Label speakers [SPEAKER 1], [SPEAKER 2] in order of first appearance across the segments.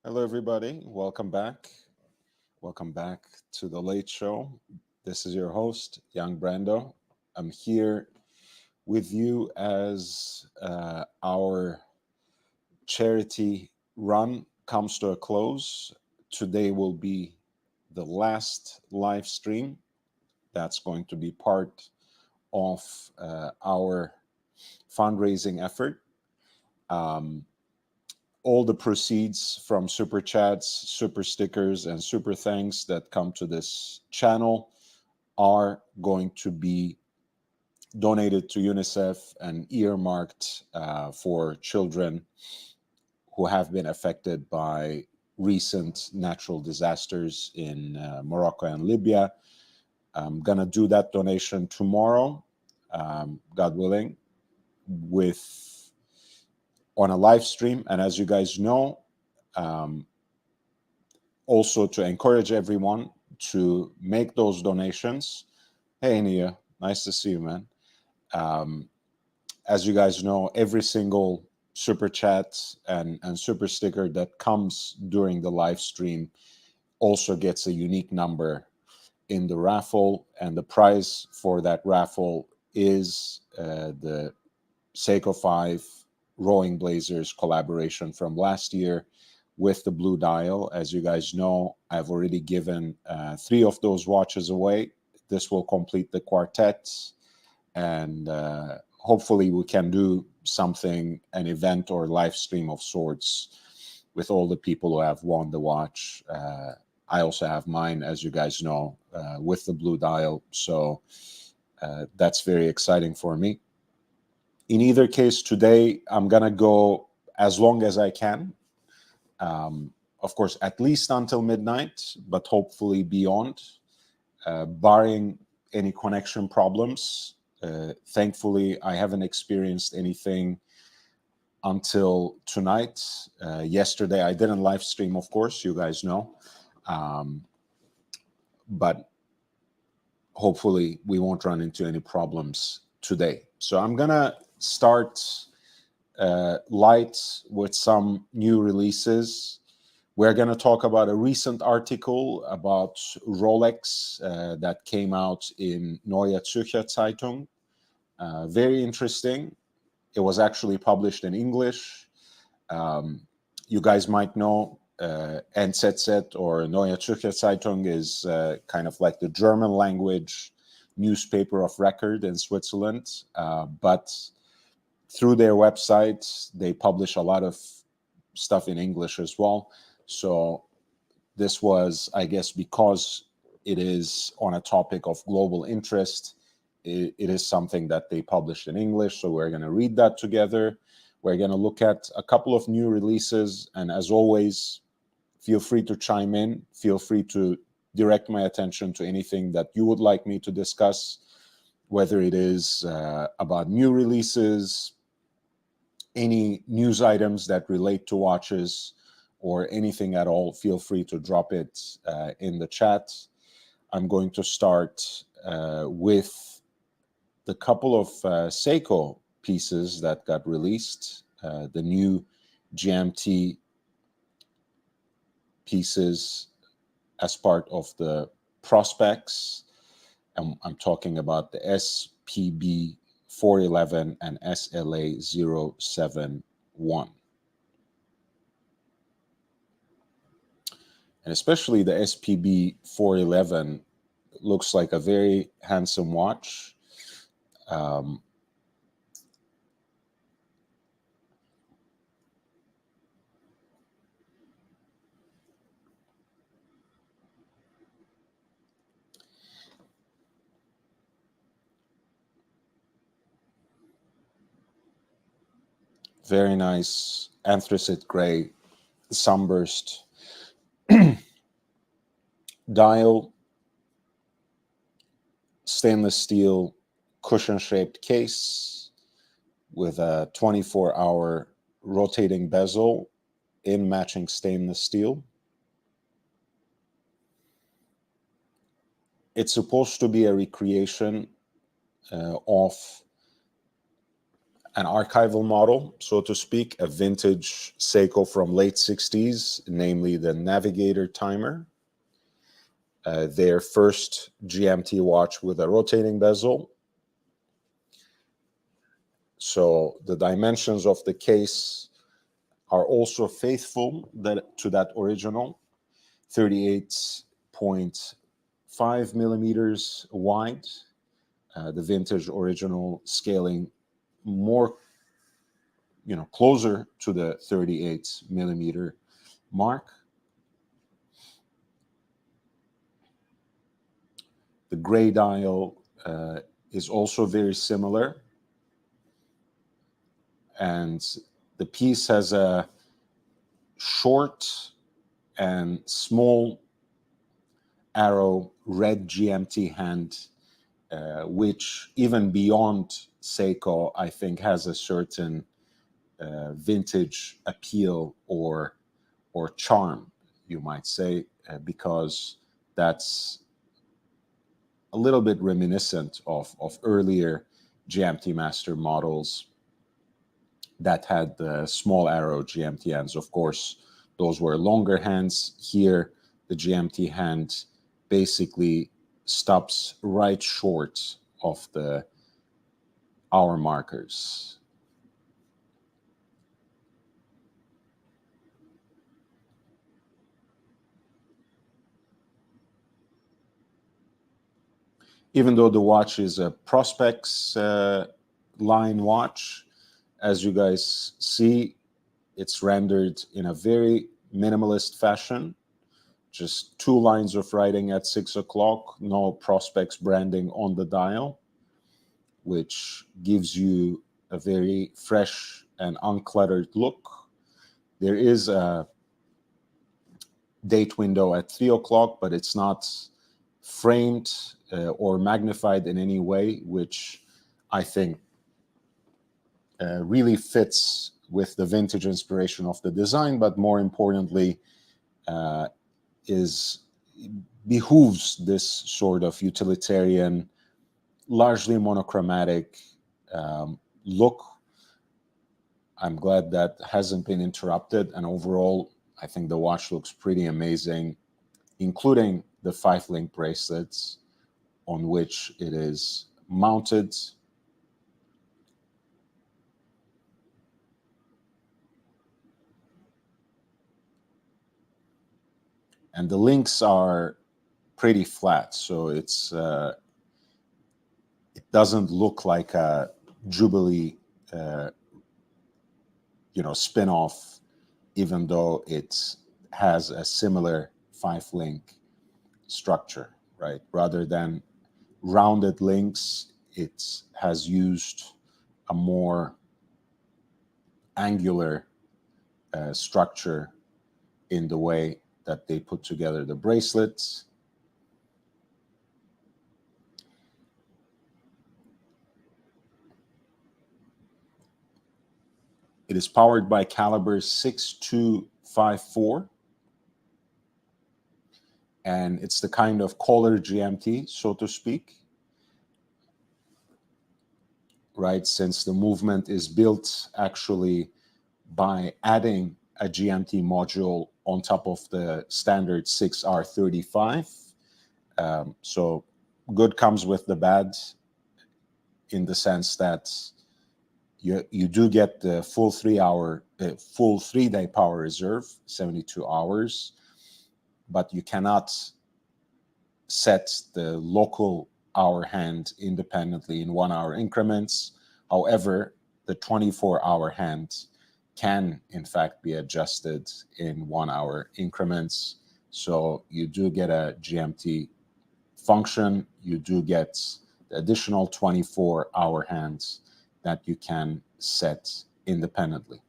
[SPEAKER 1] Hello, everybody. Welcome back. Welcome back to the Late Show. This is your host, Young Brando. I'm here with you as our charity run comes to a close. Today will be the last live stream that's going to be part of our fundraising effort. Um, all the proceeds from super chats, super stickers, and super thanks that come to this channel are going to be donated to UNICEF and earmarked for children who have been affected by recent natural disasters in Morocco and Libya. I'm going to do that donation tomorrow, God willing, with on a live stream. And as you guys know, um, also to encourage everyone to make those donations. Hey, Nia, nice to see you, man. Um, as you guys know, every single super chat and super sticker that comes during the live stream also gets a unique number in the raffle, and the prize for that raffle is the Seiko 5 Rowing Blazers collaboration from last year with the Blue Dial. As you guys know, I've already given 3 of those watches away. This will complete the quartet, and hopefully we can do something, an event or live stream of sorts with all the people who have won the watch. I also have mine, as you guys know, with the Blue Dial. So that's very exciting for me. In either case, today I'm going to go as long as I can. Of course, at least until midnight, but hopefully beyond, barring any connection problems. Thankfully, I haven't experienced anything until tonight. Yesterday, I didn't live stream, of course, you guys know. But hopefully, we won't run into any problems today. So I'm going to start light with some new releases. We're going to talk about a recent article about Rolex that came out in Neue Zürcher Zeitung. Very interesting. It was actually published in English. You guys might know NZZ or Neue Zürcher Zeitung is kind of like the German language newspaper of record in Switzerland. But through their website, they publish a lot of stuff in English as well. So this was, I guess, because it is on a topic of global interest, it is something that they published in English. So we're going to read that together. We're going to look at a couple of new releases. And as always, feel free to chime in. Feel free to direct my attention to anything that you would like me to discuss, whether it is about new releases, any news items that relate to watches, or anything at all. Feel free to drop it in the chat. I'm going to start with the couple of Seiko pieces that got released, the new GMT pieces as part of the prospects. I'm talking about the SPB 411 and SLA 071. And especially the SPB 411 looks like a very handsome watch. Very nice anthracite gray sunburst dial, stainless steel cushion-shaped case with a 24-hour rotating bezel in matching stainless steel. It's supposed to be a recreation of an archival model, so to speak, a vintage Seiko from late 60s, namely the Navigator Timer. Their first GMT watch with a rotating bezel. So the dimensions of the case are also faithful to that original, 38.5 millimeters wide. The vintage original scaling more, closer to the 38 millimeter mark. The gray dial is also very similar. And the piece has a short and small arrow red GMT hand, which even beyond Seiko, I think has a certain vintage appeal or charm, you might say, because that's a little bit reminiscent of earlier GMT Master models that had the small arrow GMT hands. Of course, those were longer hands. Here, the GMT hand basically stops right short of the hour markers. Even though the watch is a Prospex line watch, as you guys see, it's rendered in a very minimalist fashion. Just 2 lines of writing at 6 o'clock, no Prospex branding on the dial, which gives you a very fresh and uncluttered look. There is a date window at 3 o'clock, but it's not framed or magnified in any way, which I think really fits with the vintage inspiration of the design, but more importantly, behooves this sort of utilitarian, largely monochromatic look. I'm glad that hasn't been interrupted, and overall, I think the watch looks pretty amazing, including the 5-link bracelets on which it is mounted. And the links are pretty flat, so it doesn't look like a Jubilee spin-off, even though it has a similar 5-link structure, right? Rather than rounded links, it has used a more angular structure in the way that they put together the bracelets. It is powered by caliber 6254. And it's the kind of collar GMT, so to speak, right? Since the movement is built actually by adding a GMT module on top of the standard 6R35. So good comes with the bad, in the sense that you do get the full 3-day power reserve, 72 hours, but you cannot set the local hour hand independently in 1-hour increments. However, the 24-hour hand can in fact be adjusted in 1-hour increments. So you do get a GMT function. You do get the additional 24-hour hands that you can set independently.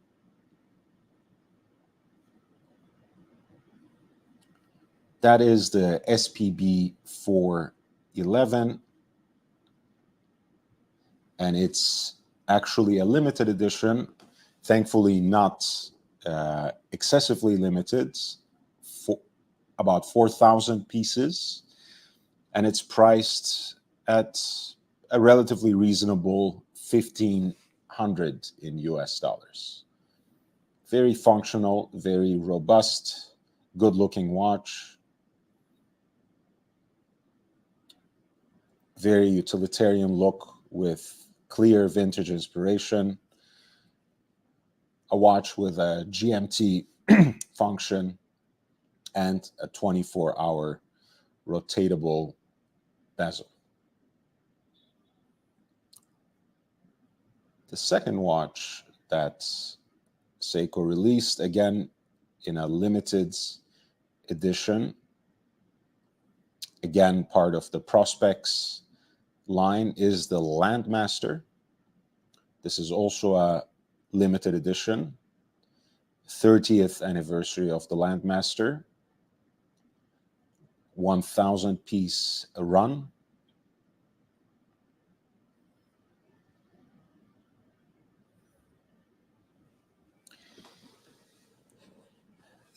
[SPEAKER 1] That is the SPB 411, and it's actually a limited edition, thankfully not excessively limited, for about 4,000 pieces, and it's priced at a relatively reasonable $1,500 $1,100 in US dollars. Very functional, very robust, good-looking watch. Very utilitarian look with clear vintage inspiration. A watch with a GMT function and a 24-hour rotatable bezel. The second watch that Seiko released, again in a limited edition, again part of the Prospex line, is the Landmaster. This is also a limited edition, 30th anniversary of the Landmaster, 1,000 piece run.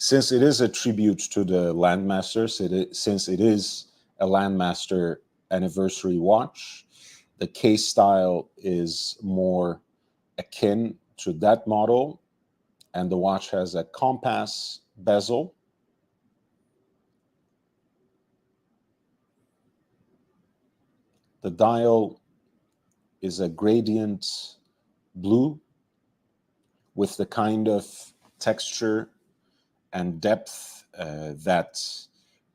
[SPEAKER 1] Since it is a tribute to the Landmaster, since it is a Landmaster anniversary watch, the case style is more akin to that model, and the watch has a compass bezel. The dial is a gradient blue with the kind of texture and depth that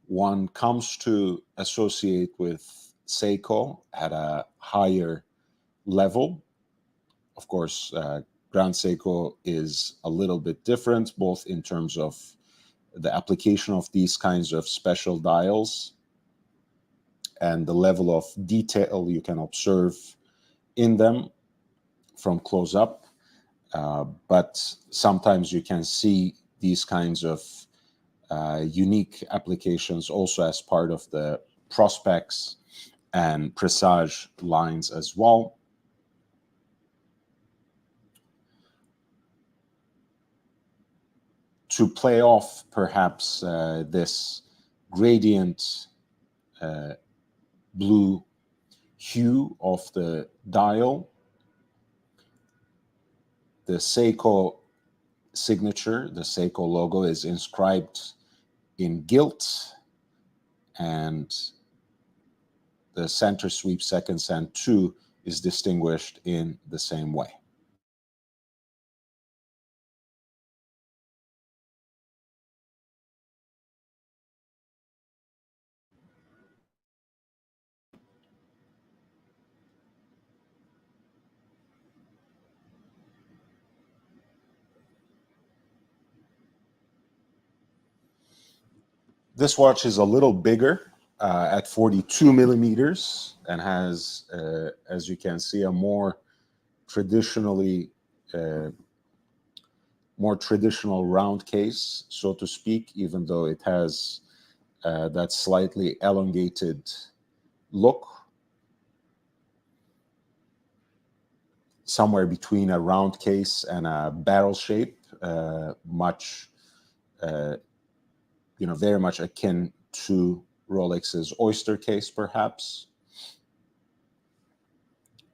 [SPEAKER 1] one comes to associate with Seiko at a higher level. Of course, Grand Seiko is a little bit different, both in terms of the application of these kinds of special dials and the level of detail you can observe in them from close up. But sometimes you can see these kinds of unique applications also as part of the Prospex and Presage lines as well. To play off perhaps this gradient blue hue of the dial, the Seiko signature, the Seiko logo, is inscribed in gilt, and the center sweep second sand 2 is distinguished in the same way. This watch is a little bigger at 42 millimeters and has, as you can see, a more traditional round case, so to speak, even though it has that slightly elongated look, somewhere between a round case and a barrel shape, very much akin to Rolex's Oyster case, perhaps.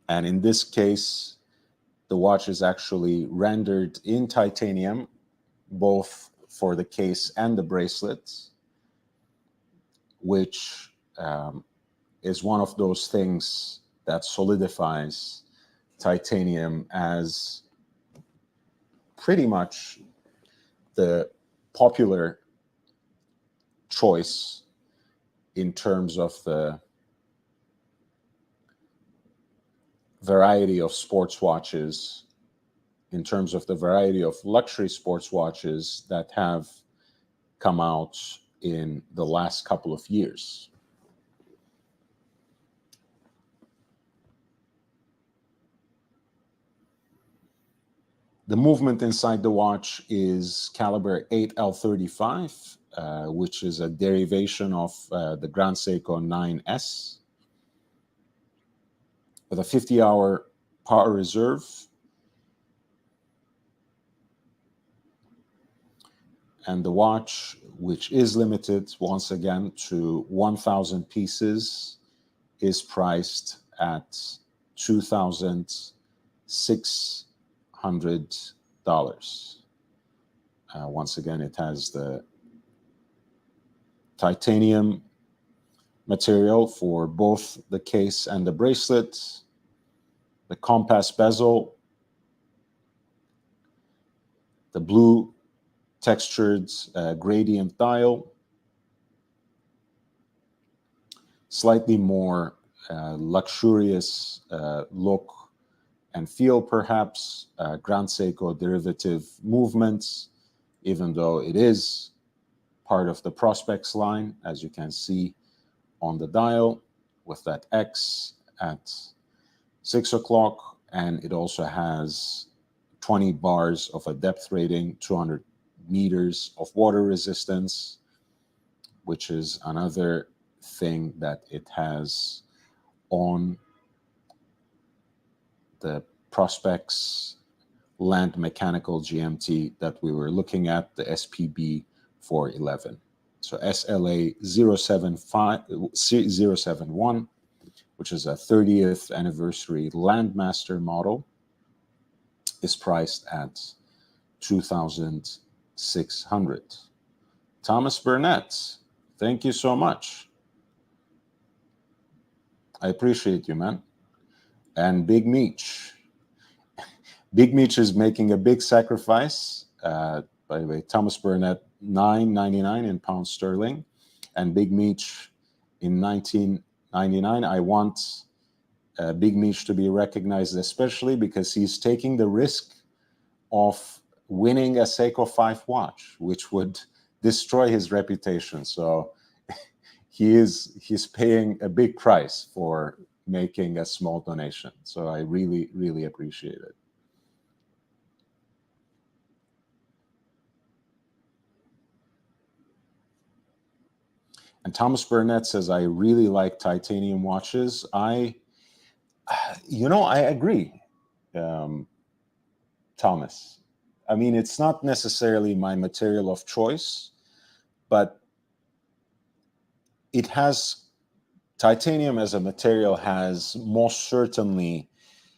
[SPEAKER 1] And in this case, the watch is actually rendered in titanium, both for the case and the bracelets, which is one of those things that solidifies titanium as pretty much the popular choice in terms of the variety of sports watches, in terms of the variety of luxury sports watches that have come out in the last couple of years. The movement inside the watch is caliber 8L35, which is a derivation of the Grand Seiko 9S, with a 50-hour power reserve, and the watch, which is limited once again to 1,000 pieces, is priced at $2,750. $600. Once again, it has the titanium material for both the case and the bracelet, the compass bezel, the blue textured gradient dial, slightly more luxurious look and feel, perhaps, Grand Seiko derivative movements, even though it is part of the Prospex line, as you can see on the dial with that X at 6 o'clock. And it also has 20 bars of a depth rating, 200 meters of water resistance, which is another thing that it has on the Prospex Land Mechanical GMT that we were looking at, the SPB 411. So SLA 071, which is a 30th anniversary Landmaster model, is priced at $2,600. Thomas Burnett, thank you so much. I appreciate you, man. And Big Meech. Big Meech is making a big sacrifice. By the way, Thomas Burnett, $9.99 in pounds sterling. And Big Meech in 1999. I want Big Meech to be recognized, especially because he's taking the risk of winning a Seiko 5 watch, which would destroy his reputation. So he's paying a big price for making a small donation. So I really, really appreciate it. And Thomas Burnett says, I really like titanium watches. I agree, Thomas. I mean, it's not necessarily my material of choice, but it has, titanium as a material has most certainly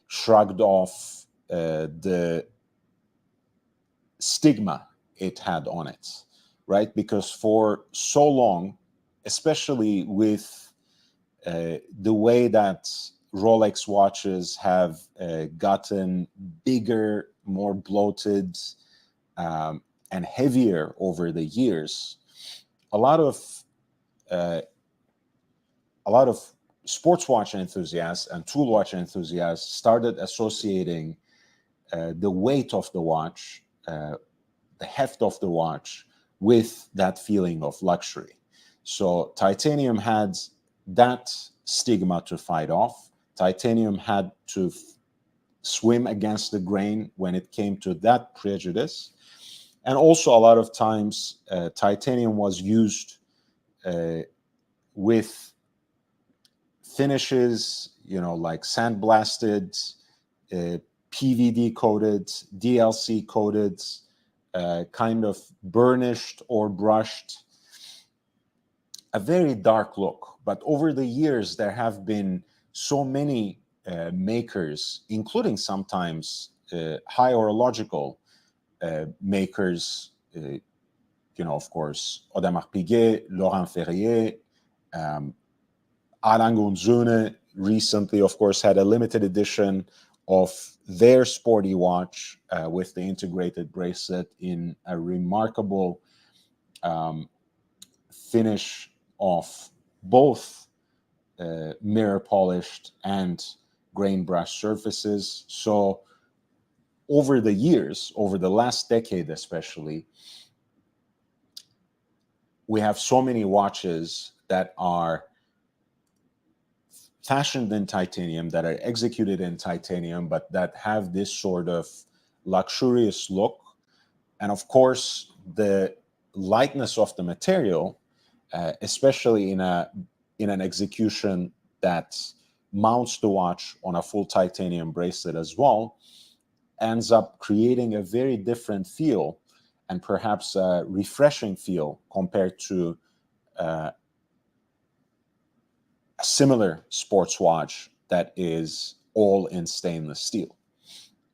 [SPEAKER 1] shrugged off the stigma it had on it, right? Because for so long, especially with the way that Rolex watches have gotten bigger, more bloated, and heavier over the years, a lot of sports watch enthusiasts and tool watch enthusiasts started associating the weight of the watch, the heft of the watch, with that feeling of luxury. So titanium had that stigma to fight off. Titanium had to swim against the grain when it came to that prejudice. And also a lot of times titanium was used with finishes, like sandblasted, PVD coated, DLC coated, kind of burnished or brushed, a very dark look. But over the years, there have been so many makers, including sometimes high horological makers, of course, Audemars Piguet, Laurent Ferrier, Alan Gunzune recently, of course, had a limited edition of their sporty watch with the integrated bracelet in a remarkable finish of both mirror polished and grain brush surfaces. So over the years, over the last decade especially, we have so many watches that are fashioned in titanium, that are executed in titanium, but that have this sort of luxurious look. And of course, the lightness of the material, especially in an execution that mounts the watch on a full titanium bracelet as well, ends up creating a very different feel, and perhaps a refreshing feel compared to a similar sports watch that is all in stainless steel.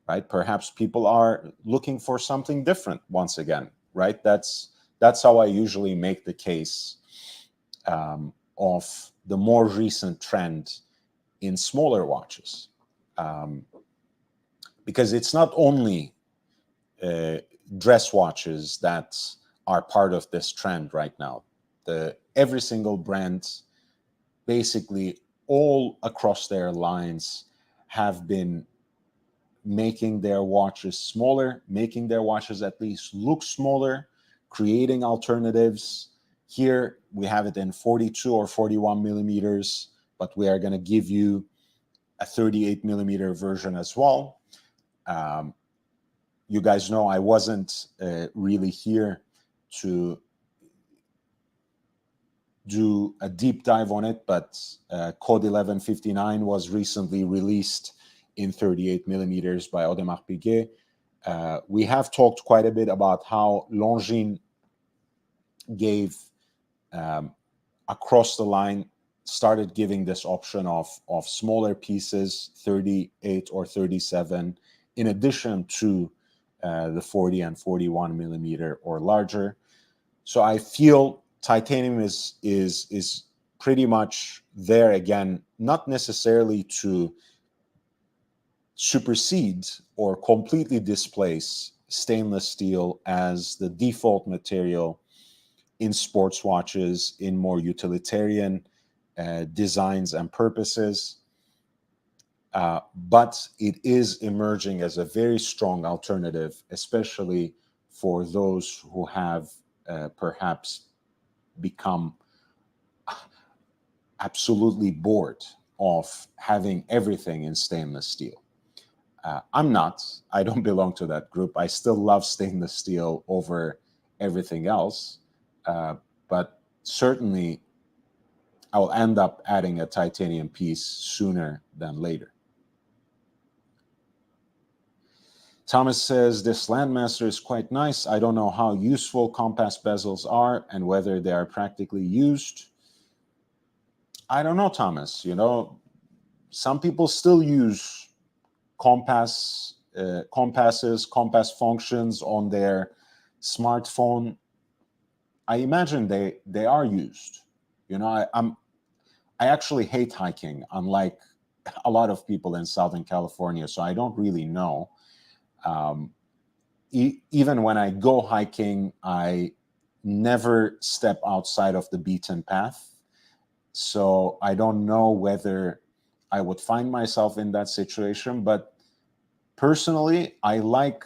[SPEAKER 1] right? Perhaps people are looking for something different once again, right? That's how I usually make the case of the more recent trend in smaller watches, because it's not only dress watches that are part of this trend right now. Every single brand, basically all across their lines, have been making their watches smaller, making their watches at least look smaller, creating alternatives. Here we have it in 42 or 41 millimeters, but we are going to give you a 38 millimeter version as well. You guys know I wasn't really here to do a deep dive on it, but Code 1159 was recently released in 38 millimeters by Audemars Piguet. We have talked quite a bit about how Longines gave across the line, started giving this option of smaller pieces, 38 or 37, in addition to the 40 and 41 millimeter or larger. So I feel titanium is pretty much there again, not necessarily to supersede or completely displace stainless steel as the default material in sports watches, in more utilitarian designs and purposes. But it is emerging as a very strong alternative, especially for those who have perhaps become absolutely bored of having everything in stainless steel. I'm not. I don't belong to that group. I still love stainless steel over everything else. But certainly, I'll end up adding a titanium piece sooner than later. Thomas says, this Landmaster is quite nice. I don't know how useful compass bezels are and whether they are practically used. I don't know, Thomas. You know, some people still use compasses, compass functions on their smartphone. I imagine they are used. You know, I actually hate hiking, unlike a lot of people in Southern California, so I don't really know. Even when I go hiking, I never step outside of the beaten path. So I don't know whether I would find myself in that situation. But personally, I like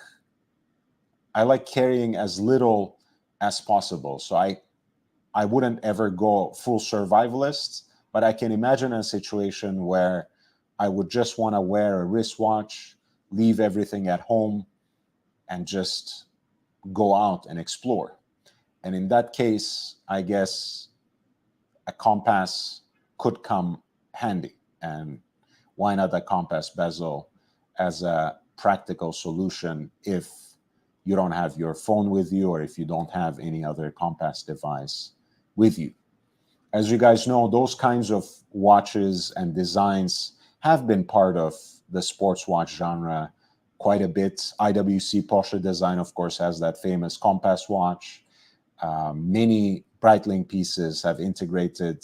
[SPEAKER 1] carrying as little as possible. So I wouldn't ever go full survivalist, but I can imagine a situation where I would just want to wear a wristwatch, leave everything at home, and just go out and explore. And in that case, I guess a compass could come handy. And why not a compass bezel as a practical solution if you don't have your phone with you or if you don't have any other compass device with you? As you guys know, those kinds of watches and designs have been part of the sports watch genre quite a bit. IWC Porsche Design, of course, has that famous compass watch. Many Breitling pieces have integrated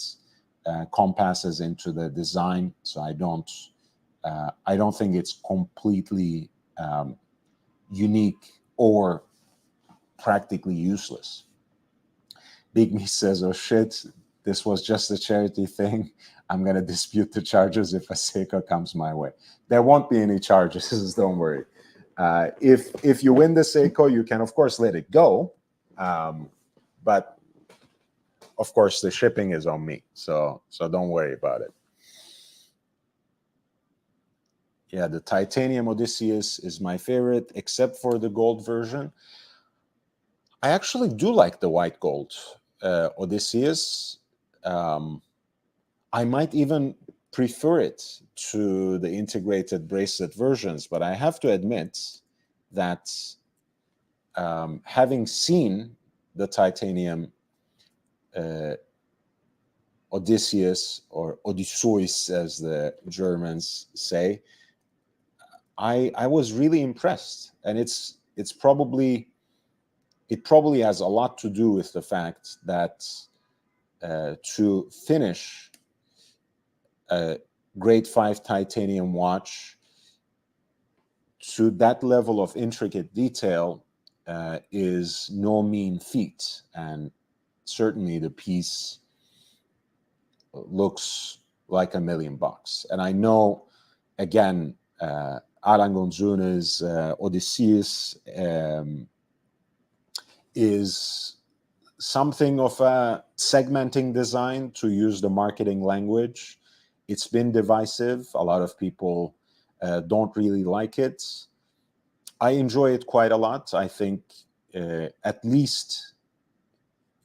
[SPEAKER 1] compasses into the design, so I don't think it's completely unique or practically useless. Big Me says, "Oh shit, this was just a charity thing. I'm going to dispute the charges if a Seiko comes my way." There won't be any charges, don't worry. If you win the Seiko, you can, of course, let it go. But, of course, the shipping is on me. So don't worry about it. Yeah, the titanium Odysseus is my favorite, except for the gold version. I actually do like the white gold Odysseus. I might even prefer it to the integrated bracelet versions, but I have to admit that having seen the titanium Odysseus, or Odysseus as the Germans say, I was really impressed, and it probably has a lot to do with the fact that to finish a grade 5 titanium watch to that level of intricate detail is no mean feat, and certainly the piece looks like $1,000,000. And I know, again, Alan Gonzuna's Odysseus is something of a segmenting design, to use the marketing language. It's been divisive. A lot of people don't really like it. I enjoy it quite a lot. I think at least,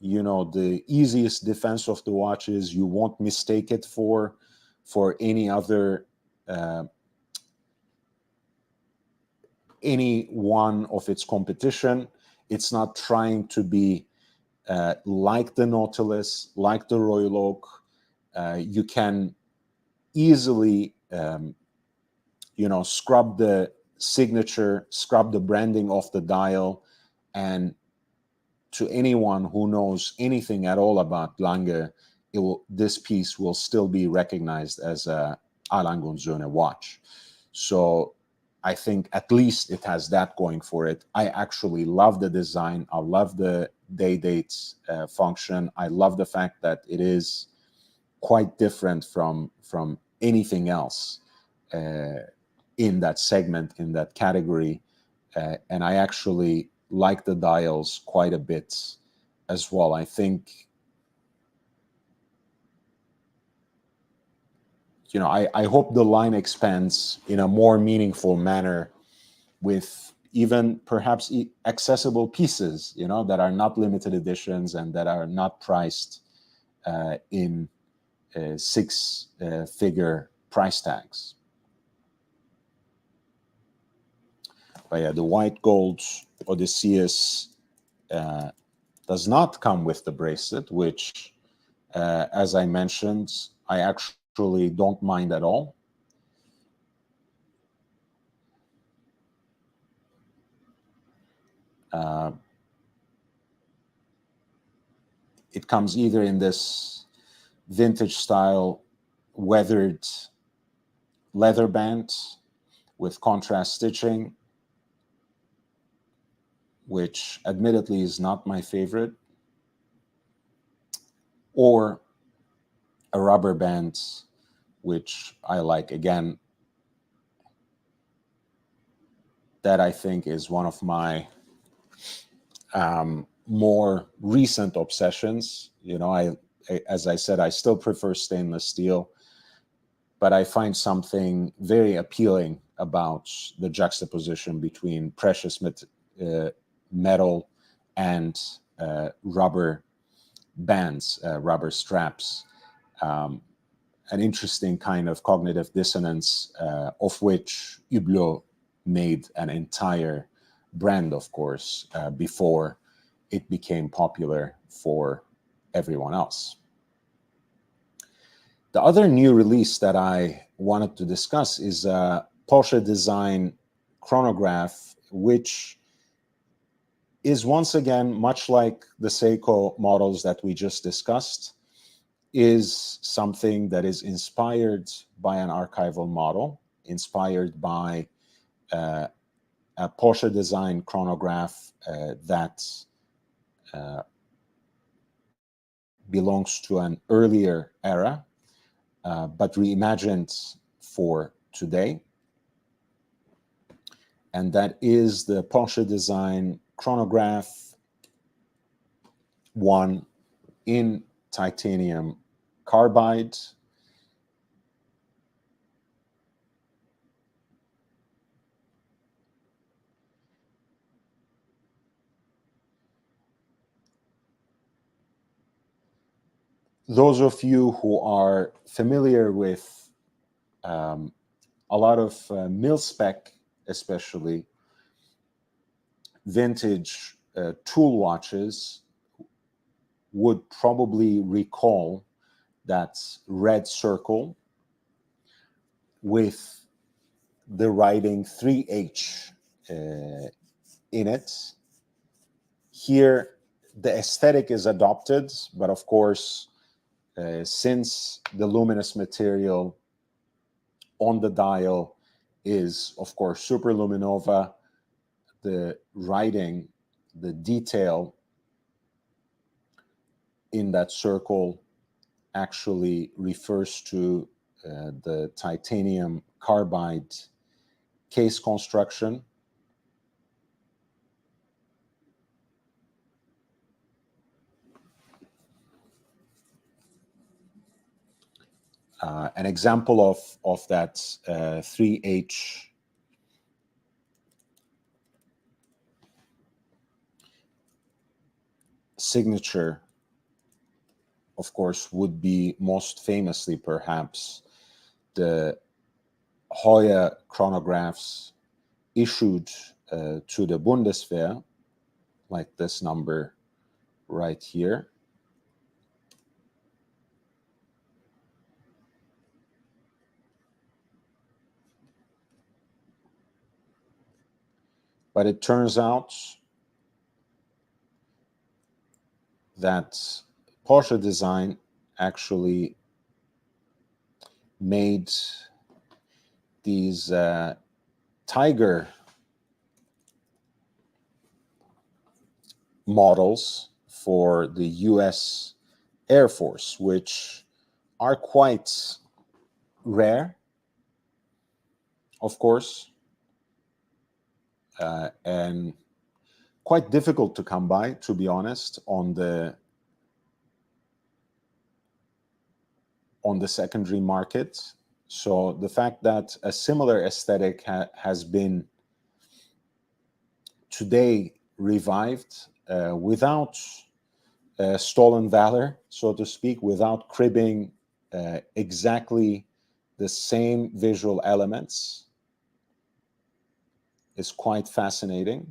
[SPEAKER 1] the easiest defense of the watch is you won't mistake it for any other any one of its competition. It's not trying to be like the Nautilus, like the Royal Oak. You can easily scrub the signature, scrub the branding off the dial, and to anyone who knows anything at all about Lange, this piece will still be recognized as a Alan Gonzuna watch. So I think at least it has that going for it. I actually love the design. I love the day dates function. I love the fact that it is quite different from anything else in that segment, in that category. And I actually like the dials quite a bit as well. I think, I hope the line expands in a more meaningful manner with even perhaps accessible pieces, that are not limited editions and that are not priced in six-figure price tags. But yeah, the white gold Odysseus does not come with the bracelet, which, as I mentioned, I actually don't mind at all. It comes either in this vintage style weathered leather band with contrast stitching, which admittedly is not my favorite, or a rubber band, which I like. Again, that I think is one of my more recent obsessions. As I said, I still prefer stainless steel, but I find something very appealing about the juxtaposition between precious metal and rubber bands, rubber straps. An interesting kind of cognitive dissonance, of which Hublot made an entire brand, of course, before it became popular for everyone else. The other new release that I wanted to discuss is a Porsche design chronograph, which is once again, much like the Seiko models that we just discussed, is something that is inspired by an archival model, inspired by a Porsche design chronograph that belongs to an earlier era, but reimagined for today. And that is the Porsche design chronograph 1 in titanium carbide. Those of you who are familiar with a lot of mil-spec, especially vintage tool watches, would probably recall that red circle with the writing 3H in it. Here, the aesthetic is adopted, but of course, since the luminous material on the dial is, of course, superluminova, the writing, the detail in that circle actually refers to the titanium carbide case construction. An example of that 3H signature, of course, would be most famously perhaps the Hoyer chronographs issued to the Bundeswehr, like this number right here. But it turns out that Porsche Design actually made these Tiger models for the US Air Force, which are quite rare, of course, and quite difficult to come by, to be honest, on the secondary market. So the fact that a similar aesthetic has been today revived without stolen valor, so to speak, without cribbing exactly the same visual elements, is quite fascinating.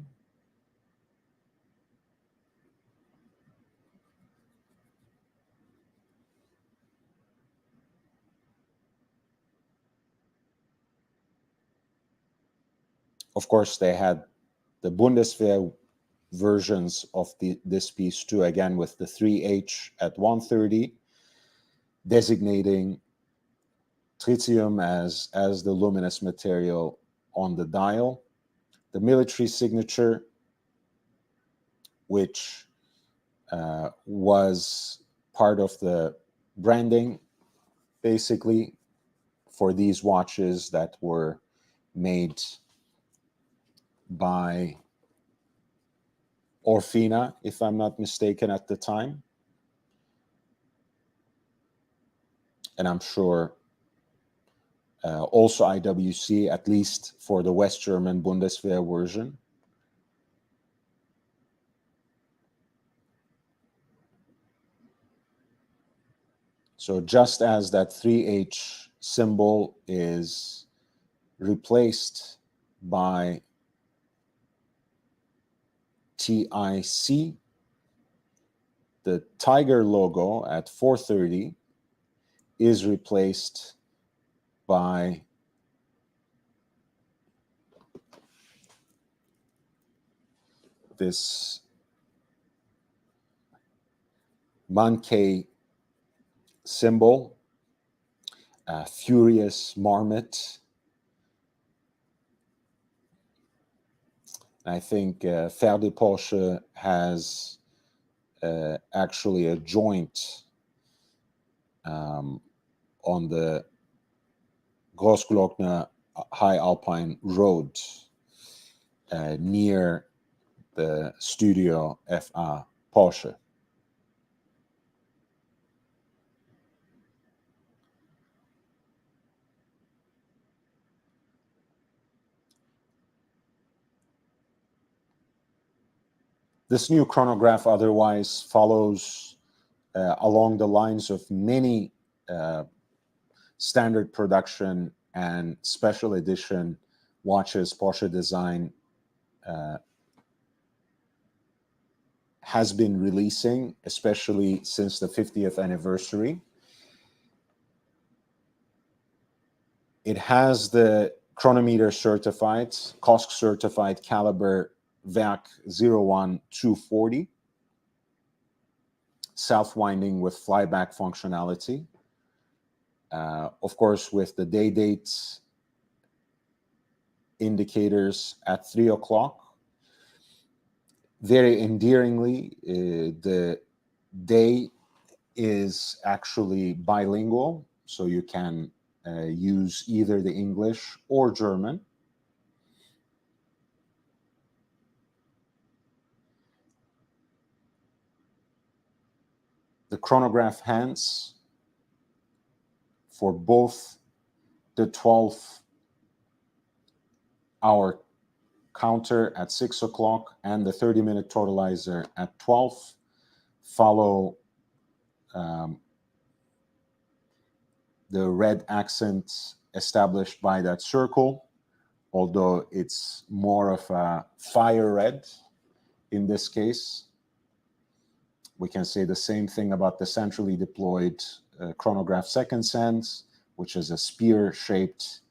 [SPEAKER 1] Of course, they had the Bundeswehr versions of this piece too, again with the 3H at 130, designating tritium as the luminous material on the dial. The military signature, which was part of the branding, basically, for these watches that were made by Orfina, if I'm not mistaken, at the time. And I'm sure also IWC, at least for the West German Bundeswehr version. So just as that 3H symbol is replaced by TIC, the Tiger logo at 430 is replaced by this Mankey symbol, Furious Marmot. I think Ferdi Porsche has actually a joint on the Großglockner High Alpine Road near the Studio FA Porsche. This new chronograph otherwise follows along the lines of many standard production and special edition watches Porsche Design has been releasing, especially since the 50th anniversary. It has the chronometer certified, COSC certified caliber VAC 01240, self-winding with flyback functionality. Of course, with the day date indicators at 3 o'clock. Very endearingly, the day is actually bilingual, so you can use either the English or German. The chronograph hands for both the 12-hour counter at 6 o'clock and the 30-minute totalizer at 12 follow the red accent established by that circle, although it's more of a fire red in this case. We can say the same thing about the centrally deployed chronograph second sense, which is a spear-shaped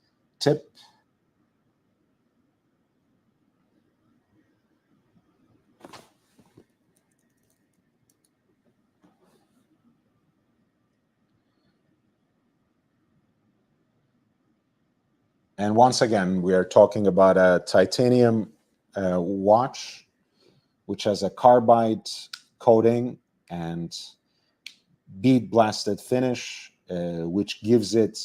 [SPEAKER 1] tip. And once again, we are talking about a titanium watch, which has a carbide coating and bead blasted finish, which gives it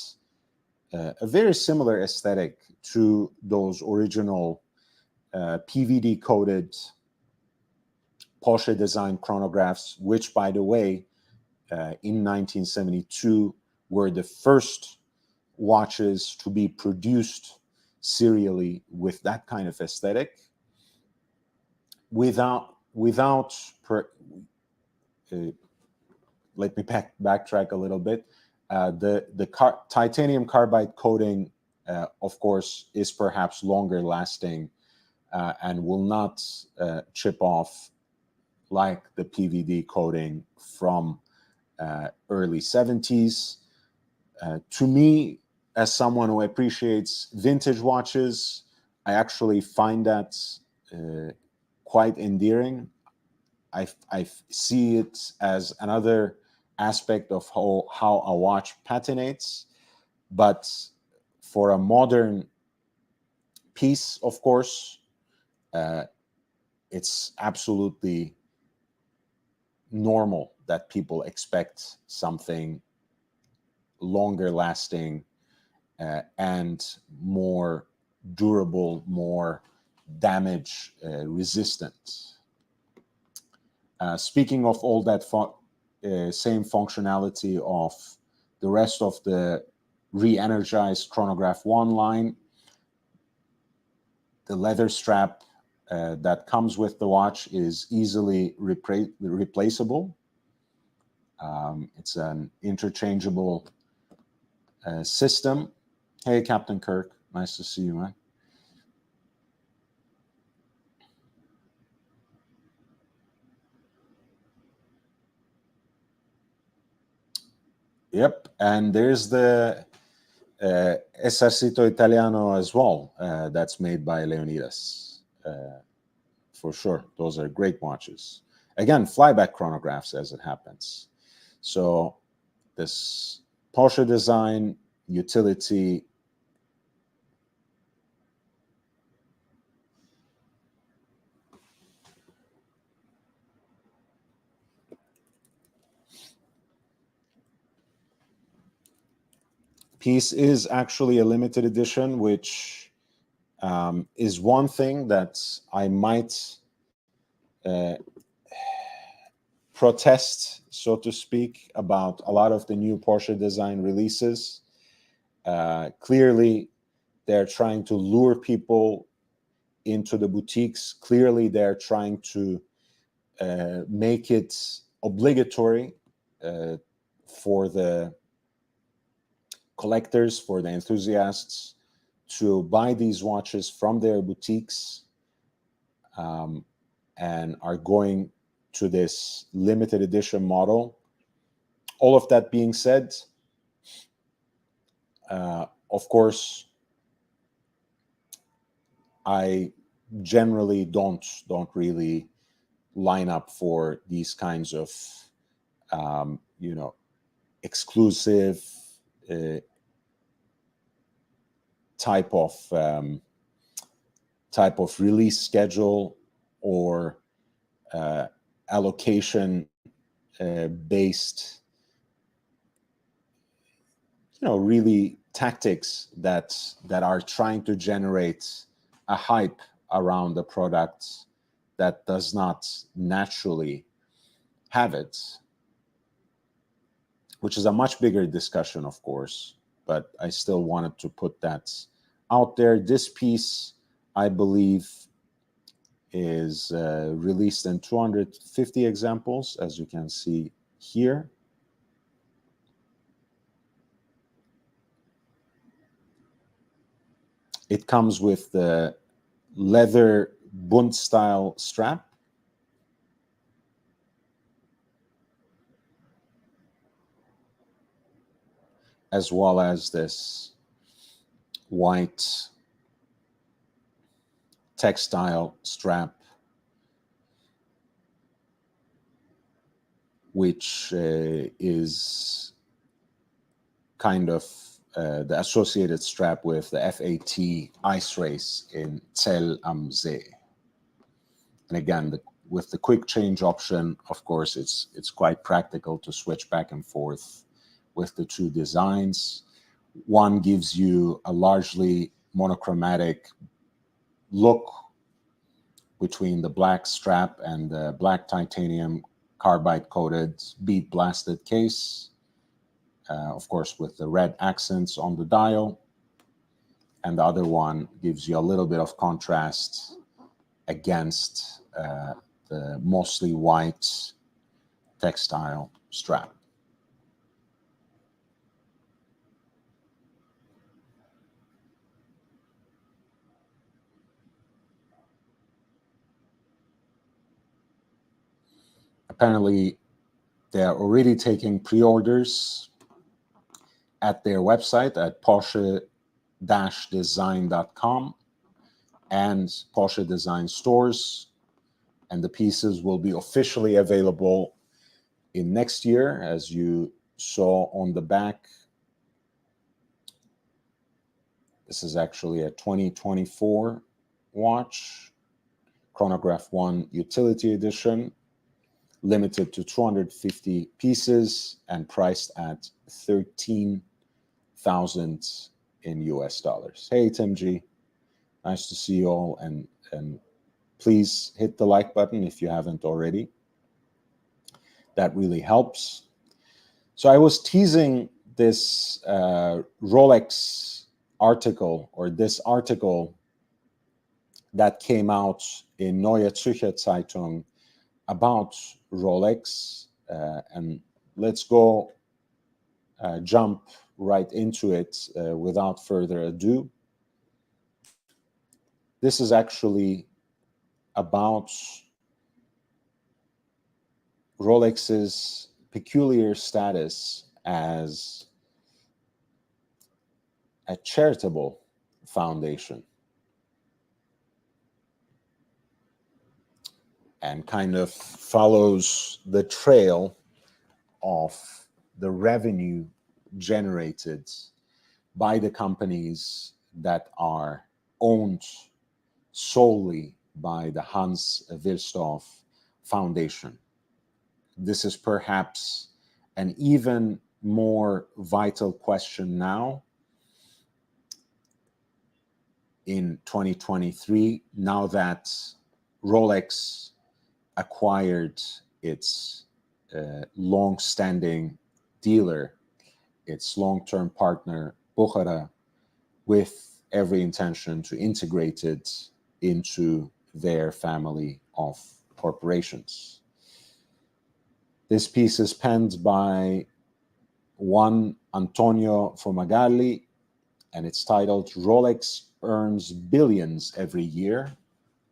[SPEAKER 1] a very similar aesthetic to those original PVD coated Porsche design chronographs, which, by the way, in 1972 were the first watches to be produced serially with that kind of aesthetic. Let me backtrack a little bit. The titanium carbide coating, of course, is perhaps longer lasting and will not chip off like the PVD coating from early 70s. To me, as someone who appreciates vintage watches, I actually find that quite endearing. I see it as another aspect of how a watch patinates. But for a modern piece, of course, it's absolutely normal that people expect something longer lasting and more durable, more damage resistant. Speaking of all that same functionality of the rest of the re-energized Chronograph 1 line, the leather strap that comes with the watch is easily replaceable. It's an interchangeable system. Hey, Captain Kirk, nice to see you, man. Yep, and there's the Esercito Italiano as well. That's made by Leonidas, for sure. Those are great watches. Again, flyback chronographs as it happens. So this Porsche design, utility, piece is actually a limited edition, which is one thing that I might protest, so to speak, about a lot of the new Porsche design releases. Clearly, they're trying to lure people into the boutiques. Clearly, they're trying to make it obligatory for the collectors, for the enthusiasts, to buy these watches from their boutiques, and are going to this limited edition model. All of that being said, of course, I generally don't really line up for these kinds of exclusive type of release schedule or allocation based, really tactics that are trying to generate a hype around the product that does not naturally have it, which is a much bigger discussion, of course, but I still wanted to put that out there. This piece, I believe, is released in 250 examples, as you can see here. It comes with the leather Bund style strap, as well as this white textile strap, which is kind of the associated strap with the FAT ice race in Zell am See. And again, with the quick change option, of course, it's quite practical to switch back and forth with the two designs. One gives you a largely monochromatic look between the black strap and the black titanium carbide coated bead blasted case, of course with the red accents on the dial, and the other one gives you a little bit of contrast against the mostly white textile strap. Apparently, they are already taking pre-orders at their website at Porsche-design.com and Porsche Design stores, and the pieces will be officially available in next year, as you saw on the back. This is actually a 2024 watch, Chronograph 1 Utility Edition, limited to 250 pieces and priced at $13,000 in US dollars. Hey, Tim G. Nice to see you all, and please hit the like button if you haven't already. That really helps. So I was teasing this Rolex article, or this article that came out in Neue Zürcher Zeitung about Rolex, and let's go jump right into it without further ado. This is actually about Rolex's peculiar status as a charitable foundation, and kind of follows the trail of the revenue generated by the companies that are owned solely by the Hans Wilsdorf Foundation. This is perhaps an even more vital question now in 2023, now that Rolex acquired its long-standing dealer, its long-term partner, Bucherer, with every intention to integrate it into their family of corporations. This piece is penned by one Antonio Fumagalli, and it's titled "Rolex Earns Billions Every Year.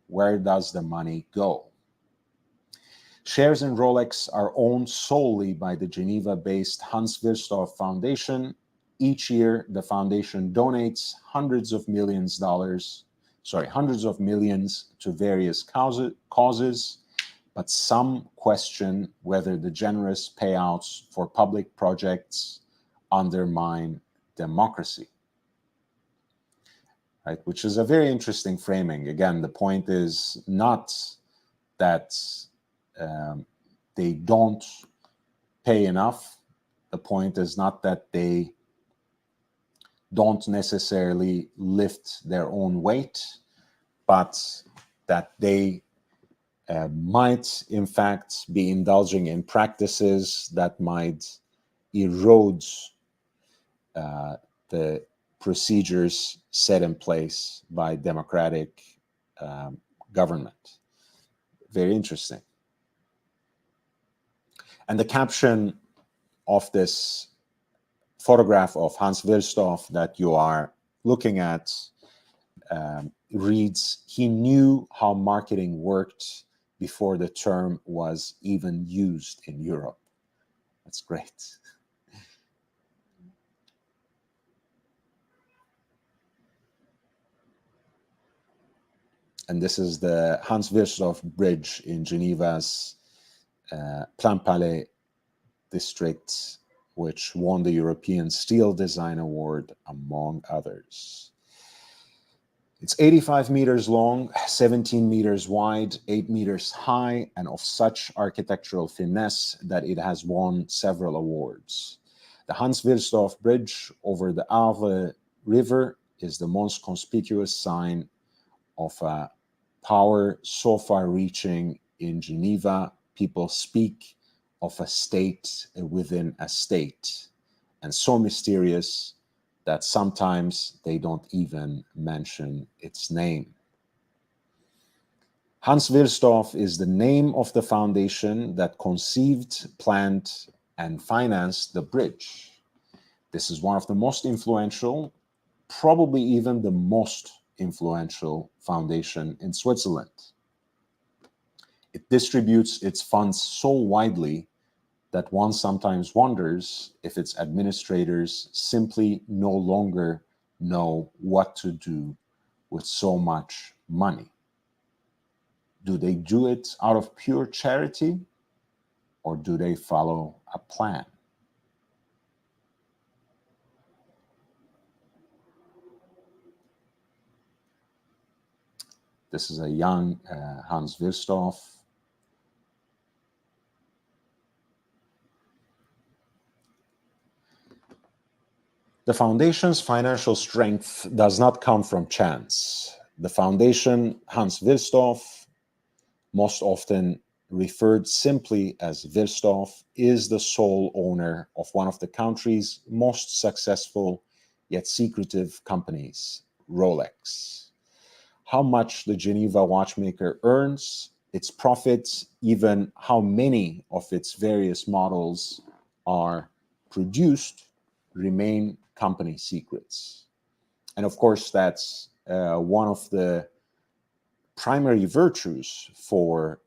[SPEAKER 1] Where does the money go?" Shares in Rolex are owned solely by the Geneva-based Hans Wilsdorf Foundation. Each year, the foundation donates hundreds of millions of dollars hundreds of millions to various causes, but some question whether the generous payouts for public projects undermine democracy. Right? Which is a very interesting framing. Again, the point is not that they don't pay enough. The point is not that they don't necessarily lift their own weight, but that they might, in fact, be indulging in practices that might erode the procedures set in place by democratic government. Very interesting. And the caption of this photograph of Hans Wilsdorf that you are looking at reads, "He knew how marketing worked before the term was even used in Europe." That's great. And this is the Hans Wilsdorf Bridge in Geneva's Plainpalais district, which won the European Steel Design Award, among others. It's 85 meters long, 17 meters wide, 8 meters high, and of such architectural finesse that it has won several awards. The Hans Wilsdorf Bridge over the Arve River is the most conspicuous sign of a power so far-reaching in Geneva. People speak of a state within a state, and so mysterious that sometimes they don't even mention its name. Hans Wilsdorf is the name of the foundation that conceived, planned, and financed the bridge. This is one of the most influential, probably even the most influential foundation in Switzerland. It distributes its funds so widely that one sometimes wonders if its administrators simply no longer know what to do with so much money. Do they do it out of pure charity, or do they follow a plan? This is a young Hans Wilsdorf. The foundation's financial strength does not come from chance. The foundation, Hans Wilsdorf, most often referred simply as Wilsdorf, is the sole owner of one of the country's most successful yet secretive companies, Rolex. How much the Geneva watchmaker earns, its profits, even how many of its various models are produced, remain company secrets. And of course, that's one of the primary virtues for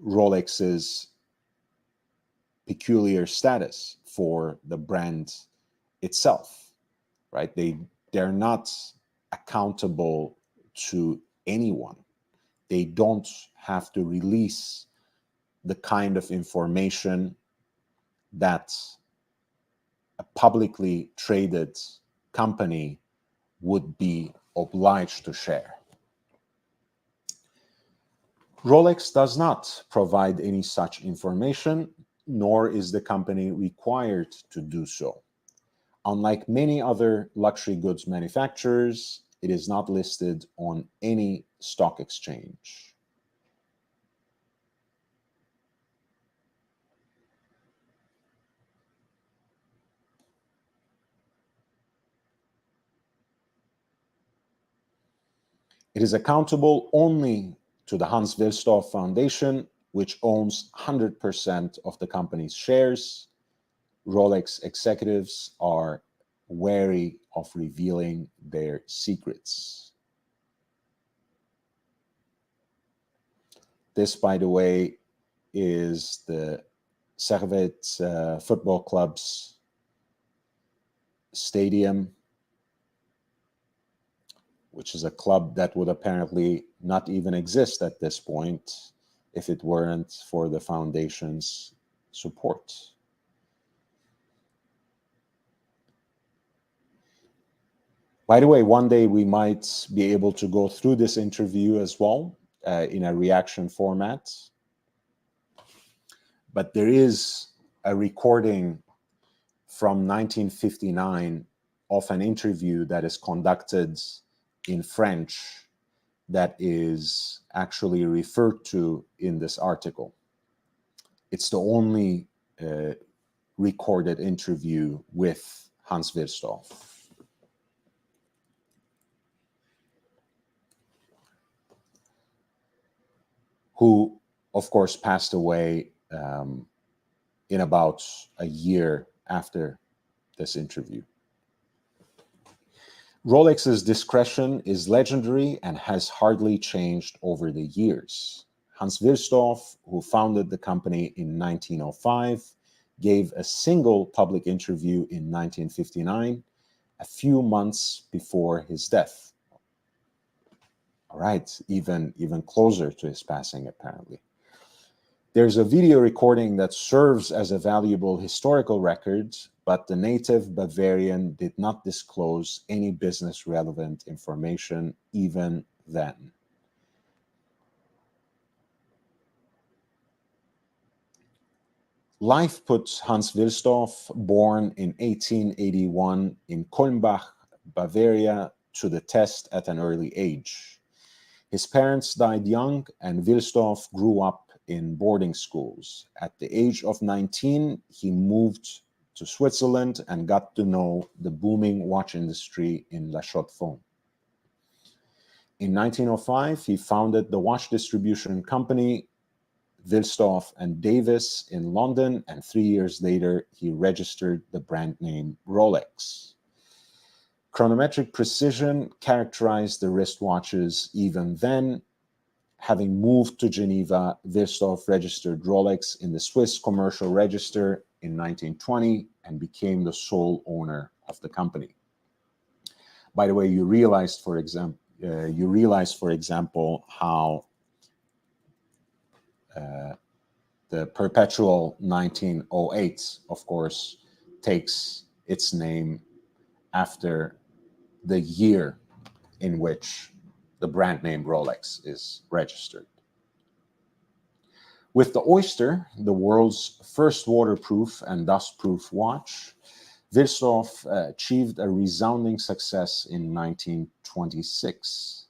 [SPEAKER 1] Rolex's peculiar status for the brand itself, right? They're not accountable to anyone. They don't have to release the kind of information that a publicly traded company would be obliged to share. Rolex does not provide any such information, nor is the company required to do so. Unlike many other luxury goods manufacturers, it is not listed on any stock exchange. It is accountable only to the Hans Wilsdorf Foundation, which owns 100% of the company's shares. Rolex executives are wary of revealing their secrets. This, by the way, is the Servette Football Club's stadium, which is a club that would apparently not even exist at this point if it weren't for the foundation's support. By the way, one day we might be able to go through this interview as well in a reaction format. But there is a recording from 1959 of an interview that is conducted in French that is actually referred to in this article. It's the only recorded interview with Hans Wilsdorf. Who, of course, passed away in about a year after this interview. Rolex's discretion is legendary and has hardly changed over the years. Hans Wilsdorf, who founded the company in 1905, gave a single public interview in 1959, a few months before his death. All right, even closer to his passing, apparently. There's a video recording that serves as a valuable historical record, but the native Bavarian did not disclose any business-relevant information even then. Life put Hans Wilsdorf, born in 1881 in Kulmbach, Bavaria, to the test at an early age. His parents died young, and Wilsdorf grew up in boarding schools. At the age of 19, he moved to Switzerland and got to know the booming watch industry in La Chaux-de-Fonds. In 1905, he founded the watch distribution company Wilsdorf and Davis in London, and 3 years later, he registered the brand name Rolex. Chronometric precision characterized the wristwatches even then. Having moved to Geneva, Wilsdorf registered Rolex in the Swiss Commercial Register in 1920 and became the sole owner of the company. By the way, you realize, for example, how the perpetual 1908, of course, takes its name after the year in which the brand name Rolex is registered. With the Oyster, the world's first waterproof and dustproof watch, Wilsdorf achieved a resounding success in 1926.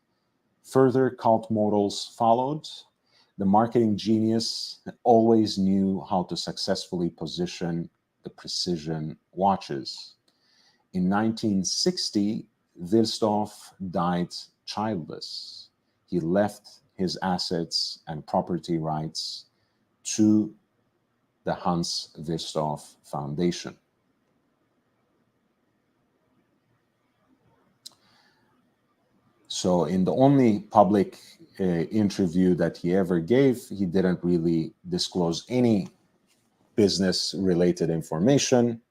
[SPEAKER 1] Further cult models followed. The marketing genius always knew how to successfully position the precision watches. In 1960, Wilsdorf died childless. He left his assets and property rights to the Hans Wilsdorf Foundation. So in the only public interview that he ever gave, he didn't really disclose any business-related information.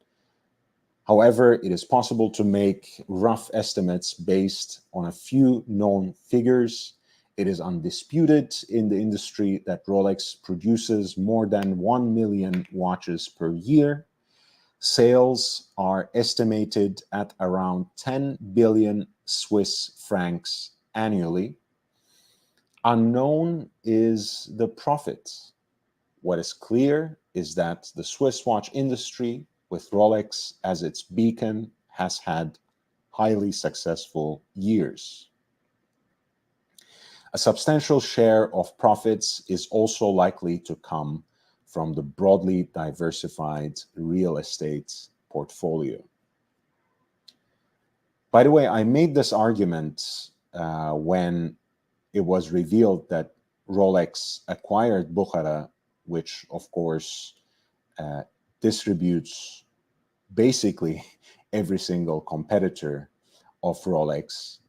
[SPEAKER 1] However, it is possible to make rough estimates based on a few known figures. It is undisputed in the industry that Rolex produces more than 1 million watches per year. Sales are estimated at around 10 billion Swiss francs annually. Unknown is the profit. What is clear is that the Swiss watch industry, with Rolex as its beacon, has had highly successful years. A substantial share of profits is also likely to come from the broadly diversified real estate portfolio. By the way, I made this argument when it was revealed that Rolex acquired Buchara, which of course distributes basically every single competitor of Rolex.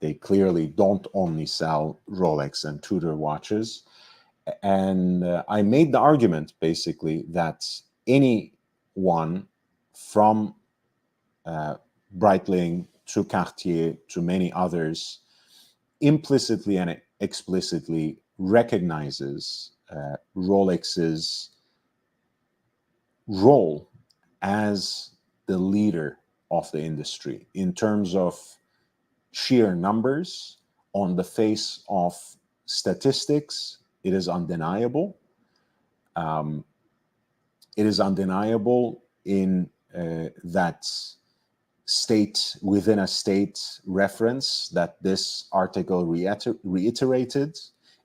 [SPEAKER 1] They clearly don't only sell Rolex and Tudor watches. And I made the argument basically that anyone from Breitling to Cartier, to many others, implicitly and explicitly recognizes Rolex's role as the leader of the industry in terms of sheer numbers. On the face of statistics, it is undeniable. It is undeniable in that state within a state reference that this article reiterated.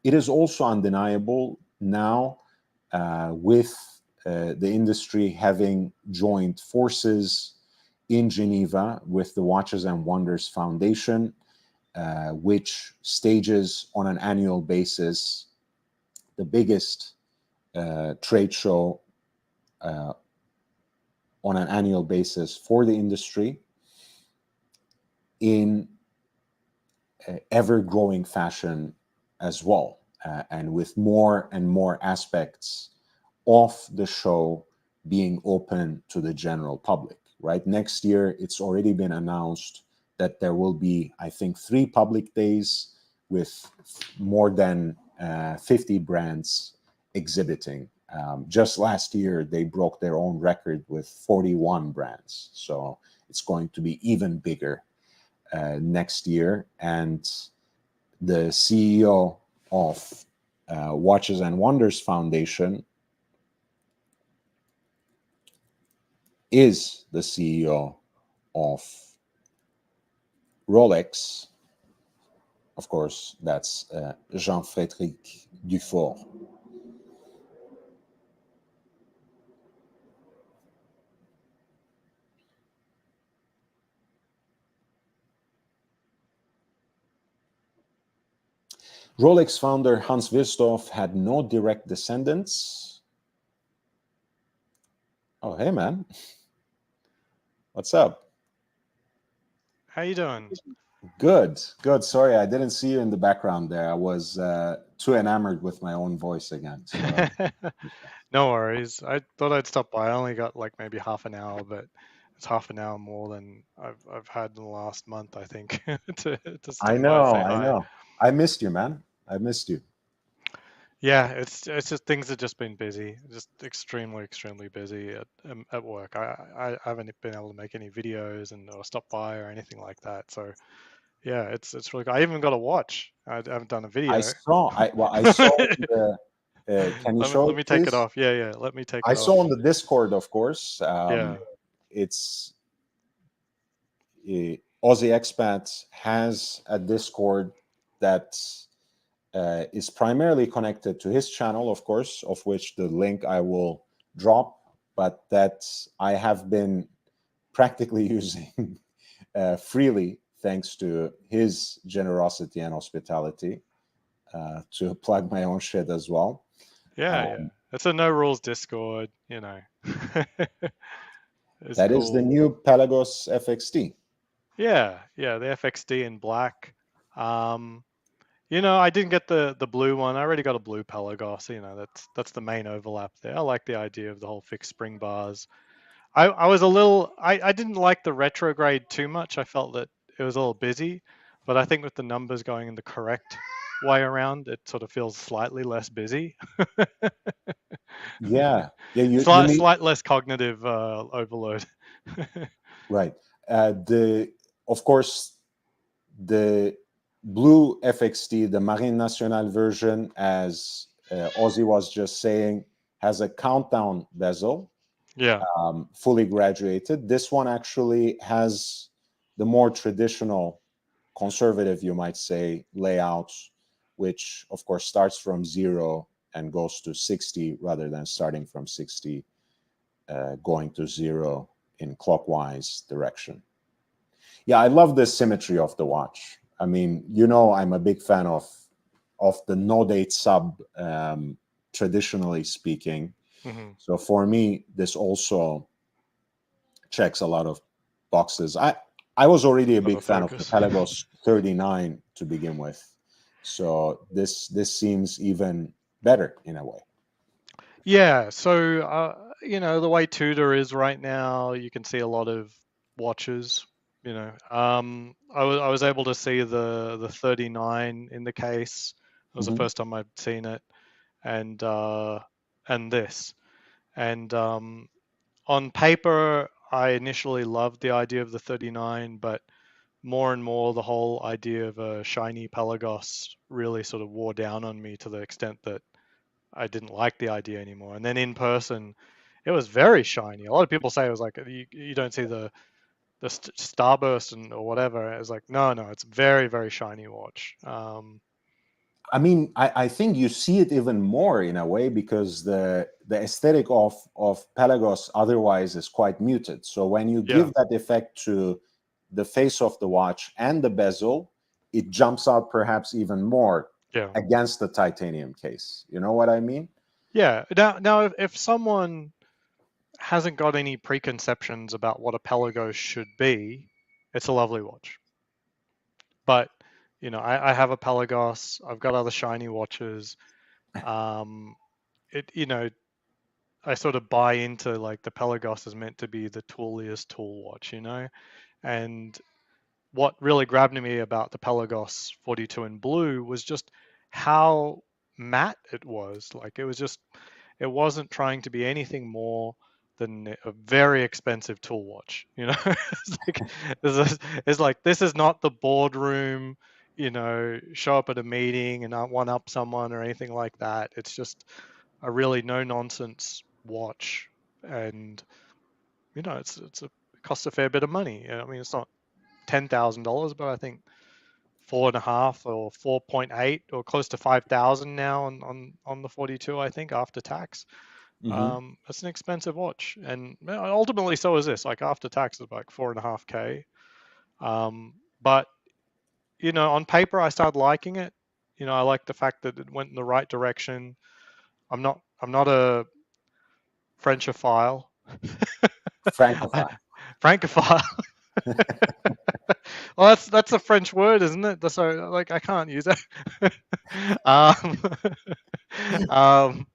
[SPEAKER 1] It is also undeniable now with the industry having joined forces in Geneva with the Watches and Wonders Foundation, which stages on an annual basis the biggest trade show on an annual basis for the industry in ever-growing fashion as well, and with more and more aspects of the show being open to the general public, right? Next year, it's already been announced that there will be, I think, 3 public days with more than 50 brands exhibiting. Just last year, they broke their own record with 41 brands. So it's going to be even bigger next year. And the CEO of Watches and Wonders Foundation is the CEO of Rolex. Of course, that's Jean-Frédéric Dufour. Rolex founder Hans Wilsdorf had no direct descendants. Oh, hey, man. What's up?
[SPEAKER 2] How you doing?
[SPEAKER 1] Good, good. Sorry, I didn't see you in the background there. I was too enamored with my own voice again. So.
[SPEAKER 2] No worries. I thought I'd stop by. I only got like maybe half an hour, but it's half an hour more than I've had in the last month, I think, to stop by and say hi.
[SPEAKER 1] I know. I missed you, man. I missed you.
[SPEAKER 2] Yeah, it's just things have just been busy, just extremely busy at work. I haven't been able to make any videos or stop by or anything like that. So yeah, it's really good. I even got a watch. I haven't done a video.
[SPEAKER 1] I saw. I saw. Can you show
[SPEAKER 2] let
[SPEAKER 1] it,
[SPEAKER 2] me take
[SPEAKER 1] please?
[SPEAKER 2] it off. Yeah. Let me take it
[SPEAKER 1] I
[SPEAKER 2] off.
[SPEAKER 1] saw on the Discord, of course.
[SPEAKER 2] Yeah.
[SPEAKER 1] It's Aussie Expat has a Discord that is primarily connected to his channel, of course, of which the link I will drop, but that I have been practically using freely thanks to his generosity and hospitality to plug my own shit as well.
[SPEAKER 2] Yeah. It's a no rules Discord, you know.
[SPEAKER 1] That
[SPEAKER 2] cool.
[SPEAKER 1] is the new Pelagos FXD.
[SPEAKER 2] Yeah, the FXD in black. You know, I didn't get the blue one. I already got a blue Pelagos. You know, that's the main overlap there. I like the idea of the whole fixed spring bars. I was a little. I didn't like the retrograde too much. I felt that it was a little busy, but I think with the numbers going in the correct way around, it sort of feels slightly less busy.
[SPEAKER 1] Yeah. You mean
[SPEAKER 2] Slight less cognitive overload.
[SPEAKER 1] right? Of course, the blue FXD, the Marine Nationale version, as Ozzy was just saying, has a countdown bezel.
[SPEAKER 2] Yeah.
[SPEAKER 1] Fully graduated. This one actually has the more traditional, conservative, you might say, layout, which of course starts from 0 and goes to 60 rather than starting from 60, going to 0 in clockwise direction. Yeah, I love the symmetry of the watch. I mean, I'm a big fan of the no date sub, traditionally speaking.
[SPEAKER 2] Mm-hmm.
[SPEAKER 1] So for me, this also checks a lot of boxes. I was already a big fan of the Pelagos 39 to begin with, so this seems even better in a way.
[SPEAKER 2] Yeah, so the way Tudor is right now, you can see a lot of watches, I was able to see the 39 in the case. It was the
[SPEAKER 1] Hmm.
[SPEAKER 2] first time I'd seen it, and this, and on paper, I initially loved the idea of the 39, but more and more the whole idea of a shiny Pelagos really sort of wore down on me to the extent that I didn't like the idea anymore. And then in person, it was very shiny. A lot of people say it was like you don't see the starburst or whatever. It's like no, it's very very shiny watch.
[SPEAKER 1] I mean, I think you see it even more in a way because the aesthetic of Pelagos otherwise is quite muted. So when you
[SPEAKER 2] Yeah,
[SPEAKER 1] give that effect to the face of the watch and the bezel, it jumps out perhaps even more
[SPEAKER 2] yeah,
[SPEAKER 1] against the titanium case. You know what I mean?
[SPEAKER 2] yeah. Now if someone hasn't got any preconceptions about what a Pelagos should be, it's a lovely watch. But I have a Pelagos. I've got other shiny watches. Um, it I sort of buy into like the Pelagos is meant to be the tooliest tool watch, and what really grabbed me about the Pelagos 42 in blue was just how matte it was. Like it wasn't trying to be anything more than a very expensive tool watch. It's like this is not the boardroom, show up at a meeting and not one up someone or anything like that. It's just a really no nonsense watch, and it costs a fair bit of money. I mean, it's not $10,000, but I think 4.5 or 4.8 or close to 5,000 now on the 42. I think after tax.
[SPEAKER 1] Hmm.
[SPEAKER 2] It's an expensive watch, and ultimately so is this. Like after tax, it's like 4.5K. But on paper, I started liking it. I like the fact that it went in the right direction. I'm not a Frenchophile.
[SPEAKER 1] Francophile.
[SPEAKER 2] Francophile. Well, that's a French word, isn't it? So like I can't use it. um, um,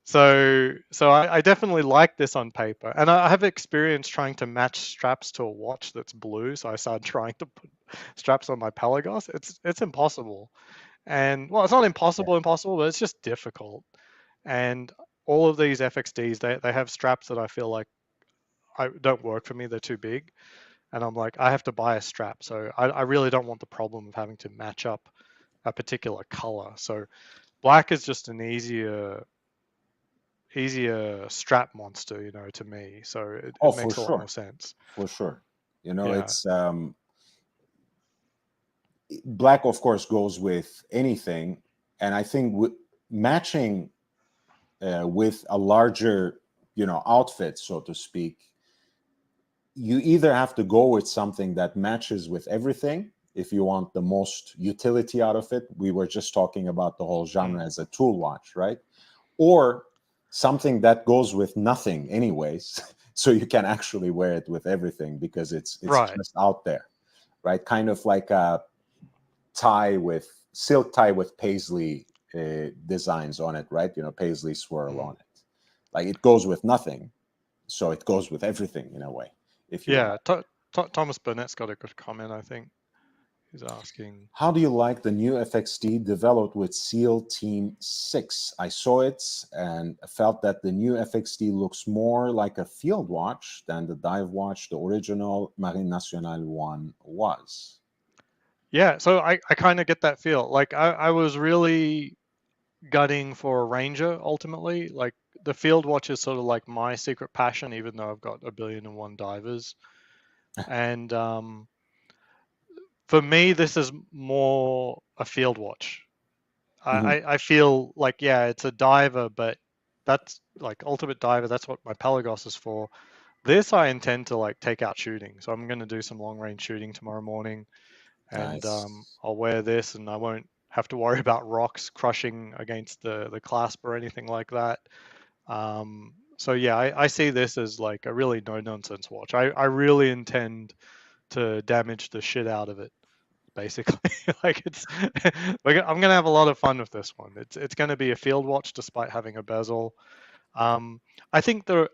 [SPEAKER 2] so I definitely like this on paper, and I have experience trying to match straps to a watch that's blue. So I started trying to put straps on my Pelagos. It's impossible, and well, it's not
[SPEAKER 1] Yeah.
[SPEAKER 2] impossible, but it's just difficult. And all of these FXDs, they have straps that I feel like I don't work for me. They're too big, and I'm like, I have to buy a strap. So I really don't want the problem of having to match up a particular color. So black is just an easier strap monster, to me. So
[SPEAKER 1] Oh,
[SPEAKER 2] it
[SPEAKER 1] for
[SPEAKER 2] makes a lot more
[SPEAKER 1] sure.
[SPEAKER 2] sense.
[SPEAKER 1] For sure.
[SPEAKER 2] Yeah.
[SPEAKER 1] It's black, of course, goes with anything. And I think matching with a larger, outfit, so to speak, you either have to go with something that matches with everything if you want the most utility out of it. We were just talking about the whole genre
[SPEAKER 2] Mm.
[SPEAKER 1] as a tool watch, right? Or something that goes with nothing anyways, so you can actually wear it with everything because it's
[SPEAKER 2] Right.
[SPEAKER 1] just out there, right? Kind of like a silk tie with paisley designs on it, right? Paisley swirl
[SPEAKER 2] Mm.
[SPEAKER 1] on it. Like it goes with nothing, so it goes with everything in a way, if you
[SPEAKER 2] Yeah.
[SPEAKER 1] want.
[SPEAKER 2] Thomas Burnett's got a good comment, I think. He's asking.
[SPEAKER 1] How do you like the new FXD developed with SEAL Team 6? I saw it and felt that the new FXD looks more like a field watch than the dive watch the original Marine Nationale one was.
[SPEAKER 2] Yeah. So I kind of get that feel. Like I was really gunning for a Ranger ultimately. Like the field watch is sort of like my secret passion, even though I've got a billion and one divers. And for me, this is more a field watch.
[SPEAKER 1] Mhm.
[SPEAKER 2] I feel like, yeah, it's a diver, but that's like ultimate diver. That's what my Pelagos is for. This I intend to like take out shooting. So I'm going to do some long range shooting tomorrow morning, and
[SPEAKER 1] Nice.
[SPEAKER 2] I'll wear this, and I won't have to worry about rocks crushing against the clasp or anything like that. So yeah, I see this as like a really no nonsense watch. I really intend to damage the shit out of it, basically. Like I'm gonna have a lot of fun with this one. It's gonna be a field watch despite having a bezel. I think the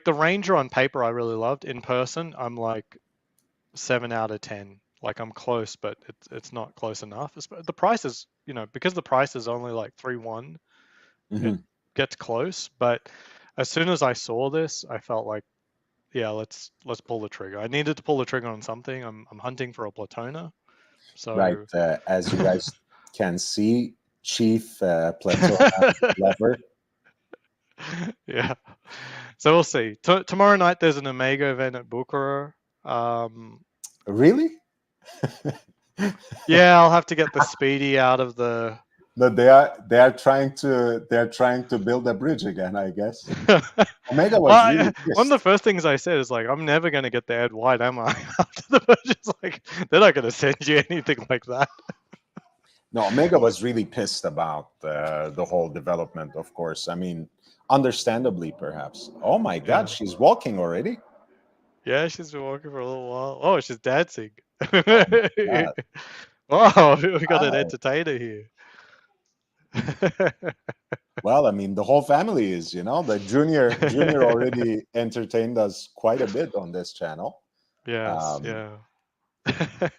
[SPEAKER 2] Ranger on paper I really loved. In person, I'm like, 7 out of 10. Like I'm close, but it's not close enough. The price is, because the price is only like 3-1, it
[SPEAKER 1] Mhm.
[SPEAKER 2] gets close. But as soon as I saw this, I felt like, yeah, let's pull the trigger. I needed to pull the trigger on something. I'm hunting for a Platona.
[SPEAKER 1] Right.
[SPEAKER 2] So
[SPEAKER 1] As you guys can see, Chief Platona lover.
[SPEAKER 2] yeah. So we'll see. Tomorrow night there's an Omega event at Bucharest. Um,
[SPEAKER 1] Really?
[SPEAKER 2] yeah, I'll have to get the Speedy out of the.
[SPEAKER 1] No, they're trying to build a bridge again, I guess. Omega was really
[SPEAKER 2] One of the
[SPEAKER 1] pissed.
[SPEAKER 2] first things I said is like, I'm never going to get the Ed White, am I? After the purchase, like, they're not going to send you anything like that.
[SPEAKER 1] No, Omega was really pissed about the whole development, of course. I mean, understandably, perhaps. Oh my God,
[SPEAKER 2] Yeah.
[SPEAKER 1] she's walking already.
[SPEAKER 2] Yeah, she's been working for a little while. Oh, she's dancing.
[SPEAKER 1] Oh my God.
[SPEAKER 2] Wow, we got an
[SPEAKER 1] Wow.
[SPEAKER 2] entertainer here.
[SPEAKER 1] Well, I mean, the whole family is, the junior already entertained us quite a bit on this channel.
[SPEAKER 2] Yes,
[SPEAKER 1] Um,
[SPEAKER 2] yeah.
[SPEAKER 1] and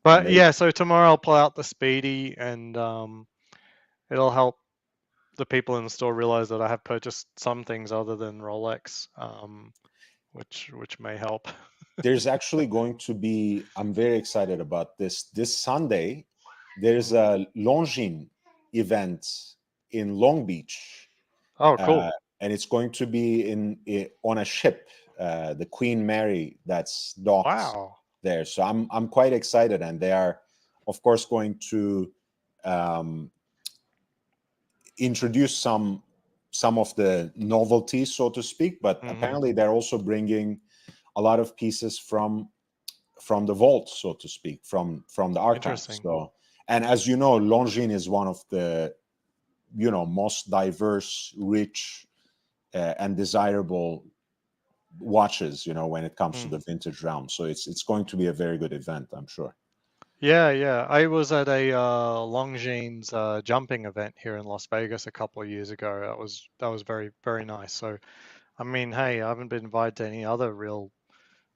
[SPEAKER 2] But
[SPEAKER 1] they
[SPEAKER 2] yeah, so tomorrow I'll pull out the Speedy, and it'll help the people in the store realize that I have purchased some things other than Rolex, which may help.
[SPEAKER 1] there's actually going to be, I'm very excited about this Sunday. There's
[SPEAKER 2] Mm.
[SPEAKER 1] a Longines event in Long Beach,
[SPEAKER 2] Oh,
[SPEAKER 1] uh,
[SPEAKER 2] cool.
[SPEAKER 1] and it's going to be on a ship, the Queen Mary, that's docked
[SPEAKER 2] Wow.
[SPEAKER 1] there. So I'm quite excited, and they are, of course, going to um, introduce some of the novelties, so to speak. But
[SPEAKER 2] Hmm.
[SPEAKER 1] apparently, they're also bringing a lot of pieces from the vault, so to speak, from the archives.
[SPEAKER 2] Interesting.
[SPEAKER 1] So, and as you know, Longines is one of the most diverse, rich, and desirable watches. When it comes to
[SPEAKER 2] Mm.
[SPEAKER 1] the vintage realm. So it's going to be a very good event, I'm sure.
[SPEAKER 2] Yeah, yeah. I was at a Longines jumping event here in Las Vegas a couple of years ago. That was very, very nice. So, I mean, hey, I haven't been invited to any other real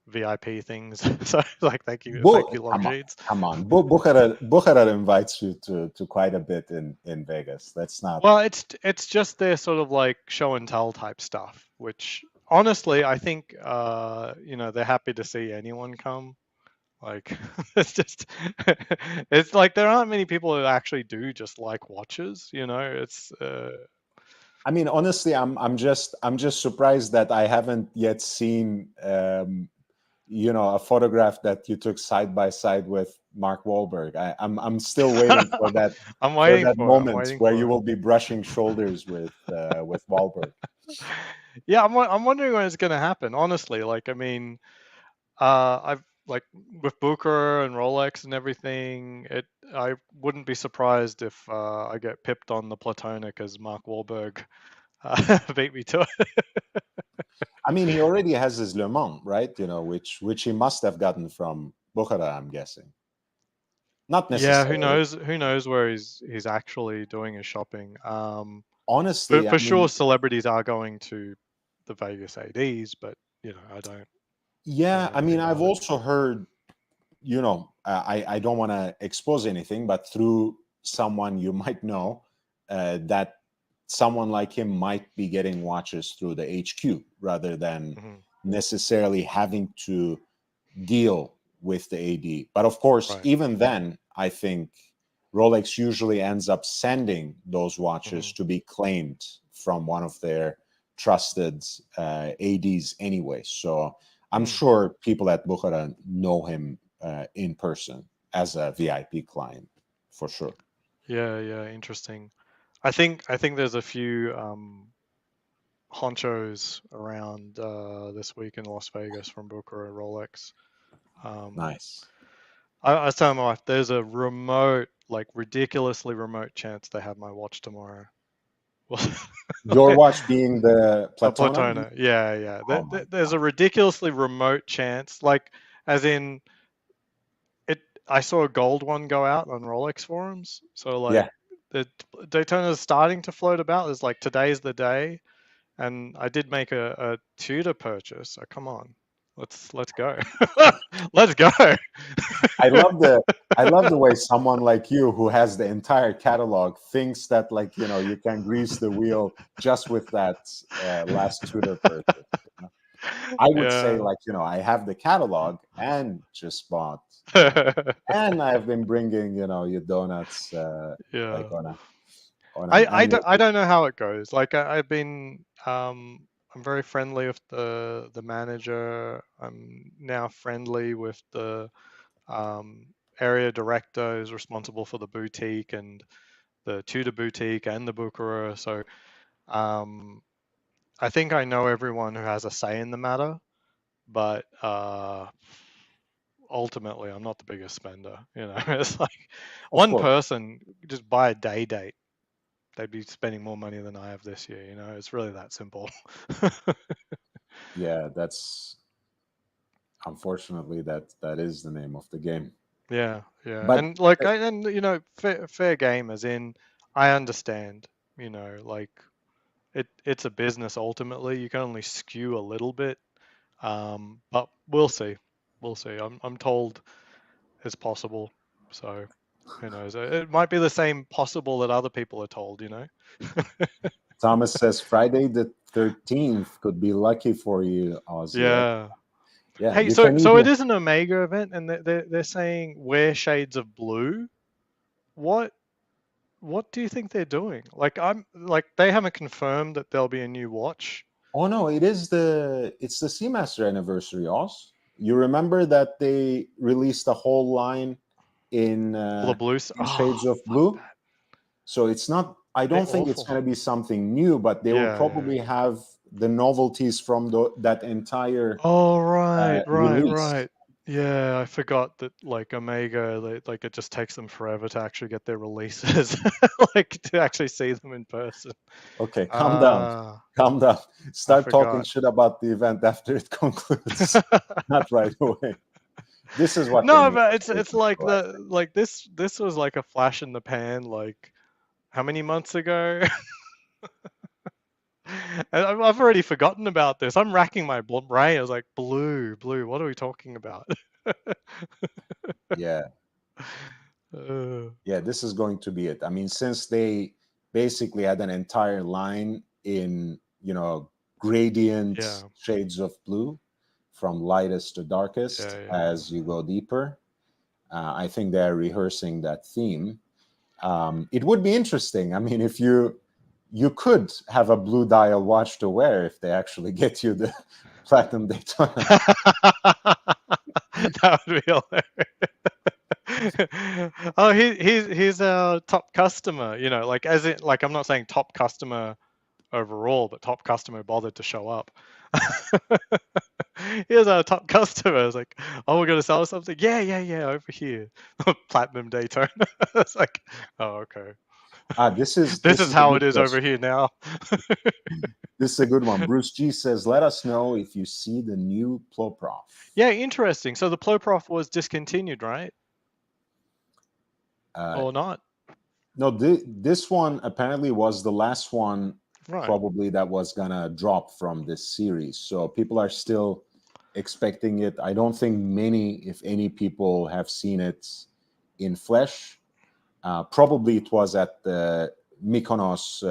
[SPEAKER 2] VIP things. So, like, thank you,
[SPEAKER 1] Come on,
[SPEAKER 2] Longines.
[SPEAKER 1] come on. Bukhara invites you to quite a bit in Vegas. That's not.
[SPEAKER 2] Well, it's just their sort of like show and tell type stuff, which honestly, I think they're happy to see anyone come. Like it's just it's like there aren't many people who actually do just like watches, It's
[SPEAKER 1] I mean, honestly, I'm just surprised that I haven't yet seen a photograph that you took side by side with Mark Wahlberg. I'm still waiting for that
[SPEAKER 2] I'm
[SPEAKER 1] for
[SPEAKER 2] waiting
[SPEAKER 1] that
[SPEAKER 2] for it. I'm
[SPEAKER 1] moment
[SPEAKER 2] waiting
[SPEAKER 1] where you
[SPEAKER 2] for
[SPEAKER 1] will be brushing shoulders with Wahlberg.
[SPEAKER 2] it. Yeah, I'm wondering when it's gonna happen. Honestly, like I mean, I've like with Booker and Rolex and everything. I wouldn't be surprised if I get pipped on the Platonic as Mark Wahlberg beat me to it.
[SPEAKER 1] I mean, he already has his Le Mans, right? Which he must have gotten from Bukhara, I'm guessing. Not
[SPEAKER 2] Yeah, who
[SPEAKER 1] necessarily.
[SPEAKER 2] knows? Who knows where he's actually doing his shopping?
[SPEAKER 1] Honestly,
[SPEAKER 2] But
[SPEAKER 1] I
[SPEAKER 2] for sure,
[SPEAKER 1] mean,
[SPEAKER 2] celebrities are going to the Vegas ADs. But I don't
[SPEAKER 1] yeah,
[SPEAKER 2] know
[SPEAKER 1] I
[SPEAKER 2] anything
[SPEAKER 1] mean, I've
[SPEAKER 2] about it.
[SPEAKER 1] also heard, I don't want to expose anything, but through someone you might know, that someone like him might be getting watches through the HQ rather than
[SPEAKER 2] Hmm.
[SPEAKER 1] necessarily having to deal with the AD. But of course,
[SPEAKER 2] Right.
[SPEAKER 1] even then, I think Rolex usually ends up sending those watches
[SPEAKER 2] Hmm.
[SPEAKER 1] to be claimed from one of their trusted ADs anyway. So I'm
[SPEAKER 2] Hmm.
[SPEAKER 1] sure people at Bukhara know him in person as a VIP client for sure.
[SPEAKER 2] Yeah, yeah, interesting. I think there's a few honchos around this week in Las Vegas from Booker and Rolex. Um,
[SPEAKER 1] Nice.
[SPEAKER 2] I was telling my wife there's a remote, like ridiculously remote chance they have my watch tomorrow.
[SPEAKER 1] Your watch being the
[SPEAKER 2] The
[SPEAKER 1] Platona?
[SPEAKER 2] Platona, yeah, yeah.
[SPEAKER 1] Oh my
[SPEAKER 2] There's
[SPEAKER 1] God.
[SPEAKER 2] a ridiculously remote chance, like as in it. I saw a gold one go out on Rolex forums, so like
[SPEAKER 1] Yeah.
[SPEAKER 2] the Daytona's starting to float about. There's like today's the day, and I did make a Tudor purchase. So come on, Let's go. Let's go.
[SPEAKER 1] I love the way someone like you who has the entire catalog thinks that, like, you can grease the wheel just with that last tutor purchase. I would say,
[SPEAKER 2] Yeah.
[SPEAKER 1] like, I have the catalog and just bought, and I've been bringing, you donuts,
[SPEAKER 2] Yeah.
[SPEAKER 1] like on an annual.
[SPEAKER 2] I don't know how it goes. Like I've been I'm very friendly with the manager. I'm now friendly with the area director who's responsible for the boutique and the Tudor boutique and the Bukara. So um, I think I know everyone who has a say in the matter, but ultimately I'm not the biggest spender. It's like
[SPEAKER 1] Of
[SPEAKER 2] one
[SPEAKER 1] course.
[SPEAKER 2] person just buy a day date. They'd be spending more money than I have this year. It's really that simple.
[SPEAKER 1] Yeah, that's unfortunately that is the name of the game.
[SPEAKER 2] Yeah, yeah,
[SPEAKER 1] But
[SPEAKER 2] and like fair game, as in I understand. Like it's a business ultimately. You can only skew a little bit, but we'll see. We'll see. I'm told it's possible, so who knows? It might be the same possible that other people are told.
[SPEAKER 1] Thomas says Friday the 13th could be lucky for you, Aussie.
[SPEAKER 2] Yeah.
[SPEAKER 1] Yeah,
[SPEAKER 2] Hey,
[SPEAKER 1] you
[SPEAKER 2] so
[SPEAKER 1] can
[SPEAKER 2] so it
[SPEAKER 1] either.
[SPEAKER 2] is an Omega event, and they're saying wear shades of blue. What what do you think they're doing? Like they haven't confirmed that there'll be a new watch.
[SPEAKER 1] Oh no, it's the Seamaster anniversary, Oz. You remember that they released a whole line in
[SPEAKER 2] All the blue.
[SPEAKER 1] shades
[SPEAKER 2] Oh,
[SPEAKER 1] of
[SPEAKER 2] fuck
[SPEAKER 1] blue.
[SPEAKER 2] that.
[SPEAKER 1] So it's not. I
[SPEAKER 2] They're
[SPEAKER 1] don't think it's
[SPEAKER 2] awful.
[SPEAKER 1] going to be something new, but they will
[SPEAKER 2] Yeah, yeah.
[SPEAKER 1] probably have the novelties from that entire
[SPEAKER 2] Oh, right, right,
[SPEAKER 1] release.
[SPEAKER 2] right. Yeah, I forgot that like Omega, like it just takes them forever to actually get their releases, like to actually see them in person.
[SPEAKER 1] Okay, calm down.
[SPEAKER 2] Ah,
[SPEAKER 1] Calm down.
[SPEAKER 2] I
[SPEAKER 1] Start talking
[SPEAKER 2] forgot.
[SPEAKER 1] shit about the event after it concludes, not right away. This is what they
[SPEAKER 2] No,
[SPEAKER 1] need
[SPEAKER 2] but
[SPEAKER 1] a
[SPEAKER 2] it's
[SPEAKER 1] statement
[SPEAKER 2] like
[SPEAKER 1] show, I think.
[SPEAKER 2] this was like a flash in the pan, like how many months ago? And I've already forgotten about this. I'm racking my brain. I was like, blue, blue. What are we talking about?
[SPEAKER 1] Yeah,
[SPEAKER 2] Uh,
[SPEAKER 1] yeah, this is going to be it. I mean, since they basically had an entire line in, gradient
[SPEAKER 2] yeah,
[SPEAKER 1] shades of blue from lightest to darkest
[SPEAKER 2] yeah, yeah.
[SPEAKER 1] as you go deeper, I think they're rehearsing that theme. It would be interesting. I mean, if you could have a blue dial watch to wear if they actually get you the platinum Daytona.
[SPEAKER 2] That would be hilarious. Oh, he's our top customer. Like as it like I'm not saying top customer overall, but top customer bothered to show up. Here's our top customer. It's like, oh, we're gonna sell something. Yeah, yeah, yeah, over here. Platinum Daytona. It's like, oh, okay.
[SPEAKER 1] This is
[SPEAKER 2] This
[SPEAKER 1] this
[SPEAKER 2] is
[SPEAKER 1] is a
[SPEAKER 2] how
[SPEAKER 1] good
[SPEAKER 2] it is over
[SPEAKER 1] question.
[SPEAKER 2] here now.
[SPEAKER 1] This is a good one. Bruce G says, "Let us know if you see the new Ploprof."
[SPEAKER 2] Yeah, interesting. So the Ploprof was discontinued, right?
[SPEAKER 1] Uh,
[SPEAKER 2] Or not?
[SPEAKER 1] no, this one apparently was the last one,
[SPEAKER 2] Right.
[SPEAKER 1] probably that was gonna drop from this series. So people are still expecting it. I don't think many, if any, people have seen it in flesh. Probably it was at the Mykonos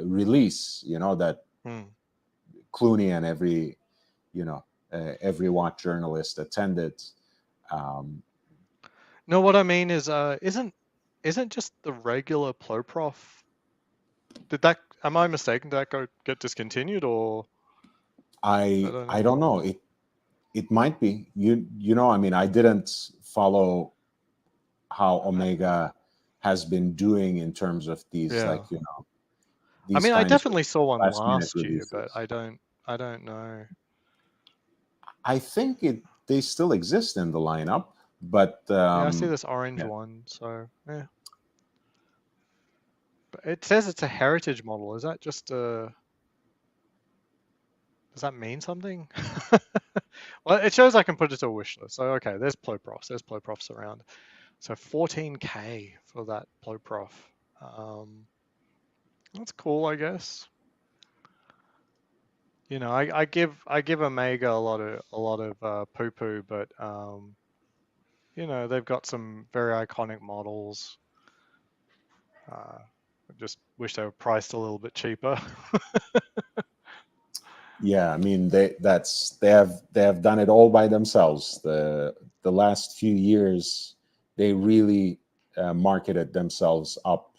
[SPEAKER 1] release. That
[SPEAKER 2] Hmm.
[SPEAKER 1] Clooney and every watch journalist attended. Um,
[SPEAKER 2] No, what I mean is, isn't just the regular Ploprof? Am I mistaken? Did that get discontinued, or I
[SPEAKER 1] I
[SPEAKER 2] don't
[SPEAKER 1] I
[SPEAKER 2] know.
[SPEAKER 1] don't know. It might be. I mean, I didn't follow how Omega has been doing in terms of these,
[SPEAKER 2] Yeah.
[SPEAKER 1] like,
[SPEAKER 2] I
[SPEAKER 1] these
[SPEAKER 2] mean, I
[SPEAKER 1] kinds of
[SPEAKER 2] definitely saw one
[SPEAKER 1] last minute
[SPEAKER 2] last year, but
[SPEAKER 1] releases.
[SPEAKER 2] I don't know.
[SPEAKER 1] I think they still exist in the lineup, but
[SPEAKER 2] Yeah, I see this orange
[SPEAKER 1] yeah,
[SPEAKER 2] one, so yeah. But it says it's a heritage model. Is that just a? Does that mean something? Well, it shows I can put it to a wish list. So okay, there's Ploprofs. There's Ploprofs around. So 14K for that Ploprof. Um, that's cool, I guess. I give Omega a lot of poo poo, but they've got some very iconic models. I just wish they were priced a little bit cheaper.
[SPEAKER 1] Yeah, I mean they have done it all by themselves. The last few years, they really marketed themselves up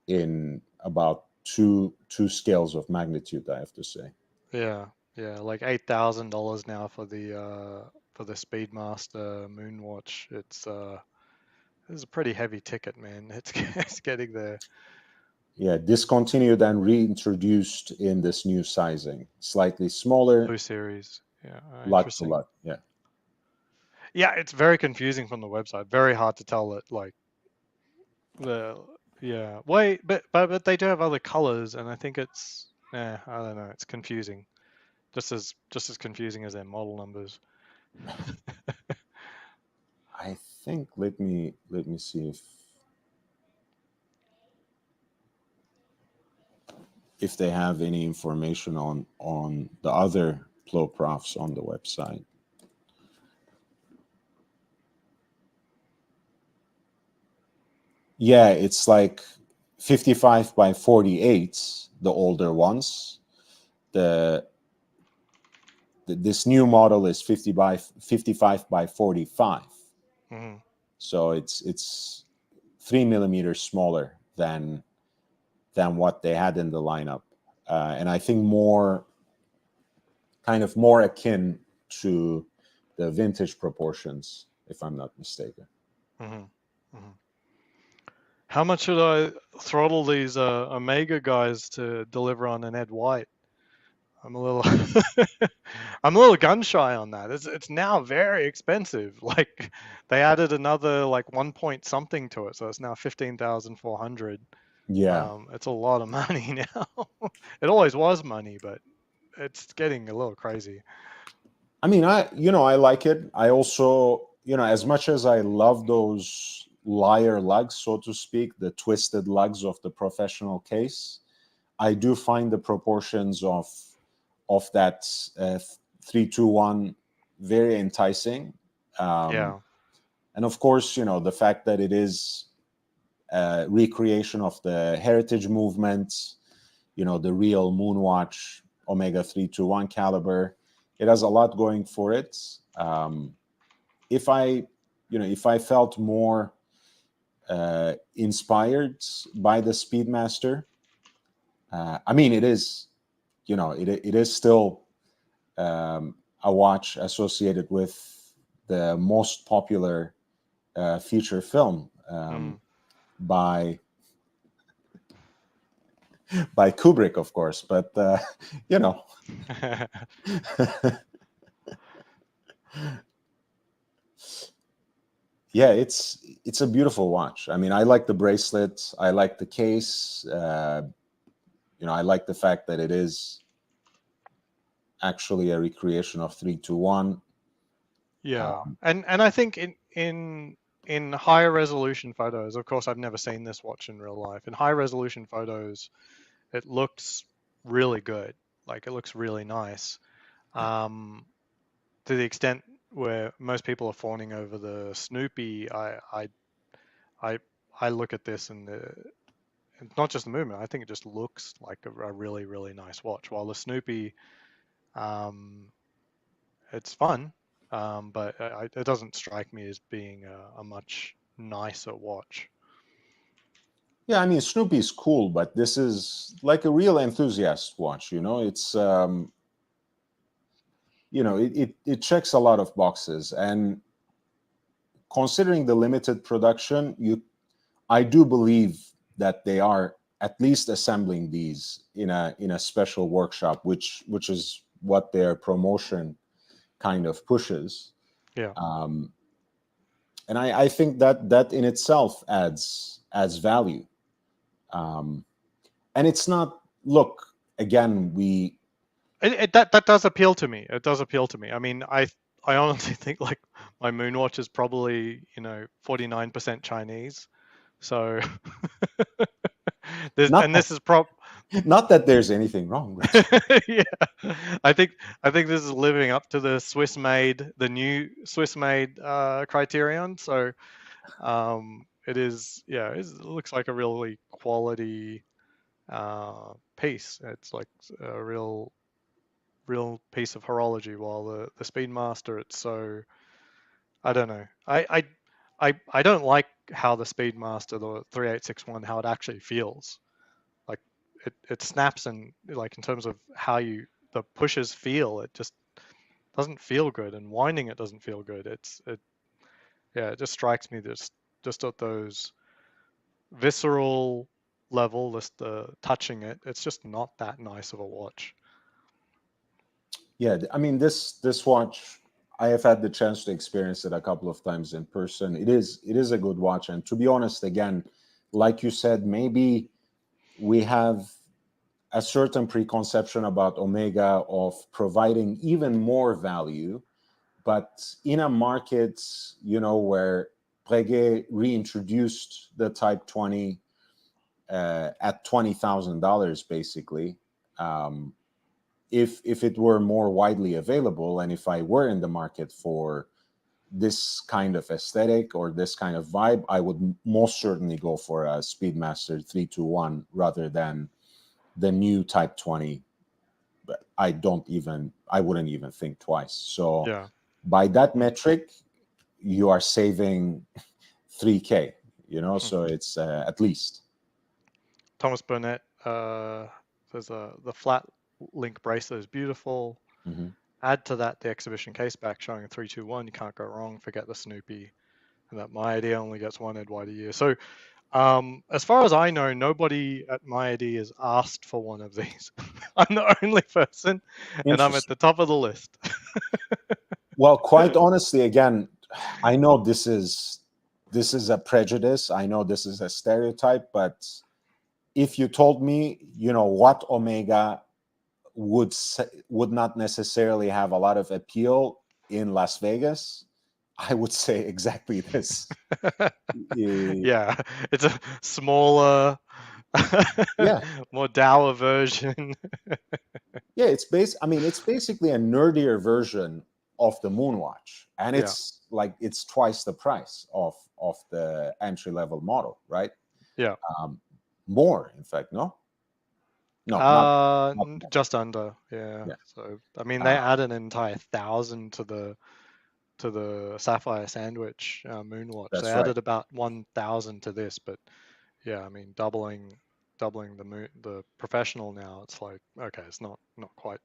[SPEAKER 1] in about two scales of magnitude, I have to say.
[SPEAKER 2] Yeah, yeah, like $8,000 now for the Speedmaster Moonwatch. It's a pretty heavy ticket, man. It's getting there.
[SPEAKER 1] Yeah, discontinued and reintroduced in this new sizing, slightly smaller,
[SPEAKER 2] Blue Series. Yeah,
[SPEAKER 1] lot to
[SPEAKER 2] interesting.
[SPEAKER 1] lot. Yeah,
[SPEAKER 2] Yeah, it's very confusing from the website. Very hard to tell it like the yeah. Wait, but they do have other colors, and I think I don't know. It's confusing. Just as confusing as their model numbers.
[SPEAKER 1] I think let me see if they have any information on the other Plo Profs on the website. Yeah, it's like 55 by 48, the older ones. This new model is 55 by 45.
[SPEAKER 2] Hmm.
[SPEAKER 1] So it's 3 millimeters smaller than what they had in the lineup, and I think more akin to the vintage proportions, if I'm not mistaken.
[SPEAKER 2] Hmm. Hmm. How much should I throttle these Omega guys to deliver on an Ed White? I'm a little I'm a little gun shy on that. It's now very expensive. Like they added another like 1 point something to it, so it's now 15,400.
[SPEAKER 1] Yeah,
[SPEAKER 2] It's a lot of money now. It always was money, but it's getting a little crazy.
[SPEAKER 1] I mean, I like it. I also, as much as I love those liar lugs, so to speak, the twisted lugs of the professional case, I do find the proportions of that 321 very enticing. Um,
[SPEAKER 2] Yeah.
[SPEAKER 1] and of course, the fact that it is a recreation of the heritage movement, the real Moonwatch Omega 321 caliber, it has a lot going for it. If I, if I felt more inspired by the Speedmaster, I mean, it is, it is still a watch associated with the most popular feature film
[SPEAKER 2] Mm.
[SPEAKER 1] by Kubrick, of course. But you know, yeah, it's a beautiful watch. I mean, I like the bracelet. I like the case. I like the fact that it is actually a recreation of 321.
[SPEAKER 2] Yeah.
[SPEAKER 1] Um,
[SPEAKER 2] And I think in higher resolution photos, of course I've never seen this watch in real life. In high resolution photos, it looks really good. Like it looks really nice.
[SPEAKER 1] yeah,
[SPEAKER 2] Um, to the extent where most people are fawning over the Snoopy, I I look at this and it's not just the movement. I think it just looks like a really really nice watch. While the Snoopy, um, it's fun, but it doesn't strike me as being a much nicer watch.
[SPEAKER 1] yeah. I mean, Snoopy's cool, but this is like a real enthusiast watch. It's it checks a lot of boxes, and considering the limited production, I do believe that they are at least assembling these in a special workshop, which is what their promotion kind of pushes.
[SPEAKER 2] Yeah.
[SPEAKER 1] um, and I think that in itself adds value. um, and it's not, look, again,
[SPEAKER 2] That does appeal to me. It does appeal to me. I mean, I honestly think like my Moonwatch is probably 49% Chinese. So
[SPEAKER 1] not
[SPEAKER 2] this is
[SPEAKER 1] Not that there's anything wrong with it.
[SPEAKER 2] Yeah, I think this is living up to the new Swiss-made criterion. So it is, yeah, it looks like a really quality piece. It's like a real piece of horology. While the Speedmaster, it's so, I don't know. I don't like how the Speedmaster, the 3861, how it actually feels. Like it snaps, and like in terms of how the pushes feel, it just doesn't feel good, and winding it doesn't feel good. Yeah, it just strikes me just at those visceral level, just touching it, it's just not that nice of a watch.
[SPEAKER 1] Yeah, I mean this watch, I have had the chance to experience it a couple of times in person. It is a good watch, and to be honest, again, like you said, maybe we have a certain preconception about Omega of providing even more value, but in a market, where Breguet reintroduced the Type 20 at $20,000, basically. If it were more widely available, and if I were in the market for this kind of aesthetic or this kind of vibe, I would most certainly go for a Speedmaster 321 rather than the new Type 20. But I wouldn't even think twice. So
[SPEAKER 2] Yeah.
[SPEAKER 1] by that metric, you are saving 3K, so it's at least.
[SPEAKER 2] Thomas Burnett says the flat link bracelet is beautiful.
[SPEAKER 1] Mm-hmm.
[SPEAKER 2] Add to that the exhibition case back showing a 321. You can't go wrong. Forget the Snoopy, and that MyID only gets one Edwide a year. So as far as I know, nobody at MyID has asked for one of these. I'm the only person, and I'm at the top of the list.
[SPEAKER 1] Well, quite honestly, again, I know this is a prejudice. I know this is a stereotype, but if you told me, what Omega would not necessarily have a lot of appeal in Las Vegas, I would say exactly this.
[SPEAKER 2] Yeah, it's a smaller,
[SPEAKER 1] Yeah,
[SPEAKER 2] more dour version.
[SPEAKER 1] yeah. It's basically a nerdier version of the Moonwatch, and
[SPEAKER 2] Yeah.
[SPEAKER 1] it's twice the price of the entry level model, right?
[SPEAKER 2] Yeah.
[SPEAKER 1] More, in fact, no, not
[SPEAKER 2] Just under. Yeah.
[SPEAKER 1] yeah.
[SPEAKER 2] So I mean, they add an entire 1,000 to the Sapphire Sandwich Moonwatch. They
[SPEAKER 1] That's right.
[SPEAKER 2] added about 1,000 to this, but yeah, I mean, doubling the professional now. It's like, okay, it's not quite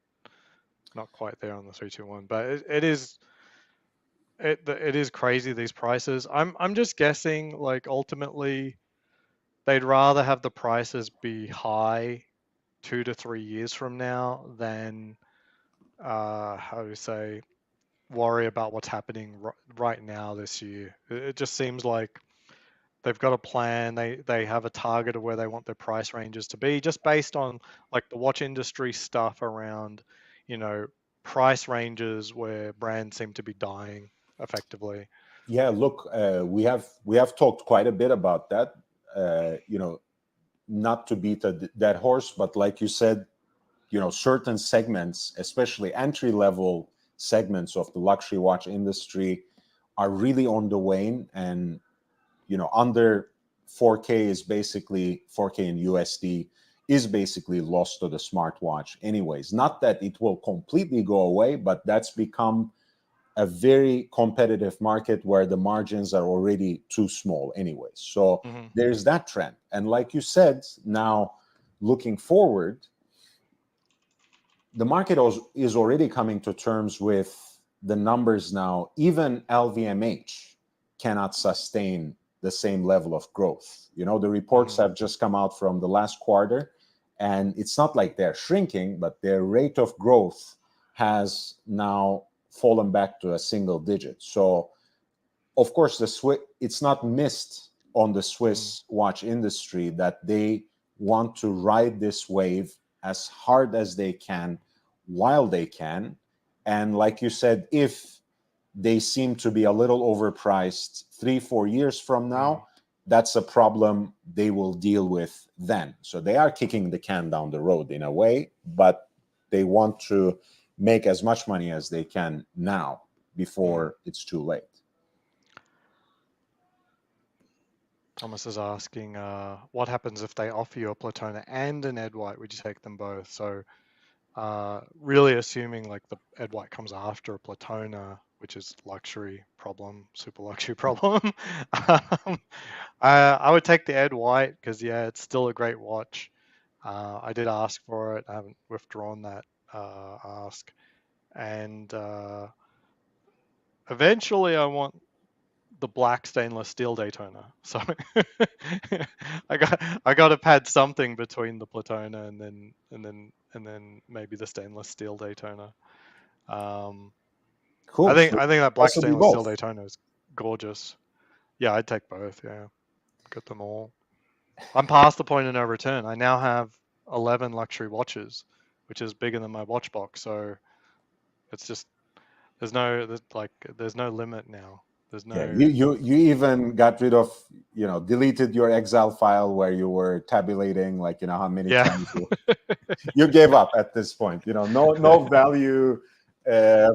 [SPEAKER 2] there on the 321, but it is crazy, these prices. I'm just guessing, like, ultimately they'd rather have the prices be high 2 to 3 years from now than how do you say, worry about what's happening right now this year. It just seems like they've got a plan. They have a target of where they want their price ranges to be, just based on like the watch industry stuff around, price ranges where brands seem to be dying effectively.
[SPEAKER 1] Yeah, look, we have talked quite a bit about that. Not to beat that horse, but like you said, certain segments, especially entry level segments of the luxury watch industry, are really on the wane, and under 4K is basically 4K in USD is basically lost to the smartwatch anyways. Not that it will completely go away, but that's become a very competitive market where the margins are already too small anyways. So there's that trend. And like you said, now looking forward, the market is already coming to terms with the numbers now. Even LVMH cannot sustain the same level of growth. The reports have just come out from the last quarter, and it's not like they're shrinking, but their rate of growth has now fallen back to a single digit. So, of course, it's not missed on the Swiss watch industry that they want to ride this wave as hard as they can while they can. And like you said, if they seem to be a little overpriced 3-4 years from now, that's a problem they will deal with then. So they are kicking the can down the road in a way, but they want to make as much money as they can now before it's too late.
[SPEAKER 2] Thomas is asking, what happens if they offer you a Platona and an Ed White? Would you take them both? So really assuming like the Ed White comes after a Platona, which is luxury problem, super luxury problem. I would take the Ed White because, yeah, it's still a great watch. I did ask for it. I haven't withdrawn that ask. And eventually I want the black stainless steel Daytona. So I got to pad something between the Platona and then maybe the stainless steel Daytona.
[SPEAKER 1] Cool.
[SPEAKER 2] I think that black
[SPEAKER 1] Possibly
[SPEAKER 2] stainless steel
[SPEAKER 1] both.
[SPEAKER 2] Daytona is gorgeous. Yeah, I'd take both. Yeah, get them all. I'm past the point of no return. I now have 11 luxury watches, which is bigger than my watch box. So it's just there's no limit now. There's no.
[SPEAKER 1] Yeah, you even got rid of, deleted your Excel file where you were tabulating, like, how many
[SPEAKER 2] Yeah.
[SPEAKER 1] times you gave up at this point. No value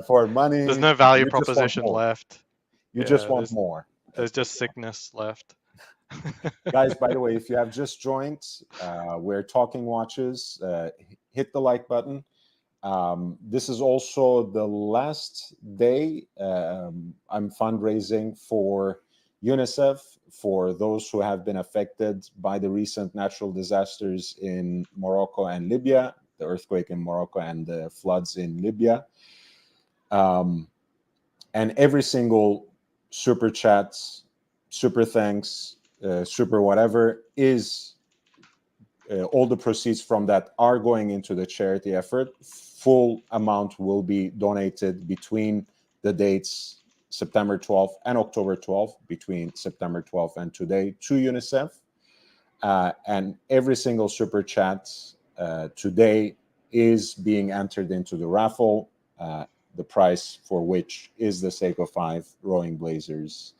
[SPEAKER 1] for money.
[SPEAKER 2] There's no value
[SPEAKER 1] You just want
[SPEAKER 2] proposition
[SPEAKER 1] more.
[SPEAKER 2] left.
[SPEAKER 1] You just want
[SPEAKER 2] there's,
[SPEAKER 1] more.
[SPEAKER 2] There's just sickness left.
[SPEAKER 1] Guys, by the way, if you have just joined, we're talking watches. Hit the like button. This is also the last day I'm fundraising for UNICEF for those who have been affected by the recent natural disasters in Morocco and Libya, the earthquake in Morocco and the floods in Libya. And every single super chat, super thanks, super whatever is all the proceeds from that are going into the charity effort. Full amount will be donated between the dates September 12th and October 12th, between September 12th and today, to UNICEF. And every single super chat today is being entered into the raffle, the price for which is the Seiko 5 Rowing Blazers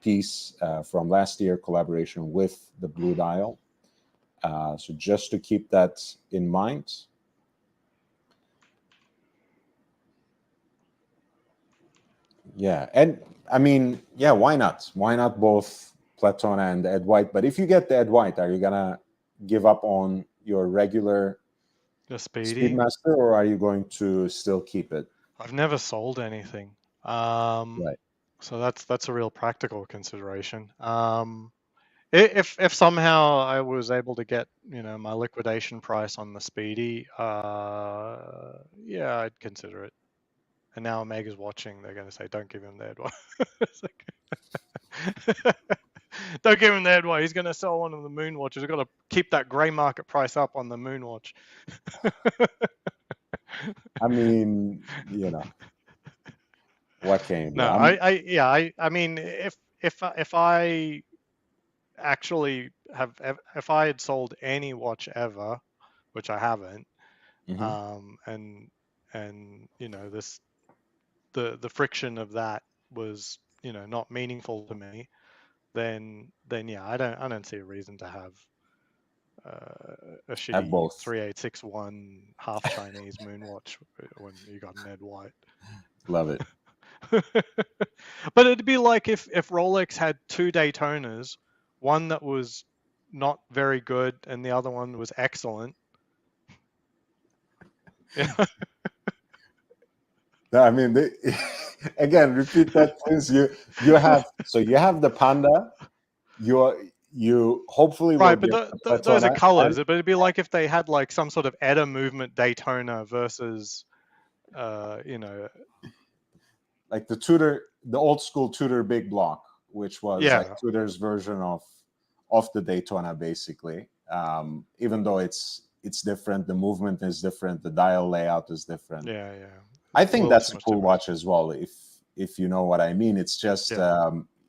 [SPEAKER 1] piece from last year, collaboration with the Blue Dial. So just to keep that in mind. Yeah, and I mean, yeah, why not? Why not both Platona and Ed White? But if you get the Ed White, are you gonna give up on your regular Speedmaster, or are you going to still keep it?
[SPEAKER 2] I've never sold anything,
[SPEAKER 1] Right.
[SPEAKER 2] So that's a real practical consideration. If somehow I was able to get my liquidation price on the Speedy, yeah, I'd consider it. And now Omega's watching, they're going to say, don't give him the Ed White. Don't give him the Ed White. He's going to sell one of the Moon watches. We've got to keep that grey market price up on the Moon watch.
[SPEAKER 1] I mean, what can you do?
[SPEAKER 2] No, I mean, if I actually if I had sold any watch ever, which I haven't, and this the friction of that was not meaningful to me, then yeah, I don't see a reason to have a shitty 3861 half Chinese Moon watch when you got an Ed White.
[SPEAKER 1] Love it.
[SPEAKER 2] But it'd be like if Rolex had two Daytonas, one that was not very good and the other one was excellent. Yeah.
[SPEAKER 1] I mean, again, repeat that, please. You have the Panda. You hopefully
[SPEAKER 2] right,
[SPEAKER 1] will
[SPEAKER 2] but those are colors. But it'd be like if they had like some sort of ETA movement Daytona versus,
[SPEAKER 1] like the Tudor, the old school Tudor big block, which was like Tudor's version of the Daytona, basically. Even though it's different, the movement is different, the dial layout is different.
[SPEAKER 2] Yeah.
[SPEAKER 1] I think that's a cool watch as well, if you know what I mean. It's just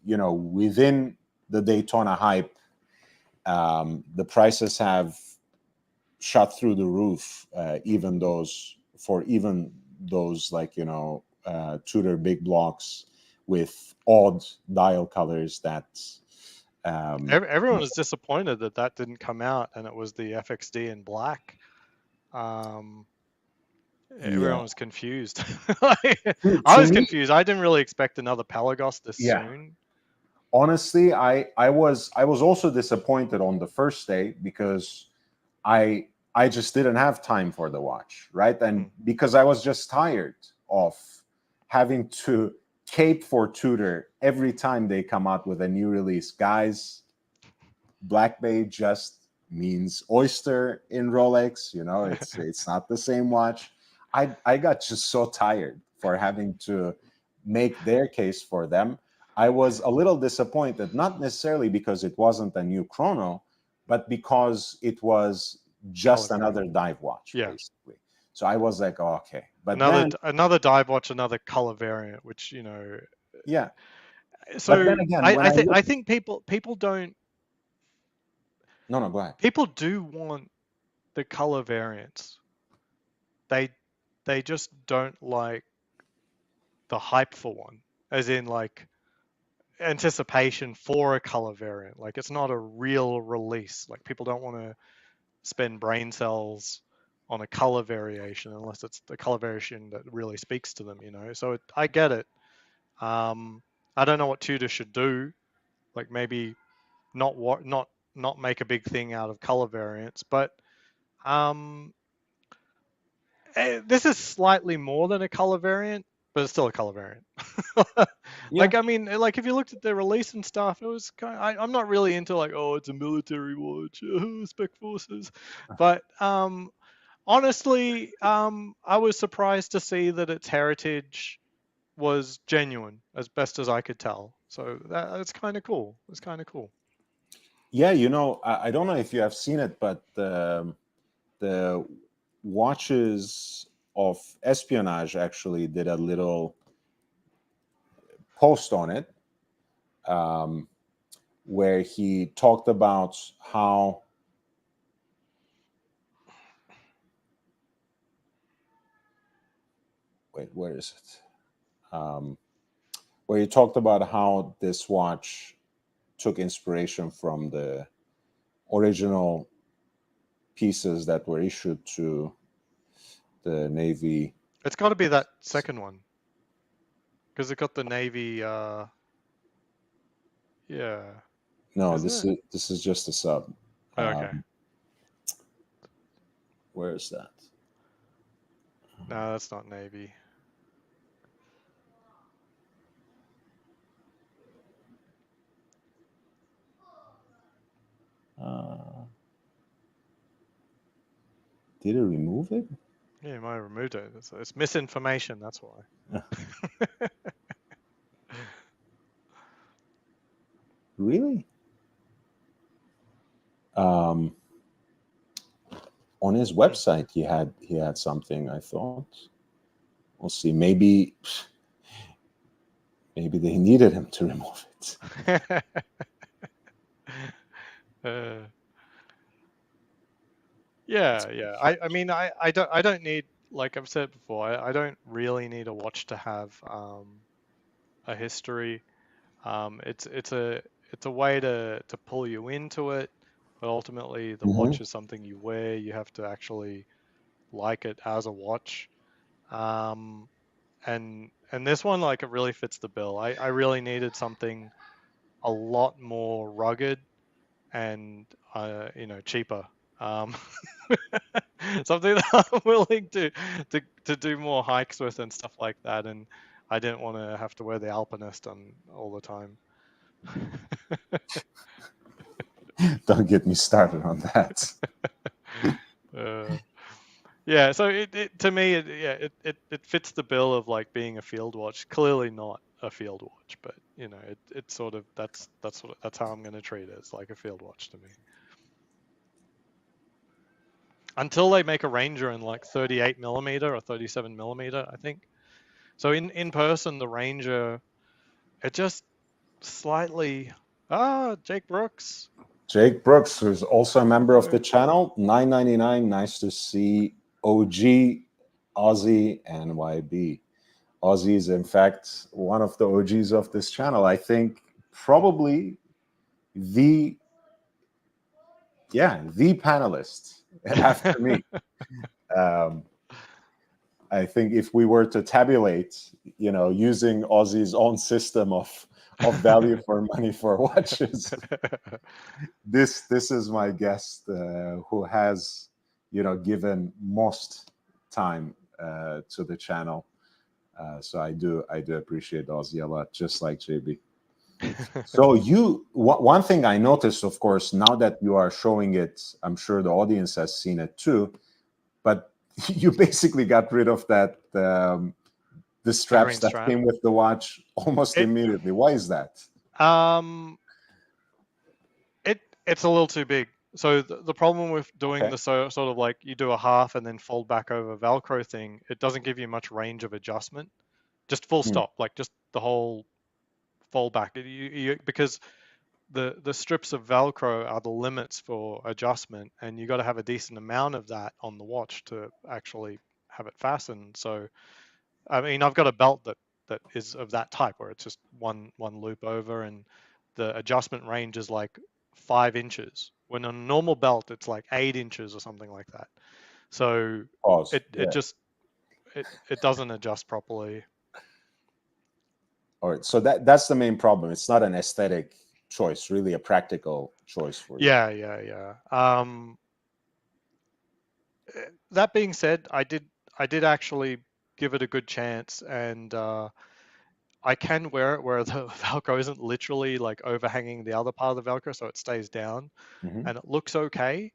[SPEAKER 1] within the Daytona hype, the prices have shot through the roof. Even those like Tudor big blocks with odd dial colors that
[SPEAKER 2] Everyone was disappointed that didn't come out and it was the FXD in black. Everyone was confused. I was confused. I didn't really expect another Pelagos this soon.
[SPEAKER 1] Honestly, I was also disappointed on the first day because I just didn't have time for the watch, right? And because I was just tired of having to cape for Tudor every time they come out with a new release. Guys, Black Bay just means oyster in Rolex. You know, it's not the same watch. I got just so tired for having to make their case for them. I was a little disappointed, not necessarily because it wasn't a new chrono, but because it was just another dive watch, basically. So I was like, oh, okay. But
[SPEAKER 2] another dive watch, another color variant, which, you know.
[SPEAKER 1] Yeah.
[SPEAKER 2] So but then again, I think people don't.
[SPEAKER 1] No, go ahead.
[SPEAKER 2] People do want the color variants. They just don't like the hype for one, as in like anticipation for a color variant. Like it's not a real release. Like people don't want to spend brain cells on a color variation unless it's the color variation that really speaks to them, you know. So I get it. I don't know what Tudor should do. Like maybe not make a big thing out of color variants, but this is slightly more than a color variant, but it's still a color variant. Like, I mean, like if you looked at the release and stuff, it was kind of, I'm not really into like, oh, it's a military watch, Spec Forces. But honestly, I was surprised to see that its heritage was genuine, as best as I could tell. So that's kind of cool. It's kind of cool.
[SPEAKER 1] Yeah, you know, I don't know if you have seen it, but the Watches of Espionage actually did a little post on it where he talked about how where is it? Where he talked about how this watch took inspiration from the original pieces that were issued to the Navy.
[SPEAKER 2] It's got to be that second one, because it got the Navy. Yeah.
[SPEAKER 1] No, this is just a sub.
[SPEAKER 2] Oh, okay.
[SPEAKER 1] Where is that?
[SPEAKER 2] No, that's not Navy.
[SPEAKER 1] Did it remove it?
[SPEAKER 2] Yeah, you might have removed it. It's misinformation, that's why.
[SPEAKER 1] Really? On his website, he had something, I thought. We'll see. Maybe they needed him to remove it.
[SPEAKER 2] Yeah. I mean, I don't need, like I've said before, I don't really need a watch to have a history. It's a way to pull you into it, but ultimately the watch is something you wear. You have to actually like it as a watch. And this one, like, it really fits the bill. I really needed something a lot more rugged and you know, cheaper. Something that I'm willing to do more hikes with and stuff like that. And I didn't want to have to wear the Alpinist on all the time.
[SPEAKER 1] Don't get me started on that.
[SPEAKER 2] Yeah, so it to me, it fits the bill of like being a field watch. Clearly not a field watch, but you know, it sort of that's how I'm going to treat it. It's like a field watch to me. Until they make a Ranger in like 38mm or 37mm, I think. So in person, the Ranger, it just slightly. Jake Brooks.
[SPEAKER 1] Jake Brooks, who's also a member of the channel, $9.99. Nice to see OG, Aussie, and YB. Aussie is, in fact, one of the OGs of this channel. I think probably the panelist after me. I think if we were to tabulate, using Aussie's own system of value for money for watches, this is my guest who has given most time to the channel. So I do appreciate Aussie a lot, just like JB. So one thing I noticed, of course, now that you are showing it, I'm sure the audience has seen it too, but you basically got rid of that the straps that came with the watch almost immediately. Why is that?
[SPEAKER 2] It's a little too big. So the problem with doing the sort of like you do a half and then fold back over Velcro thing, it doesn't give you much range of adjustment. Just full stop, like just the whole fold back. Because the strips of Velcro are the limits for adjustment, and you got to have a decent amount of that on the watch to actually have it fastened. So, I mean, I've got a belt that is of that type where it's just one loop over, and the adjustment range is like 5 inches. When on a normal belt, it's like 8 inches or something like that. So it doesn't adjust properly.
[SPEAKER 1] All right, so that's the main problem. It's not an aesthetic choice, really a practical choice for you.
[SPEAKER 2] Yeah. That being said, I did actually give it a good chance, and I can wear it where the Velcro isn't literally like overhanging the other part of the Velcro, so it stays down, and it looks okay.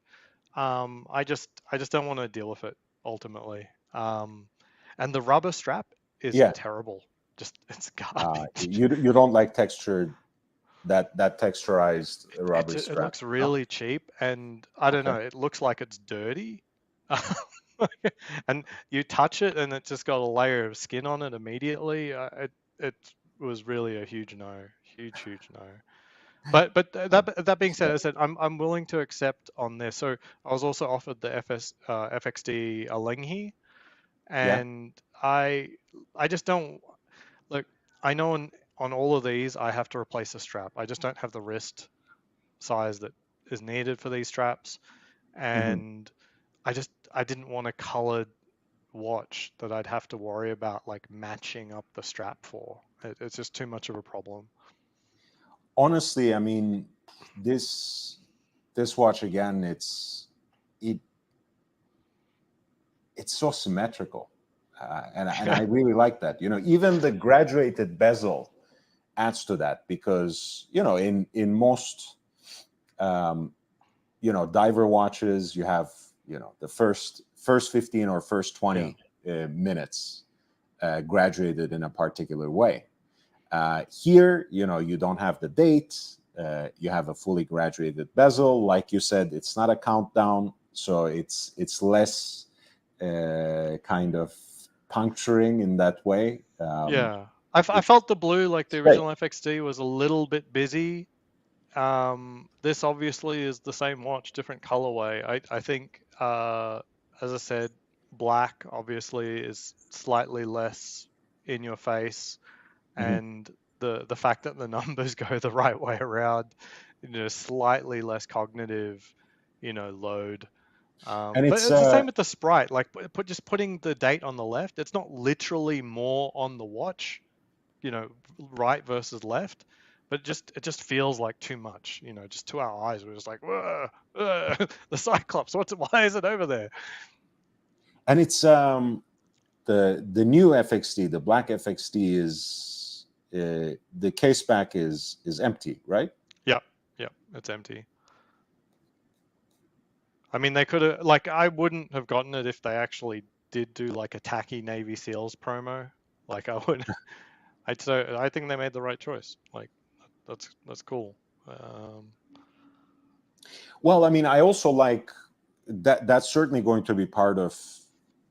[SPEAKER 2] I just don't want to deal with it ultimately. And the rubber strap is terrible. Just it's garbage.
[SPEAKER 1] You don't like textured that texturized rubber strap.
[SPEAKER 2] It looks really cheap, and I don't know. It looks like it's dirty. And you touch it, and it's just got a layer of skin on it immediately. It was really a huge no, huge no. But that being said, I said I'm willing to accept on this. So I was also offered the FXD Alenghi, and I just don't look. I know on all of these I have to replace a strap. I just don't have the wrist size that is needed for these straps, and I didn't want a colored watch that I'd have to worry about like matching up the strap for. It's just too much of a problem.
[SPEAKER 1] Honestly, I mean, this watch again, it's so symmetrical, and I really like that. Even the graduated bezel adds to that, because in most diver watches, you have the first 15 or first 20 minutes graduated in a particular way. Here, you don't have the date. You have a fully graduated bezel. Like you said, it's not a countdown, so it's less kind of puncturing in that way.
[SPEAKER 2] I felt the blue, like the original FXD, was a little bit busy. This obviously is the same watch, different colorway. I think, as I said, black obviously is slightly less in your face, and the fact that the numbers go the right way around, slightly less cognitive, load.
[SPEAKER 1] And
[SPEAKER 2] but it's the same with the Sprite. Like just putting the date on the left, it's not literally more on the watch, right versus left, but it just feels like too much. Just to our eyes, we're just like, the Cyclops. Why is it over there?
[SPEAKER 1] And it's the new FXD, the black FXD is the case back is empty, right?
[SPEAKER 2] Yeah, it's empty. I mean, they could have, like, I wouldn't have gotten it if they actually did do like a tacky Navy SEALs promo. Like, I would. I think they made the right choice. Like, that's cool.
[SPEAKER 1] Well, I mean, I also like that. That's certainly going to be part of,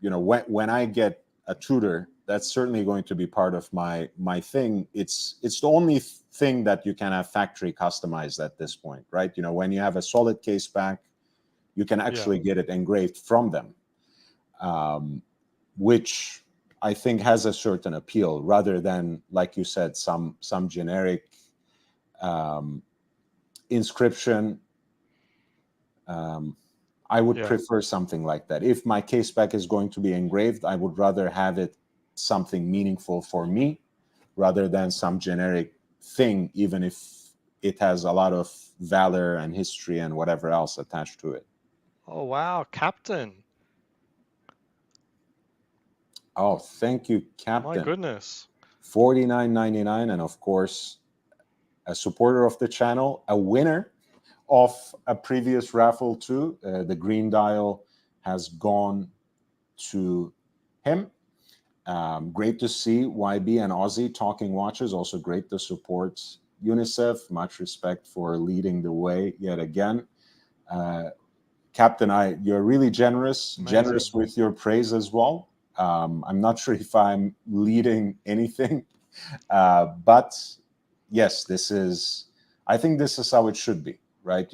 [SPEAKER 1] when I get a Tudor, that's certainly going to be part of my thing. It's the only thing that you can have factory customized at this point, right? When you have a solid case back, you can actually get it engraved from them, which I think has a certain appeal, rather than, like you said, some generic inscription. I would
[SPEAKER 2] Yeah.
[SPEAKER 1] prefer something like that. If my case back is going to be engraved, I would rather have it something meaningful for me rather than some generic thing, even if it has a lot of valor and history and whatever else attached to it.
[SPEAKER 2] Oh wow, Captain.
[SPEAKER 1] Oh, thank you,
[SPEAKER 2] My
[SPEAKER 1] Captain.
[SPEAKER 2] goodness.
[SPEAKER 1] $49.99, and of course, a supporter of the channel, a winner of a previous raffle too. The green dial has gone to him. Great to see YB and Aussie talking watches. Also great to support UNICEF. Much respect for leading the way yet again. Captain, you're really generous
[SPEAKER 2] Amazing.
[SPEAKER 1] with your praise as well. I'm not sure if I'm leading anything, but yes, I think this is how it should be, right?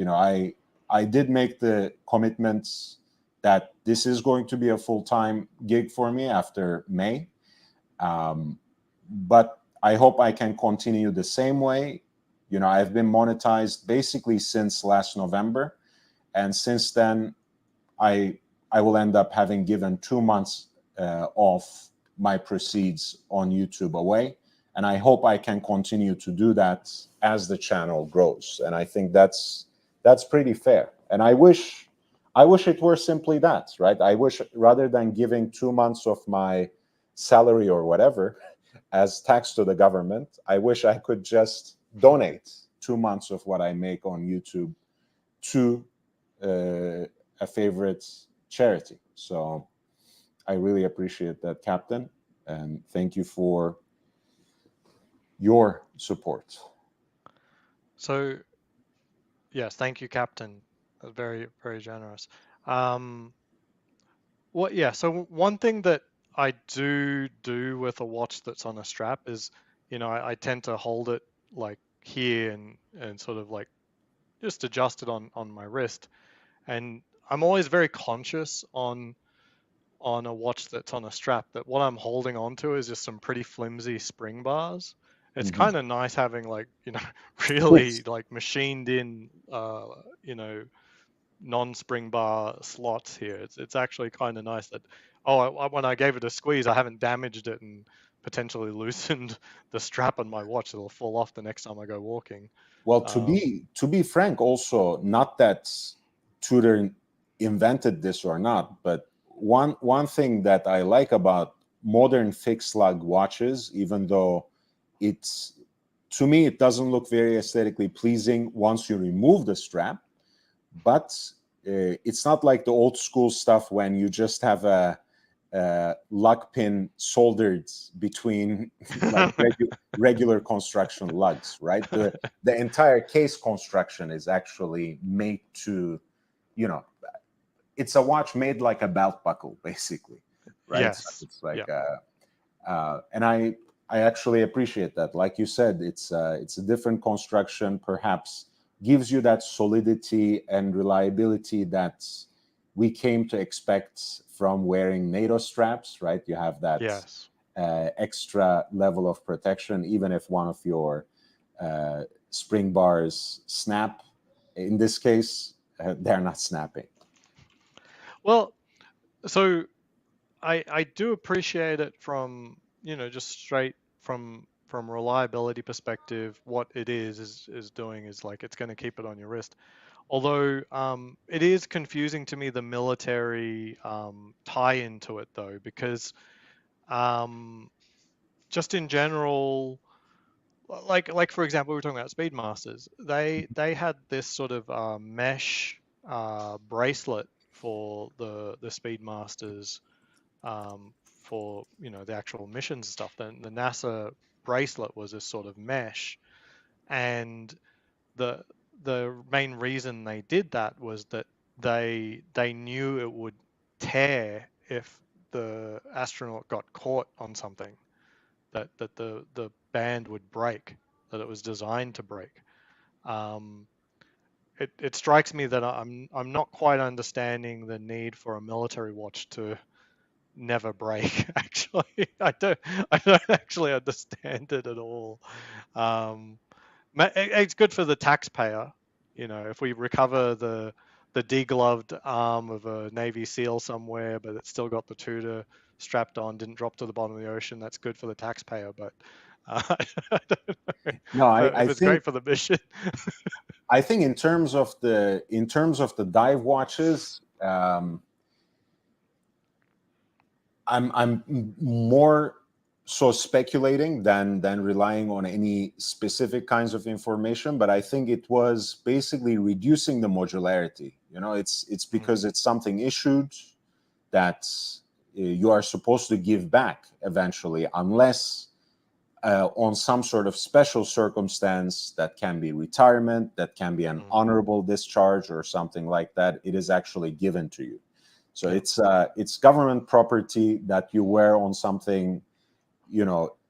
[SPEAKER 1] I did make the commitments that this is going to be a full-time gig for me after May. But I hope I can continue the same way. I've been monetized basically since last November. And since then, I will end up having given 2 months of my proceeds on YouTube away. And I hope I can continue to do that as the channel grows. And I think that's pretty fair. And I wish it were simply that, right? I wish rather than giving 2 months of my salary or whatever as tax to the government, I wish I could just donate 2 months of what I make on YouTube to a favorite charity. So I really appreciate that, Captain, and thank you for your support.
[SPEAKER 2] So yes, thank you, Captain. Very, very generous. So one thing that I do with a watch that's on a strap is, I tend to hold it like here and sort of like just adjust it on my wrist. And I'm always very conscious on a watch that's on a strap that what I'm holding onto is just some pretty flimsy spring bars. It's
[SPEAKER 1] Mhm.
[SPEAKER 2] kind of nice having really like machined in non-spring bar slots here. It's actually kind of nice that when I gave it a squeeze, I haven't damaged it and potentially loosened the strap on my watch. It'll fall off the next time I go walking.
[SPEAKER 1] Well, to be frank, also not that Tudor invented this or not, but one thing that I like about modern fixed lug watches, even though it's to me it doesn't look very aesthetically pleasing once you remove the strap, but it's not like the old school stuff when you just have a lug pin soldered between like regular construction lugs, right? The entire case construction is actually made to, it's a watch made like a belt buckle, basically, right?
[SPEAKER 2] Yes.
[SPEAKER 1] So it's like,
[SPEAKER 2] Yeah.
[SPEAKER 1] and I actually appreciate that. Like you said, it's a different construction, perhaps gives you that solidity and reliability that we came to expect from wearing NATO straps, right? You have that
[SPEAKER 2] Yes.
[SPEAKER 1] extra level of protection, even if one of your spring bars snap. In this case, they're not snapping.
[SPEAKER 2] Well, so I do appreciate it from, just straight from reliability perspective. What it is doing is like it's going to keep it on your wrist. Although it is confusing to me, the military tie into it though, because just in general, like for example, we were talking about Speedmasters. They had this sort of mesh bracelet for the Speedmasters for the actual missions stuff. Then the NASA bracelet was this sort of mesh, and the main reason they did that was that they knew it would tear if the astronaut got caught on something, that the band would break, that it was designed to break. It strikes me that I'm not quite understanding the need for a military watch to never break. Actually, I don't actually understand it at all. It's good for the taxpayer, if we recover the degloved arm of a Navy SEAL somewhere, but it's still got the Tudor strapped on, didn't drop to the bottom of the ocean, that's good for the taxpayer. But I don't know
[SPEAKER 1] No,
[SPEAKER 2] if it's great for the mission.
[SPEAKER 1] I think in terms of the dive watches, I'm more so speculating than relying on any specific kinds of information. But I think it was basically reducing the modularity. It's because it's something issued that you are supposed to give back eventually, unless on some sort of special circumstance that can be retirement, that can be an honorable discharge or something like that, it is actually given to you. So it's government property that you wear on something,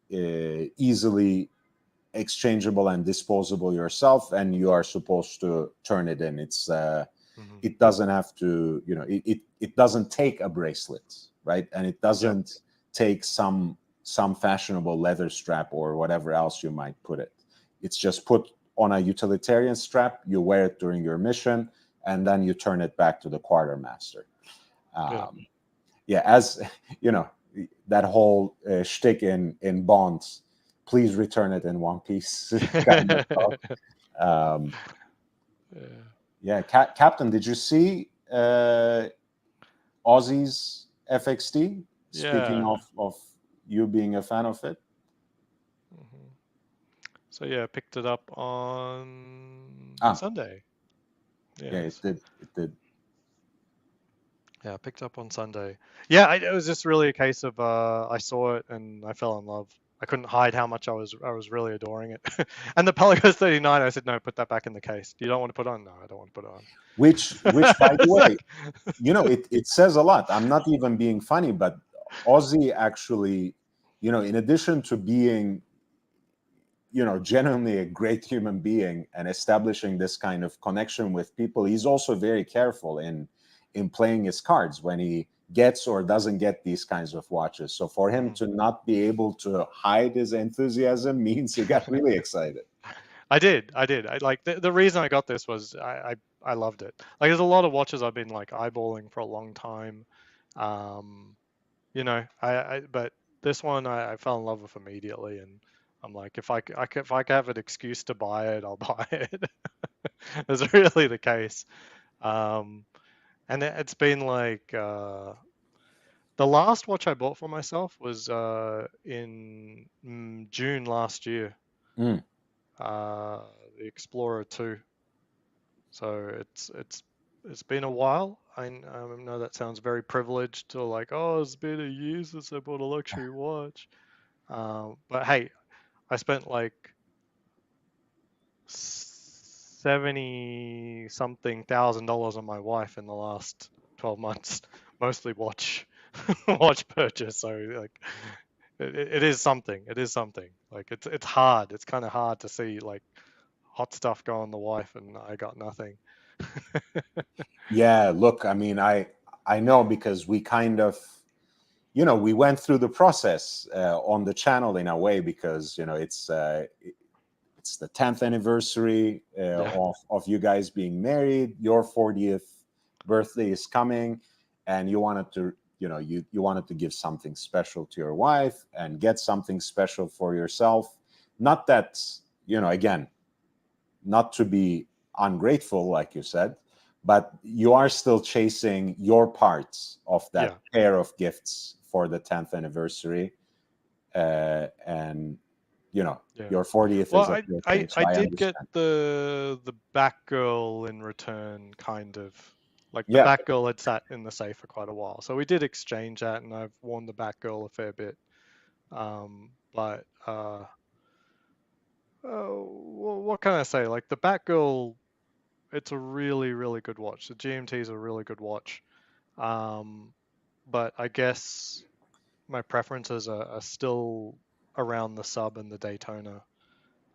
[SPEAKER 1] easily exchangeable and disposable yourself, and you are supposed to turn it in. It doesn't have to, it doesn't take a bracelet, right? And it doesn't take some fashionable leather strap or whatever else you might put it. It's just put on a utilitarian strap, you wear it during your mission, and then you turn it back to the quartermaster. As you know, that whole shtick in Bonds, please return it in one piece. Captain, did you see Aussie's FXD? Speaking of you being a fan of it.
[SPEAKER 2] So I picked it up on Sunday.
[SPEAKER 1] It did.
[SPEAKER 2] Yeah, I picked up on Sunday. Yeah, it was just really a case of I saw it and I fell in love. I couldn't hide how much I was really adoring it. And the Pelagos 39, I said, no, put that back in the case. You don't want to put it on? No, I don't want to put it on.
[SPEAKER 1] Which by the way, it says a lot. I'm not even being funny, but Aussie actually, in addition to being, genuinely a great human being and establishing this kind of connection with people, he's also very careful in playing his cards when he gets or doesn't get these kinds of watches. So for him to not be able to hide his enthusiasm means he got really excited.
[SPEAKER 2] I did. I like the reason I got this was I loved it. Like there's a lot of watches I've been like eyeballing for a long time. But this one I fell in love with immediately, and I'm like, if I could have an excuse to buy it, I'll buy it. It's really the case. And it's been like the last watch I bought for myself was in June last year. The Explorer 2. So it's been a while. I know that sounds very privileged to like, oh, it's been a year since I bought a luxury watch. But hey, I spent like 70-something thousand dollars on my wife in the last 12 months, mostly watch purchase. So like it is something. It is something. Like it's hard. It's kind of hard to see like hot stuff go on the wife and I got nothing.
[SPEAKER 1] Yeah, look, I mean, I know because we kind of, we went through the process on the channel in a way because, it's the 10th anniversary of you guys being married. Your 40th birthday is coming, and you wanted to, you wanted to give something special to your wife and get something special for yourself. Not that, again, not to be ungrateful, like you said, but you are still chasing your parts of that pair of gifts for the 10th anniversary. And your 40th is a thing, so
[SPEAKER 2] I did get the Batgirl in return, kind of. Like the Batgirl had sat in the safe for quite a while, so we did exchange that, and I've worn the Batgirl a fair bit. But what can I say? Like the Batgirl, it's a really, really good watch. The GMT is a really good watch. But I guess my preferences are still around the Sub and the Daytona.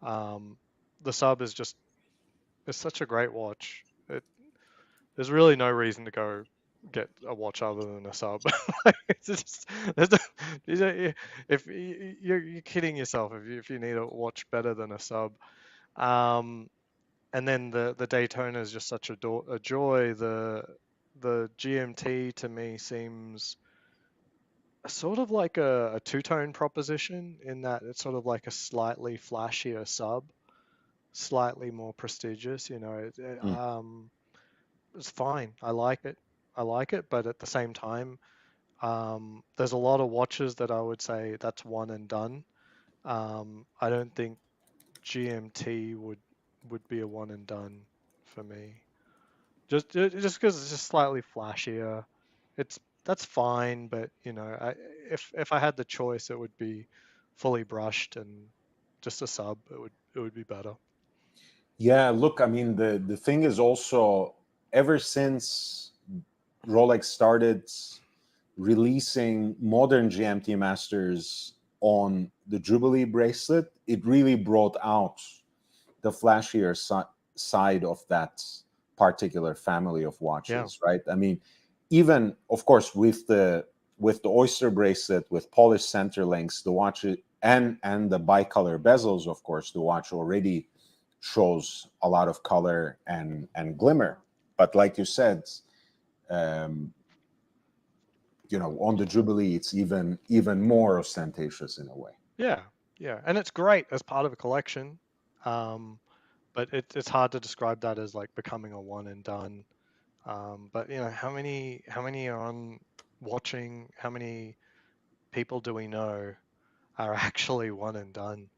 [SPEAKER 2] The Sub is it's such a great watch. There's really no reason to go get a watch other than a Sub. If you're kidding yourself if you need a watch better than a Sub. and then the Daytona is just such a joy. The GMT to me seems sort of like a two-tone proposition in that it's sort of like a slightly flashier sub, slightly more prestigious.
[SPEAKER 1] Mm.
[SPEAKER 2] It's fine. I like it. I like it, but at the same time, there's a lot of watches that I would say that's one and done. I don't think GMT would be a one and done for me. Just because it's just slightly flashier. That's fine, but if I had the choice, it would be fully brushed and just a sub. It would be better.
[SPEAKER 1] Yeah, look, I mean, the thing is also, ever since Rolex started releasing modern GMT Masters on the Jubilee bracelet, it really brought out the flashier side of that particular family of watches, right? I mean, even of course with the Oyster bracelet with polished center links, the watch and the bicolor bezels, of course, the watch already shows a lot of color and glimmer. But like you said, um, on the Jubilee, it's even more ostentatious in a way.
[SPEAKER 2] Yeah, yeah, and it's great as part of a collection, but it's hard to describe that as like becoming a one and done. But how many are on watching? How many people do we know are actually one and done?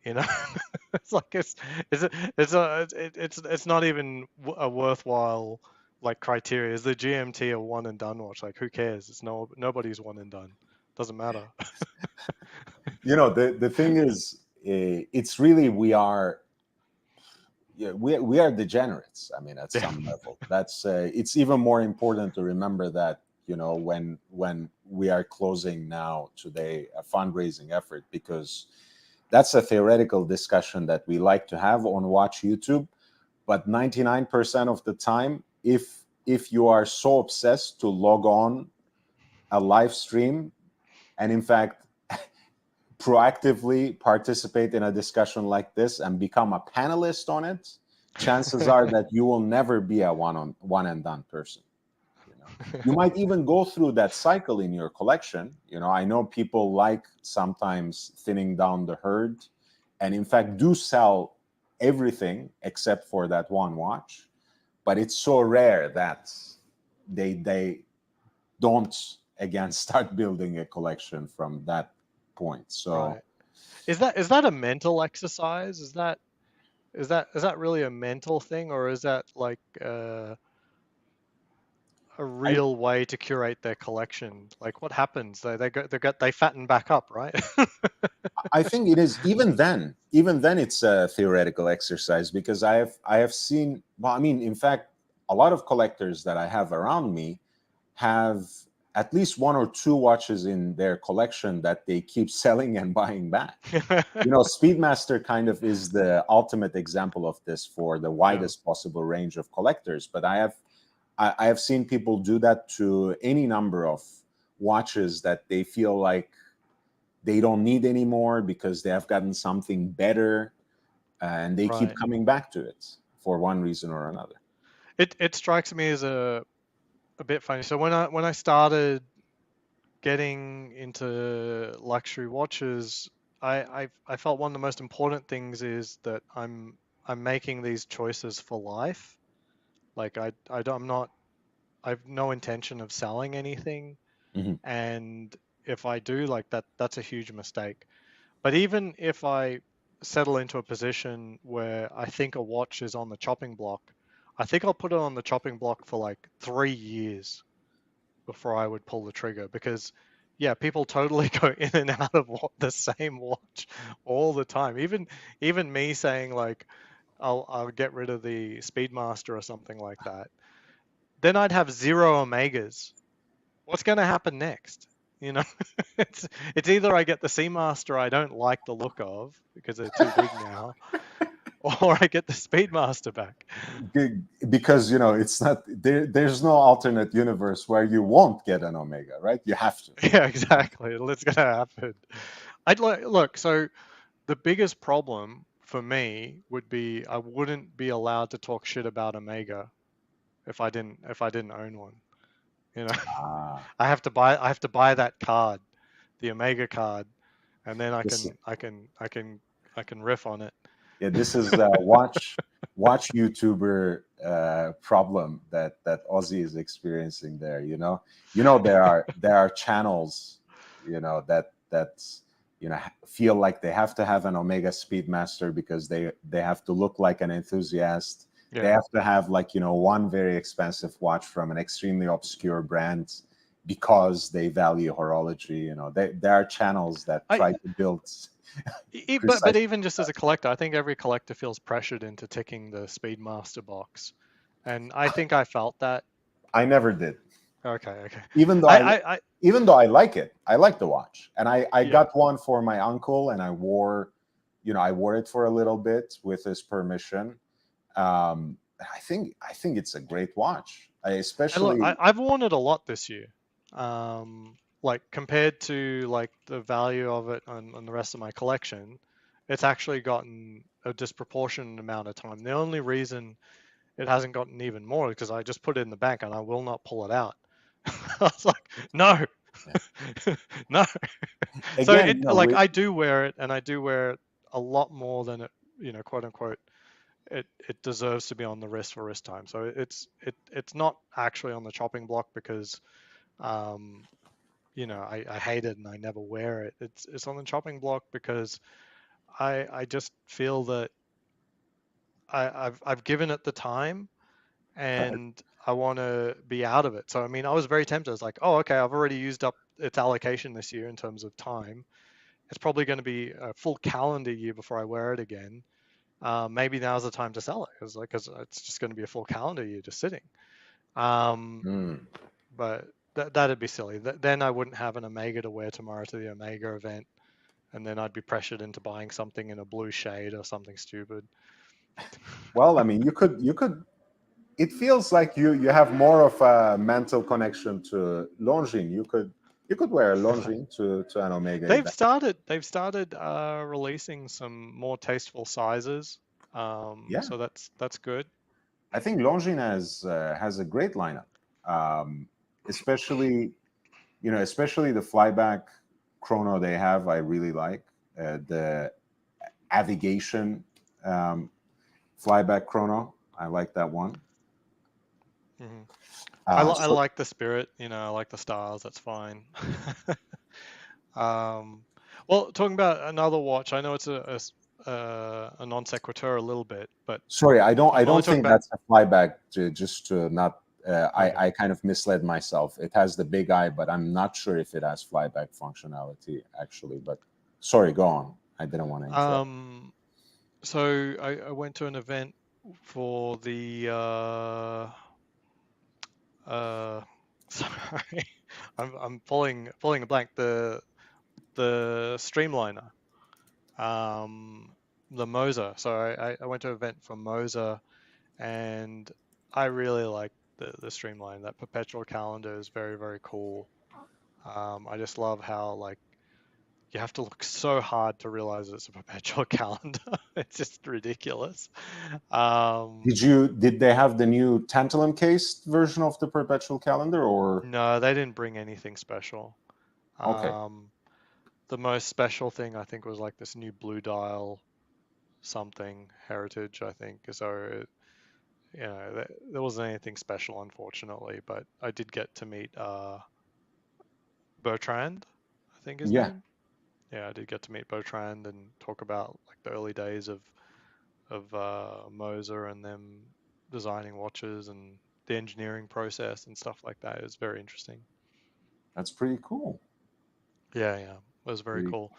[SPEAKER 2] You know, it's like it's not even a worthwhile like criteria. Is the GMT a one and done watch? Like, who cares? It's nobody's one and done. Doesn't matter.
[SPEAKER 1] The thing is, it's really we are degenerates. I mean, at
[SPEAKER 2] Yeah.
[SPEAKER 1] some level, that's it's even more important to remember that when we are closing now today a fundraising effort, because that's a theoretical discussion that we like to have on Watch YouTube, but 99% of the time, if you are so obsessed to log on a live stream and in fact proactively participate in a discussion like this and become a panelist on it, chances are that you will never be a one and done person. You might even go through that cycle in your collection. I know people like sometimes thinning down the herd, and in fact do sell everything except for that one watch. But it's so rare that they don't again start building a collection from that point. So
[SPEAKER 2] Right. Is that a mental exercise? Is that really a mental thing, or is that like a
[SPEAKER 1] I
[SPEAKER 2] real way to curate their collection? Like, what happens? They fatten back up, right?
[SPEAKER 1] I think it is. Even then it's a theoretical exercise, because I have seen, well, I mean, in fact, a lot of collectors that I have around me have at least one or two watches in their collection that they keep selling and buying back. Speedmaster kind of is the ultimate example of this for the widest possible range of collectors. But I have seen people do that to any number of watches that they feel like they don't need anymore because they have gotten something better, and they keep
[SPEAKER 2] Right.
[SPEAKER 1] coming back to it for one reason or another.
[SPEAKER 2] It strikes me as a bit funny. So when I started getting into luxury watches, I felt one of the most important things is that I'm making these choices for life. Like I'm not, I have no intention of selling anything,
[SPEAKER 1] Mhm.
[SPEAKER 2] and if I do, like that's a huge mistake. But even if I settle into a position where I think a watch is on the chopping block, I think I'll put it on the chopping block for like 3 years before I would pull the trigger, because yeah, people totally go in and out of the same watch all the time. Even me saying like I'll get rid of the Speedmaster or something like that, then I'd have 0 Omegas. What's going to happen next? You know, it's either I get the Seamaster I don't like the look of because they're too big now, or I get the Speedmaster back.
[SPEAKER 1] Because it's not there. There's no alternate universe where you won't get an Omega, right? You have to.
[SPEAKER 2] Yeah, exactly. It's going to happen. I'd look. So the biggest problem for me would be I wouldn't be allowed to talk shit about Omega if I didn't own one. You know,
[SPEAKER 1] Ah,
[SPEAKER 2] I have to buy that card, the Omega card, and then
[SPEAKER 1] this
[SPEAKER 2] I can riff on it.
[SPEAKER 1] yeah, this is a watch YouTuber problem that Aussie is experiencing there. There are channels, that's feel like they have to have an Omega Speedmaster because they have to look like an enthusiast. They
[SPEAKER 2] Yeah.
[SPEAKER 1] have to have one very expensive watch from an extremely obscure brand because they value horology. There are channels that
[SPEAKER 2] I
[SPEAKER 1] try to build
[SPEAKER 2] but
[SPEAKER 1] precise.
[SPEAKER 2] even just as a collector, I think every collector feels pressured into ticking the Speedmaster box, and I think I felt that.
[SPEAKER 1] I never did.
[SPEAKER 2] Okay, okay.
[SPEAKER 1] even though I
[SPEAKER 2] I
[SPEAKER 1] even though I like it, I like the watch, and I
[SPEAKER 2] yeah.
[SPEAKER 1] got one for my uncle, and I wore it for a little bit with his permission. I think it's a great watch,
[SPEAKER 2] And look,
[SPEAKER 1] especially.
[SPEAKER 2] I've worn it a lot this year. Like compared to like the value of it on the rest of my collection, it's actually gotten a disproportionate amount of time. The only reason it hasn't gotten even more is because I just put it in the bank and I will not pull it out. I was like, no, no. So
[SPEAKER 1] Again,
[SPEAKER 2] it like I do wear it and I do wear it a lot more than it, quote unquote, it deserves to be on the wrist for wrist time. So it's not actually on the chopping block because um, I hate it and I never wear it. It's on the chopping block because I just feel that I've given it the time and I want to be out of it. So I mean, I was very tempted. I was like, oh, okay, I've already used up its allocation this year in terms of time. It's probably going to be a full calendar year before I wear it again. Maybe now's the time to sell it because it's just going to be a full calendar year just sitting.
[SPEAKER 1] mm,
[SPEAKER 2] But that'd be silly. Then I wouldn't have an Omega to wear tomorrow to the Omega event, and then I'd be pressured into buying something in a blue shade or something stupid.
[SPEAKER 1] well, I mean, you could. It feels like you have more of a mental connection to Longines. You could wear a Longines to an Omega event.
[SPEAKER 2] They've started releasing some more tasteful sizes.
[SPEAKER 1] Yeah,
[SPEAKER 2] So that's good.
[SPEAKER 1] I think Longines has a great lineup, um, especially especially the flyback chrono they have. I really like the Avigation um, flyback chrono. I like that one.
[SPEAKER 2] Hmm. I
[SPEAKER 1] So
[SPEAKER 2] like the spirit. I like the stars. That's fine. Um, well, talking about another watch, I know it's a non sequitur a little bit, but
[SPEAKER 1] sorry, I don't I
[SPEAKER 2] I'm only
[SPEAKER 1] don't
[SPEAKER 2] talking
[SPEAKER 1] think
[SPEAKER 2] about.
[SPEAKER 1] that's a flyback. Just to not,
[SPEAKER 2] Okay.
[SPEAKER 1] I kind of misled myself. It has the big eye, but I'm not sure if it has flyback functionality actually. But sorry, go on. I didn't want to interrupt.
[SPEAKER 2] Um, so I went to an event for the uh sorry, I'm pulling a blank. The Streamliner, um, the Moser. So I went to an event for Moser, and I really like the Streamline. That perpetual calendar is very, very cool. I just love how like you have to look so hard to realize it's a perpetual calendar. It's just ridiculous. Um,
[SPEAKER 1] Did they have the new tantalum cased version of the perpetual calendar, or
[SPEAKER 2] no, they didn't bring anything special.
[SPEAKER 1] okay?
[SPEAKER 2] Um, the most special thing I think was like this new blue dial something heritage, I think. So there wasn't anything special, unfortunately, but I did get to meet Bertrand, I think his
[SPEAKER 1] Yeah,
[SPEAKER 2] name. Yeah, I did get to meet Bertrand and talk about like the early days of Moser and them designing watches and the engineering process and stuff like that. It was very interesting.
[SPEAKER 1] that's pretty cool.
[SPEAKER 2] Yeah, yeah, it was very
[SPEAKER 1] Pretty.
[SPEAKER 2] cool.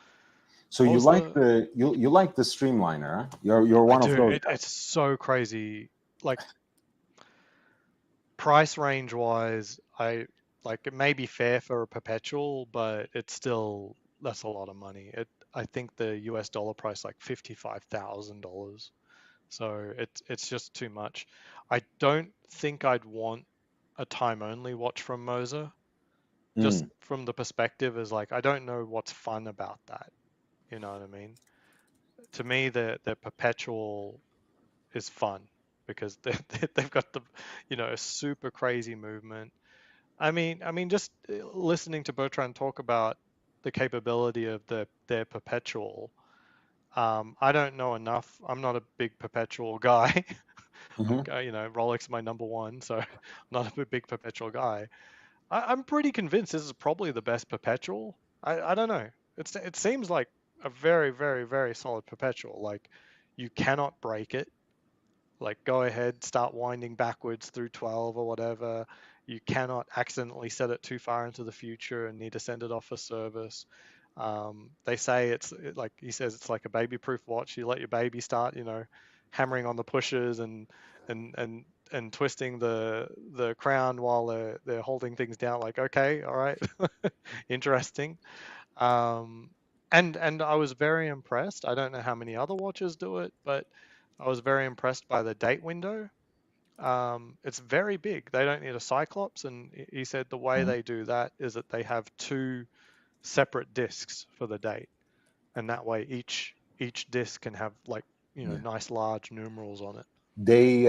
[SPEAKER 1] So
[SPEAKER 2] What
[SPEAKER 1] you
[SPEAKER 2] was
[SPEAKER 1] like
[SPEAKER 2] the?
[SPEAKER 1] you like the Streamliner? Huh? You're
[SPEAKER 2] I
[SPEAKER 1] one of
[SPEAKER 2] do.
[SPEAKER 1] those
[SPEAKER 2] It's
[SPEAKER 1] guys.
[SPEAKER 2] so crazy. Like price range wise, I like it may be fair for a perpetual, but it's still that's a lot of money. I think the US dollar price like $55,000. So it's just too much. I don't think I'd want a time only watch from Moser, just
[SPEAKER 1] Mm,
[SPEAKER 2] from the perspective is like I don't know what's fun about that. You know what I mean? to me, the perpetual is fun because they've got the, a super crazy movement. I mean, just listening to Bertrand talk about the capability of their perpetual. I don't know enough. I'm not a big perpetual guy.
[SPEAKER 1] Mhm.
[SPEAKER 2] Rolex is my number one, so I'm not a big perpetual guy. I'm pretty convinced this is probably the best perpetual. I don't know. It seems like a very, very, very solid perpetual. Like you cannot break it. Like go ahead, start winding backwards through 12 or whatever. You cannot accidentally set it too far into the future and need to send it off for service. They say like he says it's like a baby-proof watch. You let your baby start, hammering on the pushes and and and twisting the crown while they're holding things down. Like okay, all right, interesting. Um, and I was very impressed. I don't know how many other watches do it, but I was very impressed by the date window. It's very big. They don't need a Cyclops, and he said the way
[SPEAKER 1] Mhm.
[SPEAKER 2] they do that is that they have two separate discs for the date, and that way each disc can have like
[SPEAKER 1] Yeah.
[SPEAKER 2] nice large numerals on it.
[SPEAKER 1] They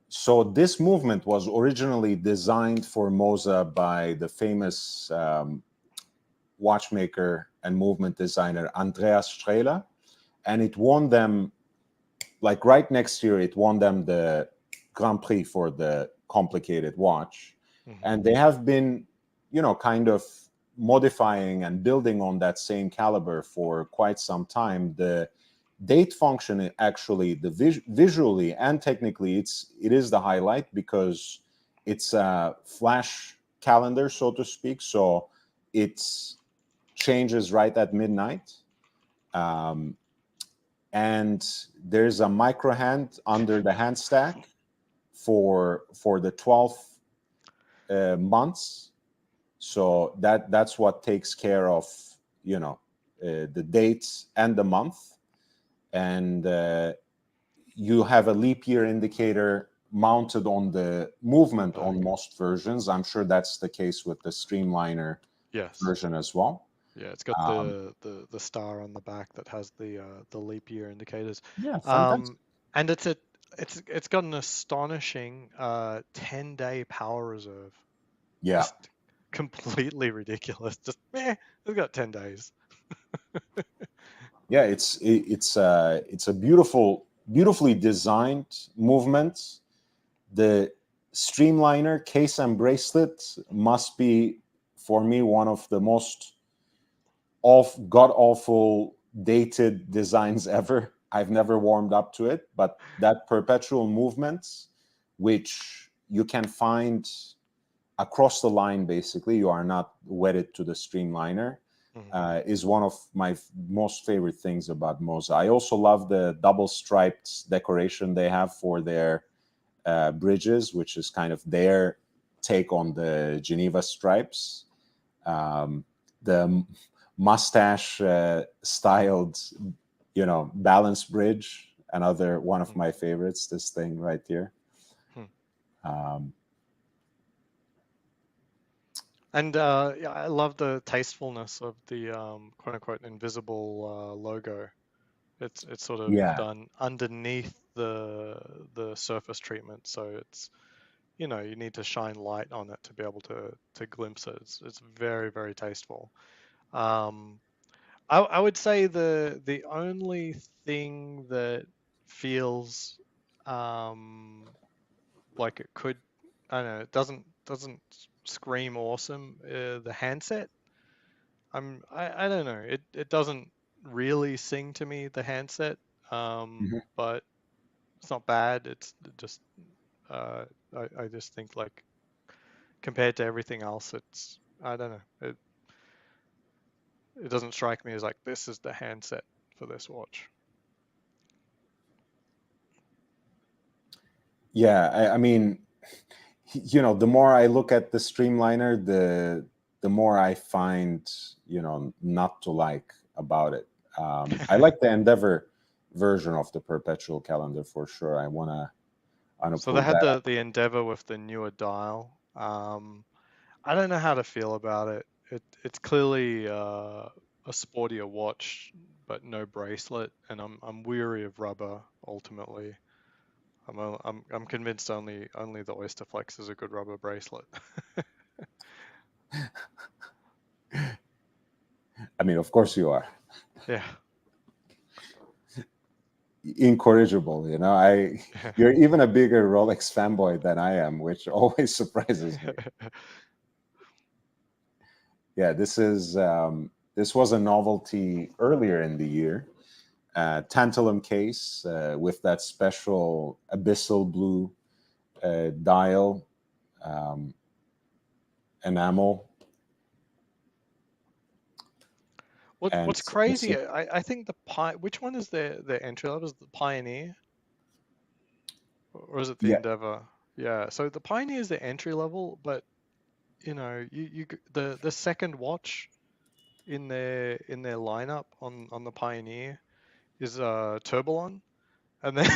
[SPEAKER 1] so this movement was originally designed for Moza by the famous watchmaker and movement designer Andreas Strehler, and it won them, like right next year, it won them the Grand Prix for the complicated watch.
[SPEAKER 2] Hmm.
[SPEAKER 1] And they have been, kind of modifying and building on that same caliber for quite some time. The date function, actually, visually and technically, it is the highlight because it's a flash calendar, so to speak. So it changes right at midnight. Um, and there's a micro hand under the hand stack for the 12 months. So that's what takes care of the dates and the month. And you have a leap year indicator mounted on the movement on
[SPEAKER 2] Okay.
[SPEAKER 1] most versions. I'm sure that's the case with the Streamliner
[SPEAKER 2] Yes.
[SPEAKER 1] version as well.
[SPEAKER 2] Yeah, it's got
[SPEAKER 1] Um,
[SPEAKER 2] the star on the back that has the leap year indicators,
[SPEAKER 1] yeah, fantastic.
[SPEAKER 2] um, and it's got an astonishing 10-day power reserve.
[SPEAKER 1] Yeah,
[SPEAKER 2] Just completely ridiculous. Just it's got 10 days.
[SPEAKER 1] yeah, it's a beautifully designed movement. The Streamliner case and bracelet must be, for me, one of the most god awful dated designs ever. I've never warmed up to it, but that perpetual movement, which you can find across the line, basically, you are not wedded to the Streamliner,
[SPEAKER 2] Mhm.
[SPEAKER 1] is one of my most favorite things about Moza. I also love the double striped decoration they have for their bridges, which is kind of their take on the Geneva stripes. The mustache styled, balance bridge, another one of my favorites. This thing right here.
[SPEAKER 2] Hmm.
[SPEAKER 1] Um,
[SPEAKER 2] And yeah, I love the tastefulness of the quote unquote invisible logo. It's sort of
[SPEAKER 1] yeah,
[SPEAKER 2] done underneath the surface treatment, so it's you need to shine light on it to be able to glimpse it. It's very, very tasteful. Um, I would say the only thing that feels um, like it could, I don't know, it doesn't scream awesome. The handset, I don't know, it doesn't really sing to me, the handset,
[SPEAKER 1] mhm.
[SPEAKER 2] but it's not bad. It's just uh, I just think like compared to everything else, it's I don't know. It doesn't strike me as like this is the handset for this watch.
[SPEAKER 1] Yeah. I mean, the more I look at the Streamliner, the more I find, not to like about it. I like the Endeavor version of the perpetual calendar for sure. I wanna
[SPEAKER 2] So they
[SPEAKER 1] prove
[SPEAKER 2] had
[SPEAKER 1] that.
[SPEAKER 2] the Endeavor with the newer dial. I don't know how to feel about it. It's clearly a sportier watch, but no bracelet, and I'm weary of rubber ultimately. I'm convinced only the Oyster Flex is a good rubber bracelet.
[SPEAKER 1] I mean, of course you are.
[SPEAKER 2] Yeah.
[SPEAKER 1] Incorrigible, you know. You're even a bigger Rolex fanboy than I am, which always surprises me. Yeah, this was a novelty earlier in the year. Tantalum case with that special abyssal blue dial, enamel. And
[SPEAKER 2] What's crazy? I think which one is the entry level? Is it the Pioneer or is it the
[SPEAKER 1] yeah,
[SPEAKER 2] Endeavor? Yeah. So the Pioneer is the entry level, but you know, the second watch in their lineup on the Pioneer is Tourbillon, and then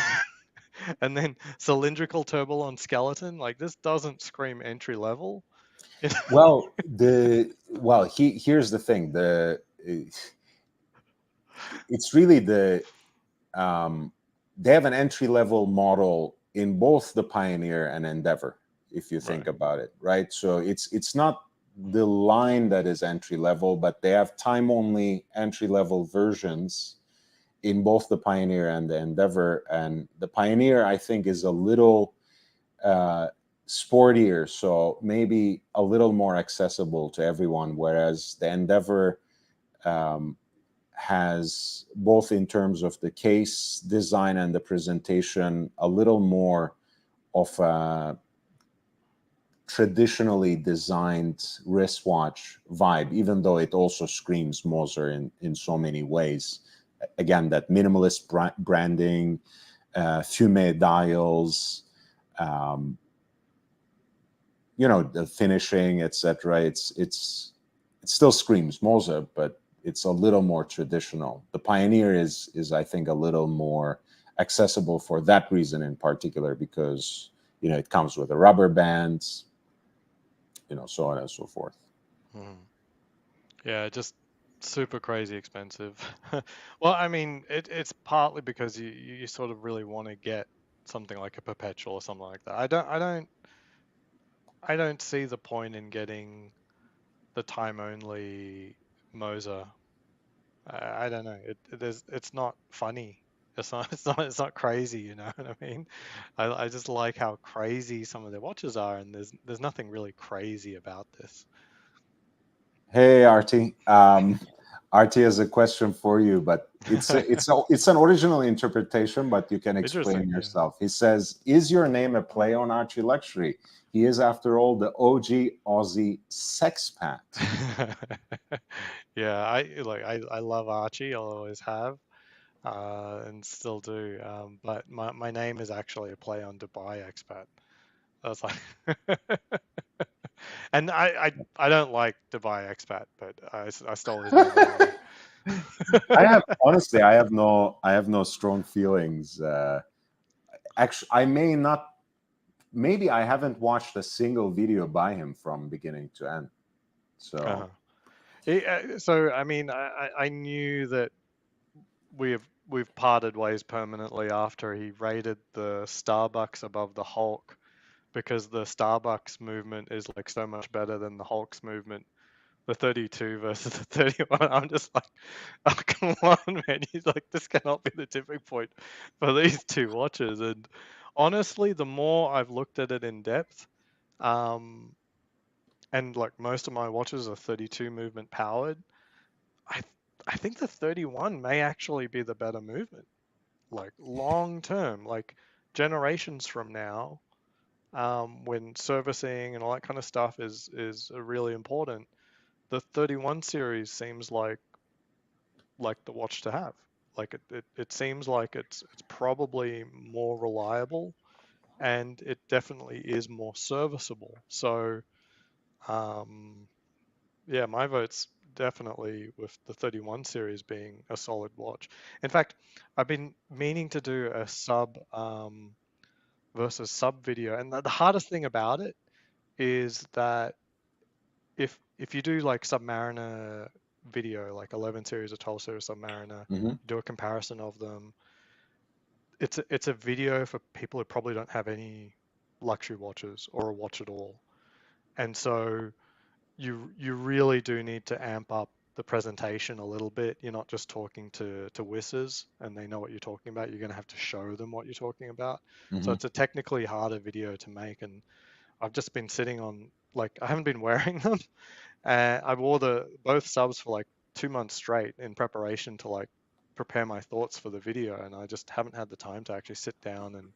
[SPEAKER 2] and then cylindrical Tourbillon skeleton. Like this doesn't scream entry level.
[SPEAKER 1] here's the thing. It's really they have an entry level model in both the Pioneer and Endeavor, if you think
[SPEAKER 2] Right.
[SPEAKER 1] about it, right? So it's not the line that is entry level, but they have time only entry level versions in both the Pioneer and the Endeavor. And the Pioneer, I think, is a little sportier, so maybe a little more accessible to everyone, whereas the Endeavor has, both in terms of the case design and the presentation, a little more of a traditionally designed wristwatch vibe, even though it also screams Moser in so many ways. Again, that minimalist branding, fume dials, the finishing, etc. It still screams Moser, but it's a little more traditional. The Pioneer is I think a little more accessible for that reason in particular, because it comes with a rubber band, so on and so forth.
[SPEAKER 2] Yeah, just super crazy expensive. Well, I mean, it's partly because you sort of really want to get something like a perpetual or something like that. I don't see the point in getting the time only Moser. I don't know. It's not funny. It's not crazy, you know what I mean? I just like how crazy some of their watches are, and there's nothing really crazy about this.
[SPEAKER 1] Hey, Artie. Artie has a question for you, but it's an original interpretation, but you can explain
[SPEAKER 2] Interesting, yeah.
[SPEAKER 1] yourself. He says, "Is your name a play on Archie Luxury? He is, after all, the OG Aussie sexpat."
[SPEAKER 2] Yeah, I love Archie. I'll always have, and still do. But my name is actually a play on Dubai expat. I was like, and I don't like Dubai expat, but I stole his name anyway.
[SPEAKER 1] I have no strong feelings. Actually, I may not. Maybe I haven't watched a single video by him from beginning to end. So
[SPEAKER 2] So I mean, I knew that we've parted ways permanently after he rated the Starbucks above the Hulk, because the Starbucks movement is like so much better than the Hulk's movement. The 32 versus the 31. I'm just like, oh come on, man! He's like, this cannot be the tipping point for these two watches. And honestly, the more I've looked at it in depth, um, and like most of my watches are 32 movement powered, I I think the 31 may actually be the better movement, like long term, like generations from now, when servicing and all that kind of stuff is really important. The 31 series seems like the watch to have. Like it seems like it's probably more reliable, and it definitely is more serviceable. So yeah, my vote's definitely with the 31 series being a solid watch. In fact, I've been meaning to do a sub versus sub video, and the hardest thing about it is that if you do like Submariner video, like 11 series or 12 series Submariner,
[SPEAKER 1] Hmm.
[SPEAKER 2] do a comparison of them. It's a video for people who probably don't have any luxury watches or a watch at all. And so you really do need to amp up the presentation a little bit. You're not just talking to whizzes and they know what you're talking about. You're going to have to show them what you're talking about. So
[SPEAKER 1] Hmm.
[SPEAKER 2] it's a technically harder video to make. And I've just been sitting on, like, I haven't been wearing them. I wore both subs for like 2 months straight in preparation to like prepare my thoughts for the video. And I just haven't had the time to actually sit down and,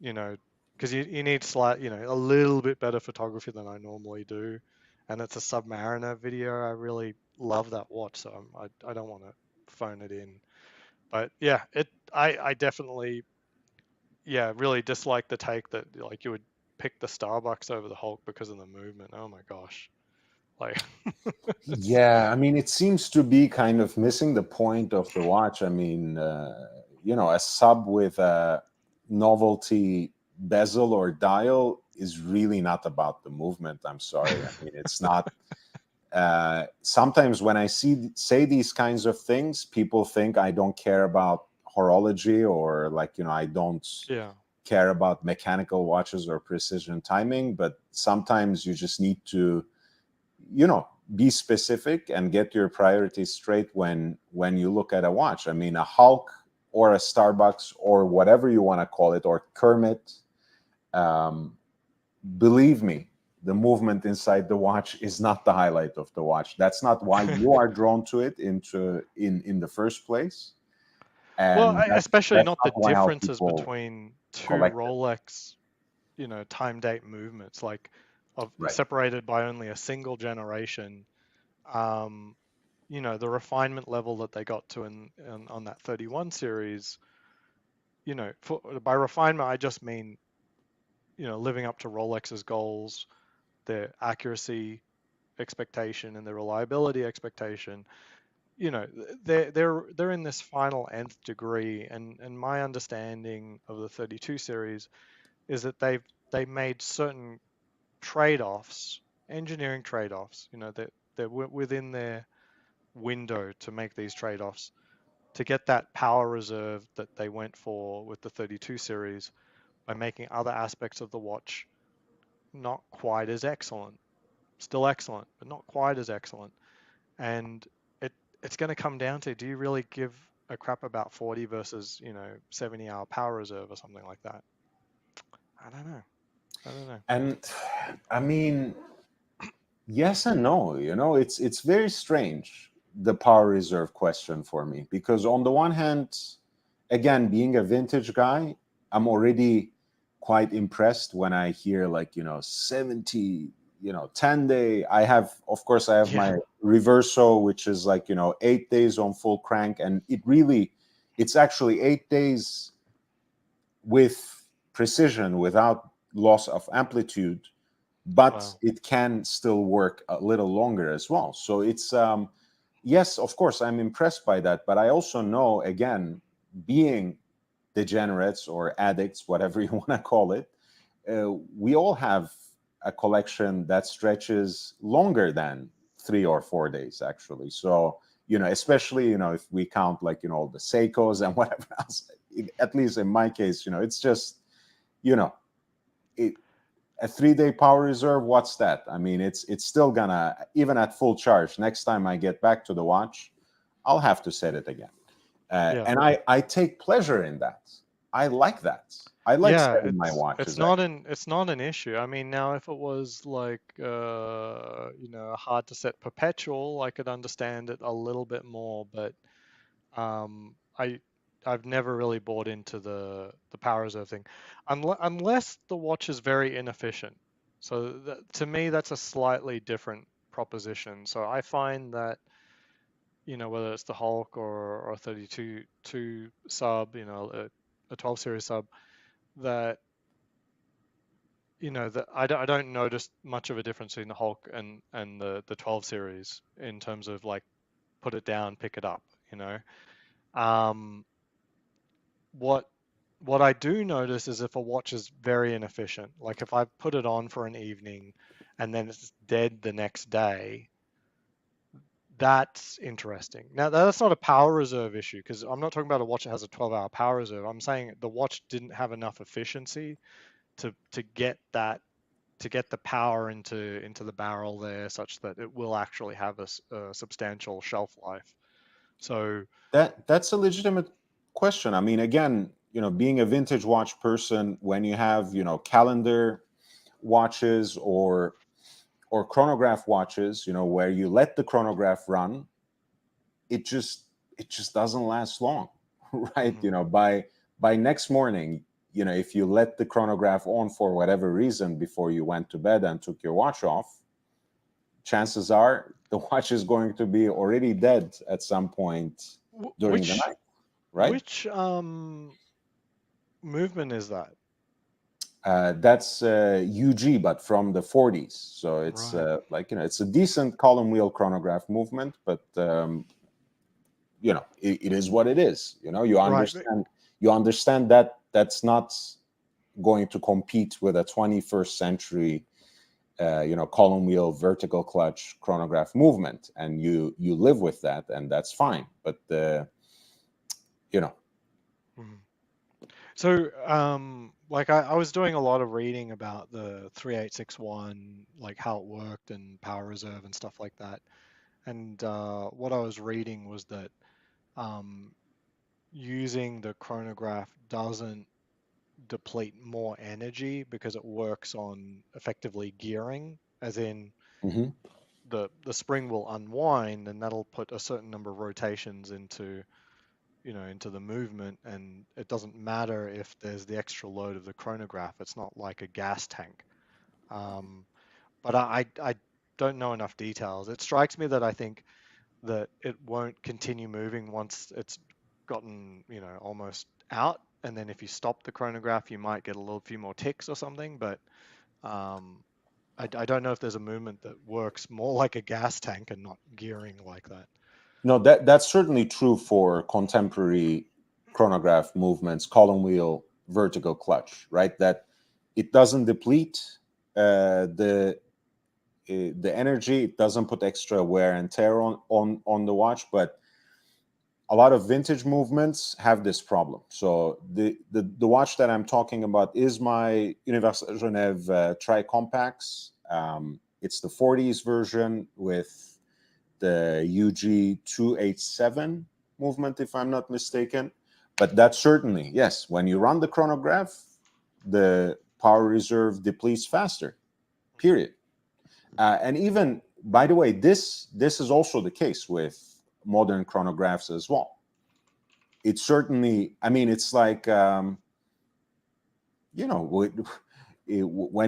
[SPEAKER 2] you know, because you need a little bit better photography than I normally do, and it's a Submariner video. I really love that watch, so I don't want to phone it in. But yeah, I definitely, yeah, really dislike the take that like you would pick the Starbucks over the Hulk because of the movement. Oh my gosh, like it's
[SPEAKER 1] Yeah, I mean, it seems to be kind of missing the point of the watch. I mean, a sub with a novelty bezel or dial is really not about the movement. I'm sorry. I mean, it's not. Sometimes when I say these kinds of things, people think I don't care about horology, or like, I don't
[SPEAKER 2] yeah,
[SPEAKER 1] care about mechanical watches or precision timing. But sometimes you just need to, be specific and get your priorities straight when you look at a watch. I mean, a Hulk or a Starbucks or whatever you want to call it, or Kermit, um, believe me, the movement inside the watch is not the highlight of the watch. That's not why you are drawn to it in the first place,
[SPEAKER 2] well,
[SPEAKER 1] and
[SPEAKER 2] especially
[SPEAKER 1] that's
[SPEAKER 2] not the
[SPEAKER 1] not why how
[SPEAKER 2] differences
[SPEAKER 1] people
[SPEAKER 2] between two
[SPEAKER 1] collect it.
[SPEAKER 2] Rolex, time date movements, like of
[SPEAKER 1] Right.
[SPEAKER 2] separated by only a single generation. um the refinement level that they got to on that 31 series, by refinement I just mean, living up to Rolex's goals, their accuracy expectation and their reliability expectation. They're in this final nth degree, and my understanding of the 32 series is that they made certain trade-offs, engineering trade-offs, that they're within their window to make these trade-offs to get that power reserve that they went for with the 32 series, by making other aspects of the watch not quite as excellent. Still excellent, but not quite as excellent. And it's going to come down to, do you really give a crap about 40 versus 70-hour power reserve or something like that? I don't know. I don't know.
[SPEAKER 1] And I mean, yes and no. It's very strange, the power reserve question for me, because on the one hand, again, being a vintage guy, I'm already quite impressed when I hear, like, 70, 10-day. Of course, I have
[SPEAKER 2] Yeah.
[SPEAKER 1] my Reverso, which is like, 8 days on full crank, and it's actually 8 days with precision without loss of amplitude, but
[SPEAKER 2] Wow.
[SPEAKER 1] it can still work a little longer as well. So it's, yes, of course, I'm impressed by that, but I also know, again, being degenerates or addicts, whatever you want to call it, we all have a collection that stretches longer than 3 or 4 days, actually. So, especially, if we count, like, all the Seikos and whatever else, at least in my case, it's just, you know, it, a 3-day power reserve, what's that? I mean, it's still gonna, even at full charge, next time I get back to the watch, I'll have to set it again.
[SPEAKER 2] Yeah.
[SPEAKER 1] And I take pleasure in that. I like that. I like
[SPEAKER 2] Yeah,
[SPEAKER 1] setting my
[SPEAKER 2] it's
[SPEAKER 1] watches,
[SPEAKER 2] not
[SPEAKER 1] actually.
[SPEAKER 2] an it's not an issue. I mean, now if it was like hard to set perpetual, I could understand it a little bit more, but um I I've never really bought into the power reserve thing, unless the watch is very inefficient. So to me, that's a slightly different proposition. So I find that, whether it's the Hulk or a 32 sub, a 12 series sub, that that I don't notice much of a difference between the Hulk and the 12 series in terms of like put it down, pick it up, you know. Um, what what I do notice is if a watch is very inefficient, like if I put it on for an evening and then it's dead the next day, That's interesting. Now, that's not a power reserve issue because I'm not talking about a watch that has a 12-hour power reserve. I'm saying the watch didn't have enough efficiency to get that to get the power into the barrel there such that it will actually have a substantial shelf life. So
[SPEAKER 1] That's a legitimate question. I mean, again, being a vintage watch person, when you have, calendar watches or chronograph watches, where you let the chronograph run, it just doesn't last long, right?
[SPEAKER 2] mhm,
[SPEAKER 1] By next morning, if you let the chronograph on for whatever reason before you went to bed and took your watch off, chances are the watch is going to be already dead at some point during the
[SPEAKER 2] which
[SPEAKER 1] night, right?
[SPEAKER 2] movement is that?
[SPEAKER 1] That's UG, but from the 40s. So it's
[SPEAKER 2] Right.
[SPEAKER 1] it's a decent column wheel chronograph movement, but it is what it is. You
[SPEAKER 2] Right.
[SPEAKER 1] understand that that's not going to compete with a 21st century column wheel vertical clutch chronograph movement, and you live with that, and that's fine. But
[SPEAKER 2] Mhm. So, like I was doing a lot of reading about the 3861, like how it worked and power reserve and stuff like that. And what I was reading was that um, using the chronograph doesn't deplete more energy because it works on effectively gearing, as in
[SPEAKER 1] mhm.
[SPEAKER 2] the spring will unwind and that'll put a certain number of rotations into the movement, and it doesn't matter if there's the extra load of the chronograph. It's not like a gas tank. Um, but I don't know enough details. It strikes me that I think that it won't continue moving once it's gotten, almost out. And then if you stop the chronograph, you might get a little few more ticks or something. But um, I don't know if there's a movement that works more like a gas tank and not gearing like that.
[SPEAKER 1] No, that's certainly true for contemporary chronograph movements, column wheel, vertical clutch, right? That it doesn't deplete the energy, it doesn't put extra wear and tear on the watch, but a lot of vintage movements have this problem. So the watch that I'm talking about is my Universal Genève Tri-Compax. It's the 40s version with the UG 287 movement, if I'm not mistaken. But that certainly, yes, when you run the chronograph, the power reserve depletes faster, period. And even, by the way, this is also the case with modern chronographs as well. It's certainly, I mean, it's like, when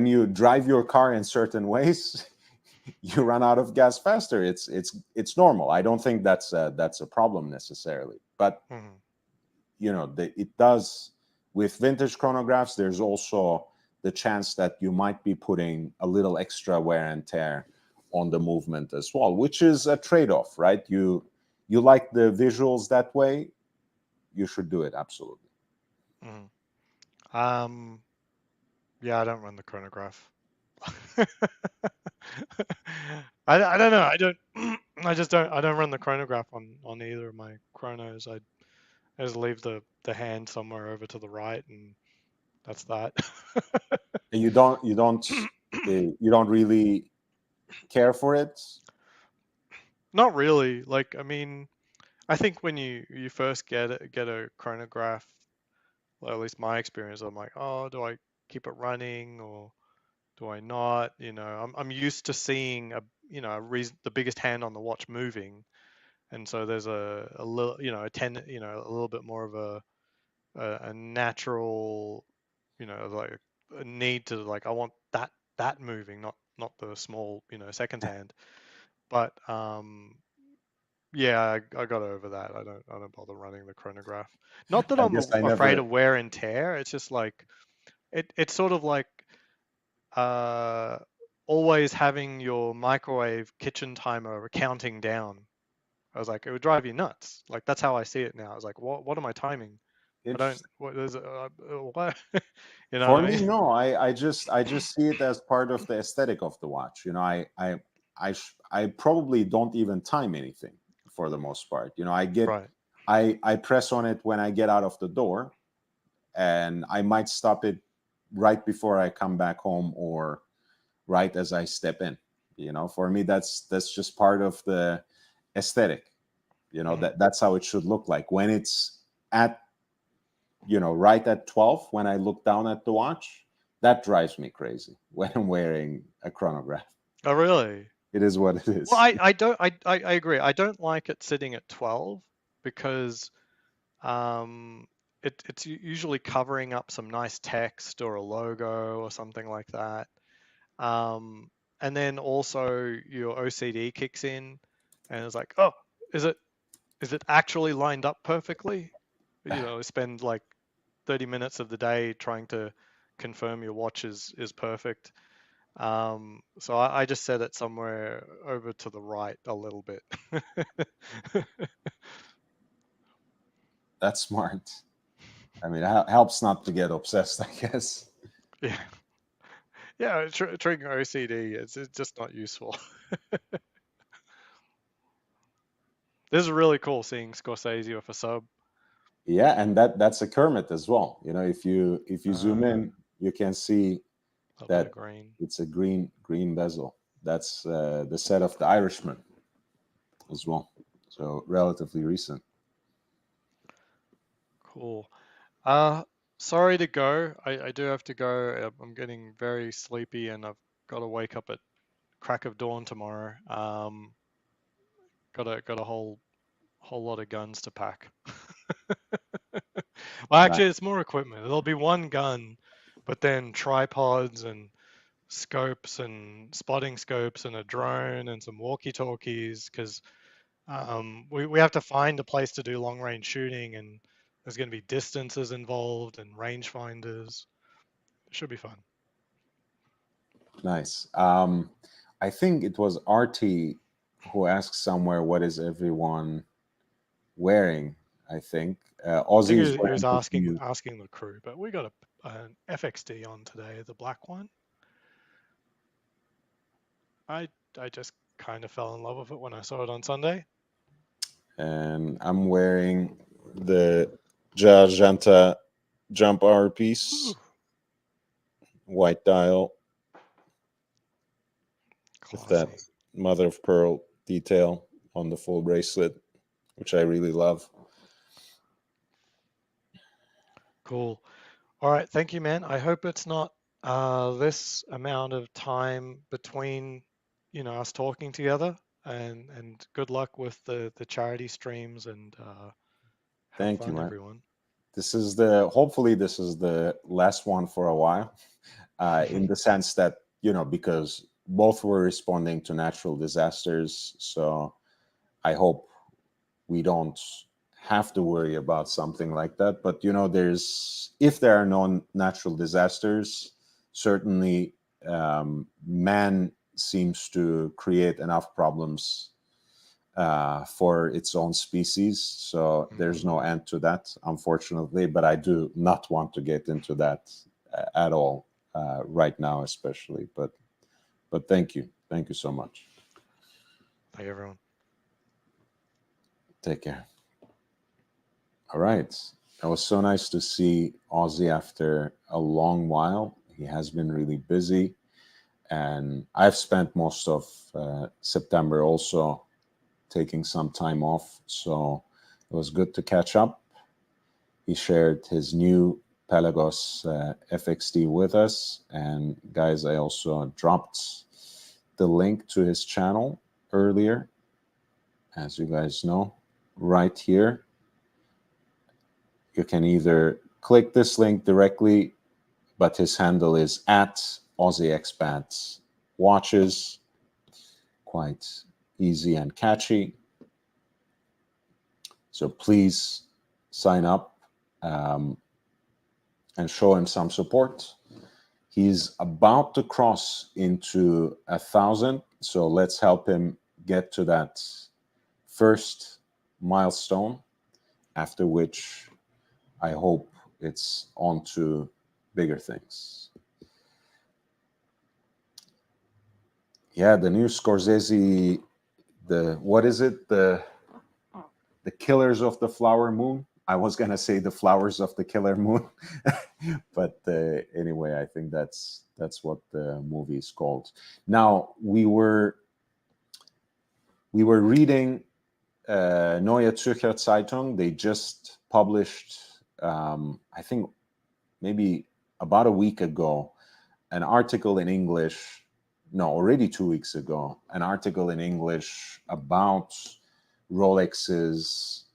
[SPEAKER 1] you drive your car in certain ways, you run out of gas faster. It's normal. I don't think that's a problem necessarily, but
[SPEAKER 2] Mhm.
[SPEAKER 1] it does. With vintage chronographs, there's also the chance that you might be putting a little extra wear and tear on the movement as well, which is a trade-off, right? You like the visuals that way, you should do it, absolutely.
[SPEAKER 2] Mhm. Um, yeah, I don't run the chronograph. I don't know. I don't. I just don't. I don't run the chronograph on either of my chronos. I just leave the hand somewhere over to the right, and that's that.
[SPEAKER 1] And you don't really care for it.
[SPEAKER 2] Not really. Like, I mean, I think when you first get a chronograph, well, at least my experience, I'm like, oh, do I keep it running or do I not? I'm used to seeing a reason, the biggest hand on the watch moving, and so there's a little, a little bit more of a natural, like a need to, like, I want that moving, not the small, seconds hand. But yeah, I got over that. I don't bother running the chronograph. Not that
[SPEAKER 1] I
[SPEAKER 2] I'm
[SPEAKER 1] guess I
[SPEAKER 2] afraid
[SPEAKER 1] never.
[SPEAKER 2] of wear and tear. It's just like it's sort of like uh, always having your microwave kitchen timer counting down. I was like, it would drive you nuts. Like that's how I see it now. I was like, what am I timing? I don't.
[SPEAKER 1] Interesting.
[SPEAKER 2] What is what?
[SPEAKER 1] For
[SPEAKER 2] I
[SPEAKER 1] me,
[SPEAKER 2] mean?
[SPEAKER 1] no. I just see it as part of the aesthetic of the watch. I I probably don't even time anything for the most part. You know,
[SPEAKER 2] Right.
[SPEAKER 1] I press on it when I get out of the door, and I might stop it right before I come back home or right as I step in. You know, for me, that's just part of the aesthetic. You know, that's how it should look like when it's at, you know, right at 12, when I look down at the watch. That drives me crazy when I'm wearing a chronograph.
[SPEAKER 2] Oh, really?
[SPEAKER 1] It is what it
[SPEAKER 2] Well,
[SPEAKER 1] is.
[SPEAKER 2] I agree. I don't like it sitting at 12 because it's usually covering up some nice text or a logo or something like that. Um, and then also your OCD kicks in, and it's like, oh, is it actually lined up perfectly? You know, spend like 30 minutes of the day trying to confirm your watch is perfect. So I just set it somewhere over to the right a little bit.
[SPEAKER 1] That's smart. I mean, it helps not to get obsessed, I guess.
[SPEAKER 2] Yeah, yeah. Triggering OCD, it's just not useful. This is really cool seeing Scorsese with a sub.
[SPEAKER 1] Yeah, and that's a Kermit as well. You know, if you zoom
[SPEAKER 2] Uh,
[SPEAKER 1] in, you can see
[SPEAKER 2] a little bit of
[SPEAKER 1] that
[SPEAKER 2] green.
[SPEAKER 1] it's a green bezel. That's the set of the Irishman as well. So relatively recent.
[SPEAKER 2] Cool. Uh, Sorry to go. I do have to go. I'm getting very sleepy and I've got to wake up at crack of dawn tomorrow. Got a whole lot of guns to pack. Well,
[SPEAKER 1] Right.
[SPEAKER 2] actually, it's more equipment. There'll be one gun, but then tripods and scopes and spotting scopes and a drone and some walkie-talkies because we have to find a place to do long range shooting and there's going to be distances involved and range finders. It should be fun.
[SPEAKER 1] Nice. I think it was RT who asked somewhere, "What is everyone wearing?" I think
[SPEAKER 2] I think
[SPEAKER 1] Aussie is
[SPEAKER 2] he was
[SPEAKER 1] wearing his new.
[SPEAKER 2] asking the crew, but we got an FXD on today, the black one. I I just kind of fell in love with it when I saw it on Sunday.
[SPEAKER 1] And I'm wearing the Jarjanta Jump R piece,
[SPEAKER 2] Ooh,
[SPEAKER 1] white dial with that
[SPEAKER 2] classy.
[SPEAKER 1] mother of pearl detail on the full bracelet, which I really love.
[SPEAKER 2] Cool. All right, thank you, man. I hope it's not this amount of time between, us talking together. And good luck with the charity streams and have
[SPEAKER 1] Thank you,
[SPEAKER 2] fun,
[SPEAKER 1] man.
[SPEAKER 2] everyone.
[SPEAKER 1] Hopefully this is the last one for a while, in the sense that, because both were responding to natural disasters. So I hope we don't have to worry about something like that. But if there are no natural disasters, certainly man seems to create enough problems for its own species. So there's no end to that, unfortunately. But I do not want to get into that at all right now, especially. But thank you so much.
[SPEAKER 2] Thank everyone.
[SPEAKER 1] Take care. All right. It was so nice to see Ozzy after a long while. He has been really busy. And I've spent most of September also taking some time off. So it was good to catch up. He shared his new Pelagos FXD with us. And guys, I also dropped the link to his channel earlier, as you guys know, right here. You can either click this link directly, but his handle is at Aussie Expats Watches. Quite easy and catchy. So please sign up and show him some support. He's about to cross into 1,000. So let's help him get to that first milestone, after which I hope it's on to bigger things. Yeah, the new Scorsese, what is it? The Killers of the Flower Moon. I was gonna say the Flowers of the Killer Moon, but anyway, I think that's what the movie is called. Now we were reading Neue Zürcher Zeitung. They just published, I think maybe about a week ago, an article in English. No, already 2 weeks ago, an article in English about Rolex's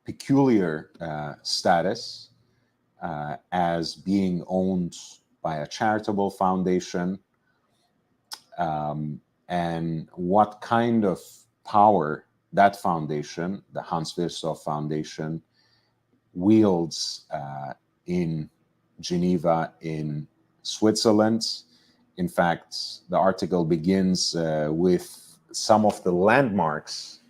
[SPEAKER 1] peculiar status as being owned by a charitable foundation, and what kind of power that foundation, the Hans Wilsdorf Foundation, wields in Geneva, in Switzerland. In fact, the article begins with some of the landmarks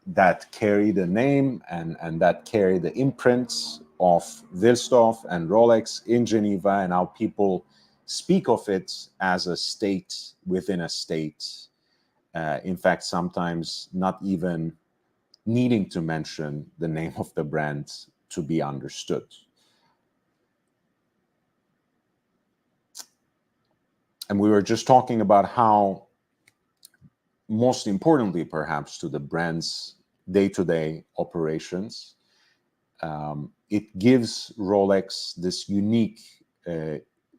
[SPEAKER 1] that carry the name and that carry the imprints of Wilsdorf and Rolex in Geneva, and how people speak of it as a state within a state. In fact, sometimes not even needing to mention the name of the brand to be understood. And we were just talking about how, most importantly, perhaps, to the brand's day-to-day operations, it gives Rolex this unique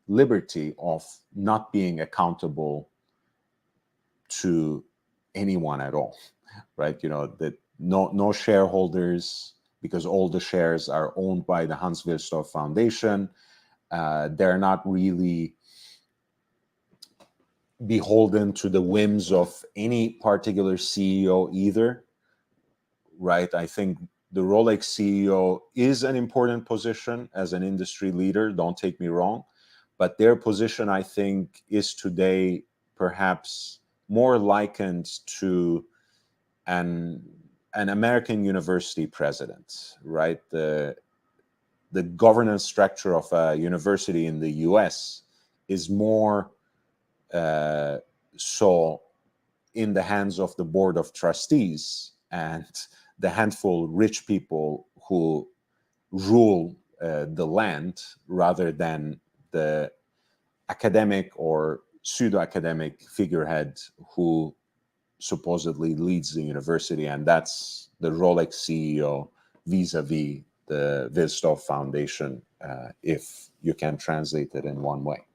[SPEAKER 1] liberty of not being accountable to anyone at all, right? You know, that no shareholders, because all the shares are owned by the Hans Wilsdorf Foundation. They're not really beholden to the whims of any particular CEO either, right? I think the Rolex CEO is an important position as an industry leader, don't take me wrong, but their position, I think, is today perhaps more likened to an American university president, right? The governance structure of a university in the US is more so in the hands of the board of trustees and the handful rich people who rule the land, rather than the academic or pseudo-academic figurehead who supposedly leads the university. And that's the Rolex CEO vis-a-vis the Wilsdorf Foundation, if you can translate it in one way.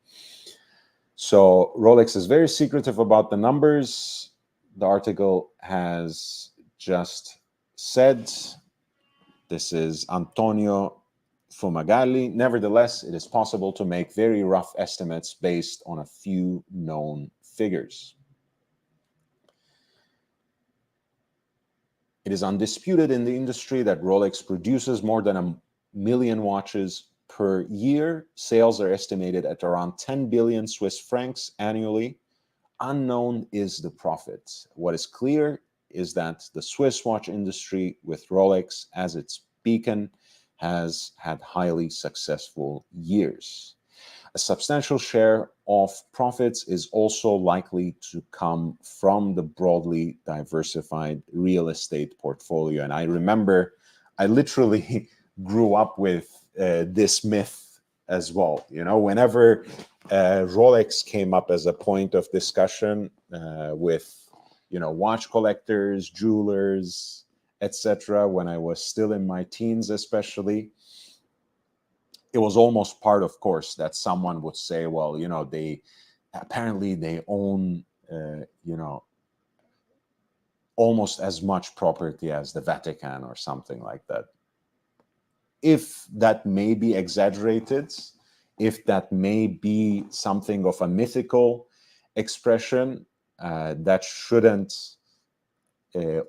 [SPEAKER 1] So Rolex is very secretive about the numbers. The article has just said, this is Antonio Fumagalli. Nevertheless, it is possible to make very rough estimates based on a few known figures. It is undisputed in the industry that Rolex produces more than 1 million watches per year. Sales are estimated at around 10 billion Swiss francs annually. Unknown is the profit. What is clear is that the Swiss watch industry, with Rolex as its beacon, has had highly successful years. A substantial share of profits is also likely to come from the broadly diversified real estate portfolio. And I remember I literally grew up with this myth as well. You know, whenever Rolex came up as a point of discussion with, you know, watch collectors, jewelers, etc., when I was still in my teens especially, it was almost part of course that someone would say, well, you know, they own, you know, almost as much property as the Vatican or something like that. If that may be exaggerated, if that may be something of a mythical expression, that shouldn't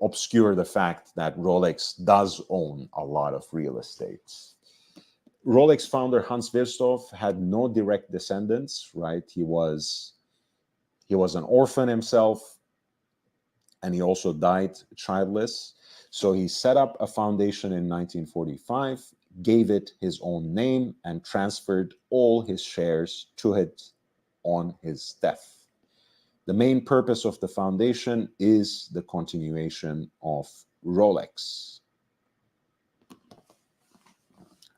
[SPEAKER 1] obscure the fact that Rolex does own a lot of real estate. Rolex founder Hans Wilsdorf had no direct descendants, right? He was an orphan himself, and he also died childless. So he set up a foundation in 1945, gave it his own name, and transferred all his shares to it on his death. The main purpose of the foundation is the continuation of Rolex.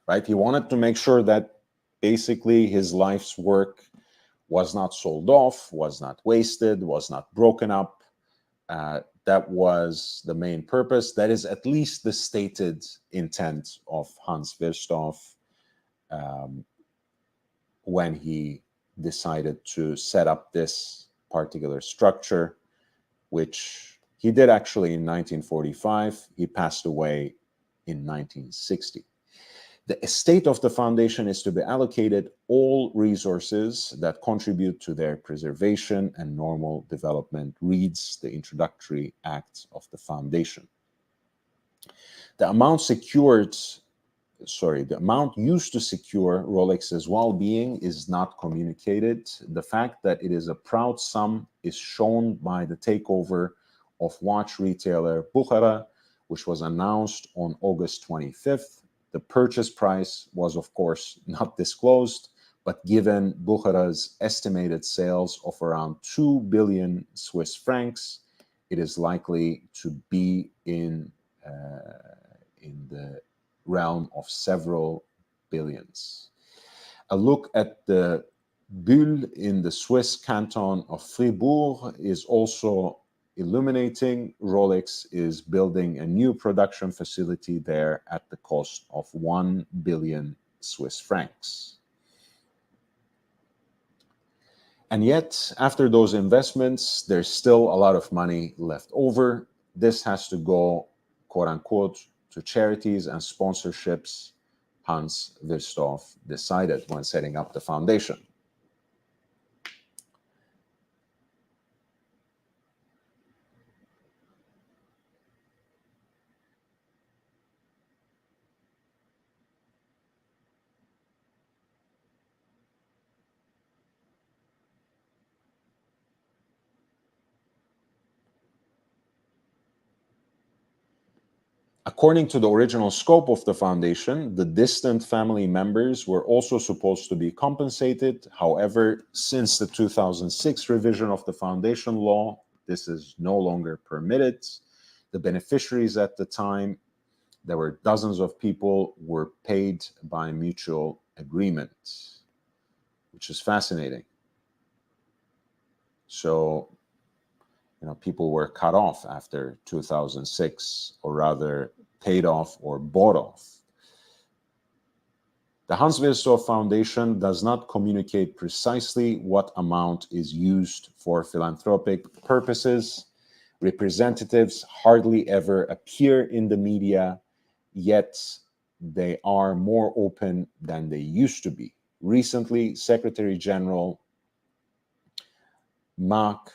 [SPEAKER 1] Right? He wanted to make sure that basically his life's work was not sold off, was not wasted, was not broken up. That was the main purpose. That is at least the stated intent of Hans Wilsdorf when he decided to set up this particular structure, which he did actually in 1945. He passed away in 1960. The estate of the foundation is to be allocated all resources that contribute to their preservation and normal development, reads the introductory act of the foundation. The amount used to secure Rolex's well-being is not communicated. The fact that it is a proud sum is shown by the takeover of watch retailer Buchara, which was announced on August 25th. The purchase price was, of course, not disclosed, but given Buchara's estimated sales of around 2 billion Swiss francs, it is likely to be in the realm of several billions. A look at the Bulle in the Swiss canton of Fribourg is also illuminating. Rolex is building a new production facility there at the cost of 1 billion Swiss francs. And yet, after those investments, there's still a lot of money left over. This has to go, quote unquote, to charities and sponsorships, Hans Wilsdorf decided when setting up the foundation. According to the original scope of the foundation, the distant family members were also supposed to be compensated. However, since the 2006 revision of the foundation law, this is no longer permitted. The beneficiaries at the time, there were dozens of people, were paid by mutual agreement, which is fascinating. So, people were cut off after 2006, or rather paid off or bought off. The Hans Wilsdorf Foundation does not communicate precisely what amount is used for philanthropic purposes. Representatives hardly ever appear in the media, yet they are more open than they used to be. Recently, Secretary General Marc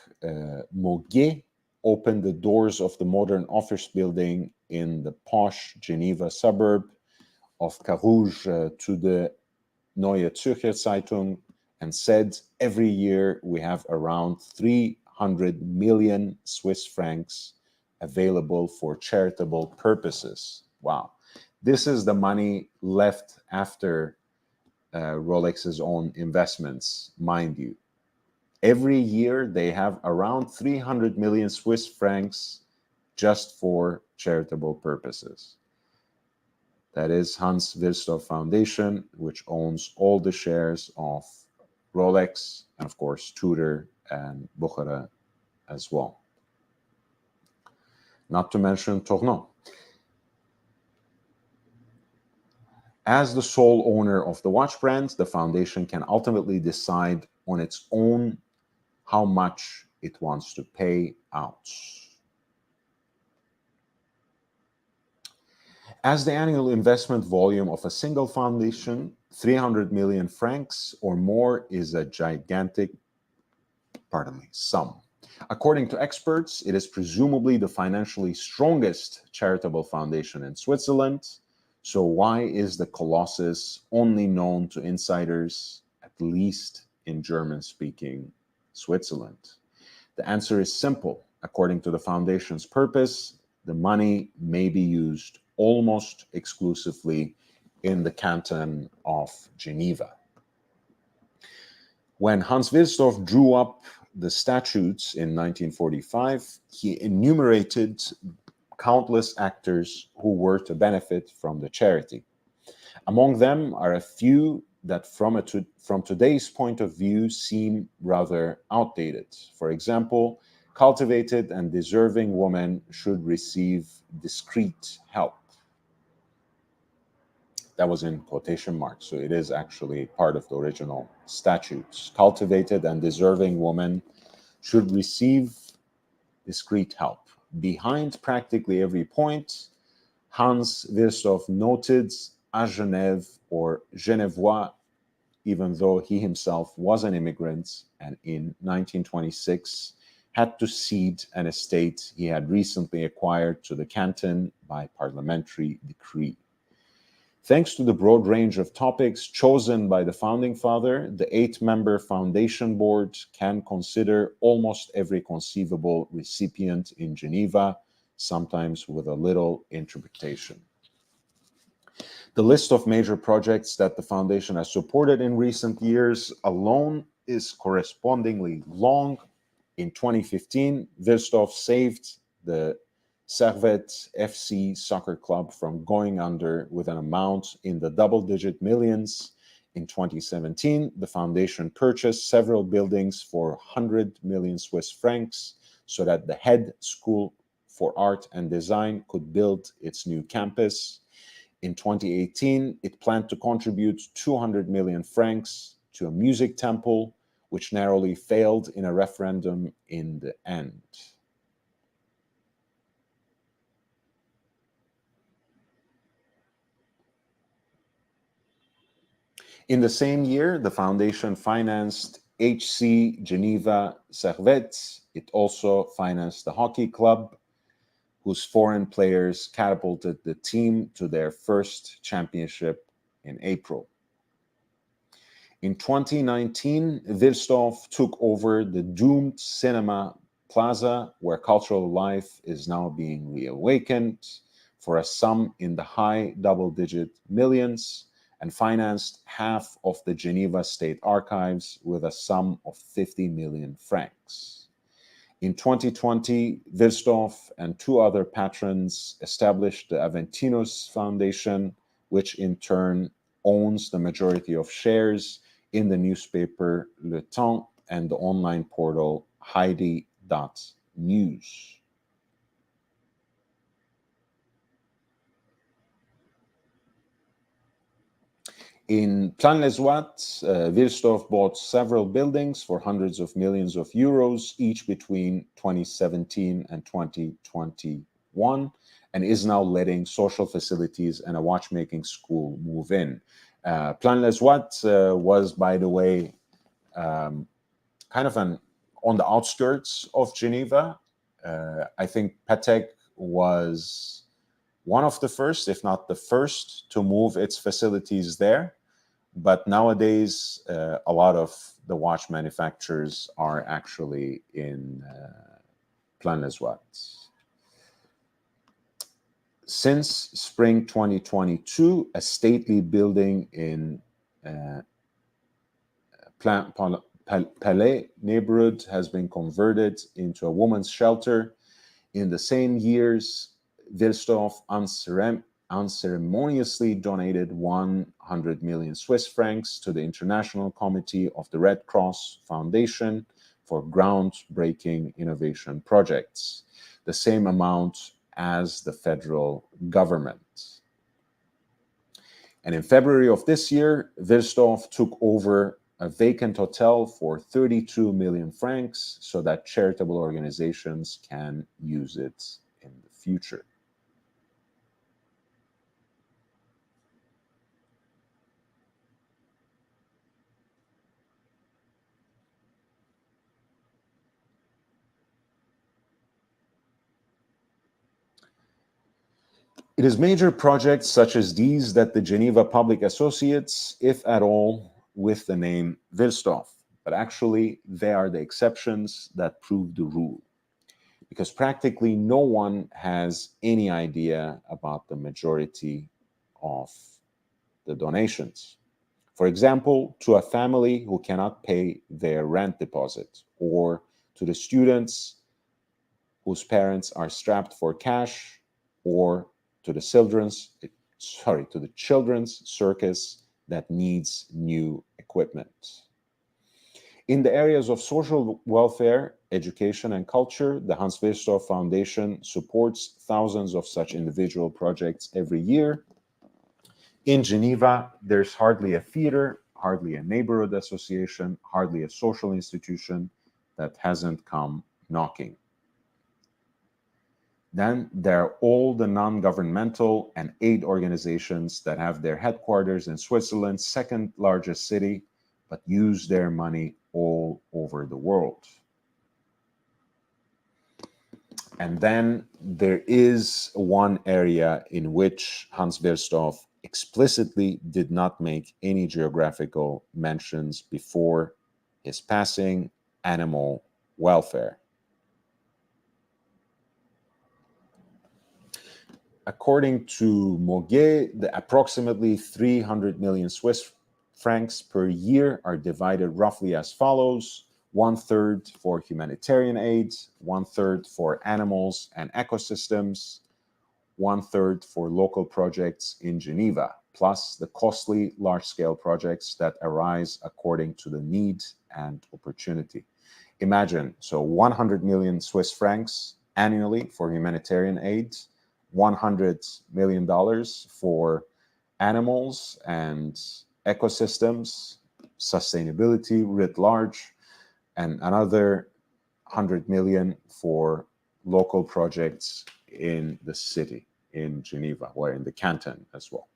[SPEAKER 1] Moguet opened the doors of the modern office building in the posh Geneva suburb of Carouge to the Neue Zürcher Zeitung and said, every year we have around 300 million Swiss francs available for charitable purposes. Wow. This is the money left after Rolex's own investments, mind you. Every year, they have around 300 million Swiss francs just for charitable purposes. That is Hans Wilsdorf Foundation, which owns all the shares of Rolex, and of course, Tudor and Buchara as well. Not to mention Tournon. As the sole owner of the watch brand, the foundation can ultimately decide on its own how much it wants to pay out. As the annual investment volume of a single foundation, 300 million francs or more, is a gigantic, sum. According to experts, it is presumably the financially strongest charitable foundation in Switzerland. So why is the Colossus only known to insiders, at least in German-speaking Switzerland? The answer is simple. According to the foundation's purpose, the money may be used almost exclusively in the canton of Geneva. When Hans Wilsdorf drew up the statutes in 1945, he enumerated countless actors who were to benefit from the charity. Among them are a few that from today's point of view seem rather outdated. For example, cultivated and deserving women should receive discreet help. That was in quotation marks, so it is actually part of the original statutes. Cultivated and deserving women should receive discreet help. Behind practically every point, Hans Wilsdorf noted à Genève or Genevois, even though he himself was an immigrant and in 1926 had to cede an estate he had recently acquired to the canton by parliamentary decree. Thanks to the broad range of topics chosen by the founding father, the 8-member foundation board can consider almost every conceivable recipient in Geneva, sometimes with a little interpretation. The list of major projects that the foundation has supported in recent years alone is correspondingly long. In 2015, Wilsdorf saved the Servette FC soccer club from going under with an amount in the double-digit millions. In 2017, the foundation purchased several buildings for 100 million Swiss francs so that the head school for art and design could build its new campus. In 2018, it planned to contribute 200 million francs to a music temple, which narrowly failed in a referendum in the end. In the same year, the foundation financed HC Geneva Servette. It also financed the hockey club, whose foreign players catapulted the team to their first championship in April. In 2019, Wilsdorf took over the doomed Cinema Plaza, where cultural life is now being reawakened, for a sum in the high double-digit millions, and financed half of the Geneva State Archives with a sum of 50 million francs. In 2020, Wilsdorf and 2 other patrons established the Aventinus Foundation, which in turn owns the majority of shares in the newspaper Le Temps and the online portal Heidi.news. In Plaine-les-Ouates, Wilsdorf bought several buildings for hundreds of millions of euros, each between 2017 and 2021, and is now letting social facilities and a watchmaking school move in. Plaine-les-Ouates was, by the way, kind of on the outskirts of Geneva. I think Patek was one of the first, if not the first, to move its facilities there. But nowadays, a lot of the watch manufacturers are actually in Plaine-les-Ouates. Since spring 2022, a stately building in Palais neighborhood has been converted into a woman's shelter. In the same years, Wilsdorf unceremoniously donated 100 million Swiss francs to the International Committee of the Red Cross Foundation for groundbreaking innovation projects, the same amount as the federal government. And in February of this year, Wilsdorf took over a vacant hotel for 32 million francs so that charitable organizations can use it in the future. It is major projects such as these that the Geneva public associates, if at all, with the name Wilsdorf. But actually, they are the exceptions that prove the rule, because practically no one has any idea about the majority of the donations. For example, to a family who cannot pay their rent deposit, or to the students whose parents are strapped for cash, or to the children's circus that needs new equipment. In the areas of social welfare, education, and culture, the Hans Wilsdorf Foundation supports thousands of such individual projects every year. In Geneva, there's hardly a theater, hardly a neighborhood association, hardly a social institution that hasn't come knocking. Then there are all the non-governmental and aid organizations that have their headquarters in Switzerland's second largest city, but use their money all over the world. And then there is one area in which Hans Wilsdorf explicitly did not make any geographical mentions before his passing: animal welfare. According to Moguet, the approximately 300 million Swiss francs per year are divided roughly as follows: 1/3 for humanitarian aid, 1/3 for animals and ecosystems, 1/3 for local projects in Geneva, plus the costly large-scale projects that arise according to the need and opportunity. Imagine, so 100 million Swiss francs annually for humanitarian aid, $100 million for animals and ecosystems, sustainability writ large, and another 100 million for local projects in the city, in Geneva, or in the canton as well.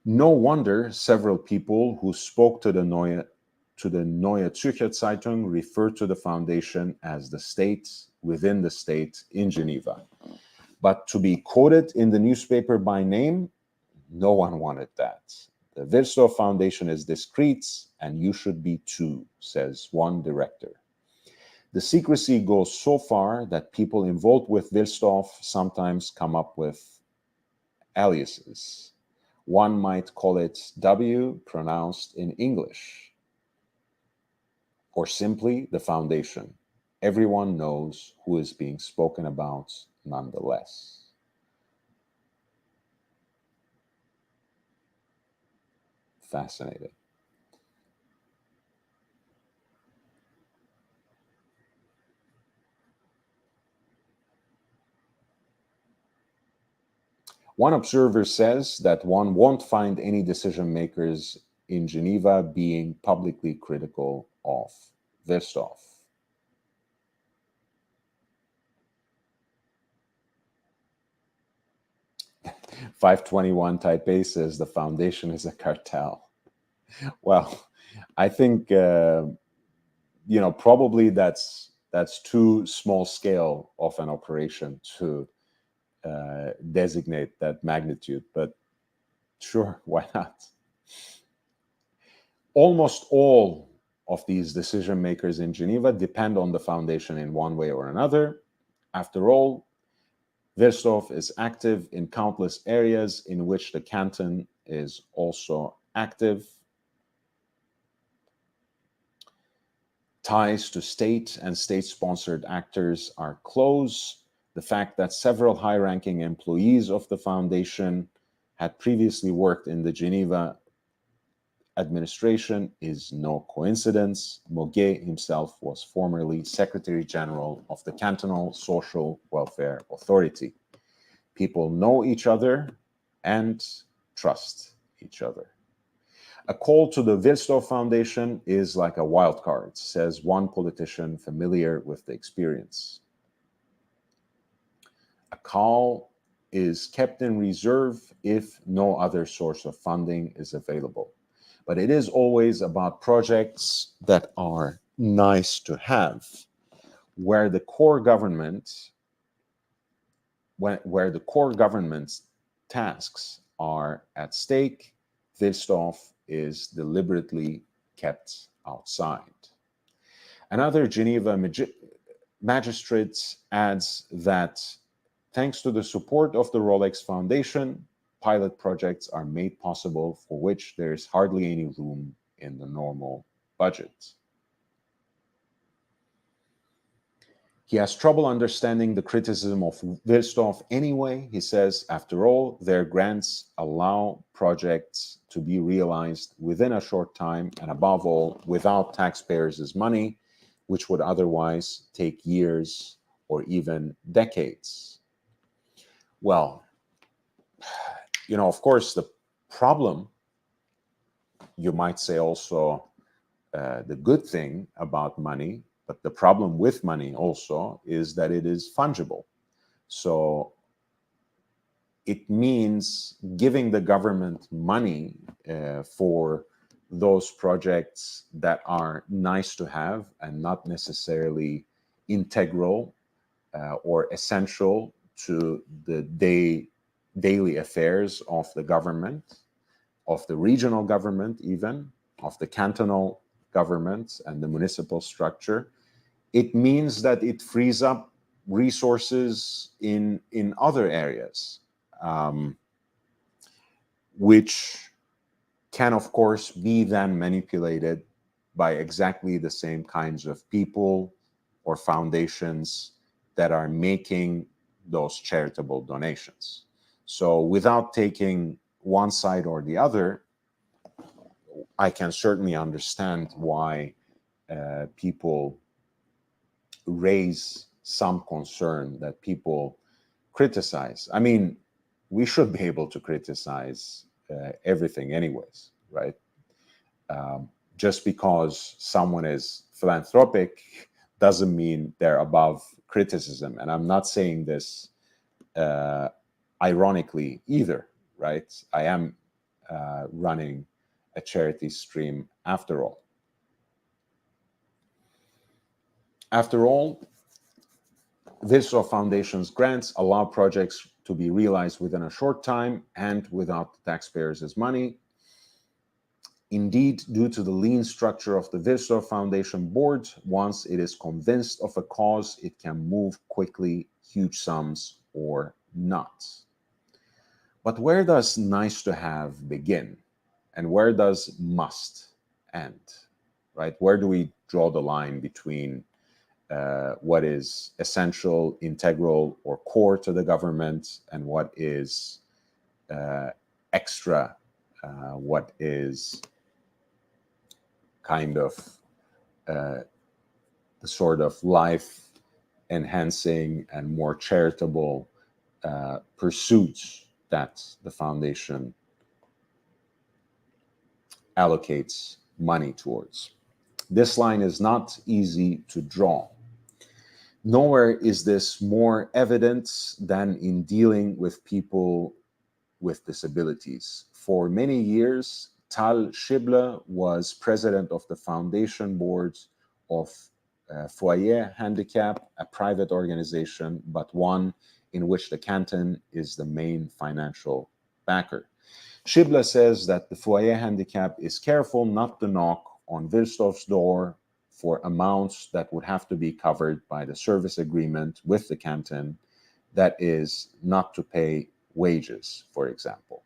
[SPEAKER 1] No wonder several people who spoke to the Neue Zürcher Zeitung referred to the foundation as the state within the state in Geneva. But to be quoted in the newspaper by name, no one wanted that. The Wilsdorf Foundation is discreet, and you should be too, says one director. The secrecy goes so far that people involved with Wilsdorf sometimes come up with aliases. One might call it W, pronounced in English, or simply the foundation. Everyone knows who is being spoken about nonetheless. Fascinating. One observer says that one won't find any decision makers in Geneva being publicly critical of Wilsdorf. .521 Type A says the foundation is a cartel. Well, I think probably that's too small scale of an operation to designate that magnitude, but sure, why not? Almost all of these decision makers in Geneva depend on the foundation in one way or another. After all, Wilsdorf is active in countless areas in which the canton is also active. Ties to state and state-sponsored actors are close. The fact that several high-ranking employees of the foundation had previously worked in the Geneva administration is no coincidence. Moguet himself was formerly Secretary General of the Cantonal Social Welfare Authority. People know each other and trust each other. A call to the Wilsdorf Foundation is like a wild card, says one politician familiar with the experience. A call is kept in reserve if no other source of funding is available. But it is always about projects that are nice to have, where the core government's tasks are at stake. Wilsdorf is deliberately kept outside. Another Geneva magistrate adds that thanks to the support of the Rolex Foundation, pilot projects are made possible for which there is hardly any room in the normal budget. He has trouble understanding the criticism of Wilsdorf anyway. He says, after all, their grants allow projects to be realized within a short time and above all, without taxpayers' money, which would otherwise take years or even decades. Well, of course, the problem, you might say also the good thing about money, but the problem with money also is that it is fungible. So it means giving the government money for those projects that are nice to have and not necessarily integral or essential to the daily affairs of the government, of the regional government even, of the cantonal government and the municipal structure. It means that it frees up resources in other areas, which can, of course, be then manipulated by exactly the same kinds of people or foundations that are making those charitable donations. So without taking one side or the other, I can certainly understand why people raise some concern, that people criticize. I mean, we should be able to criticize everything anyways, right? Just because someone is philanthropic doesn't mean they're above criticism. And I'm not saying this ironically either, right? I am running a charity stream after all. After all, Wilsdorf Foundation's grants allow projects to be realized within a short time and without the taxpayers' money. Indeed, due to the lean structure of the Wilsdorf Foundation board, once it is convinced of a cause, it can move quickly, huge sums or not. But where does nice to have begin? And where does must end? Right? Where do we draw the line between what is essential, integral, or core to the government, and what is extra, what is kind of the sort of life enhancing and more charitable pursuits that the foundation allocates money towards. This line is not easy to draw. Nowhere is this more evident than in dealing with people with disabilities. For many years, Tal Schibler was president of the foundation board of Foyer Handicap, a private organization, but one in which the canton is the main financial backer. Schibler says that the Foyer Handicap is careful not to knock on Wilsdorf's door for amounts that would have to be covered by the service agreement with the canton, that is, not to pay wages, for example.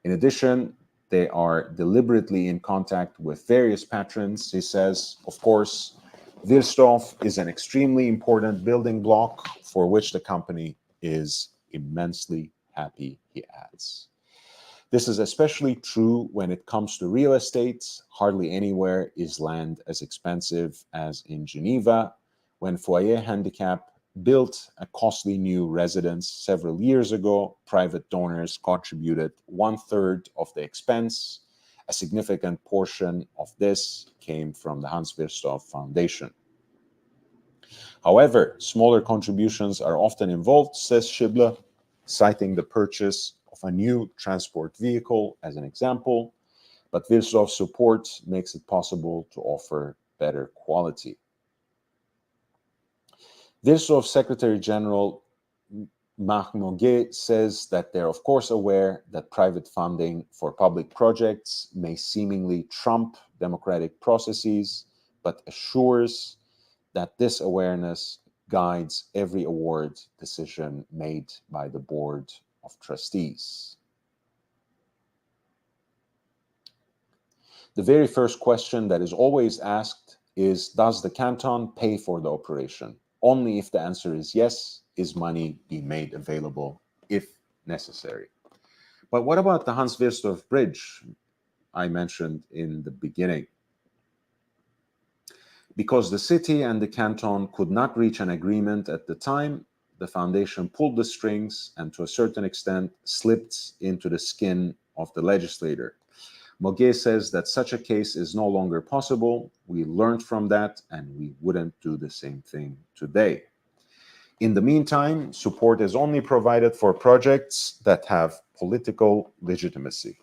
[SPEAKER 1] In addition, they are deliberately in contact with various patrons. He says, of course, Wilsdorf is an extremely important building block for which the company is immensely happy, he adds. This is especially true when it comes to real estate. Hardly anywhere is land as expensive as in Geneva. When Foyer Handicap built a costly new residence several years ago, private donors contributed 1/3 of the expense. A significant portion of this came from the Hans Wilsdorf Foundation. However, smaller contributions are often involved, says Schibler, citing the purchase of a new transport vehicle as an example, but Wilsdorf's support makes it possible to offer better quality. Wilsdorf Secretary General Marc Moguet says that they're of course aware that private funding for public projects may seemingly trump democratic processes, but assures that this awareness guides every award decision made by the Board of Trustees. The very first question that is always asked is, does the canton pay for the operation? Only if the answer is yes, is money being made available if necessary. But what about the Hans Wilsdorf Bridge I mentioned in the beginning? Because the city and the canton could not reach an agreement at the time, the foundation pulled the strings and to a certain extent slipped into the skin of the legislator. Moguet says that such a case is no longer possible. We learned from that and we wouldn't do the same thing today. In the meantime, support is only provided for projects that have political legitimacy.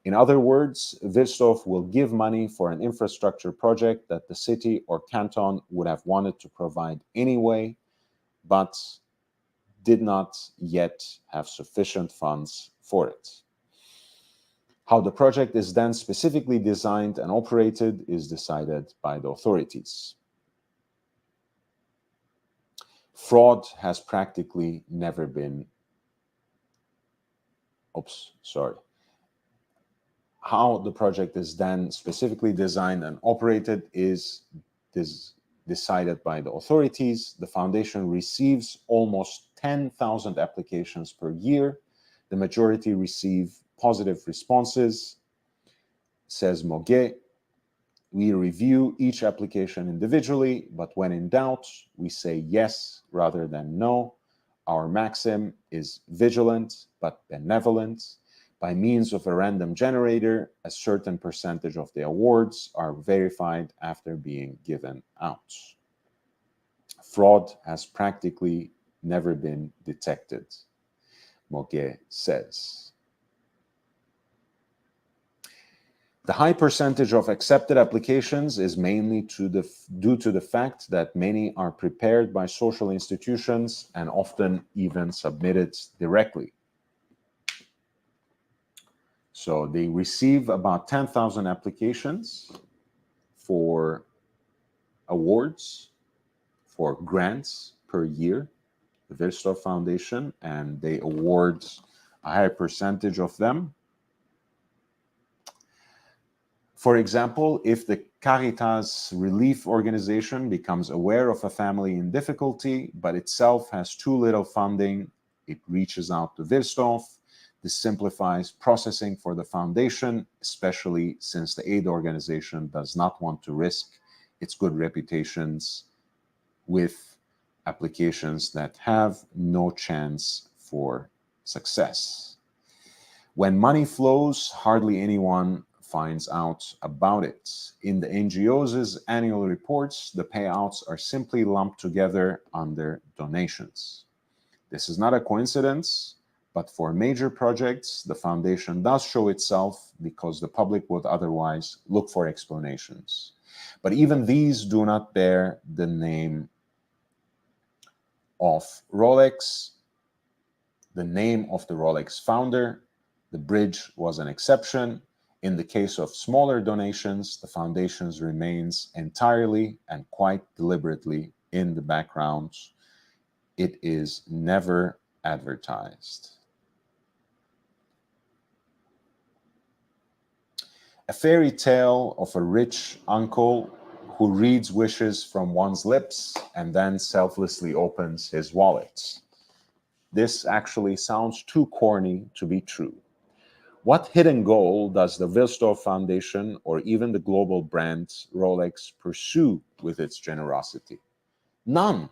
[SPEAKER 1] In other words, Wilsdorf will give money for an infrastructure project that the city or canton would have wanted to provide anyway, but did not yet have sufficient funds for it. How the project is then specifically designed and operated is decided by the authorities. Fraud has practically never been, How the project is then specifically designed and operated is decided by the authorities. The foundation receives almost 10,000 applications per year. The majority receive positive responses, says Moguet. We review each application individually, but when in doubt, we say yes rather than no. Our maxim is vigilant but benevolent. By means of a random generator, a certain percentage of the awards are verified after being given out. Fraud has practically never been detected, Moguet says. The high percentage of accepted applications is mainly due to the fact that many are prepared by social institutions and often even submitted directly. So they receive about 10,000 applications for awards, for grants per year, the Wilsdorf Foundation, and they award a high percentage of them. For example, if the Caritas Relief Organization becomes aware of a family in difficulty, but itself has too little funding, it reaches out to Wilsdorf. This simplifies processing for the foundation, especially since the aid organization does not want to risk its good reputations with applications that have no chance for success. When money flows, hardly anyone finds out about it. In the NGO's annual reports, the payouts are simply lumped together under donations. This is not a coincidence, but for major projects, the foundation does show itself because the public would otherwise look for explanations. But even these do not bear the name of Rolex, the name of the Rolex founder. The bridge was an exception. In the case of smaller donations, the foundation remains entirely and quite deliberately in the background. It is never advertised. A fairy tale of a rich uncle who reads wishes from one's lips and then selflessly opens his wallet. This actually sounds too corny to be true. What hidden goal does the Wilsdorf Foundation or even the global brand Rolex pursue with its generosity? None.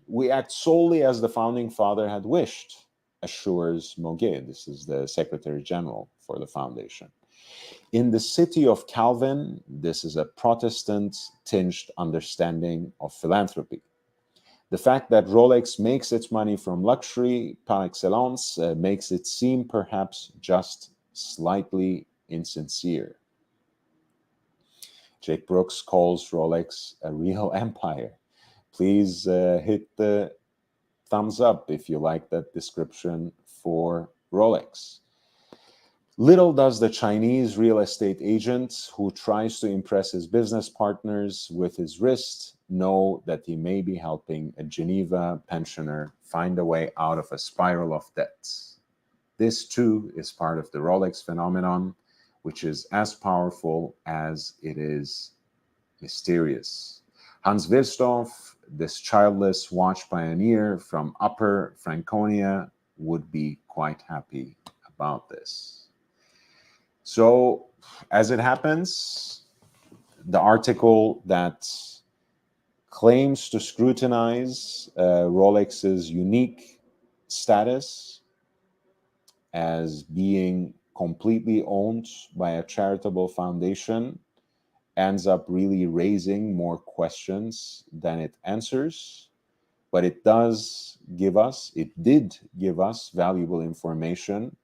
[SPEAKER 1] We act solely as the founding father had wished, assures Moguet. This is the Secretary General for the foundation. In the city of Calvin, this is a Protestant-tinged understanding of philanthropy. The fact that Rolex makes its money from luxury par excellence makes it seem perhaps just slightly insincere. Jake Brooks calls Rolex a real empire. Please hit the thumbs up if you like that description for Rolex. Little does the Chinese real estate agent who tries to impress his business partners with his wrist know that he may be helping a Geneva pensioner find a way out of a spiral of debts. This too is part of the Rolex phenomenon. which is as powerful as it is mysterious. Hans Wilsdorf, this childless watch pioneer from Upper Franconia, would be quite happy about this. So, as it happens, the article that claims to scrutinize Rolex's unique status as being completely owned by a charitable foundation ends up really raising more questions than it answers. But it did give us valuable information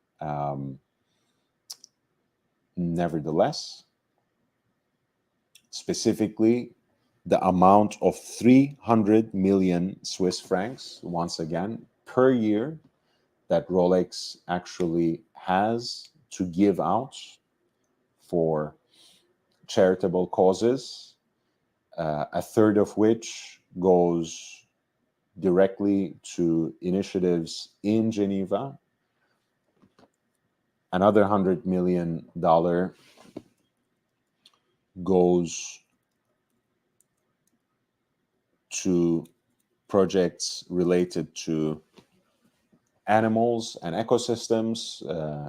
[SPEAKER 1] nevertheless. Specifically, the amount of 300 million Swiss francs, once again, per year that Rolex actually has to give out for charitable causes, a third of which goes directly to initiatives in Geneva. Another $100 million goes to projects related to animals and ecosystems,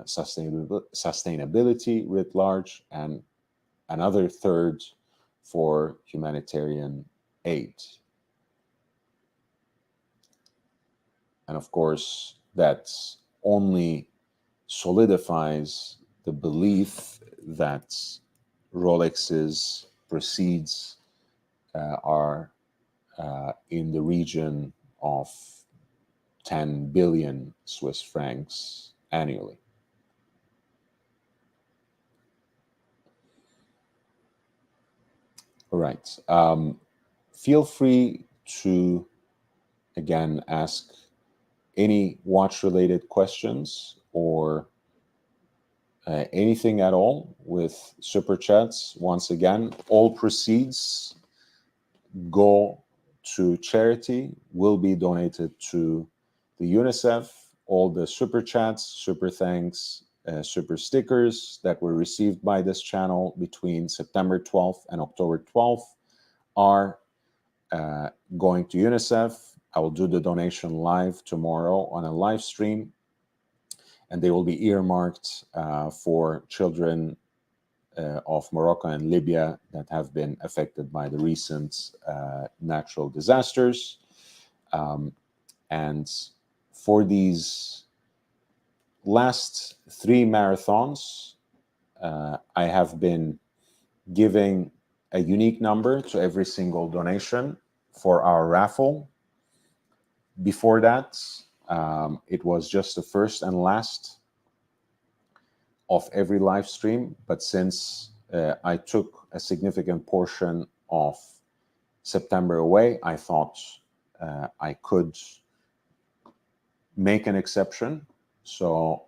[SPEAKER 1] sustainability writ large, and another third for humanitarian aid. And of course, that only solidifies the belief that Rolex's proceeds are in the region of 10 billion Swiss francs annually. All right. Feel free to, again, ask any watch-related questions or anything at all with Super Chats. Once again, all proceeds go to charity, will be donated to the UNICEF. All the Super Chats, Super Thanks, Super Stickers that were received by this channel between September 12th and October 12th are going to UNICEF. I will do the donation live tomorrow on a live stream, and they will be earmarked for children of Morocco and Libya that have been affected by the recent natural disasters. And for these last 3 marathons, I have been giving a unique number to every single donation for our raffle. Before that, it was just the first and last of every live stream. But since I took a significant portion of September away, I thought I could make an exception. So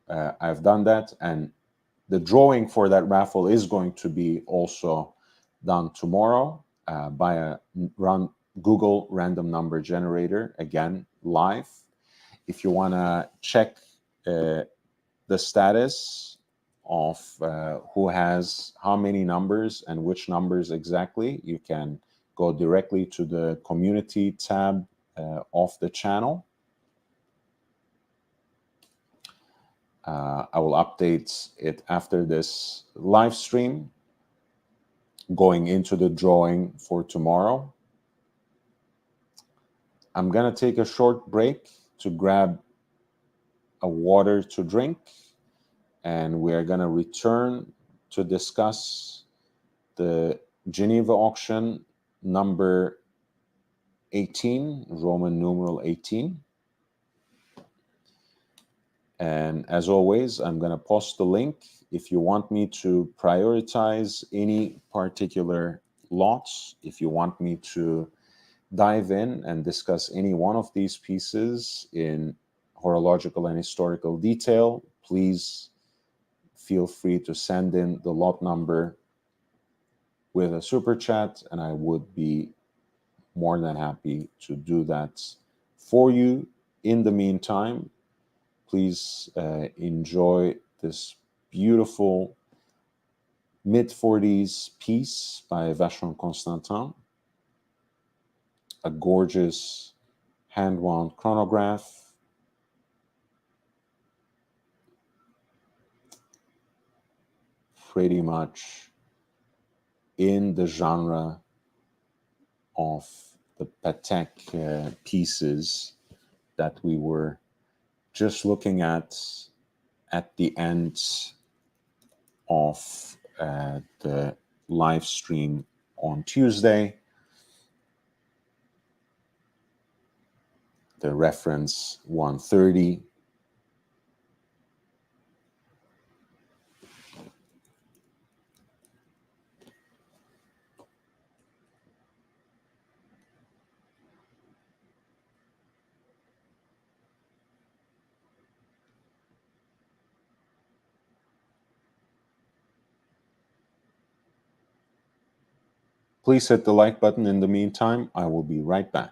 [SPEAKER 1] I've done that. And the drawing for that raffle is going to be also done tomorrow by a Google random number generator, again, live. If you want to check the status of who has how many numbers and which numbers exactly, you can go directly to the community tab of the channel. I will update it after this live stream, going into the drawing for tomorrow. I'm going to take a short break to grab a water to drink, and we are going to return to discuss the Geneva auction number 18, Roman numeral 18. And as always, I'm going to post the link. If you want me to prioritize any particular lots, if you want me to dive in and discuss any one of these pieces in horological and historical detail, please feel free to send in the lot number with a super chat, and I would be more than happy to do that for you. In the meantime, please enjoy this beautiful mid-40s piece by Vacheron Constantin, a gorgeous hand-wound chronograph. Pretty much in the genre of the Patek pieces that we were just looking at the end of the live stream on Tuesday. The reference 130. Please hit the like button in the meantime. I will be right back.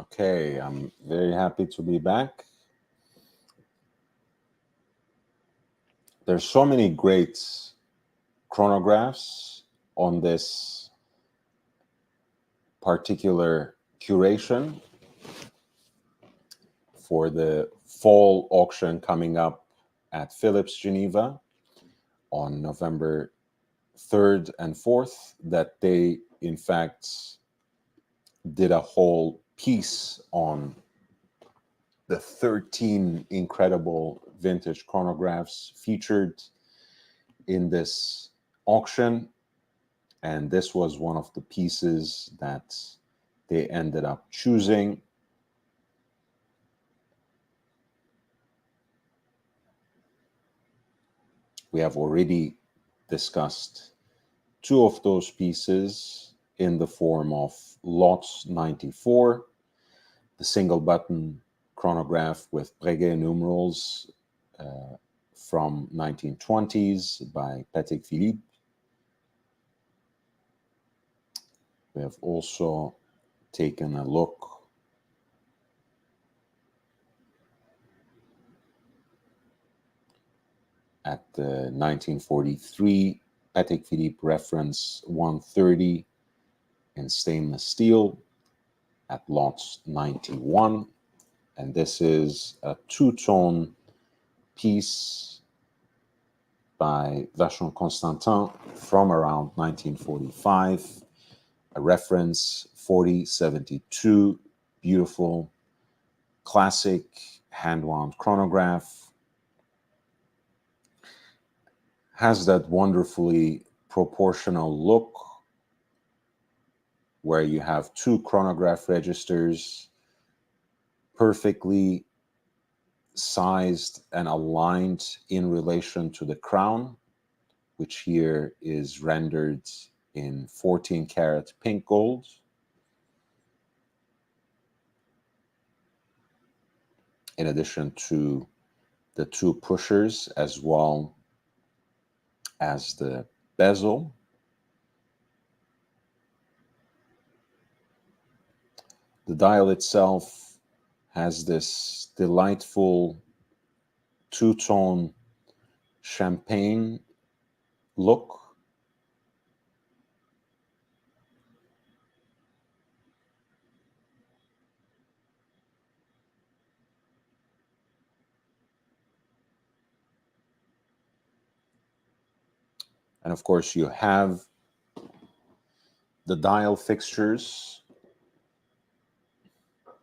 [SPEAKER 1] Okay, I'm very happy to be back. There's so many great chronographs on this particular curation for the fall auction coming up at Philips Geneva on November 3rd and 4th, that they in fact did a whole piece on the 13 incredible vintage chronographs featured in this auction. And this was one of the pieces that they ended up choosing. We have already discussed two of those pieces in the form of Lot 94, the single button chronograph with Breguet numerals from 1920s by Patek Philippe. We have also taken a look at the 1943 Patek Philippe reference 130 in stainless steel at Lot 91. And this is a two-tone piece by Vacheron Constantin from around 1945, a reference 4072, beautiful, classic hand-wound chronograph. Has that wonderfully proportional look where you have two chronograph registers perfectly sized and aligned in relation to the crown, which here is rendered in 14 karat pink gold. in addition to the two pushers as well as the bezel. The dial itself has this delightful two-tone champagne look. And of course, you have the dial fixtures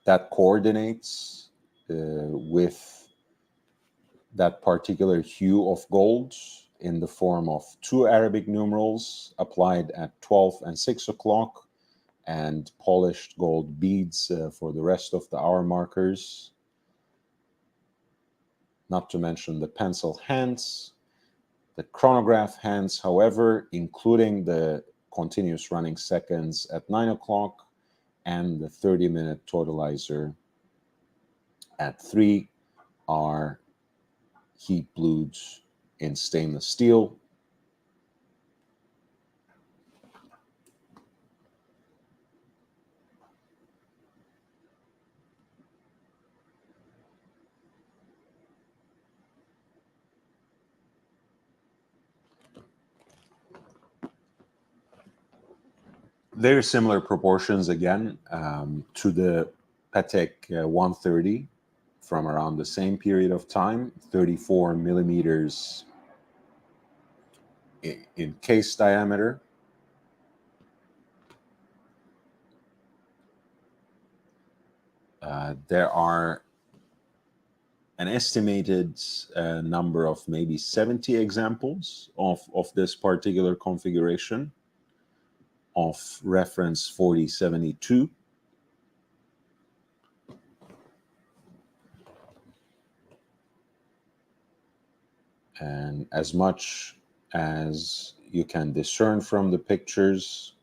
[SPEAKER 1] that coordinates with that particular hue of gold in the form of two Arabic numerals applied at 12 and 6 o'clock, and polished gold beads for the rest of the hour markers. Not to mention the pencil hands. The chronograph hands, however, including the continuous running seconds at 9 o'clock and the 30-minute totalizer at 3, are heat blued in stainless steel. Very similar proportions again to the Patek 130 from around the same period of time, 34 millimeters in case diameter. There are an estimated number of maybe 70 examples of this particular configuration of reference 4072. And as much as you can discern from the pictures,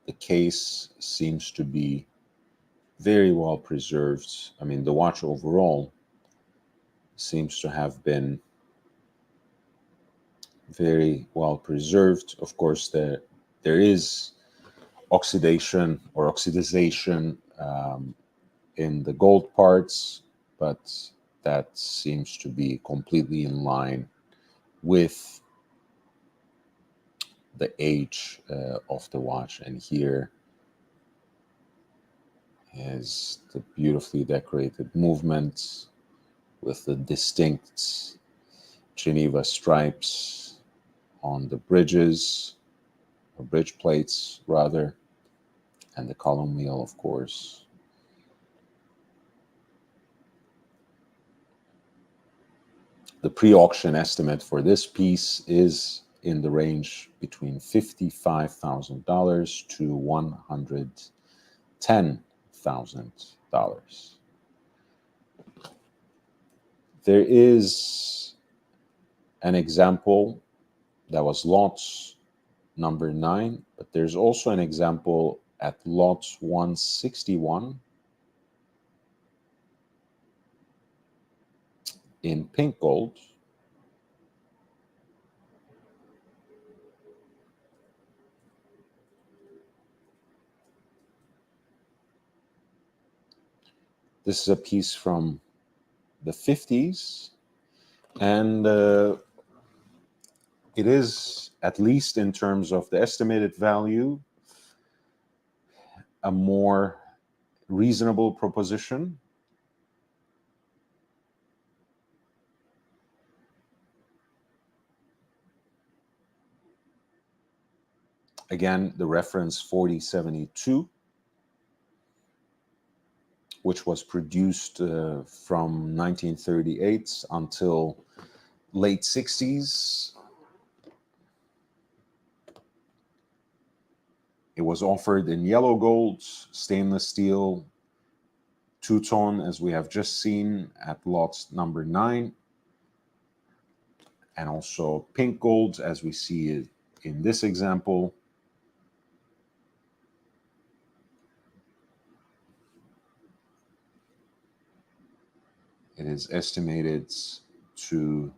[SPEAKER 1] the case seems to be very well preserved. I mean, the watch overall seems to have been very well preserved. Of course, there is oxidation or oxidization in the gold parts, but that seems to be completely in line with the age of the watch. And here is the beautifully decorated movement with the distinct Geneva stripes on the bridges, or bridge plates rather, and the column wheel, of course. The pre-auction estimate for this piece is in the range between $55,000 to $110,000. There is an example that was lot number 9, but there's also an example at lot 161 in pink gold. This is a piece from the 50s, and it is, at least in terms of the estimated value, a more reasonable proposition. Again, the reference 4072, which was produced from 1938 until late 60s. It was offered in yellow gold, stainless steel, two-tone, as we have just seen at lot number 9, and also pink gold, as we see it in this example. It is estimated to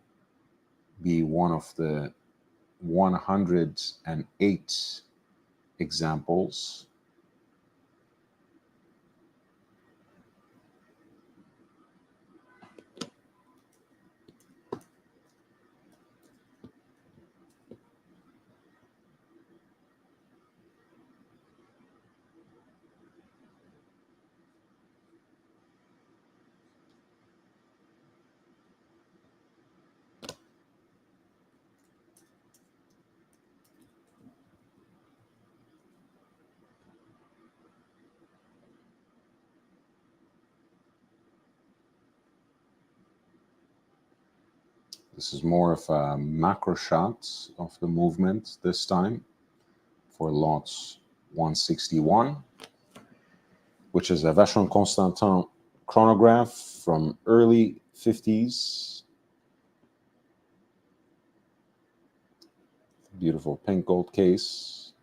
[SPEAKER 1] be one of the 108 examples This is more of a macro shot of the movement this time for lot 161, which is a Vacheron Constantin chronograph from early 50s. Beautiful pink gold case.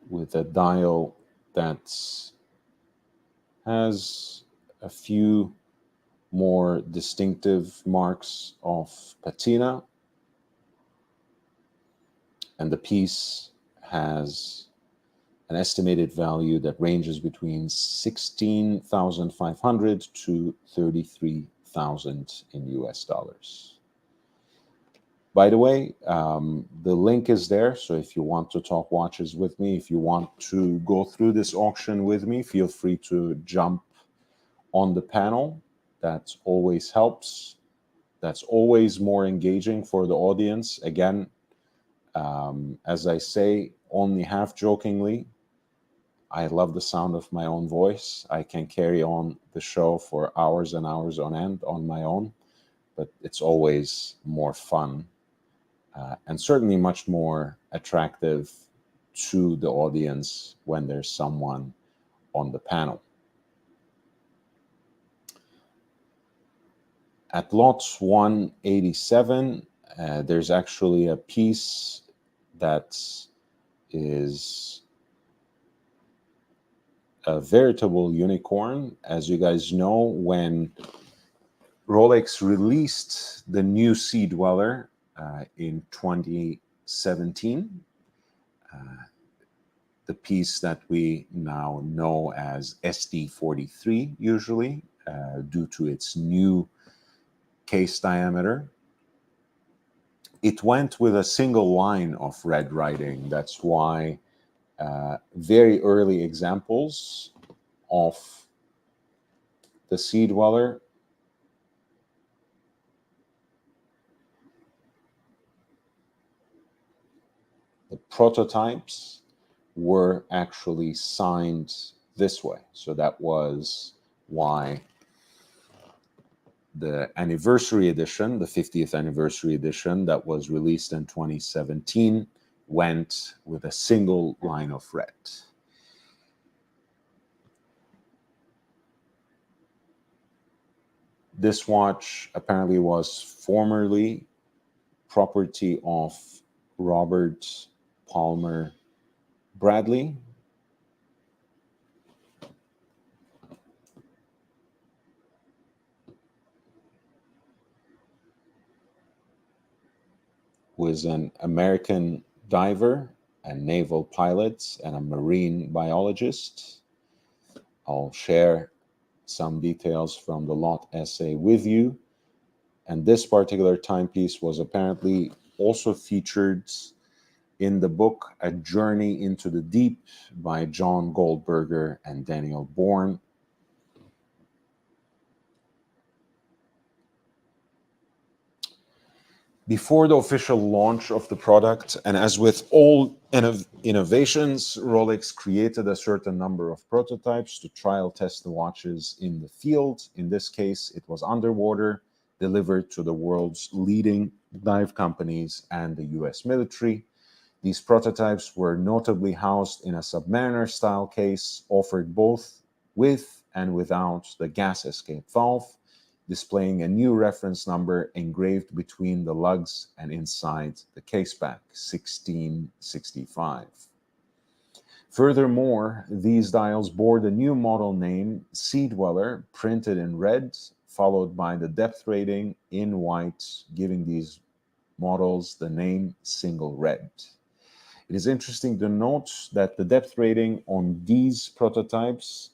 [SPEAKER 1] With a dial that has a few more distinctive marks of patina, and the piece has an estimated value that ranges between 16,500 to 33,000 in US dollars. By the way, the link is there, so if you want to talk watches with me, if you want to go through this auction with me, feel free to jump on the panel. That always helps. That's always more engaging for the audience. Again, as I say, only half jokingly, I love the sound of my own voice. I can carry on the show for hours and hours on end on my own, but it's always more fun and certainly much more attractive to the audience when there's someone on the panel. At lot 187, there's actually a piece that is a veritable unicorn. As you guys know, when Rolex released the new Sea Dweller in 2017, the piece that we now know as SD43 usually, due to its new case diameter, it went with a single line of red writing. That's why very early examples of the Sea Dweller the prototypes were actually signed this way. So that was why the anniversary edition, the 50th anniversary edition that was released in 2017, went with a single line of red. This watch apparently was formerly property of Robert Palmer Bradley. Who is an American diver, a naval pilot, and a marine biologist. I'll share some details from the lot essay with you. And this particular timepiece was apparently also featured in the book A Journey into the Deep by John Goldberger and Daniel Bourne. Before the official launch of the product, and as with all innovations, Rolex created a certain number of prototypes to trial test the watches in the field. In this case, it was underwater, delivered to the world's leading dive companies and the US military. These prototypes were notably housed in a Submariner style case, offered both with and without the gas escape valve, displaying a new reference number engraved between the lugs and inside the caseback, 1665. Furthermore, these dials bore the new model name Sea Dweller printed in red, followed by the depth rating in white, giving these models the name Single Red. It is interesting to note that the depth rating on these prototypes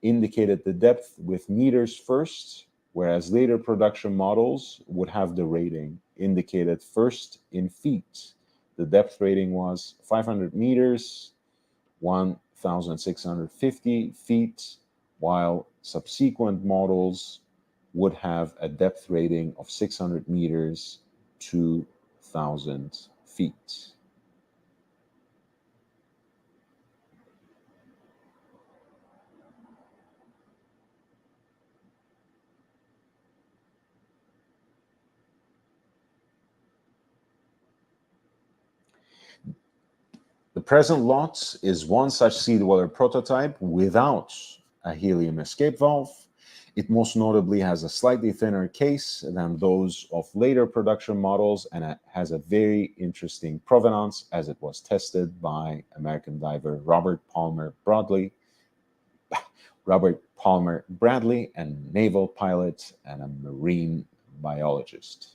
[SPEAKER 1] indicated the depth with meters first, whereas later production models would have the rating indicated first in feet. The depth rating was 500 meters, 1,650 feet, while subsequent models would have a depth rating of 600 meters, 2,000 feet. The present lot is one such Sea Dweller prototype without a helium escape valve. It most notably has a slightly thinner case than those of later production models, and it has a very interesting provenance as it was tested by American diver Robert Palmer Bradley, a naval pilot and a marine biologist.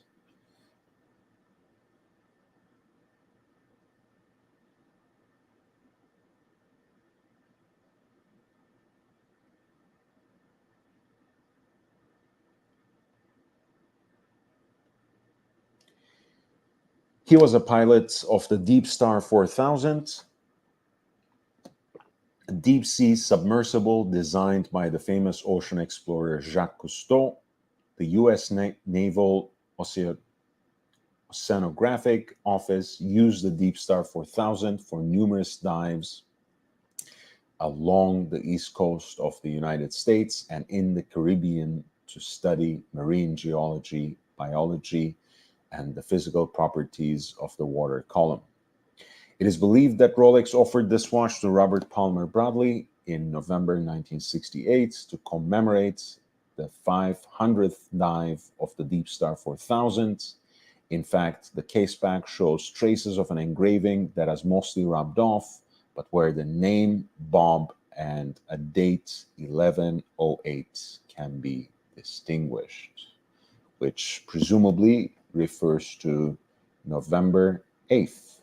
[SPEAKER 1] He was a pilot of the Deep Star 4000, a deep-sea submersible designed by the famous ocean explorer Jacques Cousteau. The U.S. Naval Oceanographic Office used the Deep Star 4000 for numerous dives along the east coast of the United States and in the Caribbean to study marine geology, biology, and the physical properties of the water column. It is believed that Rolex offered this watch to Robert Palmer Bradley in November 1968 to commemorate the 500th dive of the Deep Star 4000. In fact, the case back shows traces of an engraving that has mostly rubbed off, but where the name Bob and a date 1108 can be distinguished, which presumably refers to November 8th.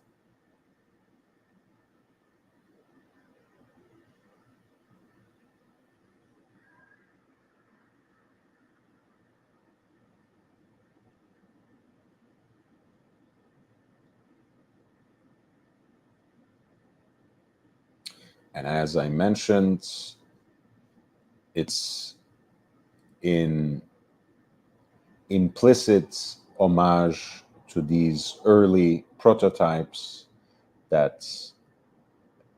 [SPEAKER 1] And as I mentioned, it's in implicit homage to these early prototypes that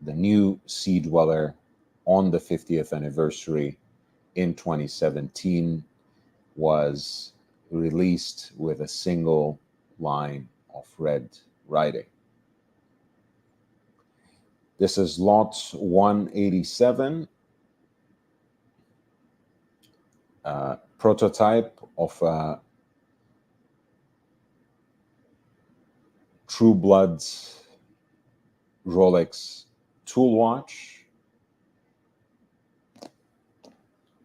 [SPEAKER 1] the new Sea Dweller on the 50th anniversary in 2017 was released with a single line of red writing. This is lot 187, prototype of a True Blood Rolex tool watch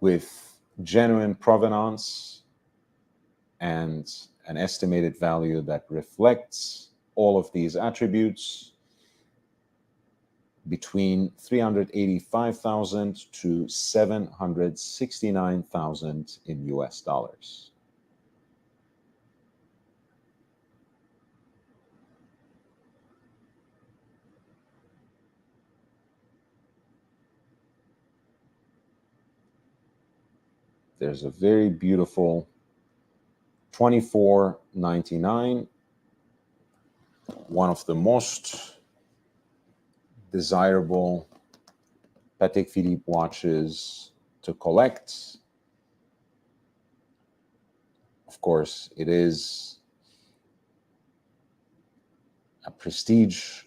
[SPEAKER 1] with genuine provenance and an estimated value that reflects all of these attributes between 385,000 to 769,000 in US dollars. There's a very beautiful 2499, one of the most desirable Patek Philippe watches to collect. Of course, it is a prestige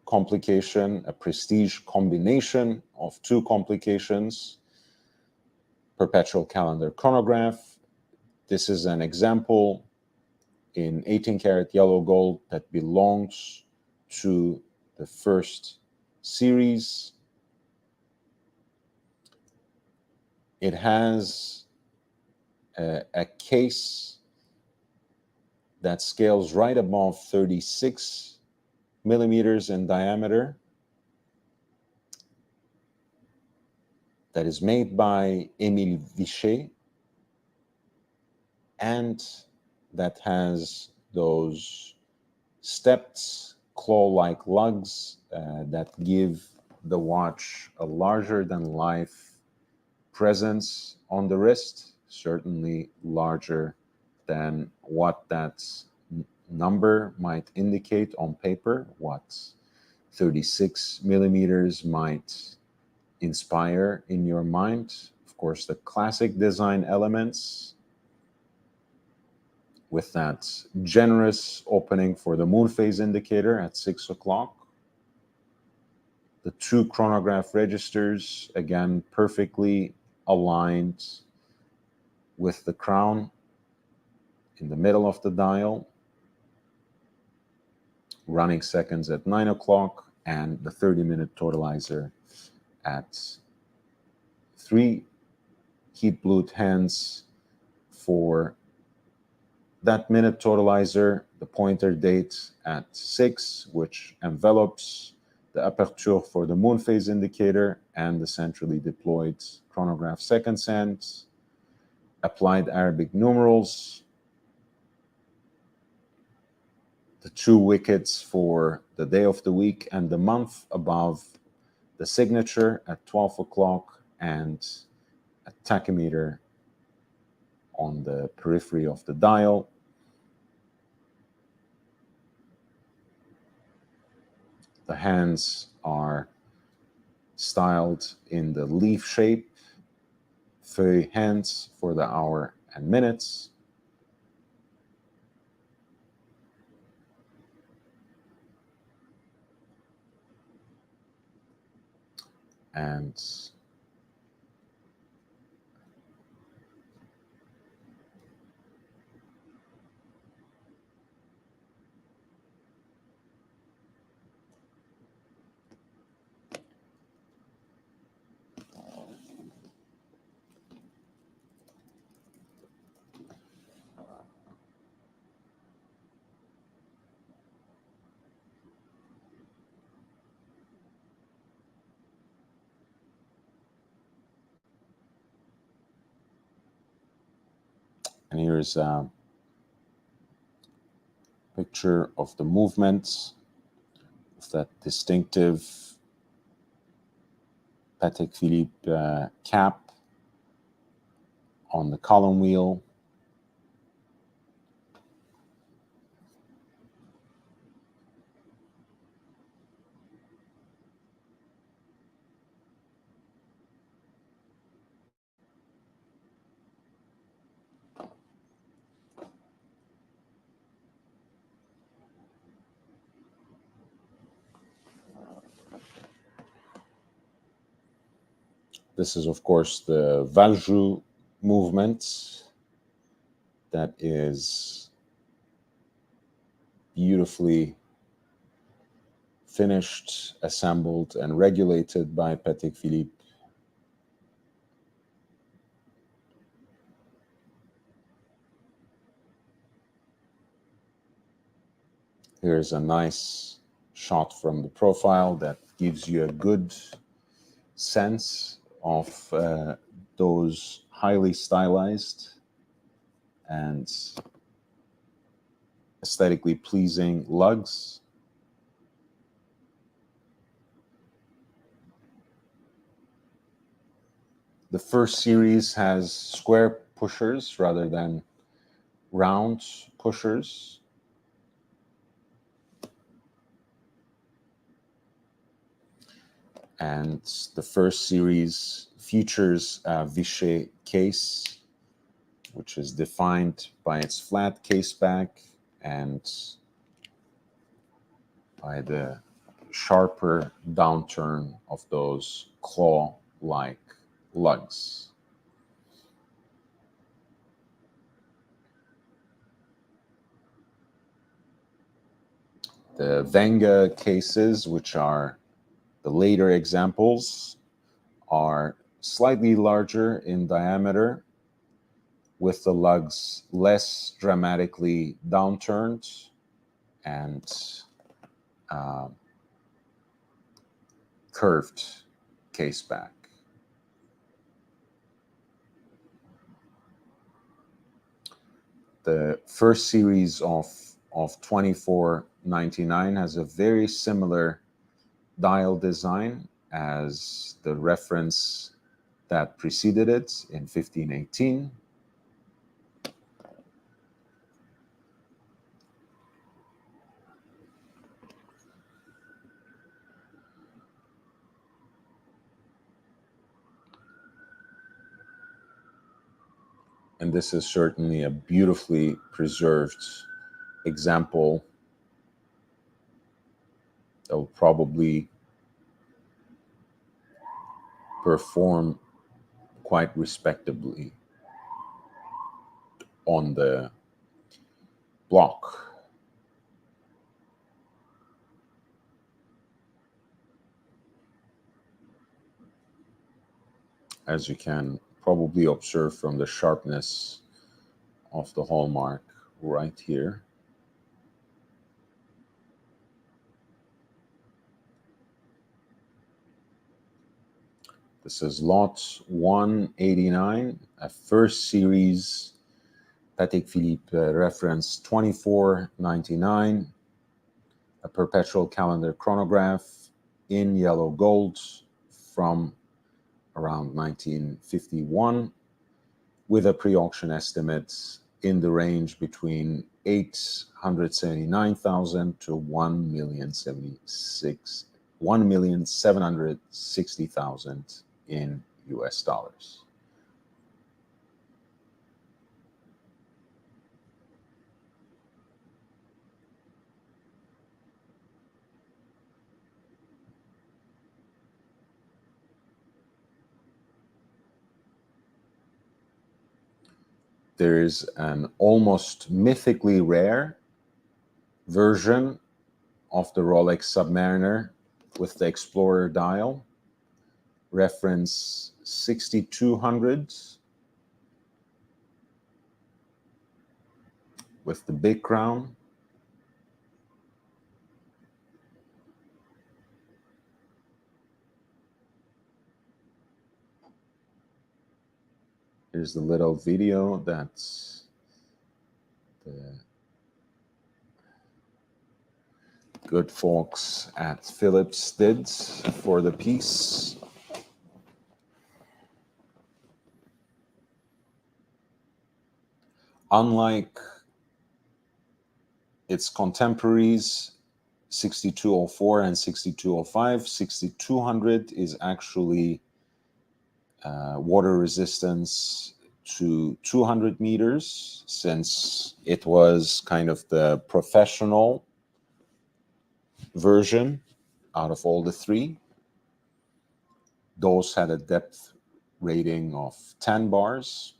[SPEAKER 1] complication, a prestige combination of two complications: perpetual calendar chronograph. This is an example in 18 karat yellow gold that belongs to the first series. It has a case that scales right above 36 millimeters in diameter, that is made by Émile Vichet, and that has those stepped claw-like lugs that give the watch a larger-than-life presence on the wrist, certainly larger than what that number might indicate on paper, what 36 millimeters might inspire in your mind. Of course, the classic design elements with that generous opening for the moon phase indicator at 6 o'clock. The two chronograph registers, again, perfectly aligned with the crown in the middle of the dial, running seconds at 9 o'clock, and the 30-minute totalizer at 3. Heat blued hands for that minute totalizer, the pointer date at 6, which envelops the aperture for the moon phase indicator, and the centrally deployed chronograph seconds hand, applied Arabic numerals, the two wickets for the day of the week and the month above the signature at 12 o'clock, and a tachymeter on the periphery of the dial. The hands are styled in the leaf shape, feuille hands for the hour and minutes. And here's a picture of the movement of that distinctive Patek Philippe cap on the column wheel. This is, of course, the Valjoux movement that is beautifully finished, assembled, and regulated by Patek Philippe. Here's a nice shot from the profile that gives you a good sense of those highly stylized and aesthetically pleasing lugs. The first series has square pushers rather than round pushers. And the first series features a Vichet case, which is defined by its flat case back and by the sharper downturn of those claw-like lugs. The Venga cases, which are The later examples are slightly larger in diameter, with the lugs less dramatically downturned and curved case back. The first series of 2499 has a very similar dial design as the reference that preceded it in 1518. And this is certainly a beautifully preserved example that will probably perform quite respectably on the block. As you can probably observe from the sharpness of the hallmark right here. This is lot 189, a first series Patek Philippe reference 2499, a perpetual calendar chronograph in yellow gold from around 1951, with a pre-auction estimate in the range between 879,000 to 1,760,000 in US dollars. There is an almost mythically rare version of the Rolex Submariner with the Explorer dial, reference 6200, with the big crown. Here's the little video that the good folks at Philips did for the piece. Unlike its contemporaries, 6204 and 6205, 6200 is actually water resistance to 200 meters, since it was kind of the professional version out of all the three. Those had a depth rating of 10 bars.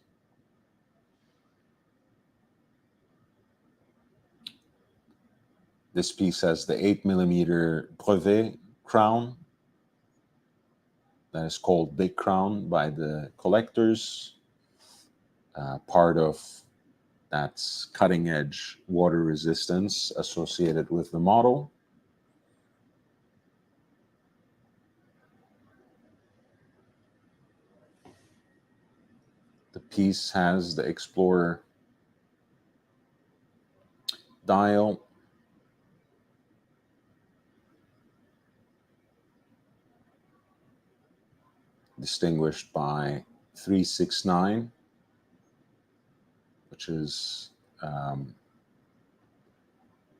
[SPEAKER 1] This piece has the 8mm brevet crown that is called Big Crown by the collectors, part of that cutting-edge water resistance associated with the model. The piece has the Explorer dial, distinguished by 369, which is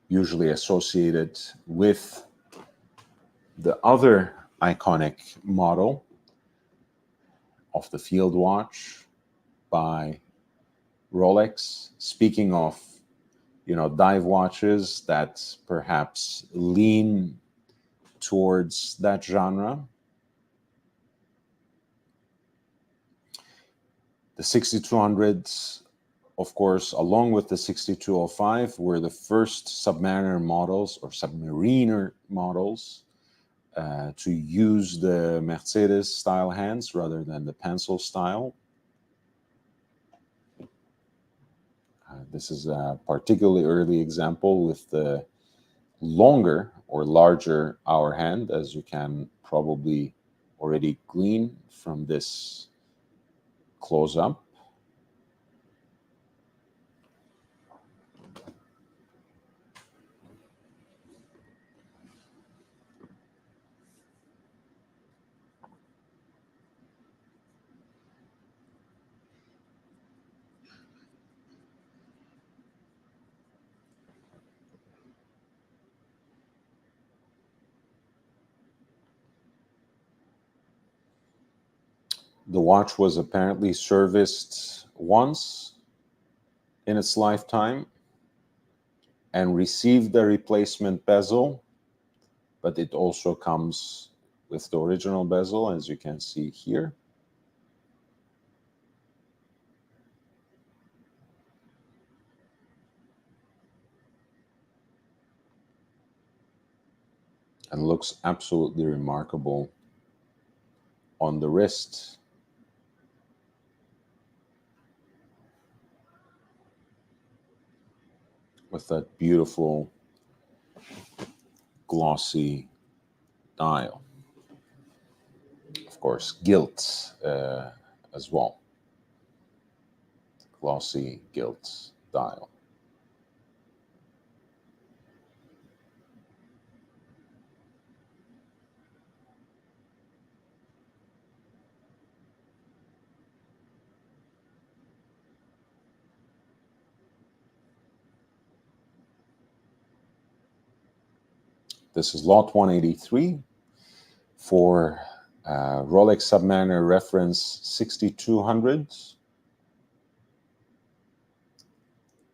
[SPEAKER 1] usually associated with the other iconic model of the Field Watch by Rolex. Speaking of, dive watches that perhaps lean towards that genre, the 6200s, of course, along with the 6205, were the first Submariner models or Submariner models to use the Mercedes style hands rather than the pencil style. This is a particularly early example with the longer or larger hour hand, as you can probably already glean from this close-up. The watch was apparently serviced once in its lifetime and received a replacement bezel, but it also comes with the original bezel, as you can see here. And looks absolutely remarkable on the wrist. With that beautiful glossy dial. Of course, gilt as well. Glossy gilt dial. This is lot 183 for Rolex Submariner reference 6200.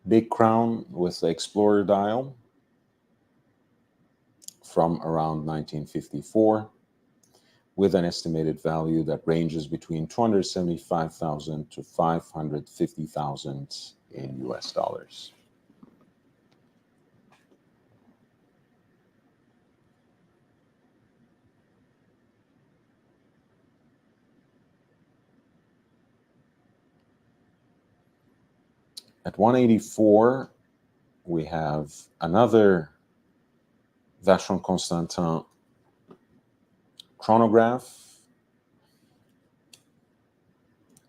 [SPEAKER 1] Big crown with the Explorer dial from around 1954, with an estimated value that ranges between 275,000 to 550,000 in US dollars. At 184, we have another Vacheron Constantin chronograph,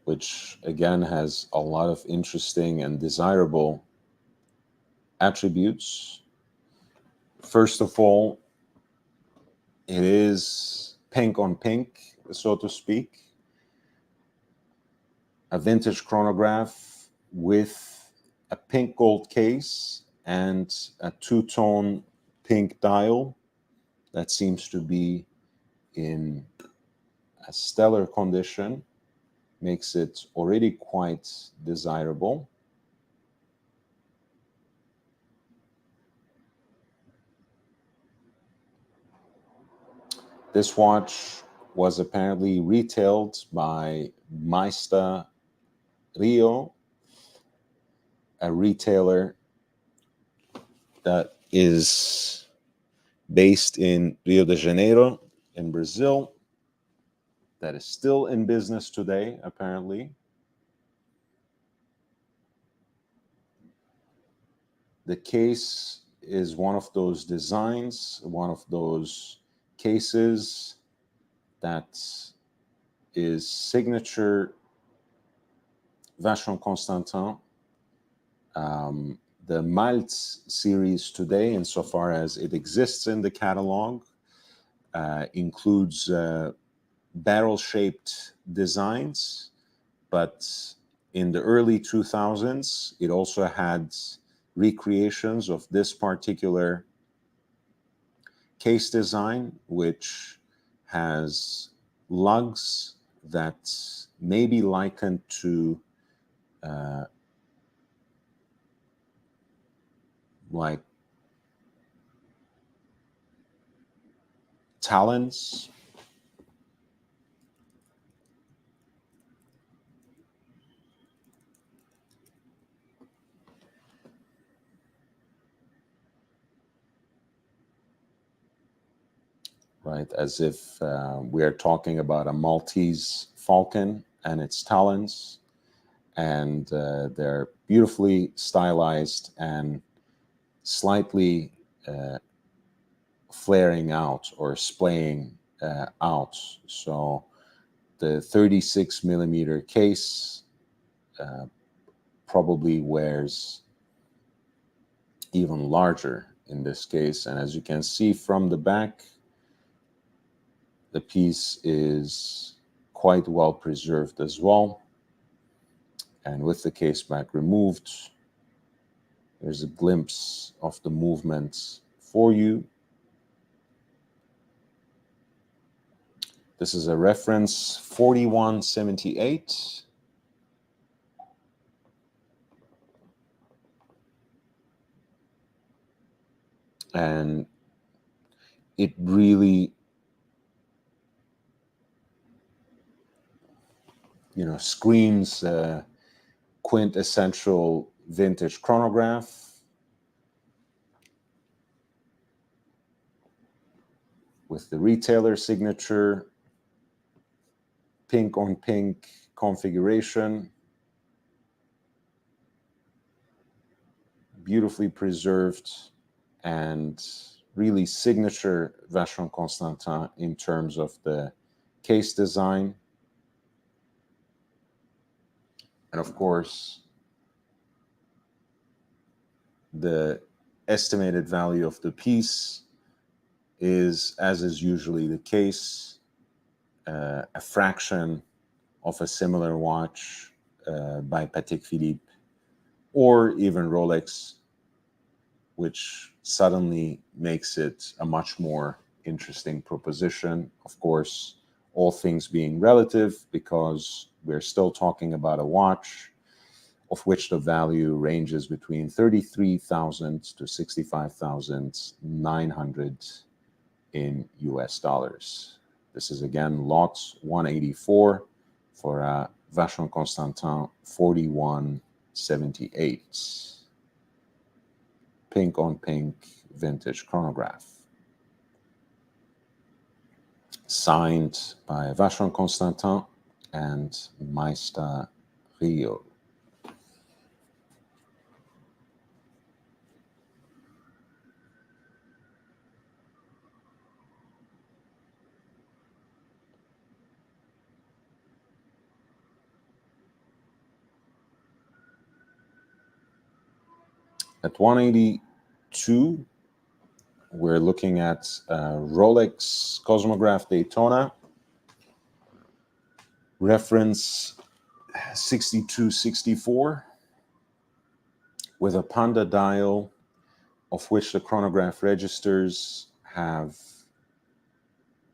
[SPEAKER 1] which again has a lot of interesting and desirable attributes. First of all, it is pink on pink, so to speak. A vintage chronograph with a pink gold case and a two-tone pink dial that seems to be in a stellar condition, makes it already quite desirable. This watch was apparently retailed by Meister Rio, a retailer that is based in Rio de Janeiro in Brazil, that is still in business today, apparently. The case is one of those designs, one of those cases that is signature Vacheron Constantin. The Maltz series today, insofar as it exists in the catalog, includes barrel-shaped designs, but in the early 2000s, it also had recreations of this particular case design, which has lugs that may be likened to like talons. right? As if we are talking about a Maltese falcon and its talons, and they're beautifully stylized and slightly flaring out or splaying out. So the 36 millimeter case probably wears even larger in this case. And as you can see from the back, the piece is quite well preserved as well. And with the case back removed, there's a glimpse of the movement for you. This is a reference 4178. And it really, screams quintessential vintage chronograph. With the retailer signature, pink on pink configuration, beautifully preserved, and really signature Vacheron Constantin in terms of the case design. And of course, the estimated value of the piece is, as is usually the case, a fraction of a similar watch by Patek Philippe or even Rolex, which suddenly makes it a much more interesting proposition. Of course, all things being relative, because we're still talking about a watch of which the value ranges between 33,000 to 65,900 in US dollars. This is again lot 184 for a Vacheron Constantin 4178. Pink on pink vintage chronograph. Signed by Vacheron Constantin and Meister Rio. At 182, we're looking at Rolex Cosmograph Daytona, reference 6264, with a Panda dial, of which the chronograph registers have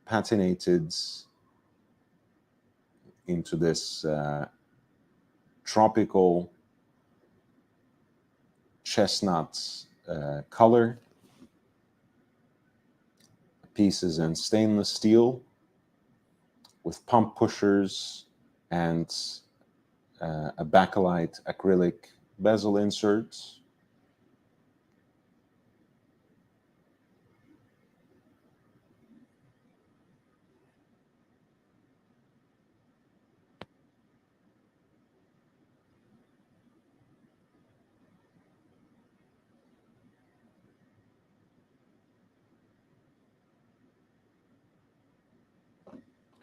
[SPEAKER 1] patinated into this tropical chestnut color. Pieces in stainless steel with pump pushers and a bakelite acrylic bezel insert.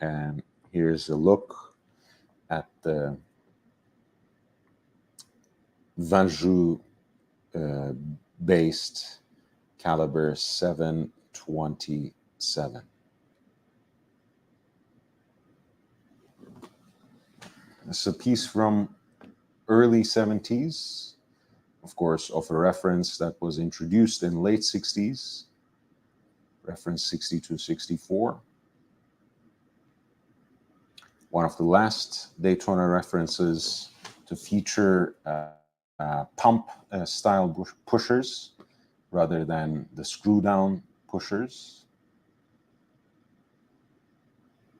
[SPEAKER 1] And here's a look at the Valjoux based caliber 727. It's a piece from early 70s, of course, of a reference that was introduced in late 60s, reference 6264. One of the last Daytona references to feature pump style pushers rather than the screw down pushers,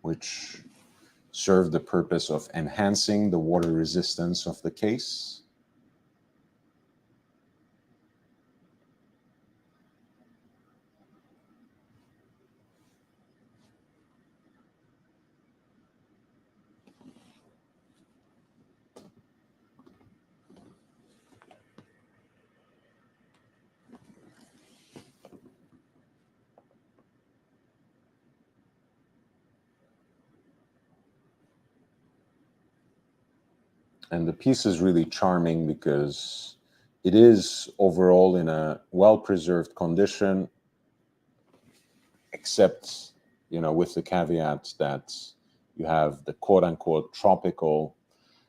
[SPEAKER 1] which serve the purpose of enhancing the water resistance of the case. And the piece is really charming because it is overall in a well-preserved condition, except, with the caveat that you have the quote-unquote tropical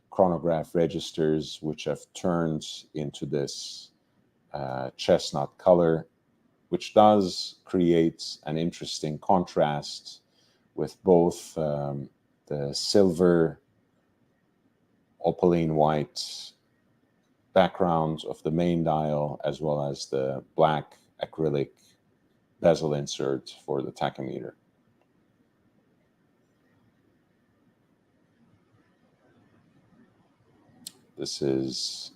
[SPEAKER 1] chronograph registers, which have turned into this chestnut color, which does create an interesting contrast with both the silver opaline white background of the main dial, as well as the black acrylic bezel insert for the tachometer. This is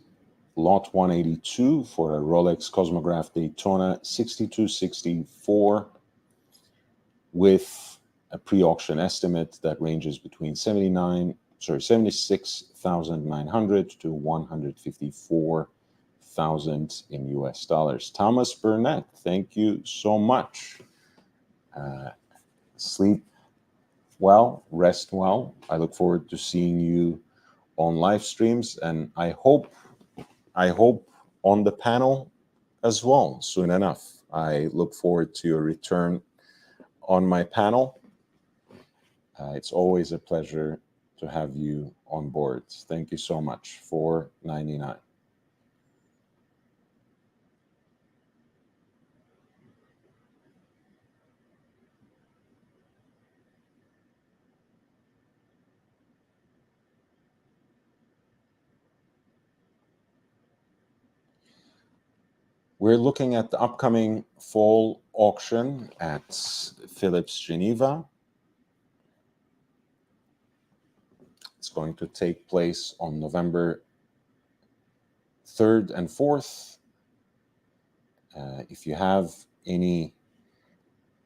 [SPEAKER 1] lot 182 for a Rolex Cosmograph Daytona 6264 with a pre-auction estimate that ranges between 76,900 to 154,000 in US dollars. Thomas Burnett, thank you so much. Sleep well, rest well. I look forward to seeing you on live streams, and I hope on the panel as well soon enough. I look forward to your return on my panel. It's always a pleasure to have you on board. Thank you so much. $4.99. We're looking at the upcoming fall auction at Philips Geneva. It's going to take place on November 3rd and 4th. If you have any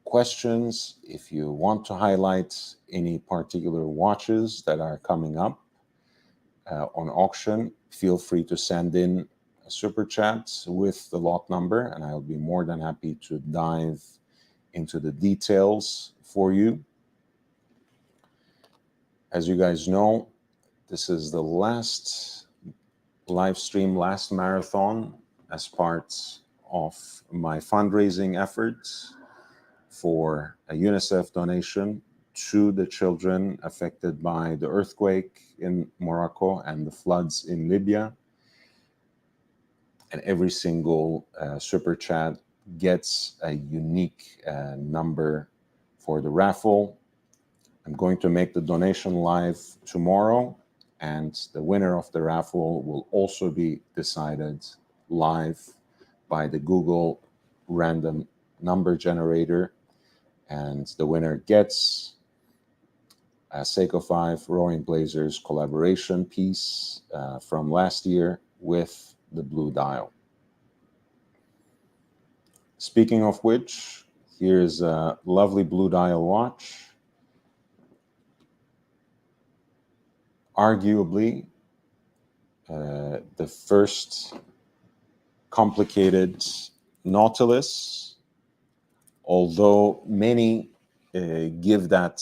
[SPEAKER 1] questions, if you want to highlight any particular watches that are coming up on auction, feel free to send in a super chat with the lot number, and I'll be more than happy to dive into the details for you. As you guys know, this is the last live stream, last marathon as part of my fundraising efforts for a UNICEF donation to the children affected by the earthquake in Morocco and the floods in Libya. And every single super chat gets a unique number for the raffle. I'm going to make the donation live tomorrow, and the winner of the raffle will also be decided live by the Google random number generator. And the winner gets a Seiko 5 Roaring Blazers collaboration piece from last year with the blue dial. Speaking of which, here's a lovely blue dial watch. Arguably, the first complicated Nautilus, although many give that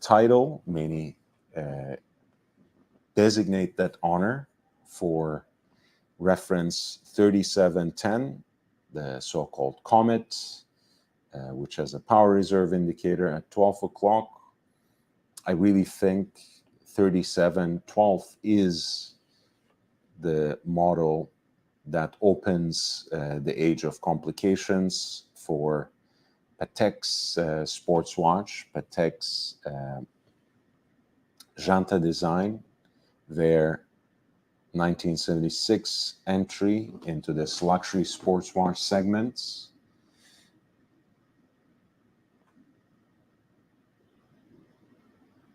[SPEAKER 1] title, many designate that honor for reference 3710, the so-called Comet, which has a power reserve indicator at 12 o'clock. I really think 3712 is the model that opens the age of complications for Patek's sports watch, Patek's Janta Design, their 1976 entry into this luxury sports watch segment.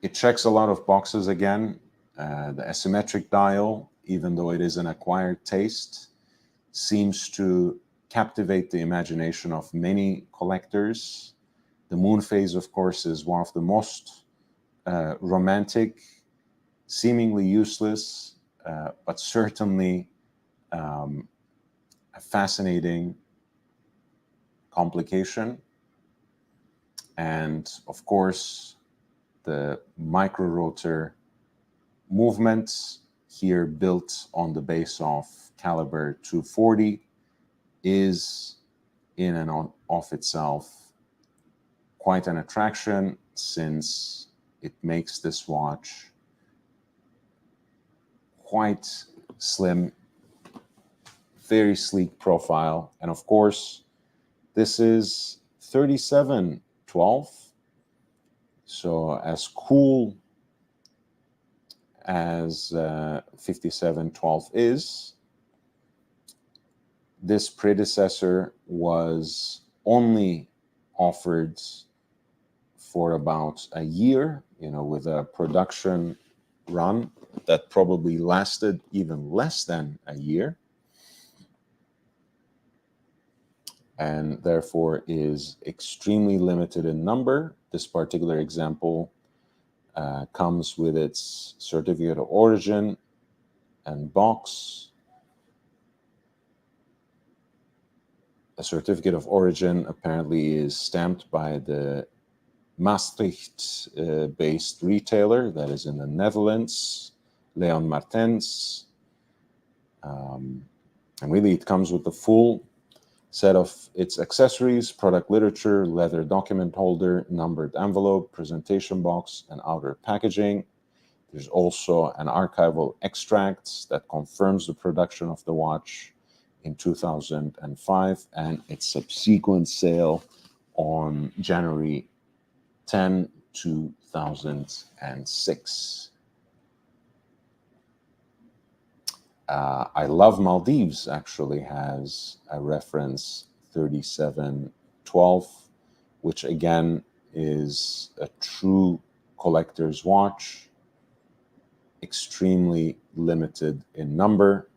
[SPEAKER 1] It checks a lot of boxes again. The asymmetric dial, even though it is an acquired taste, seems to captivate the imagination of many collectors. The moon phase, of course, is one of the most romantic, seemingly useless, but certainly a fascinating complication. And of course, the micro rotor movement here built on the base of caliber 240 is in and of itself quite an attraction, since it makes this watch quite slim, very sleek profile. And of course, this is 3712. So as cool as 5712 is, this predecessor was only offered for about a year, with a production run that probably lasted even less than a year, and therefore is extremely limited in number. This particular example comes with its certificate of origin and box. A certificate of origin apparently is stamped by the Maastricht-based retailer that is in the Netherlands, Leon Martens. And really, it comes with the full set of its accessories, product literature, leather document holder, numbered envelope, presentation box, and outer packaging. There's also an archival extract that confirms the production of the watch in 2005 and its subsequent sale on January 10, 2006. I Love Maldives actually has a reference 3712, which again is a true collector's watch, extremely limited in number.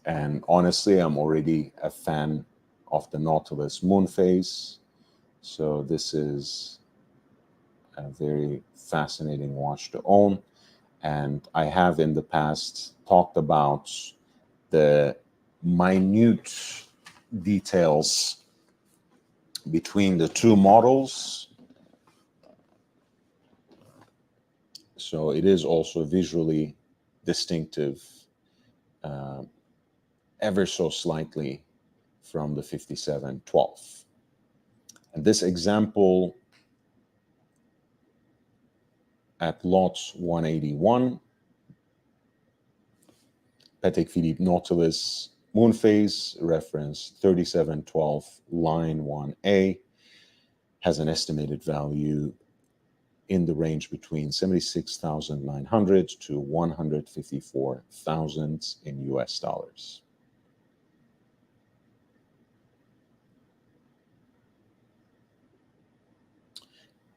[SPEAKER 1] And honestly, I'm already a fan of the Nautilus moon phase. So this is a very fascinating watch to own. And I have in the past talked about the minute details between the two models. So it is also visually distinctive, ever so slightly from the 5712. And this example at lot 181, Patek Philippe Nautilus moon phase, reference 3712, line 1A, has an estimated value in the range between 76,900 to 154,000 in US dollars.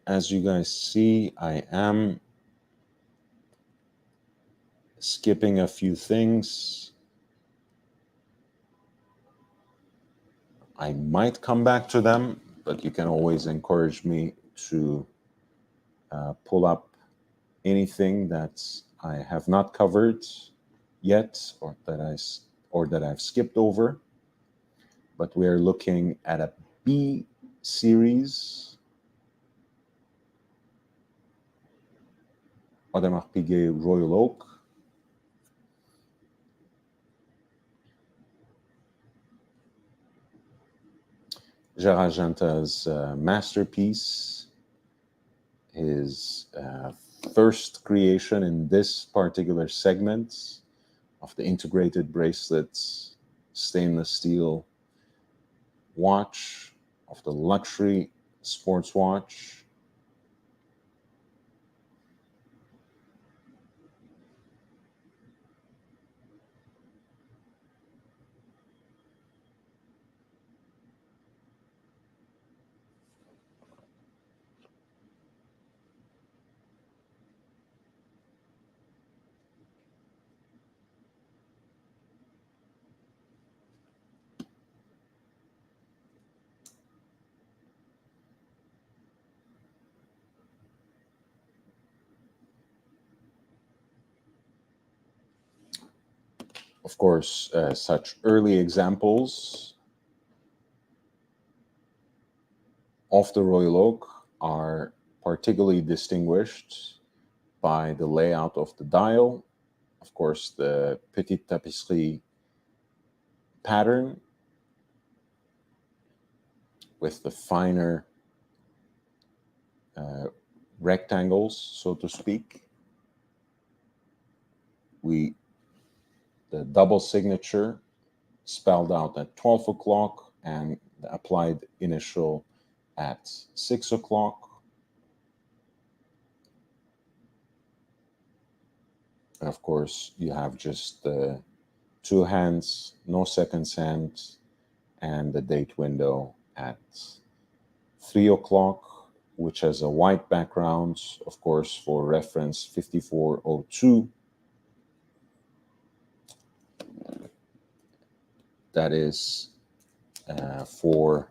[SPEAKER 1] As you guys see, I am skipping a few things. I might come back to them, but you can always encourage me to pull up anything that I have not covered yet, or that I've skipped over. But we are looking at a B series, Audemars Piguet Royal Oak. Gerard Janta's masterpiece, his first creation in this particular segment of the integrated bracelets, stainless steel watch, of the luxury sports watch. Of course, such early examples of the Royal Oak are particularly distinguished by the layout of the dial. Of course, the Petite Tapisserie pattern with the finer rectangles, so to speak. The double signature spelled out at 12 o'clock and the applied initial at 6 o'clock. And of course, you have just the 2 hands, no seconds hand, and the date window at 3 o'clock, which has a white background, of course, for reference 5402. That is for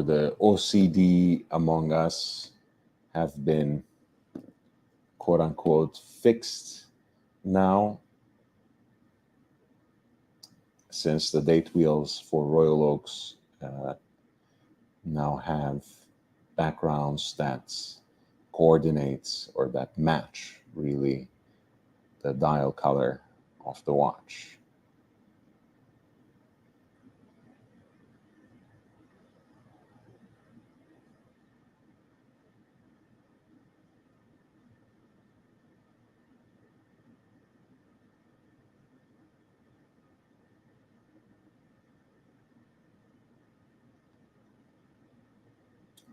[SPEAKER 1] the OCD among us have been quote unquote fixed now, since the date wheels for Royal Oaks now have backgrounds that coordinate or that match really the dial color of the watch.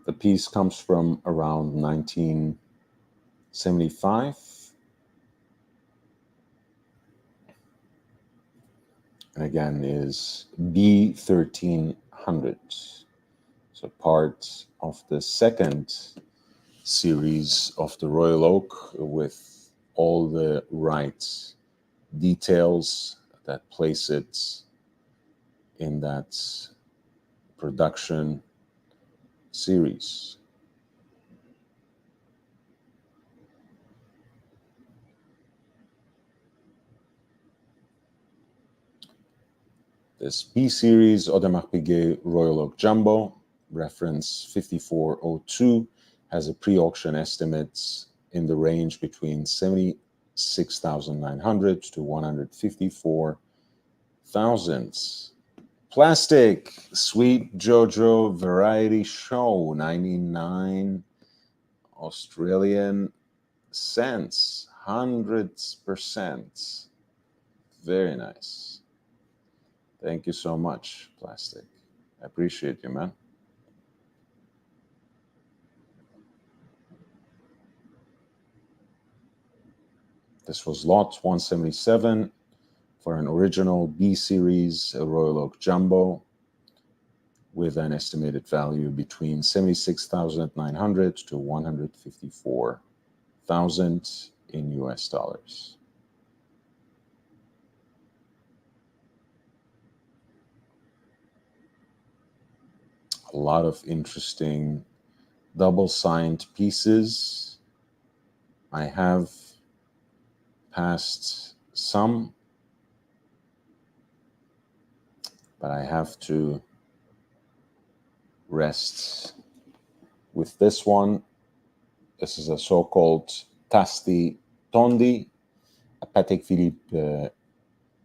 [SPEAKER 1] The piece comes from around 1975. And again is B1300. So part of the second series of the Royal Oak with all the right details that place it in that production series. This B series Audemars Piguet Royal Oak Jumbo, reference 5402, has a pre-auction estimate in the range between 76,900 to 154,000. Plastic Sweet Jojo Variety Show, 99 Australian cents, 100%. Very nice. Thank you so much, Plastic. I appreciate you, man. This was lot 177 for an original B series Royal Oak Jumbo with an estimated value between 76,900 to 154,000 in US dollars. A lot of interesting double-signed pieces. I have passed some, but I have to rest with this one. This is a so-called Tasti Tondi, a Patek Philippe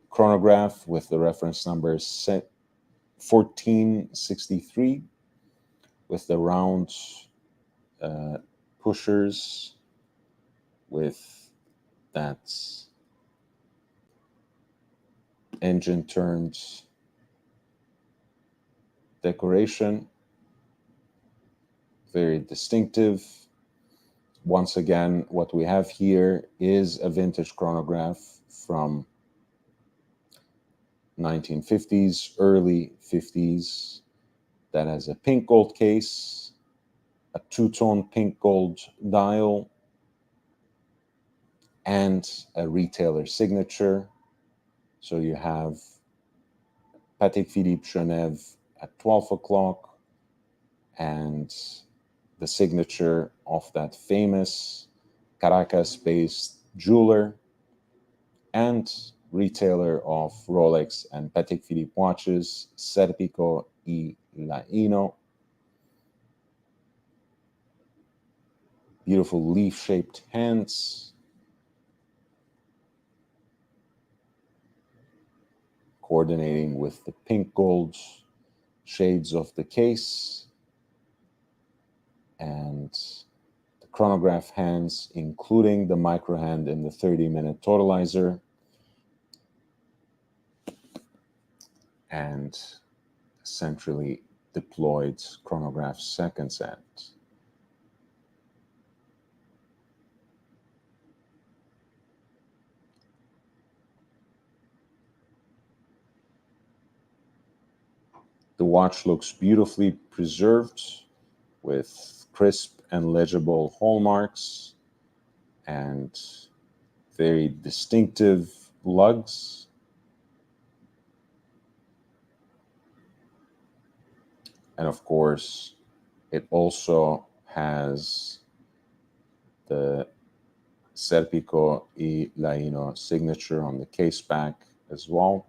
[SPEAKER 1] chronograph with the reference number 1463 with the round pushers with that engine turned decoration. Very distinctive. Once again, what we have here is a vintage chronograph from 1950s, early 50s, that has a pink gold case, a two-tone pink gold dial, and a retailer signature. So you have Patek Philippe Genève at 12 o'clock and the signature of that famous Caracas-based jeweler and retailer of Rolex and Patek Philippe watches, Serpico y Laino. Beautiful leaf-shaped hands. Coordinating with the pink gold shades of the case. And the chronograph hands, including the micro hand in the 30-minute totalizer. And centrally deployed chronograph seconds end. The watch looks beautifully preserved with crisp and legible hallmarks and very distinctive lugs. And of course, it also has the Serpico y Laino signature on the case back as well.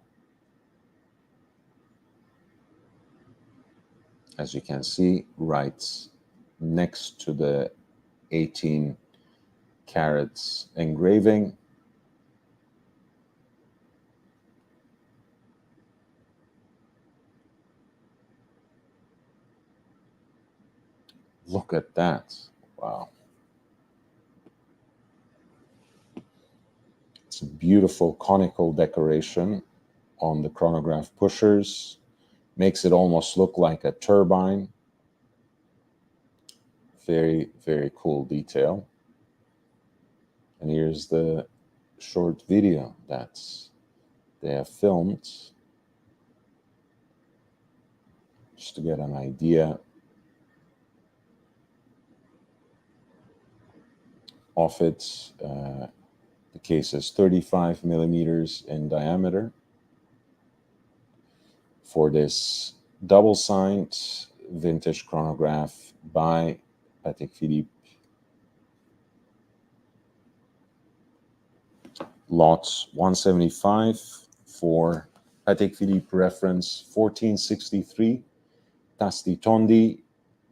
[SPEAKER 1] As you can see, right next to the 18 carats engraving. Look at that. Wow. It's a beautiful conical decoration on the chronograph pushers. Makes it almost look like a turbine. Very, very cool detail. And here's the short video that they have filmed just to get an idea of it. The case is 35 millimeters in diameter. For this double-signed vintage chronograph by Patek Philippe. Lot 175 for Patek Philippe reference 1463 Tasti Tondi,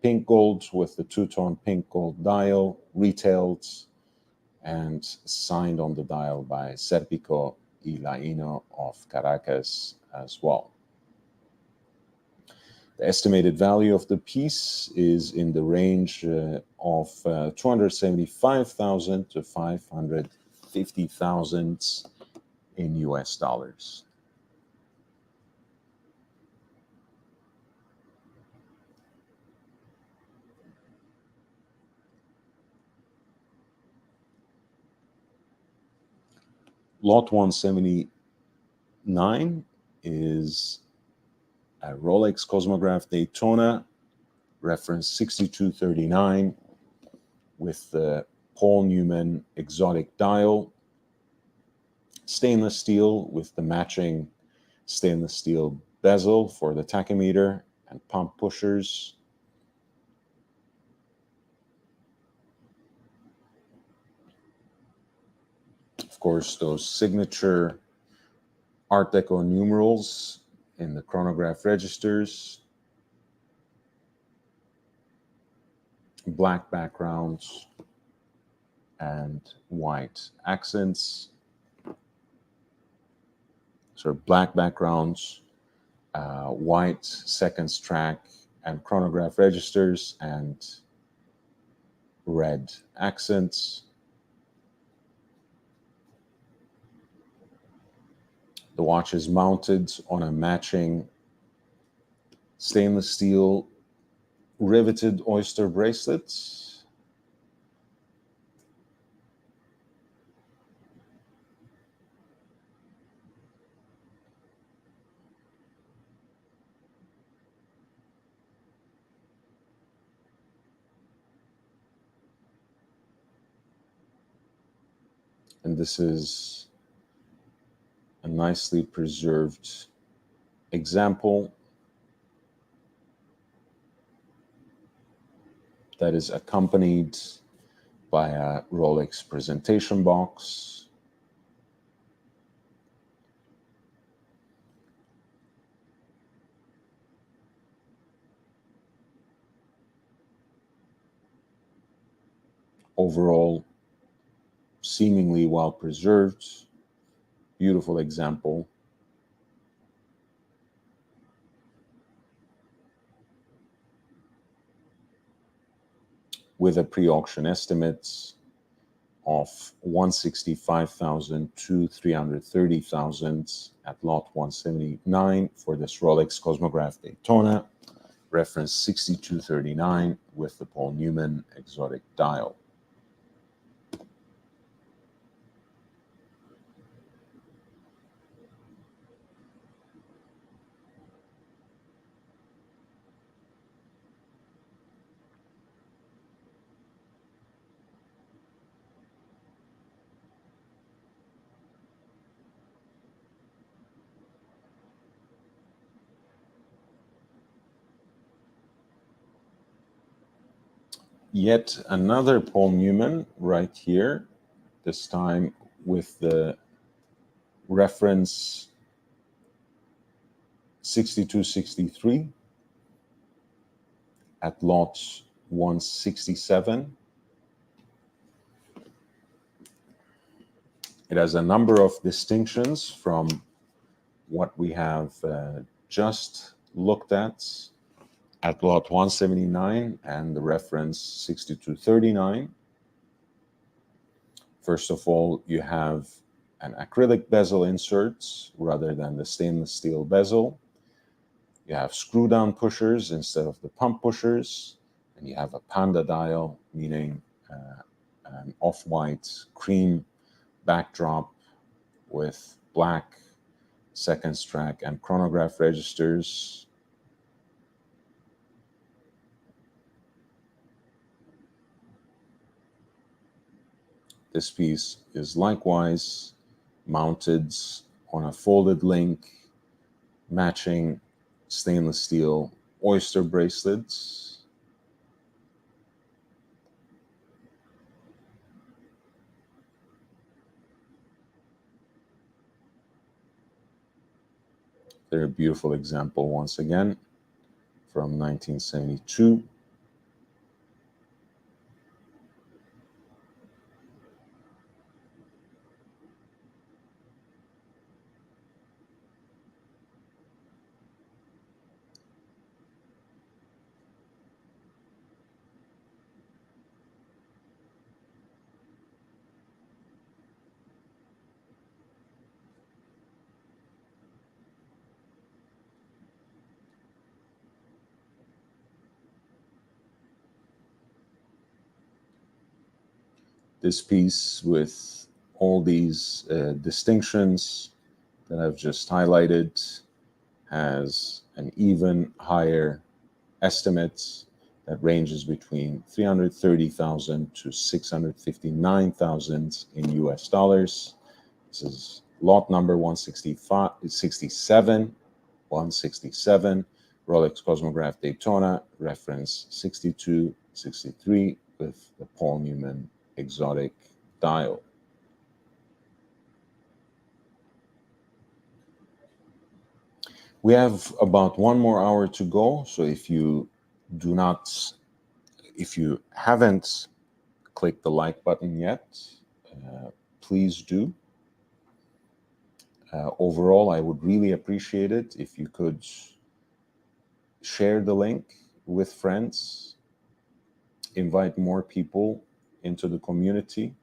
[SPEAKER 1] pink gold with the two-tone pink gold dial, retailed and signed on the dial by Serpico y Laino of Caracas as well. The estimated value of the piece is in the range of 275,000 to 550,000 in US dollars. Lot 179 is a Rolex Cosmograph Daytona, reference 6239, with the Paul Newman exotic dial, stainless steel with the matching stainless steel bezel for the tachymeter and pump pushers. Of course, those signature Art Deco numerals in the chronograph registers, black backgrounds and white accents. So black backgrounds, white seconds track and chronograph registers, and red accents. The watch is mounted on a matching stainless steel riveted oyster bracelet. And this is a nicely preserved example that is accompanied by a Rolex presentation box. overall, seemingly well preserved, beautiful example. With a pre-auction estimates of 165,000 to 330,000 at lot 179 for this Rolex Cosmograph Daytona, reference 6239 with the Paul Newman exotic dial. Yet another Paul Newman right here, this time with the reference 6263 at lot 167. It has a number of distinctions from what we have just looked at lot 179 and the reference 6239. First of all, you have an acrylic bezel inserts rather than the stainless steel bezel. You have screw down pushers instead of the pump pushers, and you have a panda dial, meaning an off-white cream backdrop with black seconds track and chronograph registers. This piece is likewise mounted on a folded link, matching stainless steel oyster bracelets. They're a beautiful example once again from 1972. This piece with all these distinctions that I've just highlighted has an even higher estimate that ranges between 330,000 to 659,000 in US dollars. This is lot number 167, Rolex Cosmograph Daytona, reference 6263 with the Paul Newman exotic dial. We have about 1 more hour to go, so if you haven't clicked the like button yet, please do. Overall, I would really appreciate it if you could share the link with friends, invite more people into the community.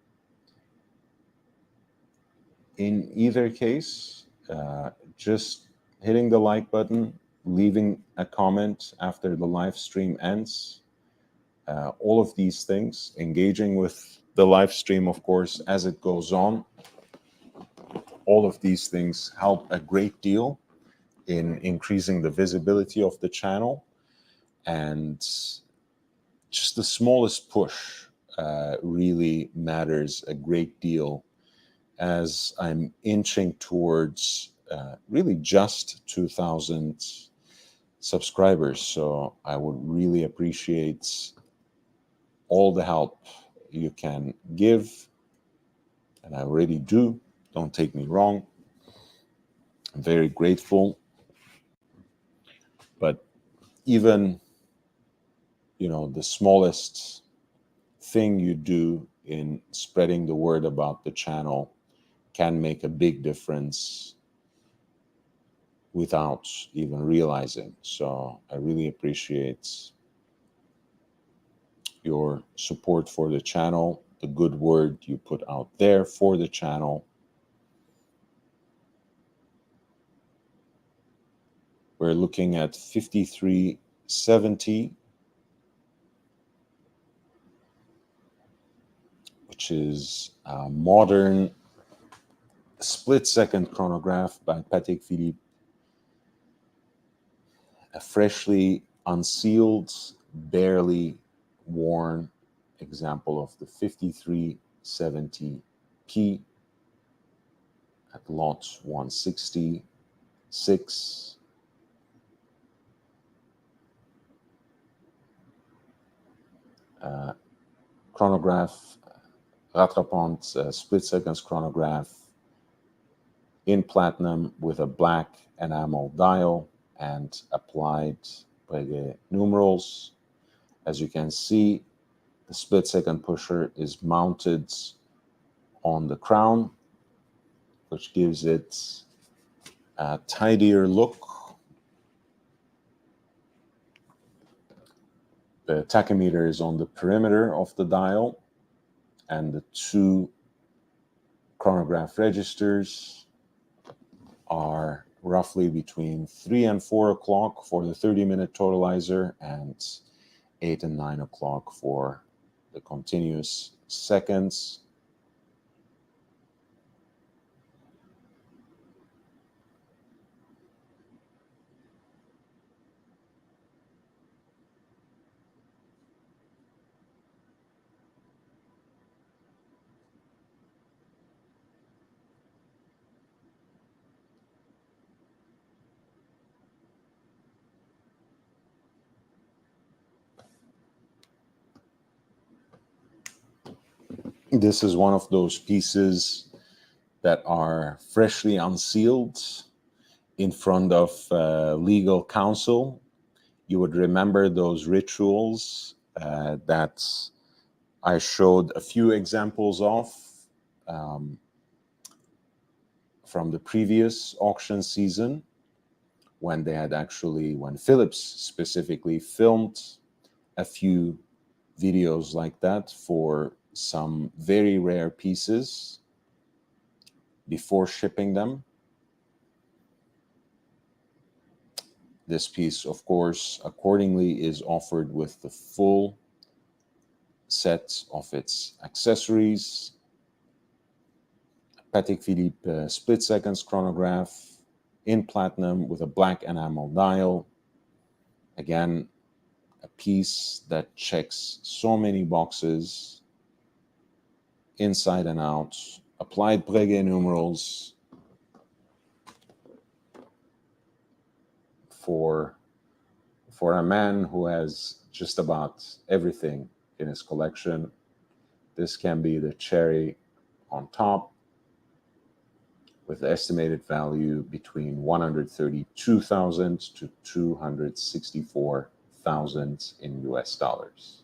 [SPEAKER 1] In either case, just hitting the like button, leaving a comment after the live stream ends, all of these things, engaging with the live stream, of course, as it goes on. All of these things help a great deal in increasing the visibility of the channel, and just the smallest push really matters a great deal as I'm inching towards really just 2,000 subscribers. So I would really appreciate all the help you can give, and I already do. Don't take me wrong. I'm very grateful. But even, the smallest thing you do in spreading the word about the channel can make a big difference without even realizing. So I really appreciate your support for the channel, the good word you put out there for the channel. We're looking at 5370, which is a modern split-second chronograph by Patek Philippe, a freshly unsealed, barely worn example of the 5370P at lot 166. Chronograph, Rattrapant split seconds chronograph in platinum with a black enamel dial and applied Breguet numerals. As you can see, the split second pusher is mounted on the crown, which gives it a tidier look. The tachymeter is on the perimeter of the dial, and the two chronograph registers are roughly between 3 and 4 o'clock for the 30-minute totalizer and 8 and 9 o'clock for the continuous seconds. This is one of those pieces that are freshly unsealed in front of legal counsel. You would remember those rituals that I showed a few examples of from the previous auction season, when Philips specifically filmed a few videos like that for some very rare pieces before shipping them. This piece, of course, accordingly is offered with the full set of its accessories. Patek Philippe split seconds chronograph in platinum with a black enamel dial. Again, a piece that checks so many boxes inside and out. Applied Breguet numerals for a man who has just about everything in his collection. This can be the cherry on top, with estimated value between 132,000 to 264,000 in US dollars.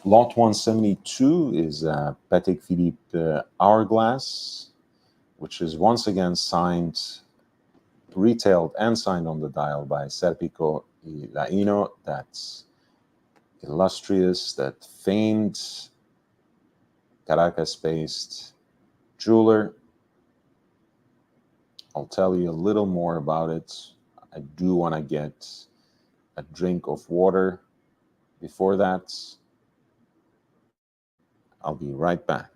[SPEAKER 1] Lot 172 is a Patek Philippe Hourglass, which is once again signed, retailed and signed on the dial by Serpico y Laino, that's illustrious, that famed Caracas-based jeweler. I'll tell you a little more about it. I do want to get a drink of water before that. I'll be right back.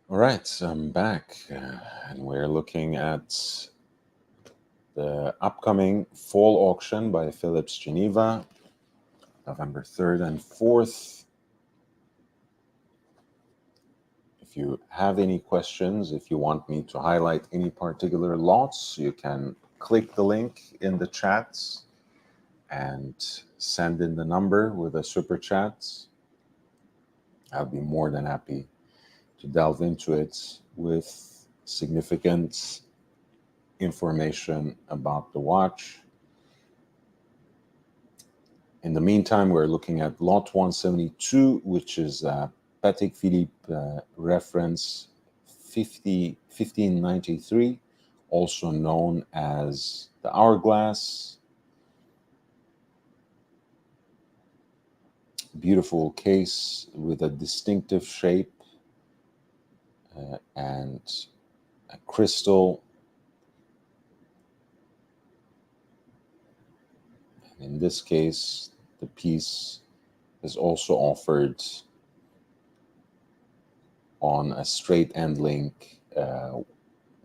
[SPEAKER 1] All right, I'm back, and we're looking at the upcoming fall auction by Philips Geneva, November 3rd and 4th. If you have any questions, if you want me to highlight any particular lots, you can click the link in the chats and send in the number with a super chat. I'll be more than happy to delve into it with significant information about the watch. In the meantime, we're looking at lot 172, which is Patek Philippe reference 1593, also known as the hourglass. Beautiful case with a distinctive shape and a crystal. In this case, the piece is also offered on a straight end link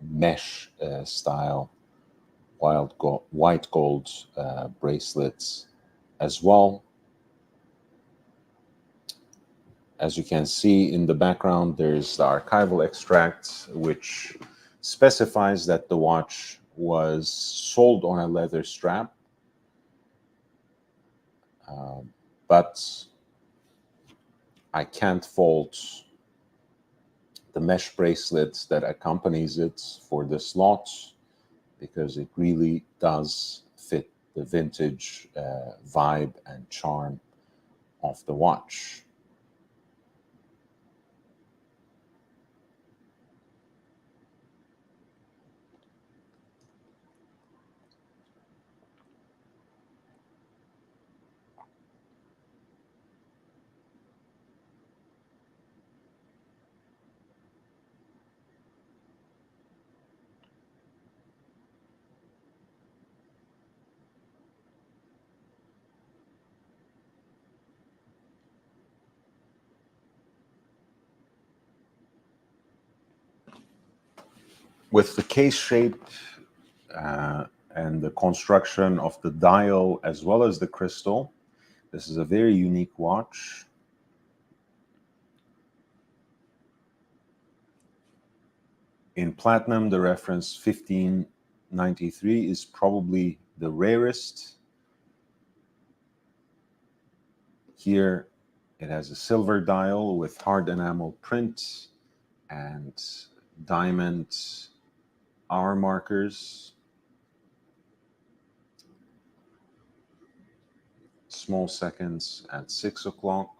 [SPEAKER 1] mesh style white gold bracelets as well. As you can see in the background, there's the archival extract, which specifies that the watch was sold on a leather strap. But I can't fault the mesh bracelet that accompanies it for this lot, because it really does fit the vintage vibe and charm of the watch. With the case shape and the construction of the dial as well as the crystal, this is a very unique watch. In platinum, the reference 1593 is probably the rarest. Here it has a silver dial with hard enamel print and diamond hour markers. Small seconds at 6 o'clock.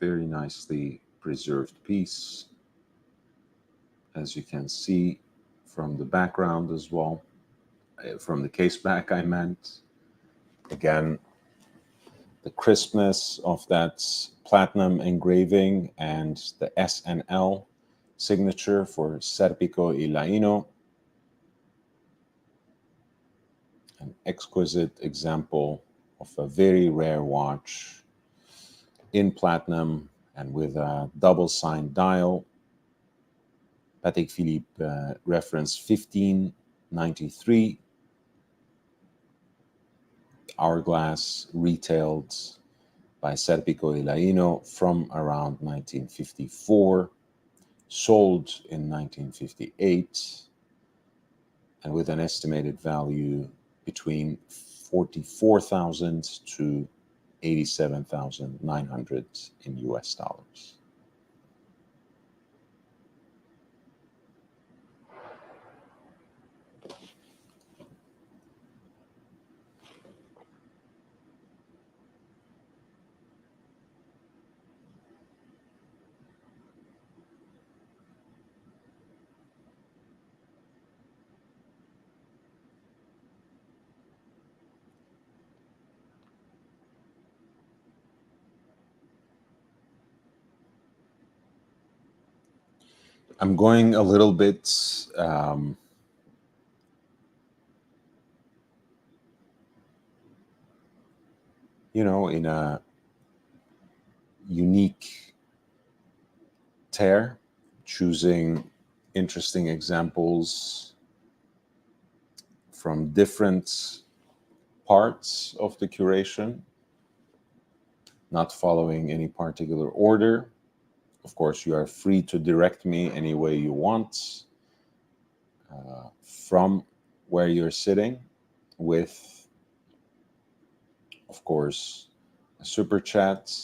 [SPEAKER 1] Very nicely preserved piece, as you can see from the background as well, from the case back I meant. Again, the crispness of that platinum engraving and the SNL signature for Serpico y Laino. An exquisite example of a very rare watch in platinum and with a double signed dial. Patek Philippe reference 1593. Hourglass retailed by Serpico y Laino from around 1954, sold in 1958, and with an estimated value between 44,000 to 87,900 in US dollars. I'm going a little bit in a unique tear, choosing interesting examples from different parts of the curation, not following any particular order. Of course, you are free to direct me any way you want from where you're sitting with, of course, a super chat.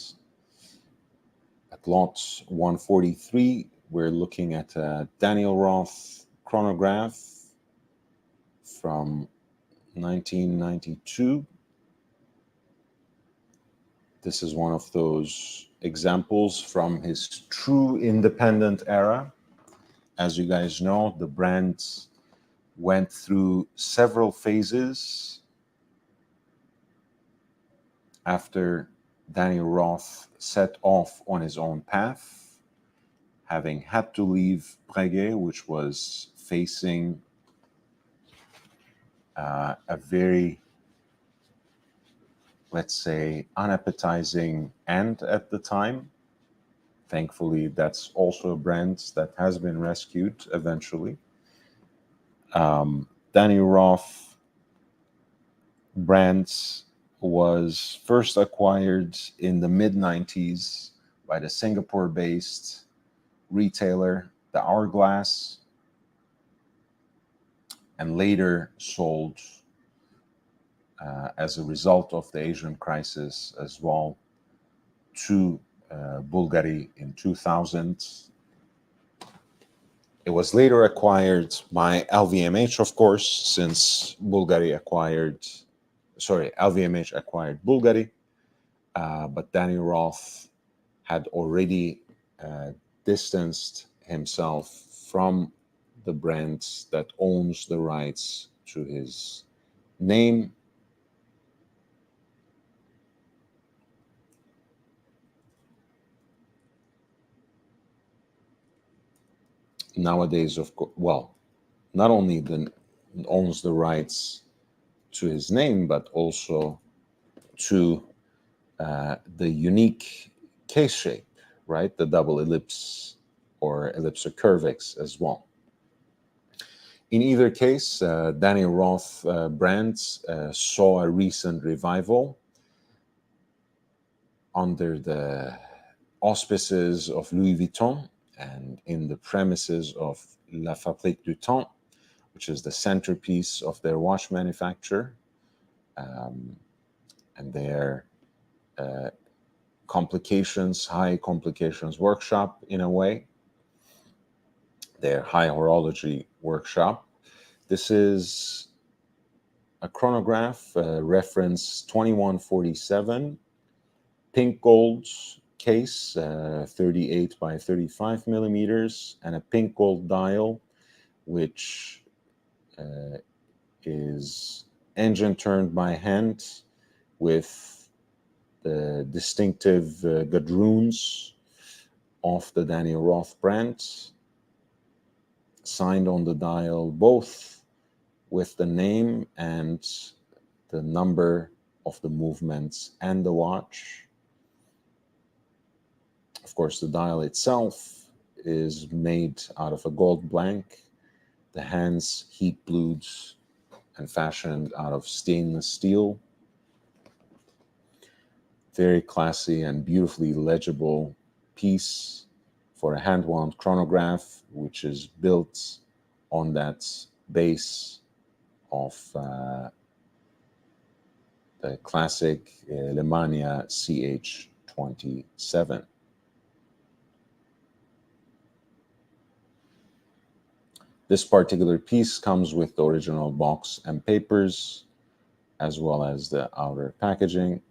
[SPEAKER 1] At lot 143, we're looking at a Daniel Roth chronograph from 1992. This is one of those examples from his true independent era. As you guys know, the brand went through several phases after Daniel Roth set off on his own path, having had to leave Breguet, which was facing a very, let's say, unappetizing end at the time. Thankfully, that's also a brand that has been rescued eventually. Daniel Roth brand was first acquired in the mid-90s by the Singapore-based retailer, the Hourglass, and later sold as a result of the Asian crisis as well to Bulgari in 2000. It was later acquired by LVMH, of course, since LVMH acquired Bulgari, but Daniel Roth had already distanced himself from the brand that owns the rights to his name. Nowadays, of course, well, not only owns the rights to his name, but also to the unique case shape, right? The double ellipse or ellipsocurvix as well. In either case, Daniel Roth brands saw a recent revival under the auspices of Louis Vuitton and in the premises of La Fabrique du Temps, which is the centerpiece of their watch manufacture and their high complications workshop in a way, their high horology workshop. This is a chronograph, reference 2147, pink gold case, 38 by 35 millimeters, and a pink gold dial, which is engine turned by hand with the distinctive gadroons of the Daniel Roth brand, signed on the dial both with the name and the number of the movements and the watch. Of course, the dial itself is made out of a gold blank, the hands heat blued and fashioned out of stainless steel. Very classy and beautifully legible piece for a hand-wound chronograph, which is built on that base of the classic Lemania CH27. This particular piece comes with the original box and papers, as well as the outer packaging.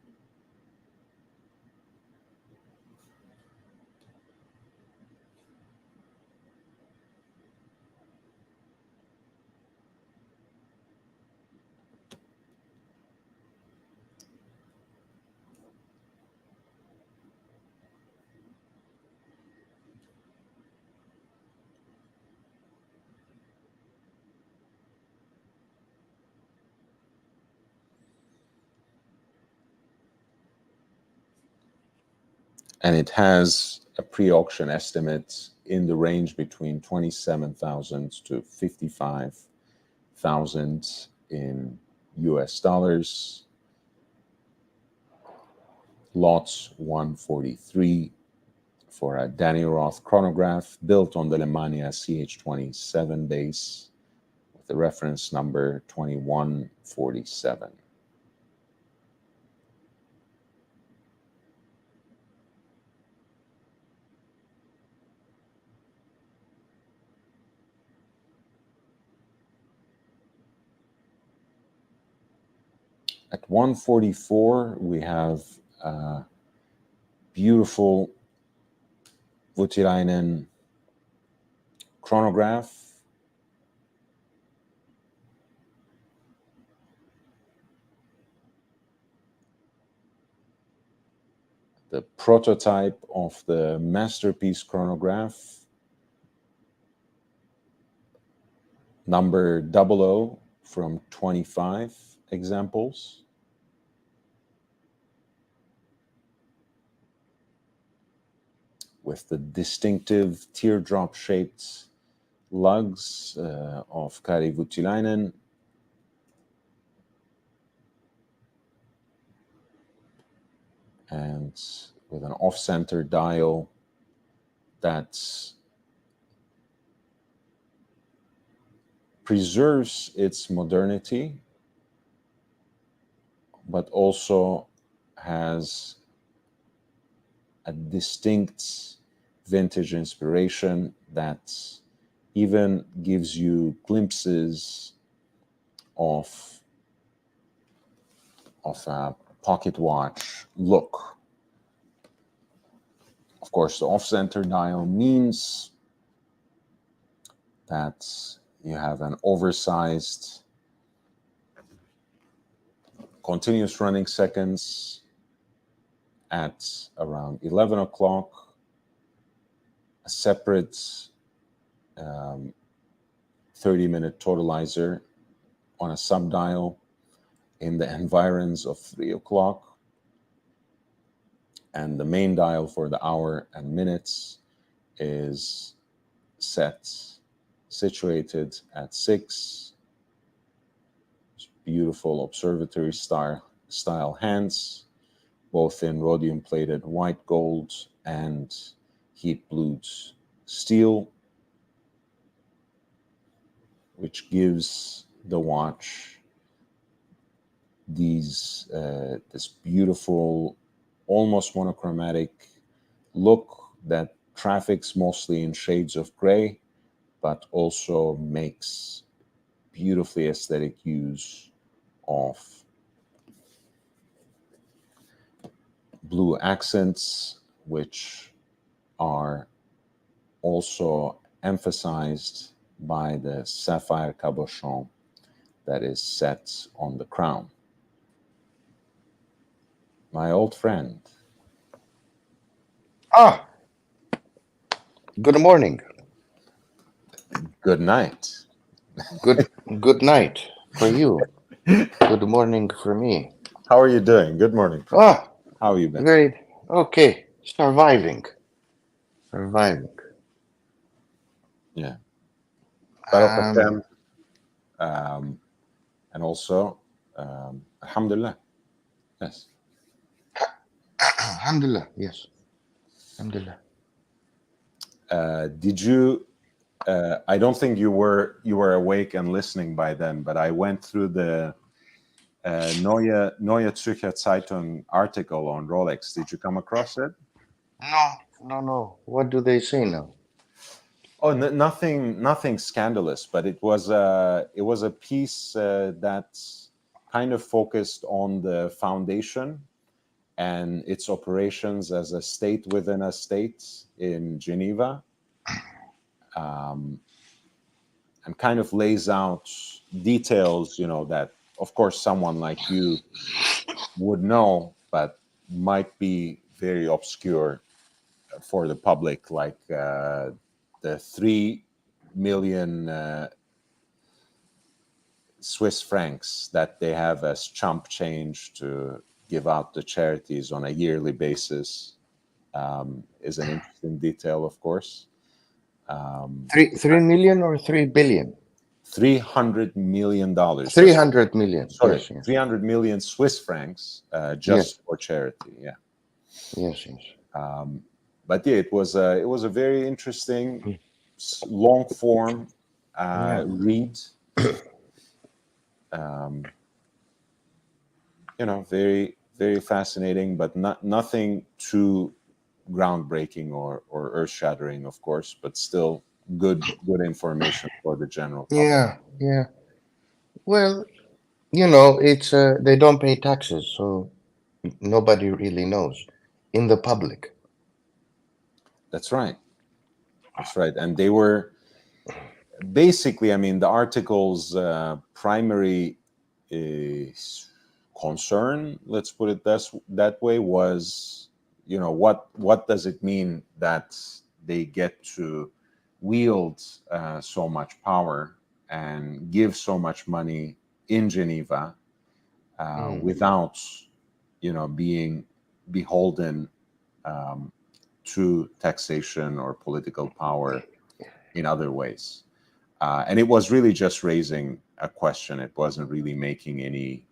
[SPEAKER 1] and it has a pre-auction estimate in the range between 27,000 to 55,000 in US dollars. Lot 143 for a Danny Roth chronograph built on the Lemania CH27 base with the reference number 2147. At 144, we have a beautiful Voutilainen chronograph. The prototype of the masterpiece chronograph, number 00 from 25 examples. With the distinctive teardrop-shaped lugs of Kari Voutilainen. And with an off-center dial that preserves its modernity, but also has a distinct vintage inspiration that even gives you glimpses of a pocket watch look. Of course, the off-center dial means that you have an oversized continuous running seconds at around 11 o'clock, a separate 30-minute totalizer on a subdial in the environs of 3 o'clock, and the main dial for the hour and minutes is situated at 6. Beautiful observatory style hands, both in rhodium plated white gold and heat blued steel, which gives the watch this beautiful, almost monochromatic look that traffics mostly in shades of gray, but also makes beautifully aesthetic use of blue accents, which are also emphasized by the sapphire cabochon that is set on the crown. My old friend.
[SPEAKER 3] Good morning.
[SPEAKER 1] Good night.
[SPEAKER 3] Good night for you. Good morning for me.
[SPEAKER 1] How are you doing? Good morning. How have you been?
[SPEAKER 3] Great. Okay. Surviving.
[SPEAKER 1] Yeah. Baruch Hashem. And also, Alhamdulillah. Yes.
[SPEAKER 3] Alhamdulillah. Yes. Alhamdulillah.
[SPEAKER 1] Did you? I don't think you were awake and listening by then, but I went through the Neue Zürcher Zeitung article on Rolex. Did you come across it?
[SPEAKER 3] No. What do they say now?
[SPEAKER 1] Oh, nothing scandalous, but it was a piece that kind of focused on the foundation and its operations as a state within a state in Geneva, and kind of lays out details, that of course someone like you would know, but might be very obscure for the public, like the 3 million Swiss francs that they have as chump change to give out to charities on a yearly basis. is an interesting detail, of course.
[SPEAKER 3] 3 million or 3 billion?
[SPEAKER 1] $300 million.
[SPEAKER 3] 300 million.
[SPEAKER 1] Sorry,
[SPEAKER 3] Yes, yes.
[SPEAKER 1] 300 million Swiss francs just for charity. Yeah.
[SPEAKER 3] Yes, yes.
[SPEAKER 1] But yeah, it was a very interesting long form read. Very, very fascinating, but nothing too groundbreaking or earth shattering, of course, but still good information for the general public.
[SPEAKER 3] Yeah. Well, it's they don't pay taxes, so nobody really knows in the public.
[SPEAKER 1] That's right. And they were basically, I mean, the article's primary concern, let's put it that way, was, what does it mean that they get to wield so much power and give so much money in Geneva without, being beholden to taxation or political power in other ways. And it was really just raising a question. It wasn't really making any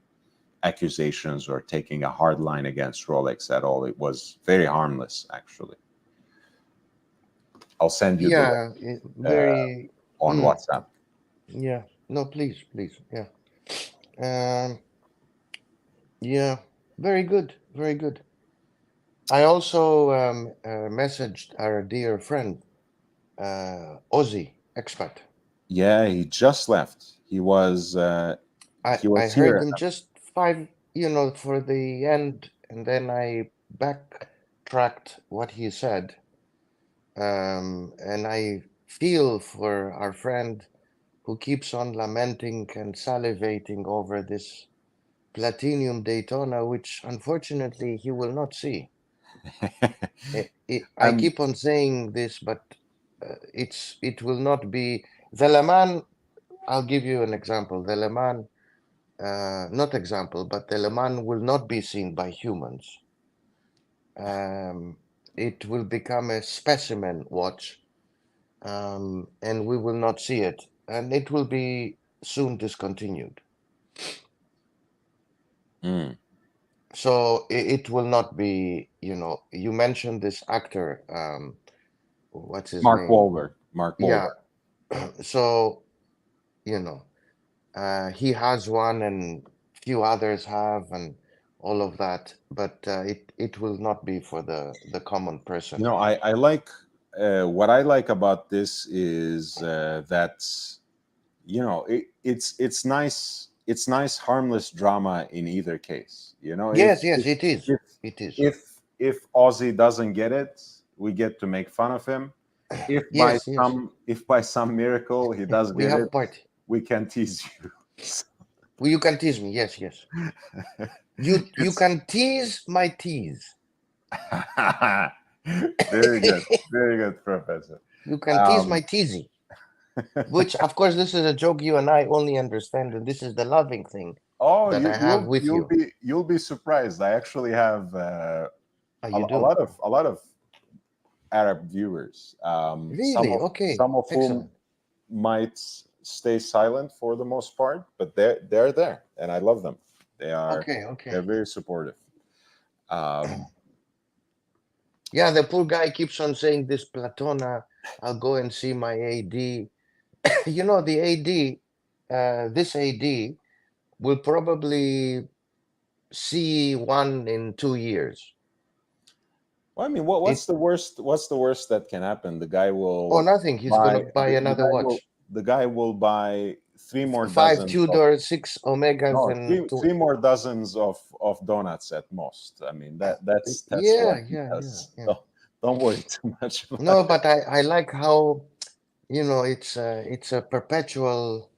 [SPEAKER 1] accusations or taking a hard line against Rolex at all. It was very harmless, actually. I'll send you the link
[SPEAKER 3] very
[SPEAKER 1] on WhatsApp.
[SPEAKER 3] Yeah. No, please. Yeah. Yeah. Very good. Very good. I also messaged our dear friend, Ozzy, expat.
[SPEAKER 1] Yeah, he just left. He was
[SPEAKER 3] I
[SPEAKER 1] here.
[SPEAKER 3] heard him just 5, for the end, and then I backtracked what he said. And I feel for our friend who keeps on lamenting and salivating over this Platinum Daytona, which unfortunately he will not see. I keep on saying this, but it will not be the Le Mans. I'll give you an example. The Le Mans, not example, but the Le Mans will not be seen by humans. It will become a specimen watch, and we will not see it, and it will be soon discontinued. So it will not be, you mentioned this actor, what's his
[SPEAKER 1] Mark
[SPEAKER 3] name?
[SPEAKER 1] Wahlberg. Mark Wahlberg.
[SPEAKER 3] Yeah. So, he has one and few others have and all of that, but it will not be for the common person.
[SPEAKER 1] I like what I like about this is that it's nice. It's nice, harmless drama in either case.
[SPEAKER 3] Yes, it is. It is.
[SPEAKER 1] If Ozzy doesn't get it, we get to make fun of him. If by some miracle he does
[SPEAKER 3] we
[SPEAKER 1] get
[SPEAKER 3] have
[SPEAKER 1] it,
[SPEAKER 3] party.
[SPEAKER 1] we can tease you.
[SPEAKER 3] Well, you can tease me. Yes. You can tease my tease.
[SPEAKER 1] Very good, Professor.
[SPEAKER 3] You can tease my teasy. Which, of course, this is a joke you and I only understand, and this is the loving thing that I have with you.
[SPEAKER 1] You'll be surprised. I actually have a lot of Arab viewers.
[SPEAKER 3] Really? Okay.
[SPEAKER 1] Some of whom might stay silent for the most part, but they're there, and I love them. They are They're very supportive.
[SPEAKER 3] Yeah, the poor guy keeps on saying this Platona. I'll go and see my AD. The AD, this AD will probably see one in 2 years.
[SPEAKER 1] Well, I mean, what's the worst? What's the worst that can happen? The guy will.
[SPEAKER 3] Oh, nothing. He's going to buy another watch.
[SPEAKER 1] The guy will buy 3 more
[SPEAKER 3] 5 Tudor, 6 Omegas, and
[SPEAKER 1] 3 more dozens of donuts at most. I mean, that's
[SPEAKER 3] yeah,
[SPEAKER 1] what he does. Yeah. Don't worry too much about
[SPEAKER 3] it. But I like how it's a perpetual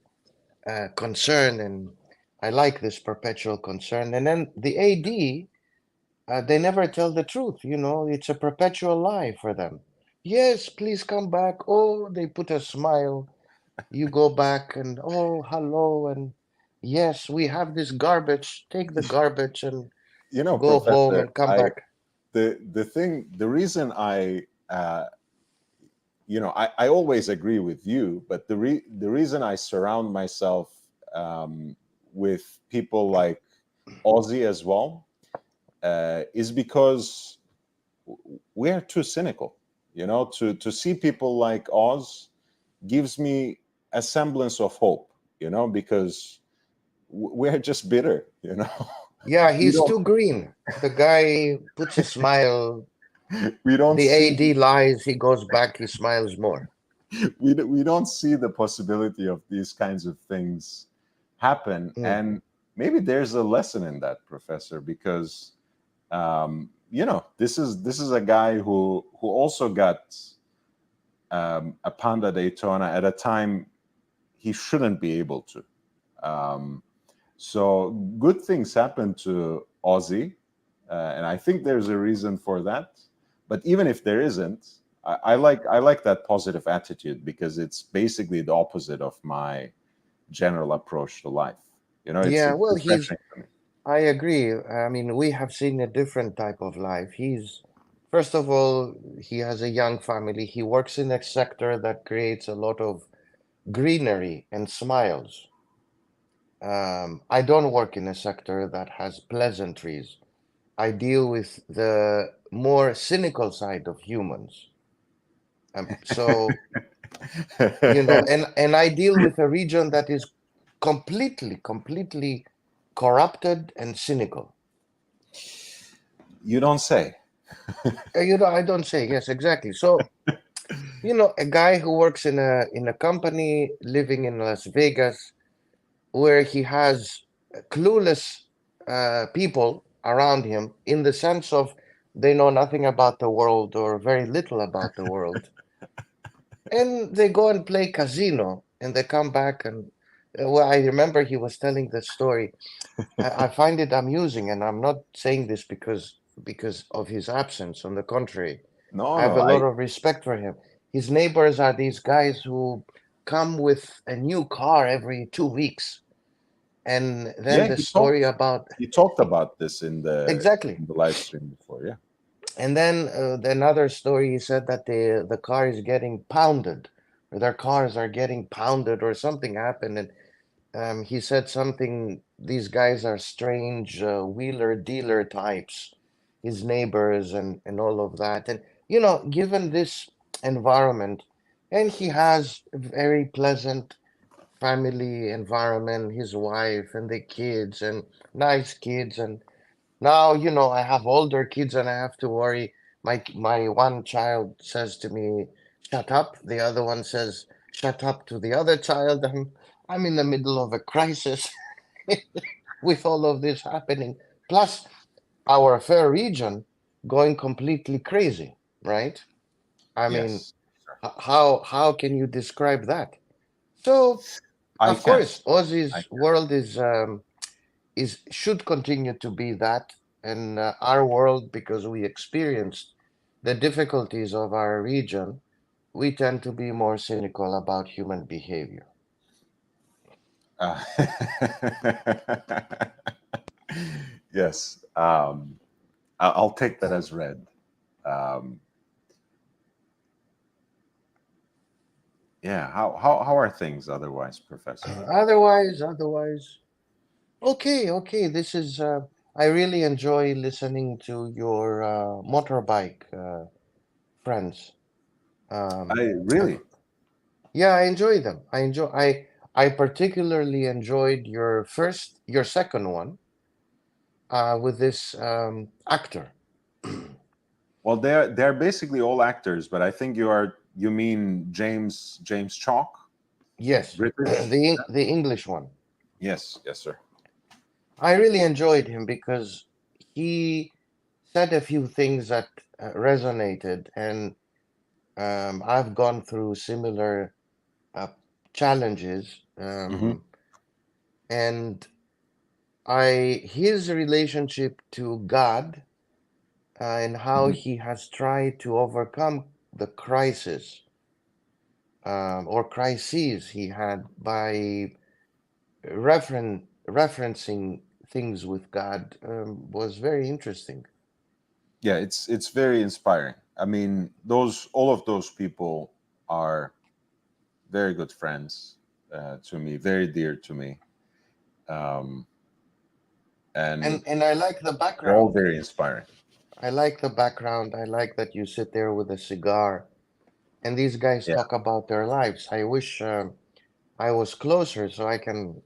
[SPEAKER 3] concern, and I like this perpetual concern. And then the AD, they never tell the truth. It's a perpetual lie for them. Yes, please come back. Oh, they put a smile. You go back and, oh, hello, and yes, we have this garbage. Take the garbage and go home and come back.
[SPEAKER 1] the reason I always agree with you, but the reason I surround myself with people like Ozzy as well is because we're too cynical. To see people like Oz gives me a semblance of hope. Because we're just bitter.
[SPEAKER 3] Yeah,
[SPEAKER 1] We
[SPEAKER 3] he's
[SPEAKER 1] don't
[SPEAKER 3] too green. The guy puts a smile.
[SPEAKER 1] we don't
[SPEAKER 3] The
[SPEAKER 1] see
[SPEAKER 3] AD lies. He goes back. He smiles more.
[SPEAKER 1] we don't see the possibility of these kinds of things happen.
[SPEAKER 3] Mm.
[SPEAKER 1] And maybe there's a lesson in that, Professor, because this is a guy who also got a Panda Daytona at a time he shouldn't be able to. So good things happen to Ozzy, and I think there's a reason for that. But even if there isn't, I like that positive attitude, because it's basically the opposite of my general approach to life. It's
[SPEAKER 3] Yeah, well,
[SPEAKER 1] refreshing for me.
[SPEAKER 3] I agree. I mean, we have seen a different type of life. First of all, he has a young family. He works in a sector that creates a lot of greenery and smiles. I don't work in a sector that has pleasantries. I deal with the more cynical side of humans. So, and I deal with a region that is completely corrupted and cynical.
[SPEAKER 1] You don't say.
[SPEAKER 3] I don't say, yes, exactly. So, a guy who works in a company living in Las Vegas, where he has clueless people around him, in the sense of they know nothing about the world or very little about the world, and they go and play casino, and they come back and well, I remember he was telling the story. I find it amusing, and I'm not saying this because of his absence. On the contrary,
[SPEAKER 1] No,
[SPEAKER 3] I have
[SPEAKER 1] no.
[SPEAKER 3] a lot of respect for him. His neighbors are these guys who come with a new car every 2 weeks. And then
[SPEAKER 1] Yeah,
[SPEAKER 3] the story about
[SPEAKER 1] he talked about this in the
[SPEAKER 3] exactly.
[SPEAKER 1] live stream before. Yeah.
[SPEAKER 3] And then another story, he said that the car is getting pounded, or their cars are getting pounded, or something happened. And he said something, these guys are strange wheeler dealer types, his neighbors, and all of that. And, given this environment, and he has a very pleasant family environment, his wife and the kids, and nice kids. And now, I have older kids and I have to worry. My one child says to me, "Shut up." The other one says, "Shut up" to the other child. I'm in the middle of a crisis with all of this happening. Plus, our fair region going completely crazy, right? I mean,
[SPEAKER 1] Yes.
[SPEAKER 3] how can you describe that? So,
[SPEAKER 1] I
[SPEAKER 3] of
[SPEAKER 1] can.
[SPEAKER 3] course, Ozzy's world is should continue to be that, and our world, because we experienced the difficulties of our region, we tend to be more cynical about human behavior.
[SPEAKER 1] Uh, yes. I'll take that as read. Um, yeah. How are things otherwise, Professor?
[SPEAKER 3] Otherwise, okay. This is. I really enjoy listening to your motorbike friends. Um,
[SPEAKER 1] I
[SPEAKER 3] I,
[SPEAKER 1] really.
[SPEAKER 3] yeah, I enjoy them. I particularly enjoyed your second one with this actor.
[SPEAKER 1] Well, they're basically all actors, but I think you mean James Chalk,
[SPEAKER 3] Yes,
[SPEAKER 1] British.
[SPEAKER 3] the English one.
[SPEAKER 1] Yes, yes, sir.
[SPEAKER 3] I really enjoyed him because he said a few things that resonated, and I've gone through similar uh, challenges,
[SPEAKER 1] Hmm.
[SPEAKER 3] and I his relationship to God and how
[SPEAKER 1] Hmm.
[SPEAKER 3] he has tried to overcome the crisis or crises he had by referencing things with God was very interesting.
[SPEAKER 1] yeah, it's very inspiring. I mean, all of those people are very good friends to me, very dear to me, um, and
[SPEAKER 3] And I like the
[SPEAKER 1] they're all
[SPEAKER 3] background.
[SPEAKER 1] very inspiring.
[SPEAKER 3] I like the background. I like that you sit there with a cigar and these guys
[SPEAKER 1] Yeah,
[SPEAKER 3] talk about their lives. I wish I was closer so I can,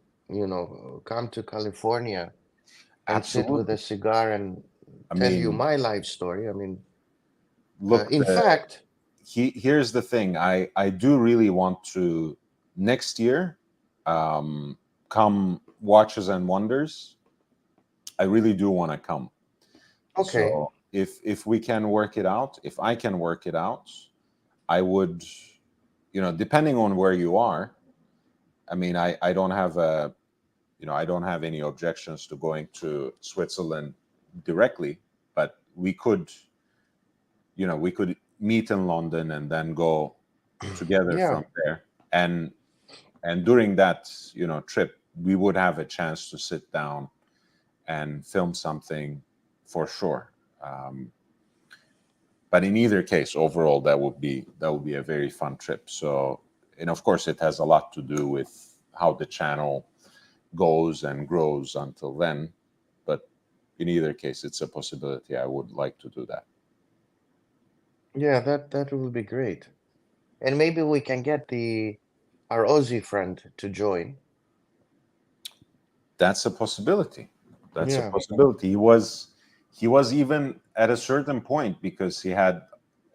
[SPEAKER 3] come to California and sit with
[SPEAKER 1] absolutely.
[SPEAKER 3] a cigar and
[SPEAKER 1] I
[SPEAKER 3] tell you
[SPEAKER 1] mean,
[SPEAKER 3] my life story. I mean,
[SPEAKER 1] look,
[SPEAKER 3] in fact,
[SPEAKER 1] here's the thing. I do really want to next year um, come Watches and Wonders. I really do want to come.
[SPEAKER 3] okay,
[SPEAKER 1] So if we can work it out, if I can work it out, I would, depending on where you are. I mean, I don't have I don't have any objections to going to Switzerland directly, but we could meet in London and then go together
[SPEAKER 3] yeah,
[SPEAKER 1] from there. And during that, trip, we would have a chance to sit down and film something for sure. But in either case, overall, that would be a very fun trip. So, and of course, it has a lot to do with how the channel goes and grows until then. But in either case, it's a possibility. I would like to do that.
[SPEAKER 3] yeah, that will be great. And maybe we can get the our Aussie friend to join.
[SPEAKER 1] That's a possibility. That's a
[SPEAKER 3] Yeah.
[SPEAKER 1] possibility. He was even at a certain point, because he had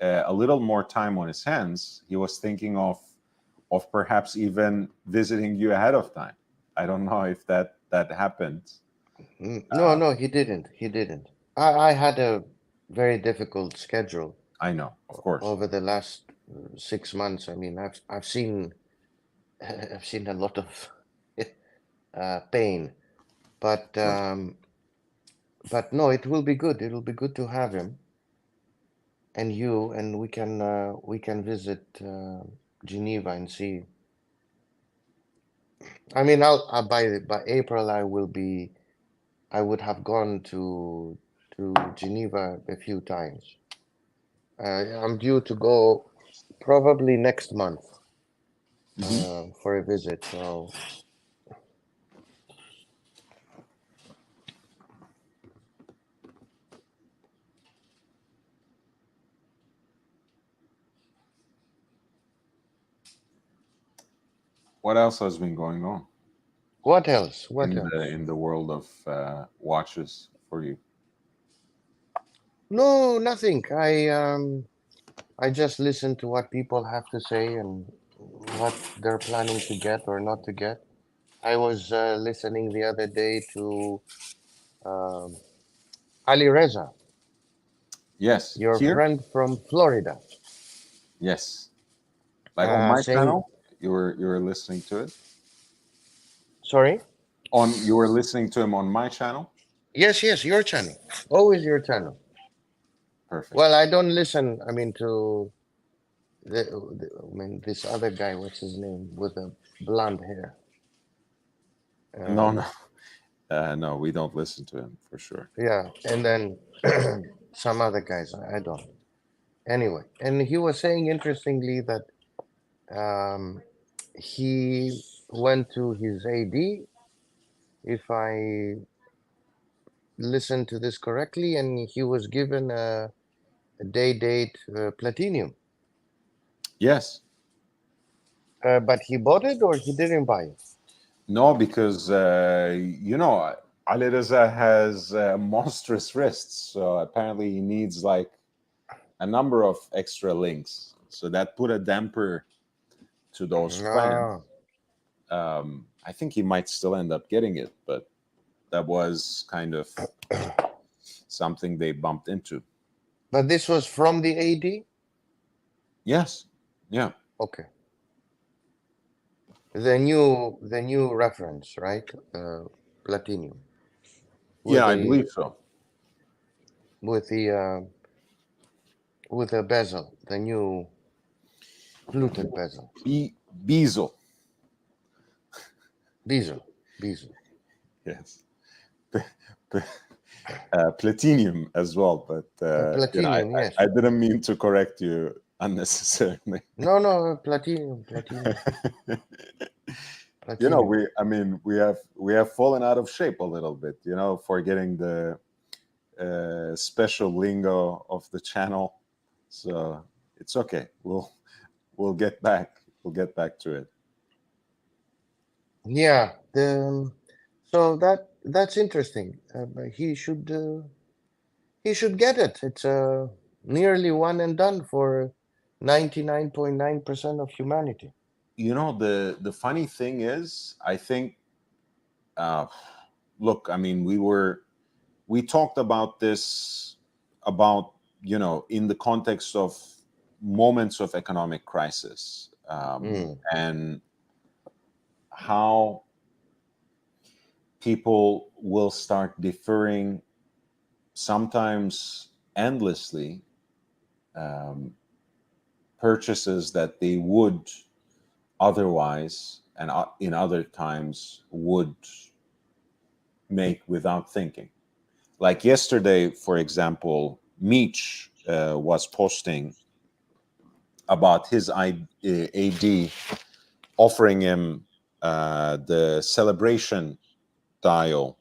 [SPEAKER 1] a little more time on his hands. He was thinking of perhaps even visiting you ahead of time. I don't know if that happened.
[SPEAKER 3] No,
[SPEAKER 1] Uh,
[SPEAKER 3] no, he didn't. He didn't. I had a very difficult schedule
[SPEAKER 1] I know, of course.
[SPEAKER 3] over the last 6 months. I mean, I've seen I've seen a lot of pain, but
[SPEAKER 1] Of course.
[SPEAKER 3] no, it will be good. It will be good to have him and you, and we can visit Geneva and see. I mean, by April I would have gone to Geneva a few times. I'm due to go probably next month
[SPEAKER 1] Mhm.
[SPEAKER 3] for a visit. So
[SPEAKER 1] What else has been going on
[SPEAKER 3] what else? What
[SPEAKER 1] in the
[SPEAKER 3] else?
[SPEAKER 1] in the world of watches for you?
[SPEAKER 3] No, nothing. I just listen to what people have to say and what they're planning to get or not to get. I was listening the other day to um, Ali Reza,
[SPEAKER 1] Yes,
[SPEAKER 3] your
[SPEAKER 1] here.
[SPEAKER 3] friend from Florida,
[SPEAKER 1] Yes, like on my
[SPEAKER 3] saying,
[SPEAKER 1] channel, you were listening to it.
[SPEAKER 3] sorry?
[SPEAKER 1] You were listening to him on my channel.
[SPEAKER 3] Yes, yes, your channel. Always your channel.
[SPEAKER 1] Perfect.
[SPEAKER 3] Well, I don't listen, I mean, to I mean, this other guy, what's his name, with the blonde hair.
[SPEAKER 1] No,
[SPEAKER 3] Um,
[SPEAKER 1] no, no. We don't listen to him for sure.
[SPEAKER 3] yeah, and then some other guys, I don't. Anyway, and he was saying interestingly that um, he went to his AD, if I listened to this correctly, and he was given a day date platinum.
[SPEAKER 1] Yes.
[SPEAKER 3] But he bought it or he didn't buy it?
[SPEAKER 1] No, because Ali Reza has monstrous wrists, so apparently he needs like a number of extra links. So that put a damper to those plans.
[SPEAKER 3] Ah,
[SPEAKER 1] I think he might still end up getting it, but that was kind of something they bumped into.
[SPEAKER 3] but this was from the AD?
[SPEAKER 1] Yes. Yeah.
[SPEAKER 3] Okay. The new reference, right? Platinum with
[SPEAKER 1] Yeah, I
[SPEAKER 3] the
[SPEAKER 1] believe so.
[SPEAKER 3] with the uh, with the bezel, the new fluted bezel,
[SPEAKER 1] Bezel.
[SPEAKER 3] bezel, bezel.
[SPEAKER 1] Yes. P- p- platinum as well, but
[SPEAKER 3] Platinum, yes.
[SPEAKER 1] I didn't mean to correct you unnecessarily.
[SPEAKER 3] No, platinum. Platinum.
[SPEAKER 1] We have fallen out of shape a little bit, forgetting the special lingo of the channel. So it's okay. We'll get back. We'll get back to it.
[SPEAKER 3] Yeah. So that's interesting. But he should get it. It's nearly one and done for 99.9% of humanity.
[SPEAKER 1] The funny thing is, I think, look, we talked about this about, in the context of moments of economic crisis, and how people will start deferring, sometimes endlessly, purchases that they would otherwise, and in other times, would make without thinking. Like yesterday, for example, Meech was posting about his AD offering him the celebration dial.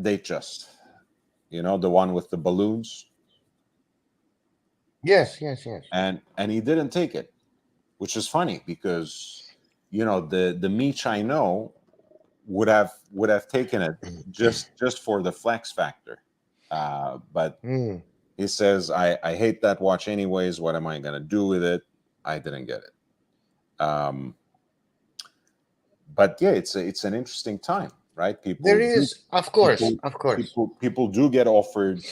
[SPEAKER 1] Datejust, the one with the balloons.
[SPEAKER 3] Yes.
[SPEAKER 1] And he didn't take it, which is funny because the Meech I know would have taken it just for the flex factor, but he says, I hate that watch anyways. What am I going to do with it? I didn't get it. But yeah, it's an interesting time, right?
[SPEAKER 3] There is, of course.
[SPEAKER 1] People do get offered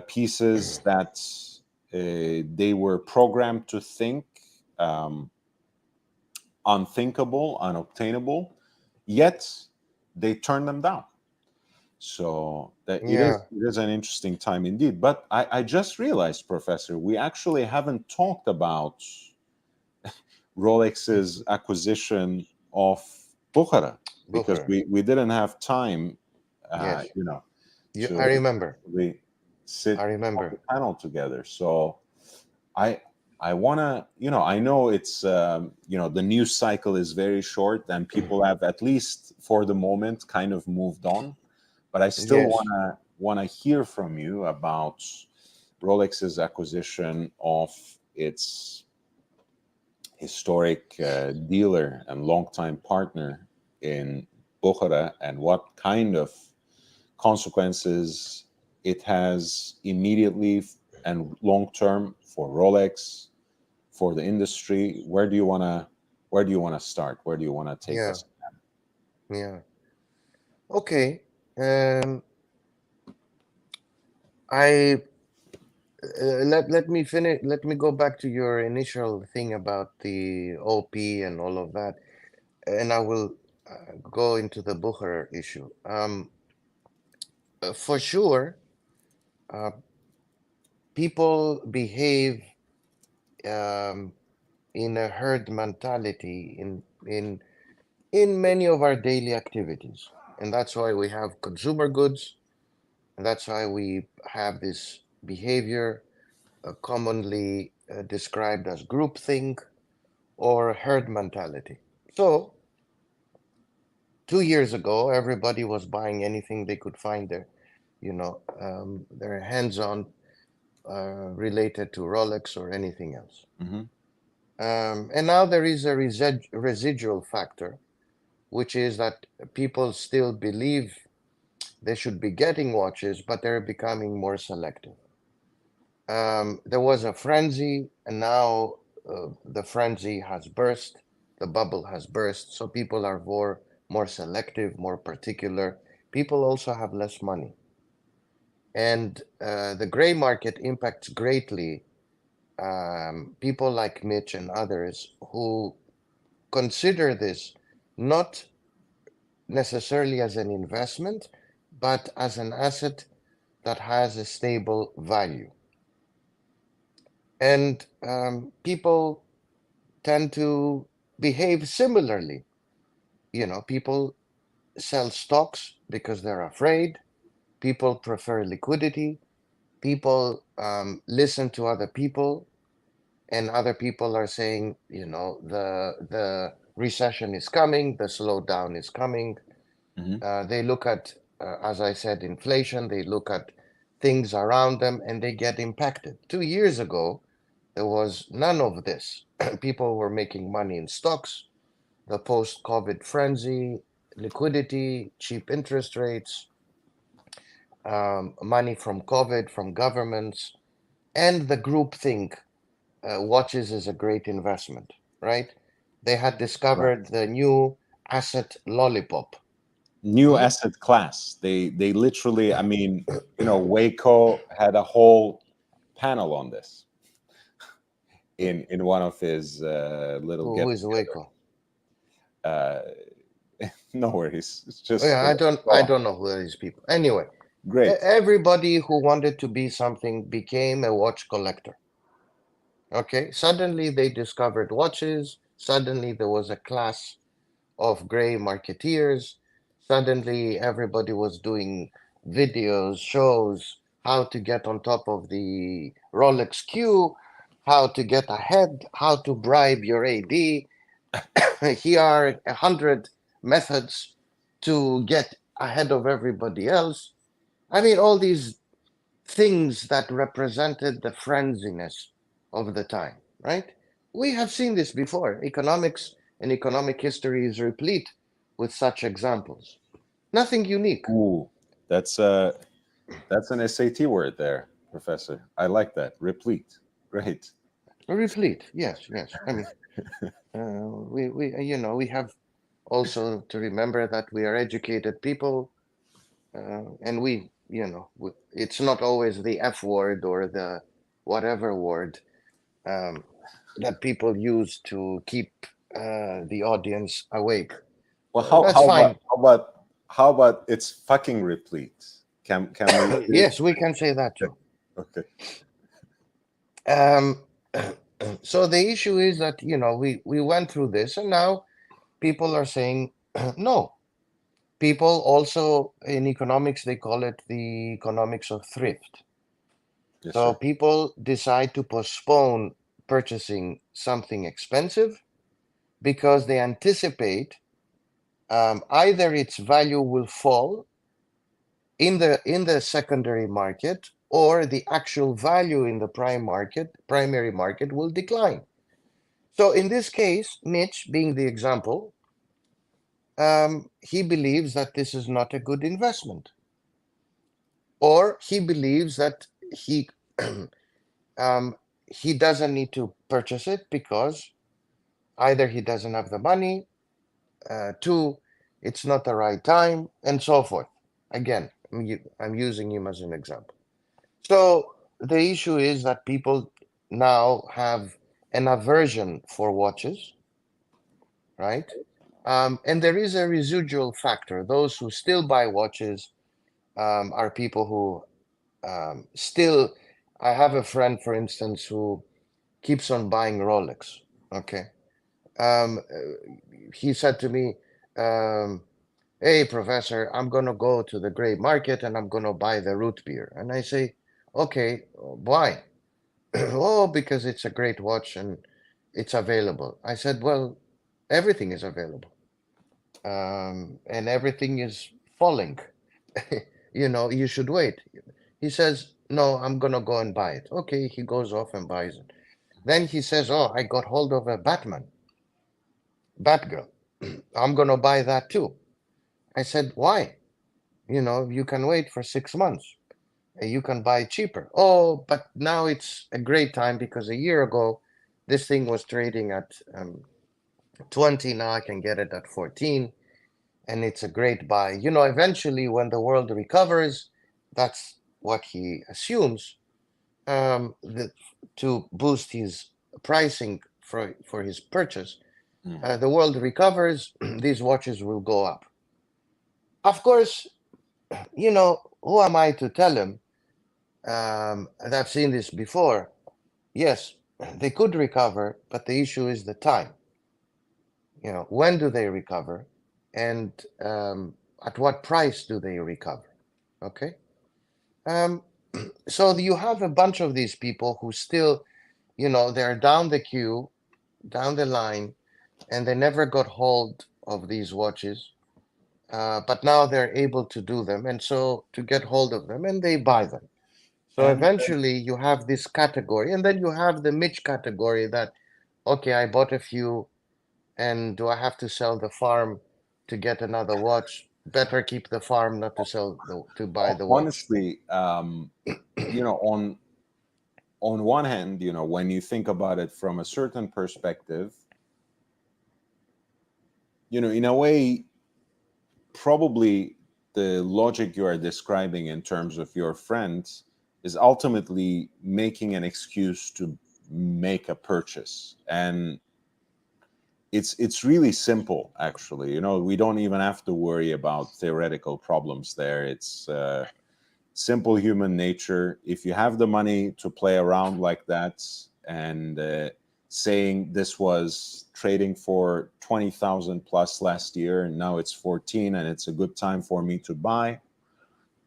[SPEAKER 1] pieces that they were programmed to think unthinkable, unobtainable, yet they turn them down. So that it is an interesting time indeed. But I just realized, Professor, we actually haven't talked about Rolex's acquisition of Bukhara, because we didn't have time,
[SPEAKER 3] Yes.
[SPEAKER 1] to
[SPEAKER 3] I remember.
[SPEAKER 1] sit
[SPEAKER 3] on
[SPEAKER 1] the panel together. So I want to, I know it's, the news cycle is very short and people have, at least for the moment, kind of moved on. But I still want to hear from you about Rolex's acquisition of its historic dealer and longtime partner in Bukhara, and what kind of consequences it has immediately and long term for Rolex, for the industry. Where do you want to start? Where do you want to take us?
[SPEAKER 3] Yeah. Okay. Let me finish. Let me go back to your initial thing about the OP and all of that, and I will go into the Bukhara issue. For sure, people behave in a herd mentality in many of our daily activities, and that's why we have consumer goods, and that's why we have this behavior commonly described as groupthink or herd mentality. So 2 years ago, everybody was buying anything they could find there, their hands-on related to Rolex or anything else. And now there is a residual factor, which is that people still believe they should be getting watches, but they're becoming more selective. There was a frenzy, and now the frenzy has burst, the bubble has burst, so people are more selective, more particular. People also have less money. And the gray market impacts greatly people like Mitch and others who consider this not necessarily as an investment, but as an asset that has a stable value. And people tend to behave similarly. people sell stocks because they're afraid. People prefer liquidity. People listen to other people, and other people are saying, the recession is coming, the slowdown is coming. They look at, as I said, inflation. They look at things around them, and they get impacted. 2 years ago, there was none of this. People were making money in stocks. The post-COVID frenzy, liquidity, cheap interest rates, money from COVID, from governments, and the group think watches is a great investment, right? They had discovered the new asset lollipop.
[SPEAKER 1] New asset class. They literally, I mean, Waco had a whole panel on this in one of his little
[SPEAKER 3] Who is Waco?
[SPEAKER 1] no worries. It's just
[SPEAKER 3] Oh, yeah, I don't know who are these people. Anyway,
[SPEAKER 1] great.
[SPEAKER 3] everybody who wanted to be something became a watch collector. Okay, suddenly they discovered watches. Suddenly there was a class of gray marketeers. Suddenly everybody was doing videos, shows, how to get on top of the Rolex queue, how to get ahead, how to bribe your AD. Here are 100 methods to get ahead of everybody else. I mean, all these things that represented the frenziness of the time, right? We have seen this before. Economics and economic history is replete with such examples. Nothing unique.
[SPEAKER 1] Ooh, that's an SAT word there, Professor. I like that. Replete. Great.
[SPEAKER 3] Replete, yes. I mean, we have also to remember that we are educated people, and it's not always the F word or the whatever word that people use to keep the audience awake.
[SPEAKER 1] Well,
[SPEAKER 3] That's fine.
[SPEAKER 1] how about it's fucking replete? Can we?
[SPEAKER 3] Yes, we can say that too.
[SPEAKER 1] Okay.
[SPEAKER 3] So the issue is that we went through this, and now people are saying no. People also in economics, they call it the economics of thrift.
[SPEAKER 1] Yes,
[SPEAKER 3] So
[SPEAKER 1] sir.
[SPEAKER 3] people decide to postpone purchasing something expensive because they anticipate either its value will fall in the secondary market, or the actual value in the primary market will decline. So in this case, Mitch being the example, he believes that this is not a good investment, or he believes that he he doesn't need to purchase it because either he doesn't have the money, two, it's not the right time, and so forth. Again, I'm using him as an example. So the issue is that people now have an aversion for watches, right? And there is a residual factor. Those who still buy watches are people who still. I have a friend, for instance, who keeps on buying Rolex. Okay. He said to me, hey, professor, I'm going to go to the gray market and I'm going to buy the root beer. And I say, okay, why? Oh, because it's a great watch and it's available. I said, well, everything is available, and everything is falling. You should wait. He says, no, I'm going to go and buy it. Okay, he goes off and buys it. Then he says, oh, I got hold of a Batgirl. I'm going to buy that too. I said, why? You can wait for 6 months. You can buy cheaper. Oh, but now it's a great time because a year ago, this thing was trading at 20. Now I can get it at 14, and it's a great buy. Eventually, when the world recovers, that's what he assumes, to boost his pricing for his purchase. The world recovers, these watches will go up. Of course, who am I to tell him? And I've seen this before. Yes, they could recover, but the issue is the time. When do they recover? and at what price do they recover? Okay. Um, so you have a bunch of these people who still, they're down the queue, down the line, and they never got hold of these watches. But now they're able to do them, and so to get hold of them, and they buy them. So
[SPEAKER 1] And
[SPEAKER 3] eventually you have this category, and then you have the Mitch category that, okay, I bought a few, and do I have to sell the farm to get another watch? Better keep the farm, not to buy the watch.
[SPEAKER 1] honestly, on one hand, when you think about it from a certain perspective, in a way, probably the logic you are describing in terms of your friends is ultimately making an excuse to make a purchase. And it's really simple, actually. We don't even have to worry about theoretical problems there. It's simple human nature. If you have the money to play around like that, and saying this was trading for 20,000 plus last year and now it's 14 and it's a good time for me to buy,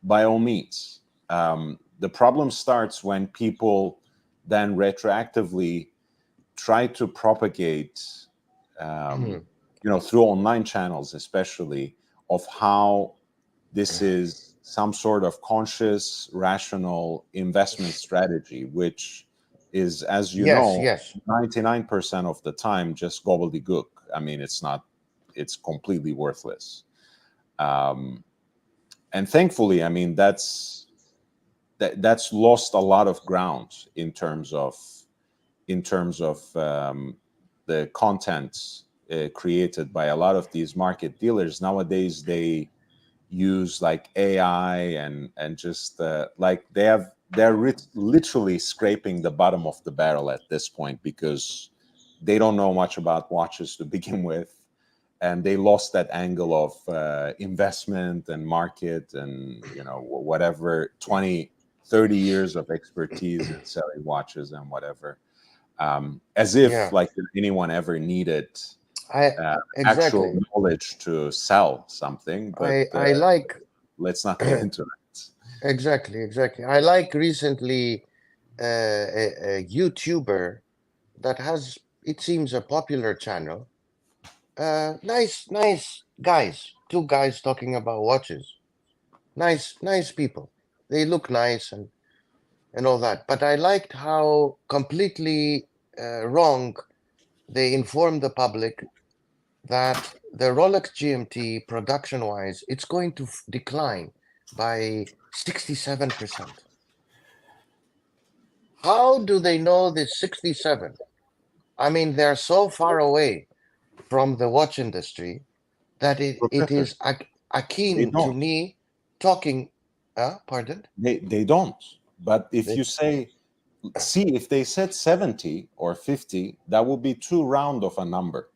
[SPEAKER 1] by all means. The problem starts when people then retroactively try to propagate, through online channels especially, of how this is some sort of conscious, rational investment strategy, which is, as you
[SPEAKER 3] Yes,
[SPEAKER 1] know,
[SPEAKER 3] yes.
[SPEAKER 1] 99% of the time just gobbledygook. I mean, it's completely worthless. And thankfully, I mean, that's lost a lot of ground in terms of the content created by a lot of these market dealers. Nowadays, they use like AI and just like they're literally scraping the bottom of the barrel at this point, because they don't know much about watches to begin with, and they lost that angle of investment and market and whatever 20-30 years of expertise in selling watches and whatever, as if
[SPEAKER 3] Yeah,
[SPEAKER 1] like anyone ever needed
[SPEAKER 3] I
[SPEAKER 1] uh, actual
[SPEAKER 3] exactly.
[SPEAKER 1] knowledge to sell something. But
[SPEAKER 3] I like
[SPEAKER 1] let's not get into that.
[SPEAKER 3] exactly. I like recently a YouTuber that has, it seems, a popular channel. Nice guys. Two guys talking about watches. Nice people. They look nice and all that. But I liked how completely wrong they informed the public that the Rolex GMT production-wise, it's going to decline by 67%. How do they know this 67? I mean, they're so far away from the watch industry that it
[SPEAKER 1] Professor,
[SPEAKER 3] is
[SPEAKER 1] they
[SPEAKER 3] akin to
[SPEAKER 1] don't.
[SPEAKER 3] me talking. Pardon?
[SPEAKER 1] They don't. But if
[SPEAKER 3] They,
[SPEAKER 1] you say, see, if they said 70 or 50, that would be too round of a number,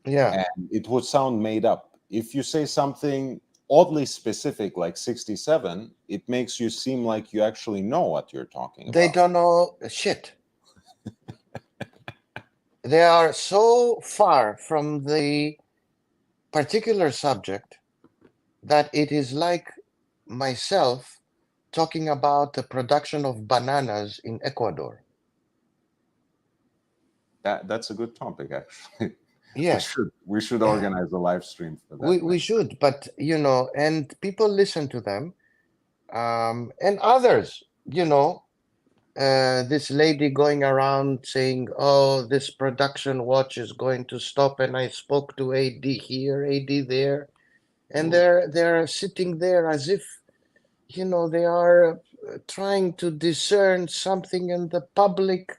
[SPEAKER 3] yeah,
[SPEAKER 1] and it would sound made up. If you say something oddly specific like 67, it makes you seem like you actually know what you're talking
[SPEAKER 3] they
[SPEAKER 1] about.
[SPEAKER 3] don't know shit. They are so far from the particular subject that it is like myself talking about the production of bananas in Ecuador.
[SPEAKER 1] That's a good topic, actually. we
[SPEAKER 3] Yes,
[SPEAKER 1] should we should organize a live stream for that
[SPEAKER 3] we
[SPEAKER 1] next.
[SPEAKER 3] should, but and people listen to them, and others, this lady going around saying, "Oh, this production watch is going to stop," and I spoke to AD here, AD there, and
[SPEAKER 1] Ooh.
[SPEAKER 3] they're sitting there as if they are trying to discern something in the public.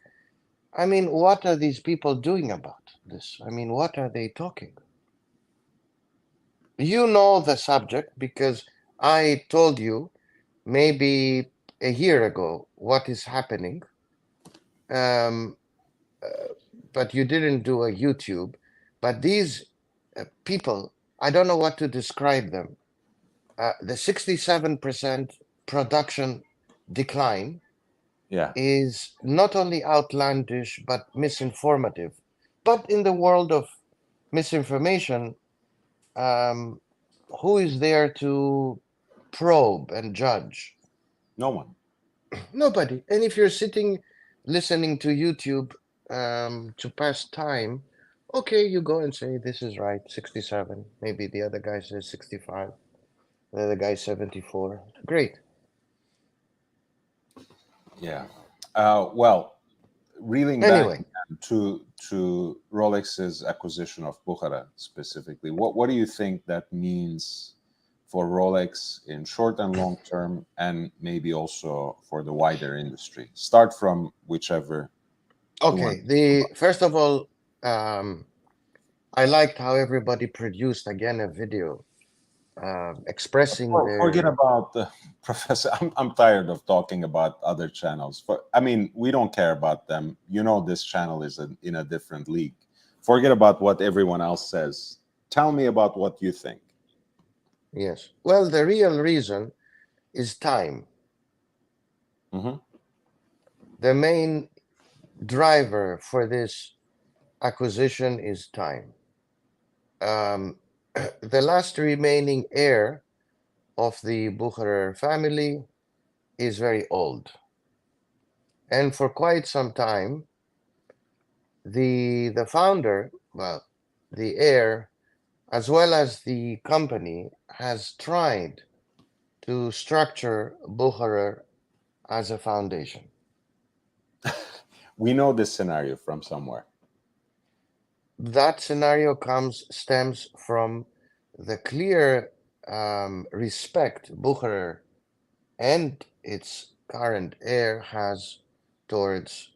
[SPEAKER 3] I mean, what are these people doing about this? I mean, what are they talking? You know the subject because I told you maybe a year ago what is happening, um, but you didn't do a YouTube. But these people, I don't know what to describe them. The 67% production decline
[SPEAKER 1] Yeah.
[SPEAKER 3] is not only outlandish but misinformative. But in the world of misinformation, who is there to probe and judge?
[SPEAKER 1] No one.
[SPEAKER 3] Nobody. And if you're sitting listening to YouTube to pass time, okay, you go and say this is right, 67. Maybe the other guy says 65. The other guy 74. Great.
[SPEAKER 1] Yeah. Well, reeling
[SPEAKER 3] Anyway,
[SPEAKER 1] back to Rolex's acquisition of Bukhara specifically, what do you think that means for Rolex in short and long term, and maybe also for the wider industry? Start from whichever.
[SPEAKER 3] okay. The first of all, I liked how everybody produced again a video expressing
[SPEAKER 1] Forget
[SPEAKER 3] their.
[SPEAKER 1] about the professor. I'm tired of talking about other channels. I mean, we don't care about them. You know, this channel is in a different league. Forget about what everyone else says. Tell me about what you think.
[SPEAKER 3] Yes. Well, the real reason is time.
[SPEAKER 1] Mm-hmm.
[SPEAKER 3] The main driver for this acquisition is time. The last remaining heir of the Bucherer family is very old. And for quite some time, the founder, well, the heir, as well as the company, has tried to structure Bucherer as a foundation.
[SPEAKER 1] We know this scenario from somewhere.
[SPEAKER 3] That scenario stems from the clear respect Bucherer and its current heir has towards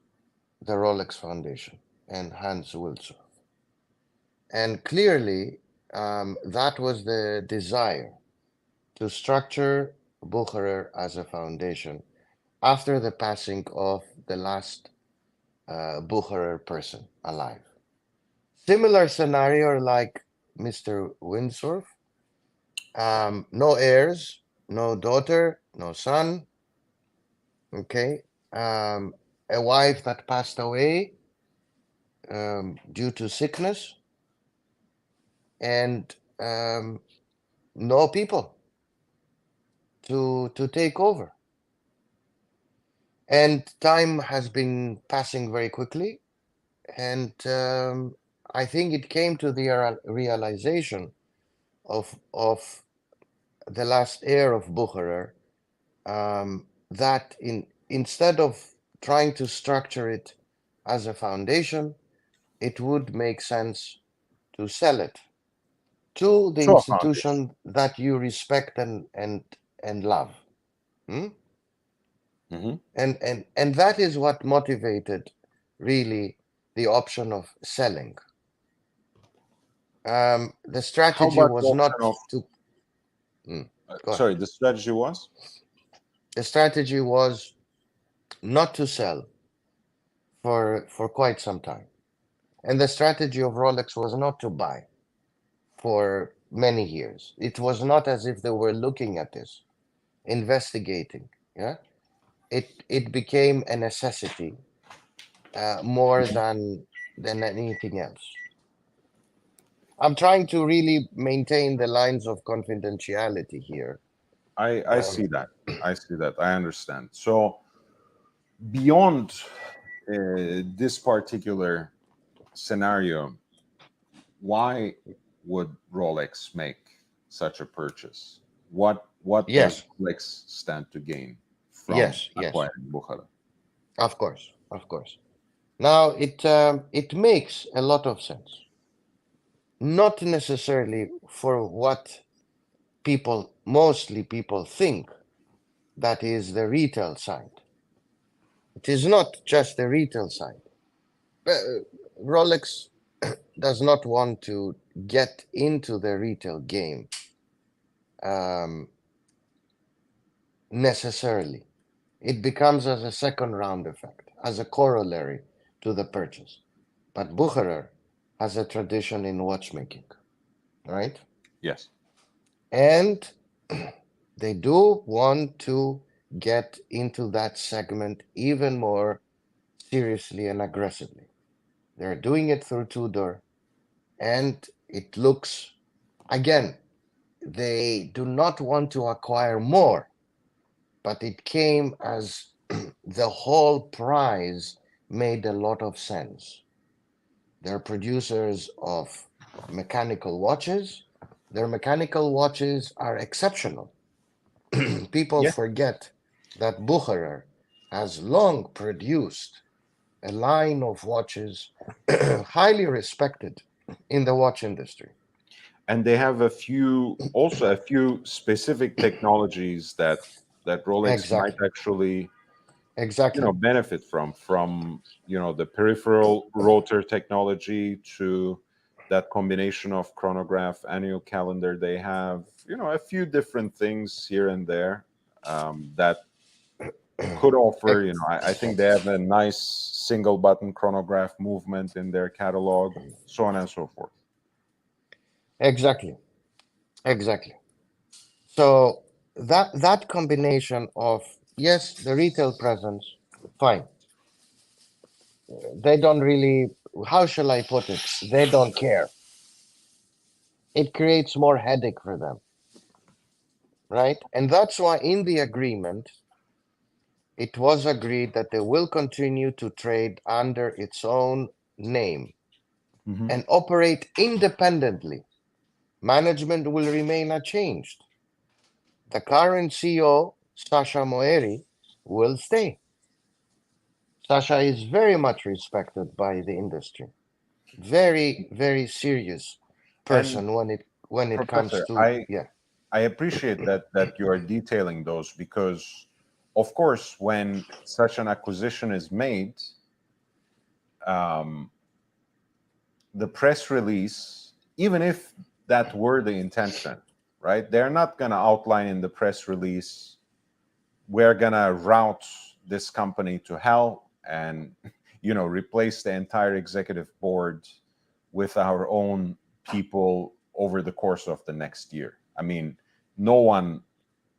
[SPEAKER 3] the Rolex Foundation and Hans Wilsdorf. And clearly, that was the desire to structure Bucherer as a foundation after the passing of the last Bucherer person alive. Similar scenario like Mr. Windsor. No heirs, no daughter, no son. Okay. A wife that passed away due to sickness, and no people to take over. And time has been passing very quickly, and I think it came to the realization of the last heir of Bucherer that instead of trying to structure it as a foundation, it would make sense to sell it to the
[SPEAKER 1] Sure, foundation.
[SPEAKER 3] institution that you respect and love. Hmm?
[SPEAKER 1] Mm-hmm.
[SPEAKER 3] And that is what motivated really the option of selling. The
[SPEAKER 1] How
[SPEAKER 3] strategy
[SPEAKER 1] about the
[SPEAKER 3] was
[SPEAKER 1] option
[SPEAKER 3] not
[SPEAKER 1] of?
[SPEAKER 3] to go ahead.
[SPEAKER 1] Sorry, the strategy was.
[SPEAKER 3] The strategy was not to sell for quite some time. And the strategy of Rolex was not to buy for many years. It was not as if they were looking at this, investigating. Yeah, it became a necessity more than anything else. I'm trying to really maintain the lines of confidentiality here.
[SPEAKER 1] I see that. I see that. I understand. So beyond this particular scenario, why would Rolex make such a purchase? What does
[SPEAKER 3] Yes,
[SPEAKER 1] Rolex stand to gain from
[SPEAKER 3] yes,
[SPEAKER 1] acquiring Bukhara?
[SPEAKER 3] of course, of course. Now it makes a lot of sense. Not necessarily for what mostly people think, that is the retail side. It is not just the retail side. Rolex does not want to get into the retail game necessarily. It becomes as a second round effect, as a corollary to the purchase. But Bucherer has a tradition in watchmaking, right?
[SPEAKER 1] Yes.
[SPEAKER 3] And they do want to get into that segment even more seriously and aggressively. They're doing it through Tudor, and it looks Again, they do not want to acquire more, but it came as the whole prize made a lot of sense. They're producers of mechanical watches. Their mechanical watches are exceptional. People
[SPEAKER 1] Yeah.
[SPEAKER 3] forget that Bucherer has long produced a line of watches highly respected in the watch industry.
[SPEAKER 1] And they have also a few specific technologies that Rolex might
[SPEAKER 3] Exactly.
[SPEAKER 1] actually,
[SPEAKER 3] Exactly.
[SPEAKER 1] benefit from, the peripheral rotor technology to that combination of chronograph, annual calendar. They have, a few different things here and there, that could offer,
[SPEAKER 3] Ex-
[SPEAKER 1] I think they have a nice single button chronograph movement in their catalog, so on and so forth.
[SPEAKER 3] Exactly. Exactly. So that combination of, yes, the retail presence, fine. They don't really, how shall I put it? They don't care. It creates more headache for them, right? And that's why in the agreement, it was agreed that they will continue to trade under its own name
[SPEAKER 1] Mhm.
[SPEAKER 3] and operate independently. Management will remain unchanged. The current CEO, Sasha Moeri, will stay. Sasha is very much respected by the industry. Very, very serious
[SPEAKER 1] And
[SPEAKER 3] person when it comes
[SPEAKER 1] Professor,
[SPEAKER 3] to,
[SPEAKER 1] I
[SPEAKER 3] yeah.
[SPEAKER 1] I appreciate that you are detailing those because, of course, when such an acquisition is made, um, the press release, even if that were the intention, right? They're not going to outline in the press release, we're going to route this company to hell and, replace the entire executive board with our own people over the course of the next year. I mean, no one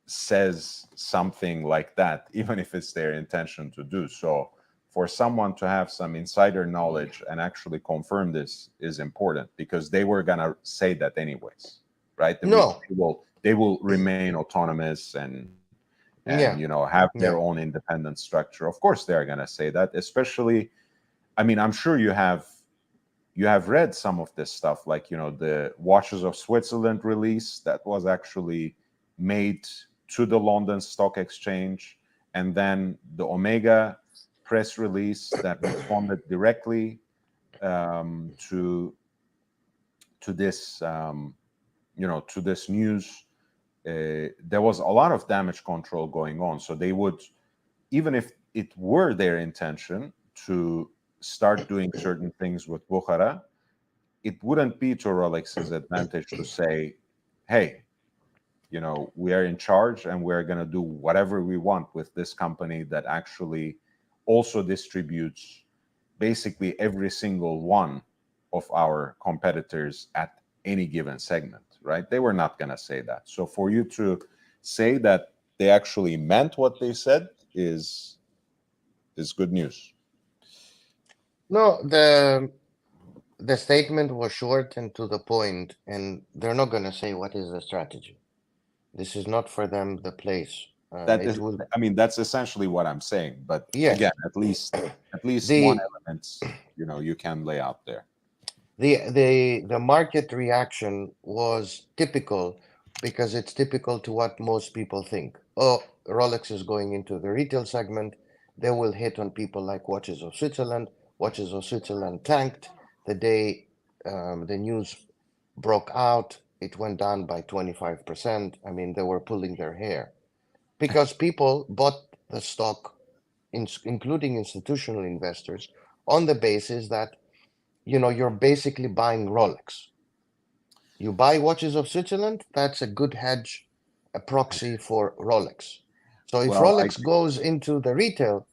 [SPEAKER 1] says something like that, even if it's their intention to do so. For someone to have some insider knowledge and actually confirm this is important because they were gonna say that anyways, right?
[SPEAKER 3] No,
[SPEAKER 1] They will remain autonomous and
[SPEAKER 3] yeah,
[SPEAKER 1] have their
[SPEAKER 3] yeah.
[SPEAKER 1] own independent structure. Of course, they're gonna say that. Especially, I mean, I'm sure you have read some of this stuff, like the Watches of Switzerland release that was actually made to the London Stock Exchange, and then the Omega press release that responded directly, to this to this news. There was a lot of damage control going on, so they would, even if it were their intention to start doing certain things with Bukhara, it wouldn't be to Rolex's advantage to say, hey, we are in charge and we're going to do whatever we want with this company that actually also distributes basically every single one of our competitors at any given segment, right? They were not going to say that. So for you to say that they actually meant what they said is good news.
[SPEAKER 3] No, the statement was short and to the point, and they're not going to say what is the strategy. This is not for them the place.
[SPEAKER 1] That
[SPEAKER 3] It
[SPEAKER 1] is,
[SPEAKER 3] will,
[SPEAKER 1] I mean, that's essentially what I'm saying. But
[SPEAKER 3] yes.
[SPEAKER 1] again, at least one
[SPEAKER 3] The
[SPEAKER 1] element, you can lay out there.
[SPEAKER 3] the market reaction was typical because it's typical to what most people think. Oh, Rolex is going into the retail segment. They will hit on people like Watches of Switzerland. Watches of Switzerland tanked the day the news broke out. It went down by 25%. I mean, they were pulling their hair because people bought the stock, including institutional investors, on the basis that you're basically buying Rolex. You buy Watches of Switzerland, that's a good hedge, a proxy for Rolex. So if
[SPEAKER 1] Well,
[SPEAKER 3] Rolex goes into the retail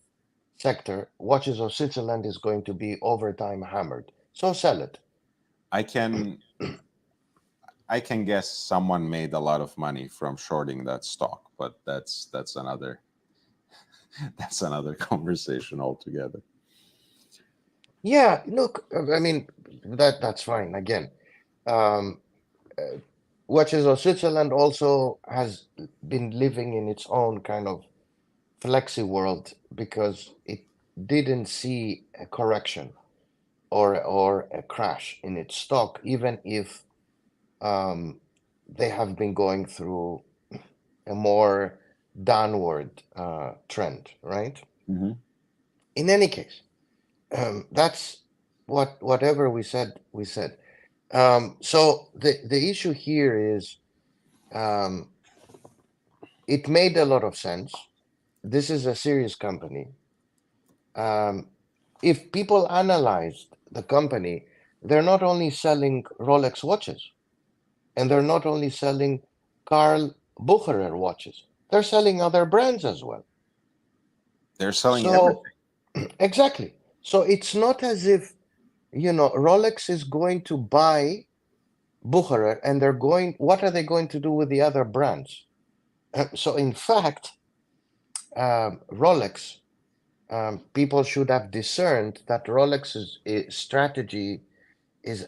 [SPEAKER 3] sector, Watches of Switzerland is going to be over time hammered. So sell it.
[SPEAKER 1] I can I can guess someone made a lot of money from shorting that stock, but that's another that's another conversation altogether.
[SPEAKER 3] Yeah, look, I mean that's fine. Again, um, Watches of Switzerland also has been living in its own kind of flexi world because it didn't see a correction or a crash in its stock, even if they have been going through a more downward trend, right?
[SPEAKER 1] Hmm.
[SPEAKER 3] In any case, that's whatever we said, we said. So the issue here is um, it made a lot of sense. This is a serious company. If people analyzed the company, they're not only selling Rolex watches, and they're not only selling Karl Bucherer watches, they're selling other brands as well.
[SPEAKER 1] They're selling everything.
[SPEAKER 3] So, exactly. So it's not as if, Rolex is going to buy Bucherer and what are they going to do with the other brands? So in fact, Rolex, people should have discerned that Rolex's strategy is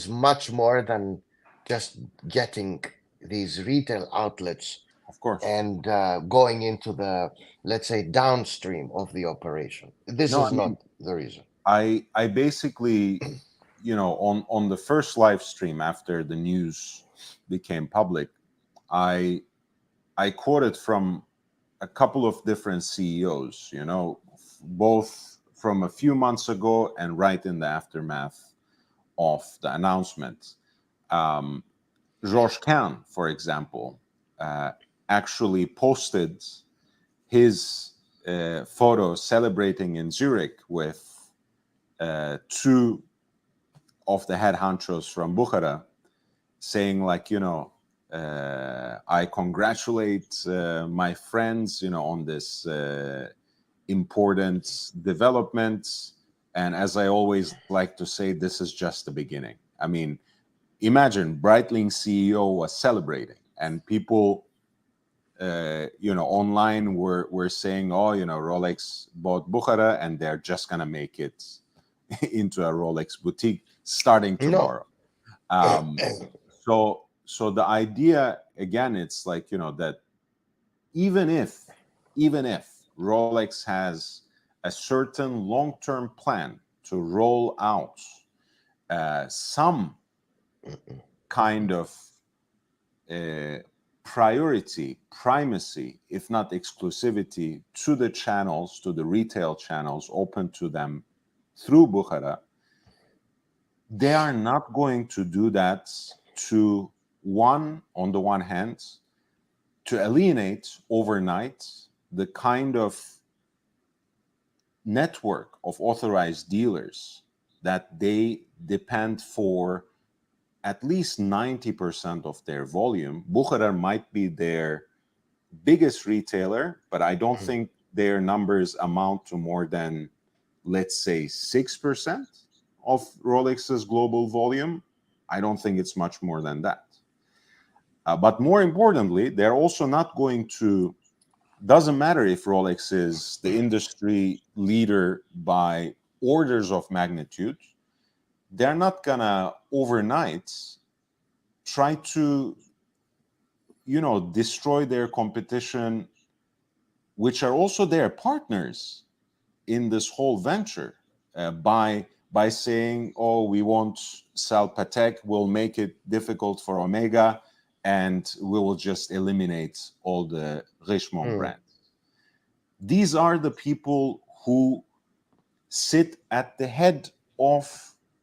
[SPEAKER 3] much more than just getting these retail outlets
[SPEAKER 1] Of course.
[SPEAKER 3] and going into the, let's say, downstream of the operation. This
[SPEAKER 1] No, I
[SPEAKER 3] is
[SPEAKER 1] mean,
[SPEAKER 3] not the reason.
[SPEAKER 1] I basically, on the first live stream after the news became public, I quoted from a couple of different CEOs, both from a few months ago and right in the aftermath of the announcement. Georges Kahn, for example, actually posted his photo celebrating in Zurich with two of the head honchos from Bukhara, saying like, I congratulate my friends, on this important development. And as I always like to say, this is just the beginning. I mean, imagine Breitling CEO was celebrating, and people, online were saying, oh, Rolex bought Bukhara, and they're just gonna make it into a Rolex boutique starting
[SPEAKER 3] No.
[SPEAKER 1] tomorrow. So the idea again, it's like, that even if Rolex has a certain long-term plan to roll out some kind of primacy, if not exclusivity, to the channels, to the retail channels open to them through Bukhara, they are not going to do that to on the one hand, to alienate overnight the kind of network of authorized dealers that they depend for at least 90% of their volume. Bukhara might be their biggest retailer, but I don't think their numbers amount to more than, let's say, 6% of Rolex's global volume. I don't think it's much more than that. But more importantly, they're also not going to, doesn't matter if Rolex is the industry leader by orders of magnitude, they're not gonna overnight try to, destroy their competition, which are also their partners in this whole venture, by saying, oh, we won't sell Patek, we'll make it difficult for Omega, and we will just eliminate all the Richemont brands. These are the people who sit at the head of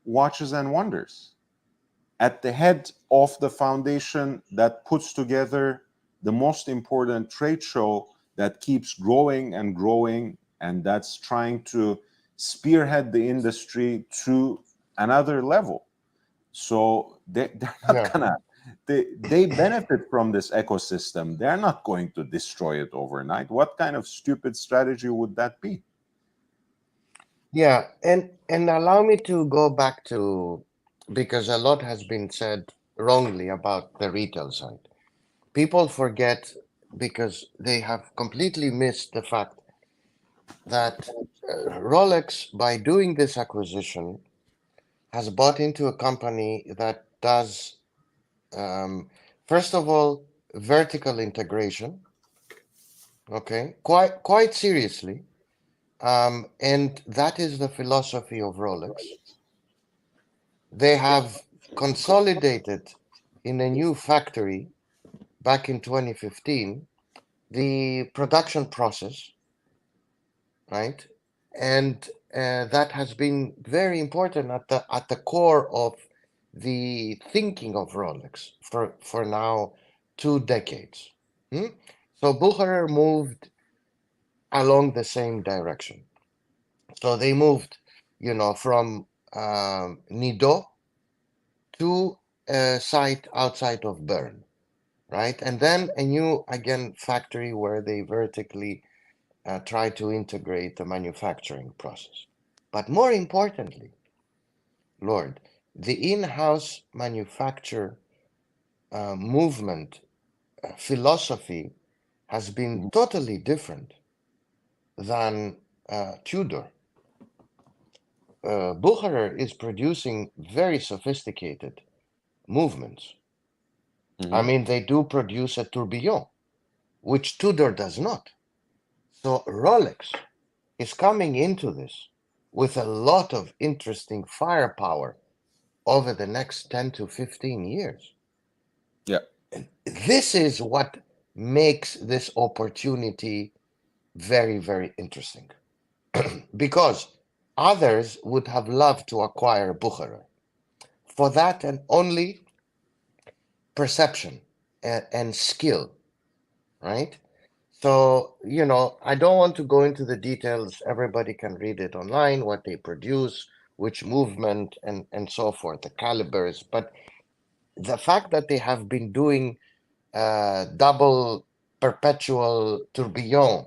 [SPEAKER 1] Watches and Wonders, at the head of the foundation that puts together the most important trade show that keeps growing and growing, and that's trying to spearhead the industry to another level. So they're not gonna, they benefit from this ecosystem. They're not going to destroy it overnight. What kind of stupid strategy would that be?
[SPEAKER 3] Yeah, and allow me to go back to, because a lot has been said wrongly about the retail side. People forget, because they have completely missed the fact that Rolex, by doing this acquisition, has bought into a company that does First of all, vertical integration. Okay, quite seriously, and that is the philosophy of Rolex. They have consolidated in a new factory back in 2015 the production process, right? And that has been very important at the core of the thinking of Rolex for now 2 decades. Hmm? So Bucherer moved along the same direction. So they moved, from Nido to a site outside of Bern, right? And then a new, again, factory where they vertically try to integrate the manufacturing process. But more importantly, Lord, the in-house manufacture movement philosophy has been
[SPEAKER 1] Mhm.
[SPEAKER 3] totally different than Tudor. Bucherer is producing very sophisticated movements. I
[SPEAKER 1] Mhm.
[SPEAKER 3] mean, they do produce a tourbillon, which Tudor does not. So Rolex is coming into this with a lot of interesting firepower over the next 10 to 15 years.
[SPEAKER 1] Yeah.
[SPEAKER 3] And this is what makes this opportunity very, very interesting. Because others would have loved to acquire Bucherer for that and only perception and skill, right? So, I don't want to go into the details. Everybody can read it online, what they produce, which movement, and so forth, the calibers. But the fact that they have been doing double perpetual tourbillon,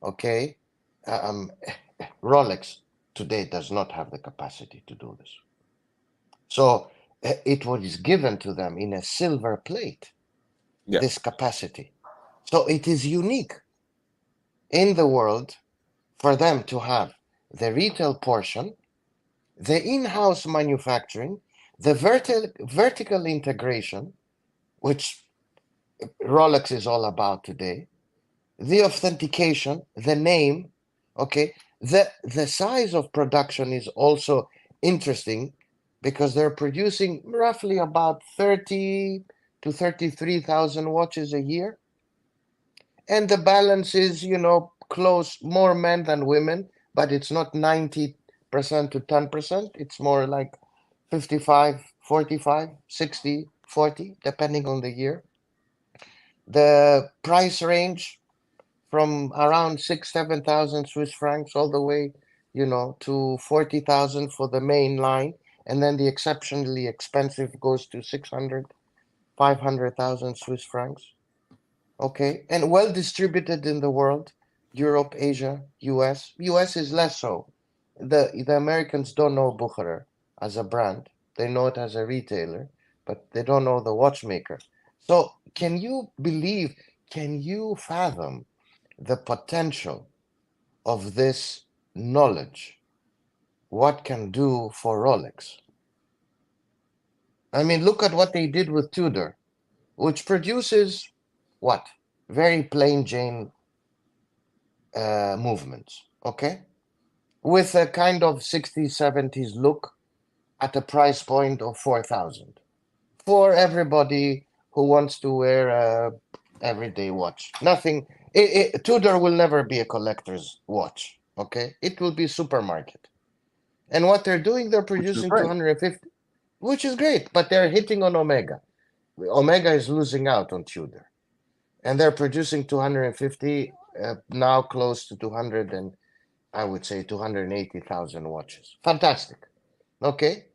[SPEAKER 3] okay? Um, Rolex today does not have the capacity to do this. So it was given to them in a silver plate,
[SPEAKER 1] Yeah.
[SPEAKER 3] this capacity. So it is unique in the world for them to have the retail portion, the in-house manufacturing, the vertical integration, which Rolex is all about today, the authentication, the name, okay? The size of production is also interesting because they're producing roughly about 30 to 33,000 watches a year. And the balance is, close, more men than women, but it's not 90% to 10%. It's more like 55, 45, 60, 40, depending on the year. The price range from around 7,000 Swiss francs all the way, to 40,000 for the main line. And then the exceptionally expensive goes to 600, 500,000 Swiss francs. Okay, and well distributed in the world, Europe, Asia, US. US is less so. The Americans don't know Bucherer as a brand. They know it as a retailer, but they don't know the watchmaker. So can you believe, can you fathom the potential of this knowledge? What can do for Rolex? I mean, look at what they did with Tudor, which produces what? Very plain Jane movements, okay? With a kind of 60s, 70s look at a price point of 4,000 for everybody who wants to wear a everyday watch. Nothing, Tudor will never be a collector's watch, okay? It will be supermarket. And what they're doing, they're
[SPEAKER 1] Which is
[SPEAKER 3] producing
[SPEAKER 1] great.
[SPEAKER 3] 250, which is great, but they're hitting on Omega. Omega is losing out on Tudor. And they're producing 250, now close to 200 and I would say 280,000 watches. Fantastic. Okay.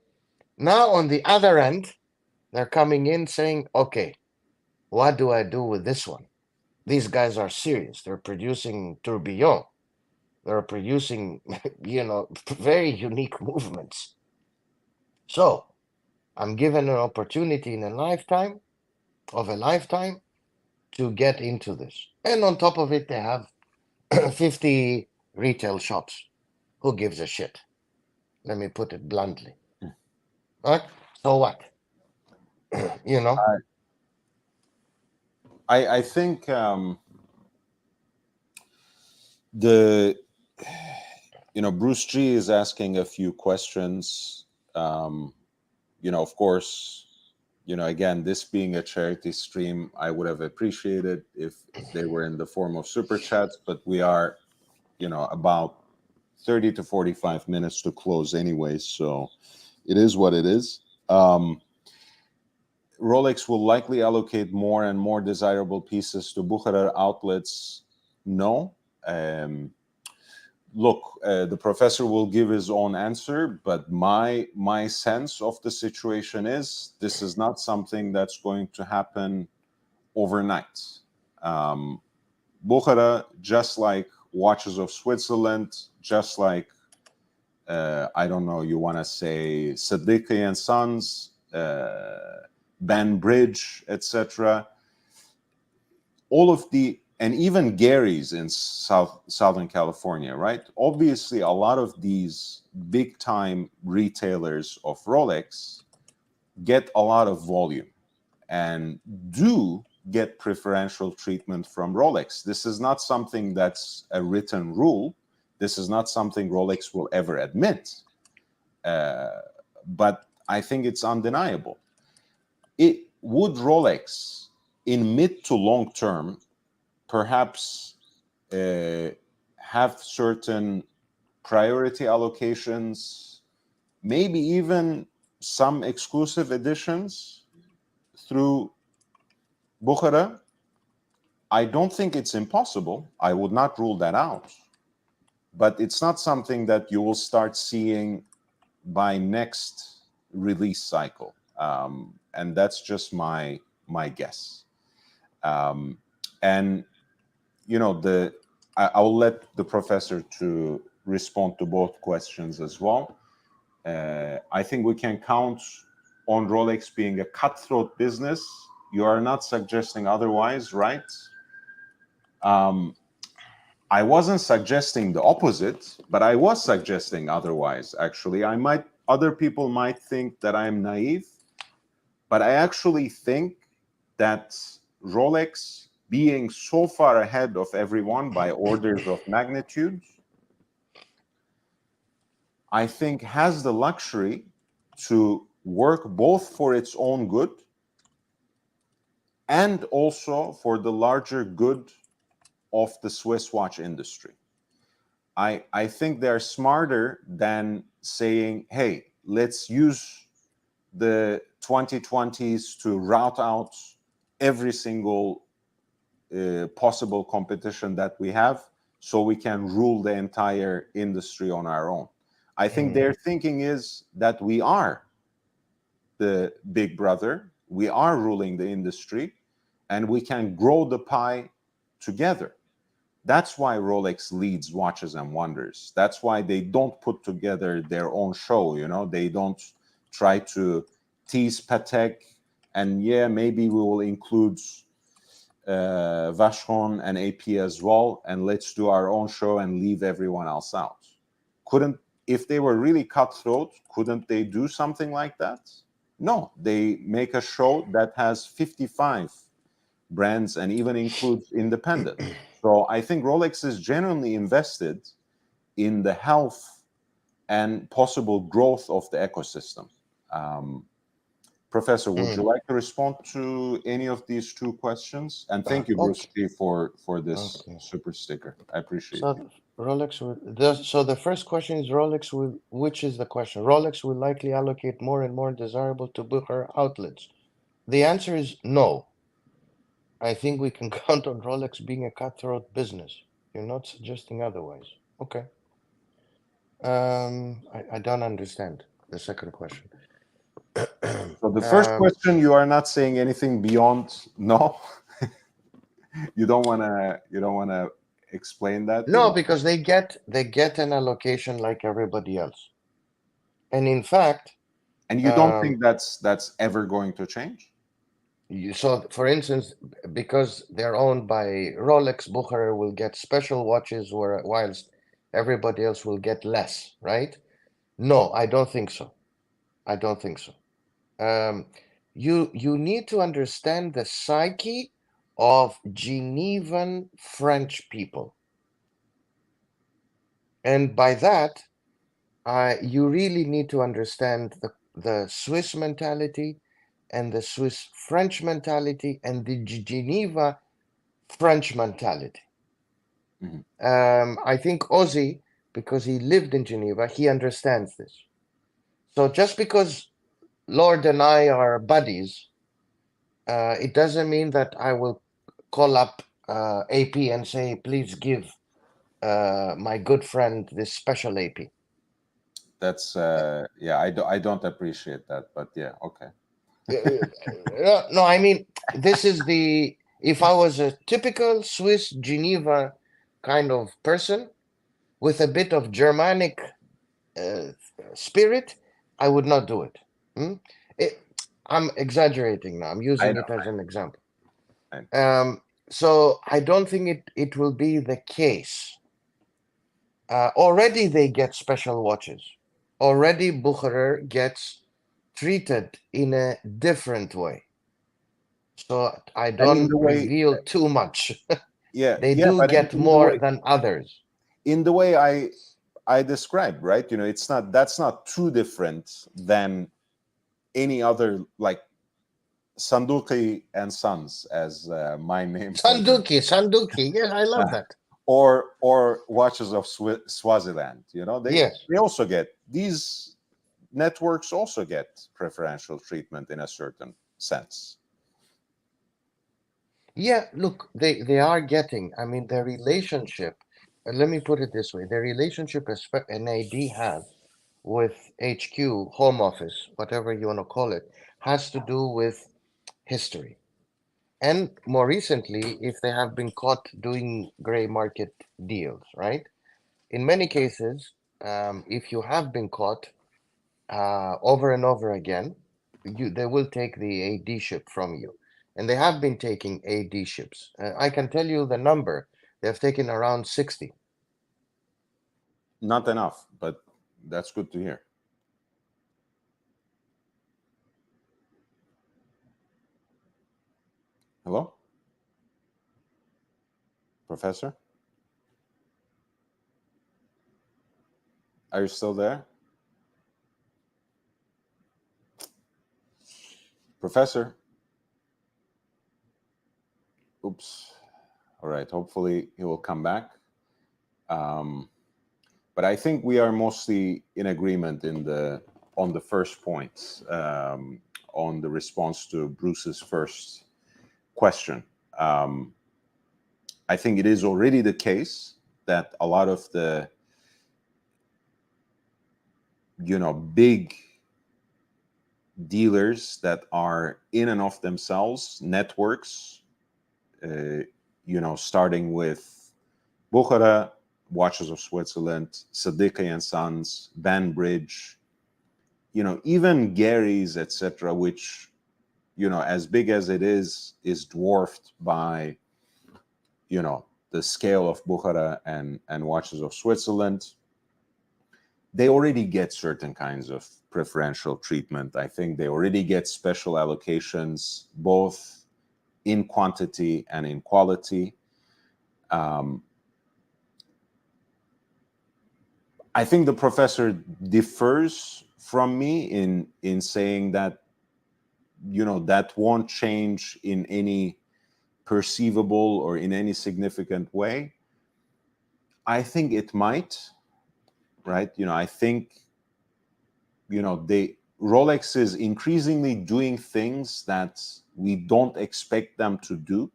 [SPEAKER 3] Now on the other end, they're coming in saying, okay, what do I do with this one? These guys are serious. They're producing tourbillon. They're producing, very unique movements. So I'm given an opportunity in a lifetime to get into this. And on top of it, they have 50 retail shops. Who gives a shit? Let me put it bluntly.
[SPEAKER 1] Mm.
[SPEAKER 3] Right? So what? You know.
[SPEAKER 1] I think the Bruce G is asking a few questions. Of course, again, this being a charity stream, I would have appreciated if they were in the form of super chats, but we are, about 30 to 45 minutes to close anyway, so it is what it is. Rolex will likely allocate more and more desirable pieces to Bukhara outlets. No. Look, the professor will give his own answer, but my sense of the situation is this is not something that's going to happen overnight. Bukhara, just like Watches of Switzerland, just like I don't know, you want to say Siddiqui and Sons, Banbridge, etc. All of and even Gary's in Southern California, right? Obviously, a lot of these big time retailers of Rolex get a lot of volume and do get preferential treatment from Rolex. This is not something that's a written rule. This is not something Rolex will ever admit. But I think it's undeniable. Would Rolex, in mid to long term, perhaps have certain priority allocations, maybe even some exclusive editions through Bukhara? I don't think it's impossible. I would not rule that out. But it's not something that you will start seeing by next release cycle. And that's just my guess. And I'll let the professor to respond to both questions as well. I think we can count on Rolex being a cutthroat business. You are not suggesting otherwise, right? I wasn't suggesting the opposite, but I was suggesting otherwise, actually. Other people might think that I'm naive, but I actually think that Rolex, being so far ahead of everyone by orders of magnitude, I think has the luxury to work both for its own good and also for the larger good of the Swiss watch industry. I think they're smarter than saying, hey, let's use the 2020s to route out every single possible competition that we have so we can rule the entire industry on our own. I think their thinking is that we are the big brother, we are ruling the industry, and we can grow the pie together. That's why Rolex leads Watches and Wonders. That's why they don't put together their own show, they don't try to tease Patek and maybe we will include Vacheron and AP as well, and let's do our own show and leave everyone else out. If they were really cutthroat, couldn't they do something like that? No, they make a show that has 55 brands and even includes independent. So I think Rolex is genuinely invested in the health and possible growth of the ecosystem. Professor, would you like to respond to any of these two questions? And thank you, Bruce G, for this super sticker. I appreciate it.
[SPEAKER 3] So the first question is which is the question? Rolex will likely allocate more and more desirable to Bukhara outlets. The answer is no. I think we can count on Rolex being a cutthroat business. You're not suggesting otherwise. Okay. I don't understand the second question.
[SPEAKER 1] So the first question, you are not saying anything beyond no. You don't want to explain that?
[SPEAKER 3] No, because they get an allocation like everybody else. And in fact,
[SPEAKER 1] and you don't think that's ever going to change?
[SPEAKER 3] So, for instance, because they're owned by Rolex, Bukhara will get special watches, whilst everybody else will get less, right? No, I don't think so. I don't think so. you need to understand the psyche of Genevan French people. And by that, you really need to understand the Swiss mentality and the Swiss French mentality and the Geneva French mentality. I think Ozzy, because he lived in Geneva, he understands this. So just because Lord and I are buddies, it doesn't mean that I will call up AP and say, please give my good friend this special AP.
[SPEAKER 1] That's yeah, I don't appreciate that, but yeah, okay.
[SPEAKER 3] No, I mean, this is the, if I was a typical Swiss Geneva kind of person with a bit of Germanic spirit, I would not do it. Hmm? I'm exaggerating now. I'm using
[SPEAKER 1] know,
[SPEAKER 3] it as an example.
[SPEAKER 1] I
[SPEAKER 3] So I don't think it will be the case. Already they get special watches. Already Bucherer gets treated in a different way. So I
[SPEAKER 1] And in
[SPEAKER 3] don't
[SPEAKER 1] the way,
[SPEAKER 3] reveal too much.
[SPEAKER 1] yeah,
[SPEAKER 3] They
[SPEAKER 1] yeah,
[SPEAKER 3] do
[SPEAKER 1] but
[SPEAKER 3] get
[SPEAKER 1] in the
[SPEAKER 3] more
[SPEAKER 1] way,
[SPEAKER 3] than others.
[SPEAKER 1] in the way I described, right? You know, it's not, that's not too different than any other, like Sanduki and Sons, as my name for them,
[SPEAKER 3] Sanduki. Yes, I love that.
[SPEAKER 1] or Watches of Swaziland. You know,
[SPEAKER 3] Yes.
[SPEAKER 1] they also get, these networks also get preferential treatment in a certain sense.
[SPEAKER 3] Yeah, look, they are getting, I mean, their relationship, let me put it this way, their relationship an AD has with HQ, home office, whatever you want to call it, has to do with history. And more recently, if they have been caught doing gray market deals, right? In many cases, if you have been caught over and over again, they will take the AD ship from you. And they have been taking AD ships. I can tell you the number. They've taken around 60.
[SPEAKER 1] Not enough, but that's good to hear. Hello? Professor? Are you still there? Professor? Oops. All right. Hopefully he will come back. But I think we are mostly in agreement on the first point, on the response to Bruce's first question. I think it is already the case that a lot of the, big dealers that are in and of themselves networks, starting with Bucherer, Watches of Switzerland, Sadiki and Sons, Banbridge, even Gary's, etc., which, as big as it is dwarfed by, the scale of Bucherer and Watches of Switzerland. They already get certain kinds of preferential treatment. I think they already get special allocations, both in quantity and in quality. I think the professor differs from me in saying that, that won't change in any perceivable or in any significant way. I think it might, right? I think, Rolex is increasingly doing things that we don't expect them to do.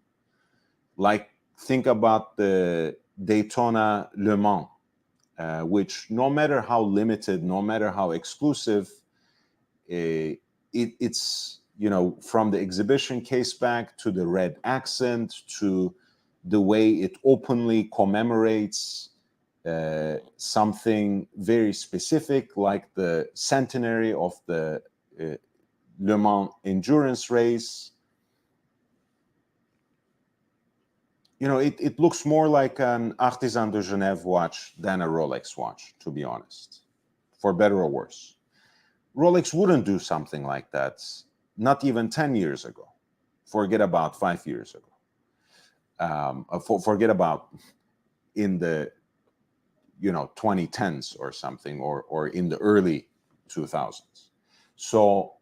[SPEAKER 1] Like, think about the Daytona Le Mans, which no matter how limited, no matter how exclusive, it's, from the exhibition case back to the red accent to the way it openly commemorates something very specific, like the centenary of the Le Mans endurance race. It looks more like an Artisan de Genève watch than a Rolex watch, to be honest, for better or worse. Rolex wouldn't do something like that not even 10 years ago. Forget about 5 years ago. Forget about in the 2010s or something, or in the early 2000s. So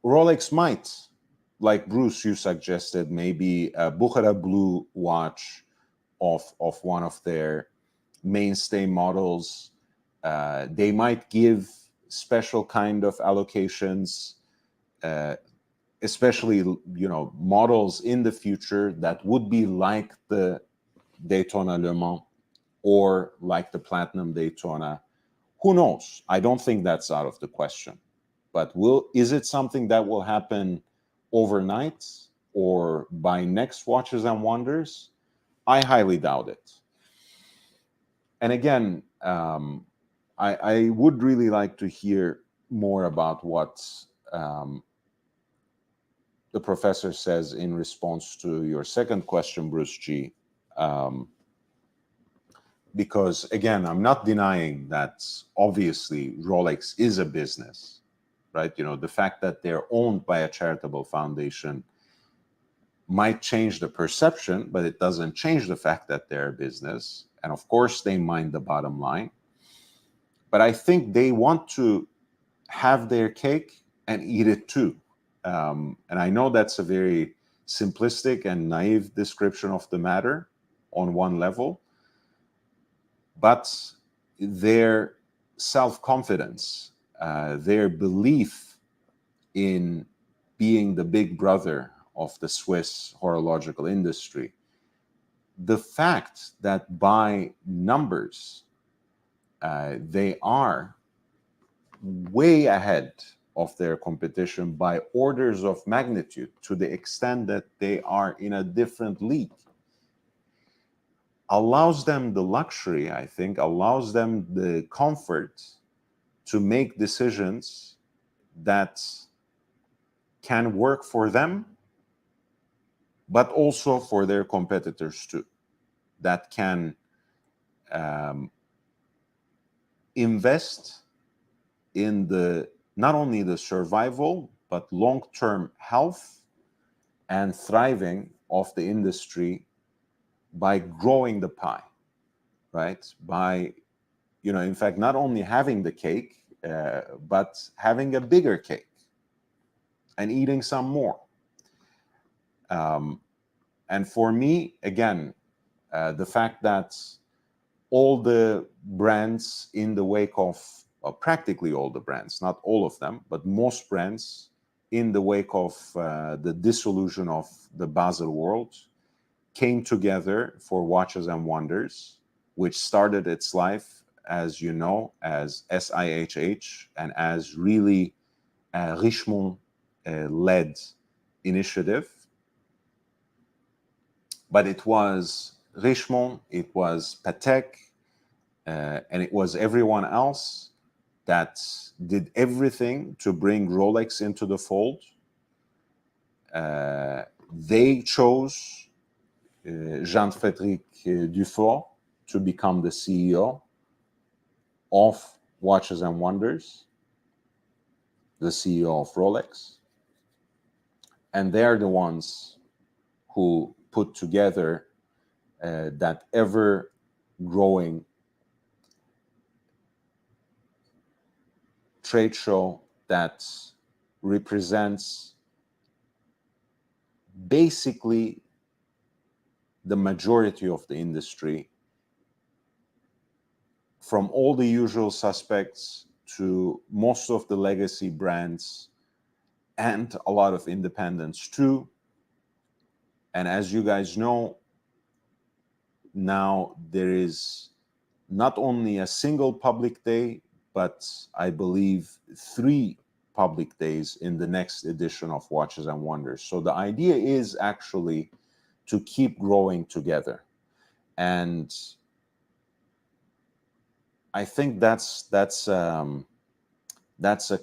[SPEAKER 1] Rolex might, like Bruce, you suggested, maybe a Bukhara Blue watch of one of their mainstay models. They might give special kind of allocations, especially models in the future that would be like the Daytona Le Mans or like the Platinum Daytona. Who knows? I don't think that's out of the question. But is it something that will happen overnight or by next Watches and Wonders? I highly doubt it. And again, I would really like to hear more about what the professor says in response to your second question, Bruce G. Because again, I'm not denying that obviously Rolex is a business, right? The fact that they're owned by a charitable foundation might change the perception, but it doesn't change the fact that they're a business. And of course, they mind the bottom line. But I think they want to have their cake and eat it too. And I know that's a very simplistic and naive description of the matter on one level, but their self-confidence, their belief in being the big brother of the Swiss horological industry, the fact that by numbers they are way ahead of their competition by orders of magnitude, to the extent that they are in a different league, allows them the luxury, I think, allows them the comfort to make decisions that can work for them, but also for their competitors too, that can invest in not only the survival, but long-term health and thriving of the industry by growing the pie, right? By, in fact, not only having the cake, but having a bigger cake and eating some more. And for me, again, the fact that all the brands in the wake of, practically all the brands, not all of them, but most brands in the wake of the dissolution of the Basel world, came together for Watches and Wonders, which started its life, as you know, as SIHH and as really a Richemont-led initiative. But it was Richemont, it was Patek, and it was everyone else that did everything to bring Rolex into the fold. They chose Jean-Frédéric Dufour to become the CEO of Watches and Wonders, the CEO of Rolex. And they're the ones who put together that ever-growing trade show that represents basically the majority of the industry, from all the usual suspects to most of the legacy brands and a lot of independents too. And as you guys know, now there is not only a single public day, but I believe 3 public days in the next edition of Watches and Wonders. So the idea is actually to keep growing together. And I think that's a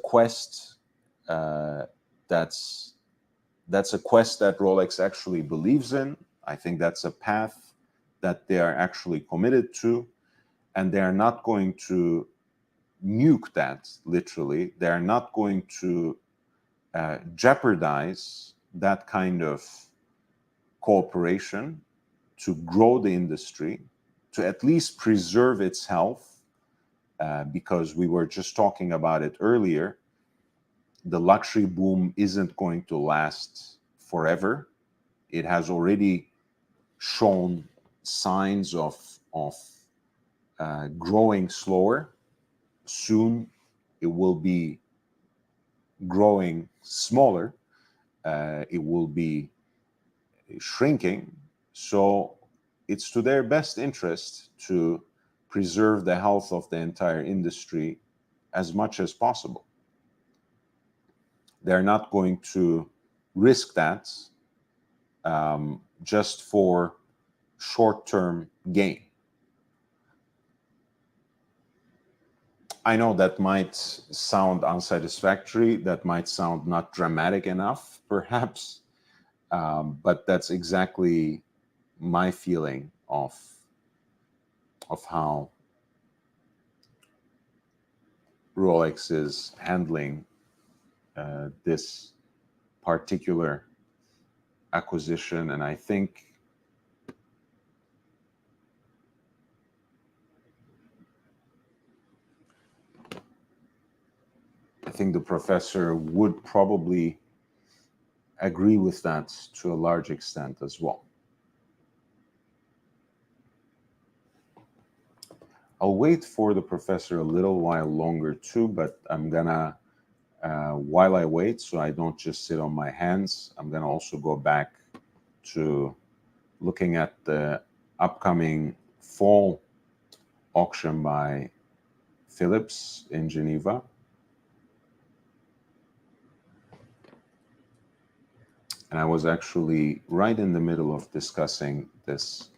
[SPEAKER 1] quest that's a quest that Rolex actually believes in. I think that's a path that they are actually committed to, and they are not going to nuke that, literally. They're not going to jeopardize that kind of cooperation to grow the industry, to at least preserve its health, because we were just talking about it earlier. The luxury boom isn't going to last forever. It has already shown signs of growing slower. Soon it will be growing smaller. It will be shrinking. So it's to their best interest to preserve the health of the entire industry as much as possible. They're not going to risk that just for short-term gain. I know that might sound unsatisfactory, that might sound not dramatic enough, perhaps, but that's exactly my feeling of how Rolex is handling this particular acquisition. And I think the professor would probably agree with that to a large extent as well. I'll wait for the professor a little while longer too, but I'm gonna, while I wait, so I don't just sit on my hands, I'm gonna also go back to looking at the upcoming fall auction by Philips in Geneva. And I was actually right in the middle of discussing this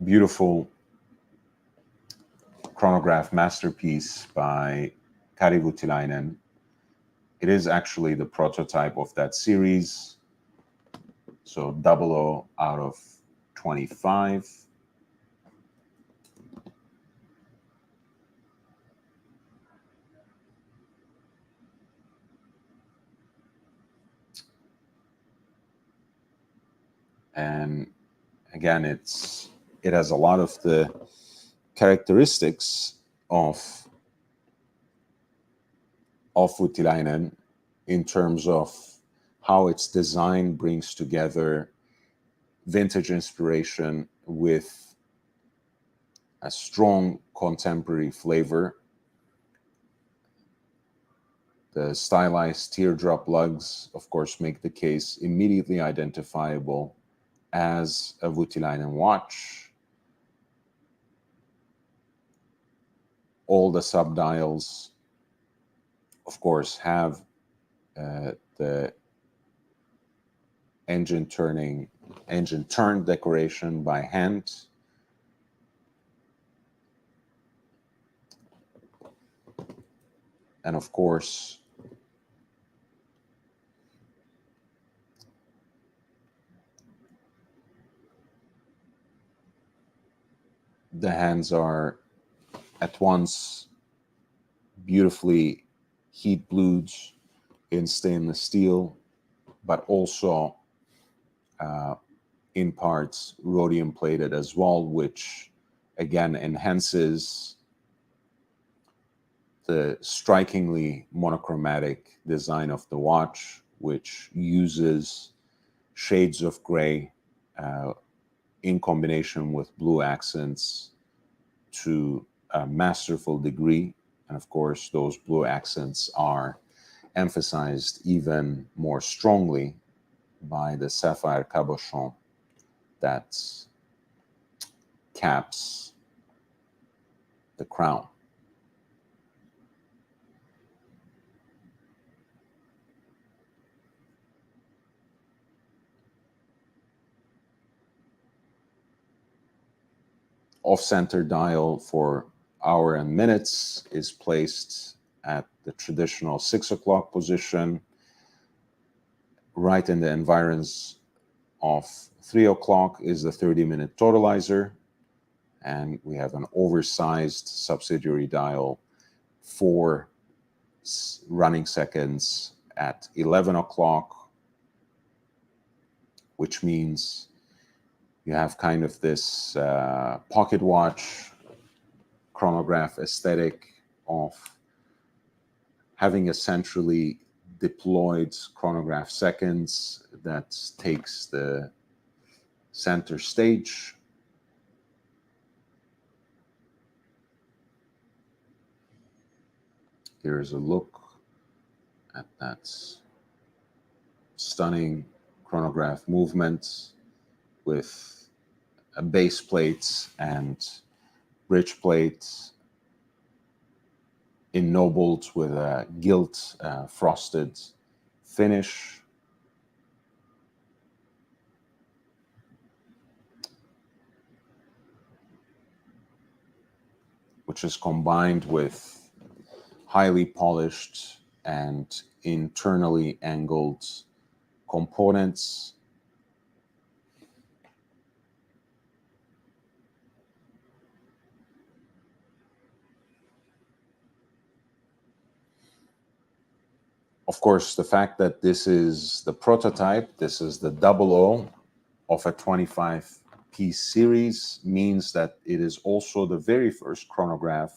[SPEAKER 1] beautiful chronograph masterpiece by Kari Voutilainen. It is actually the prototype of that series. So 00 out of 25. And again, it has a lot of the characteristics of Voutilainen in terms of how its design brings together vintage inspiration with a strong contemporary flavor. The stylized teardrop lugs, of course, make the case immediately identifiable as a Voutilainen watch. All the subdials, of course, have the engine turn decoration by hand. And of course, the hands are at once beautifully heat blued in stainless steel, but also in parts rhodium plated as well, which again enhances the strikingly monochromatic design of the watch, which uses shades of gray in combination with blue accents to a masterful degree. And of course, those blue accents are emphasized even more strongly by the sapphire cabochon that caps the crown. Off-center dial for hour and minutes is placed at the traditional 6 o'clock position, right in the environs of 3 o'clock is the 30-minute totalizer, and we have an oversized subsidiary dial for running seconds at 11 o'clock, which means you have kind of this pocket watch chronograph aesthetic of having a centrally deployed chronograph seconds that takes the center stage. Here's a look at that stunning chronograph movement with a base plate and bridge plate ennobled with a gilt frosted finish. Which is combined with highly polished and internally angled components. Of course, the fact that this is the prototype, this is the 00 of a 25-piece series, means that it is also the very first chronograph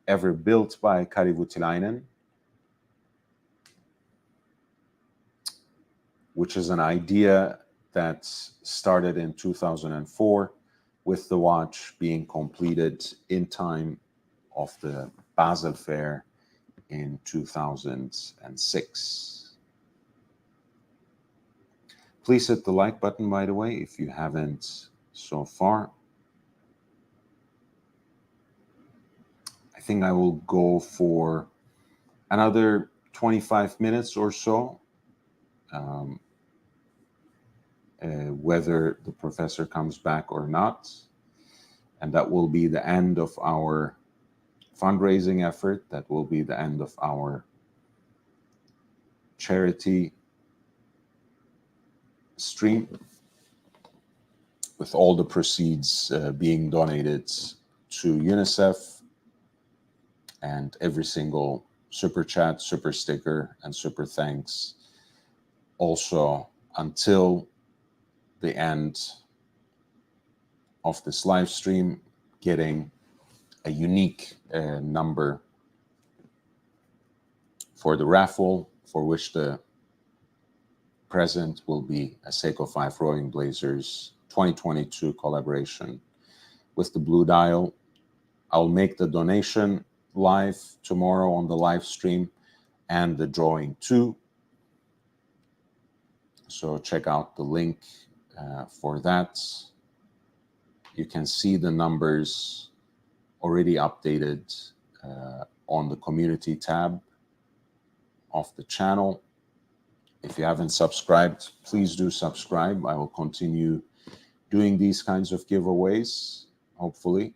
[SPEAKER 1] ever built by Kari Voutilainen, which is an idea that started in 2004 with the watch being completed in time of the Basel Fair in 2006. Please hit the like button, by the way, if you haven't so far. I think I will go for another 25 minutes or so, whether the professor comes back or not. And that will be the end of our fundraising effort. That will be the end of our charity stream, with all the proceeds being donated to UNICEF, and every single super chat, super sticker, and super thanks also until the end of this live stream, getting a unique number for the raffle, for which the present will be a Seiko 5 Rowing Blazers 2022 collaboration with the Blue Dial. I'll make the donation live tomorrow on the live stream, and the drawing too. So check out the link for that. You can see the numbers already updated on the community tab of the channel. If you haven't subscribed, please do subscribe. I will continue doing these kinds of giveaways, hopefully.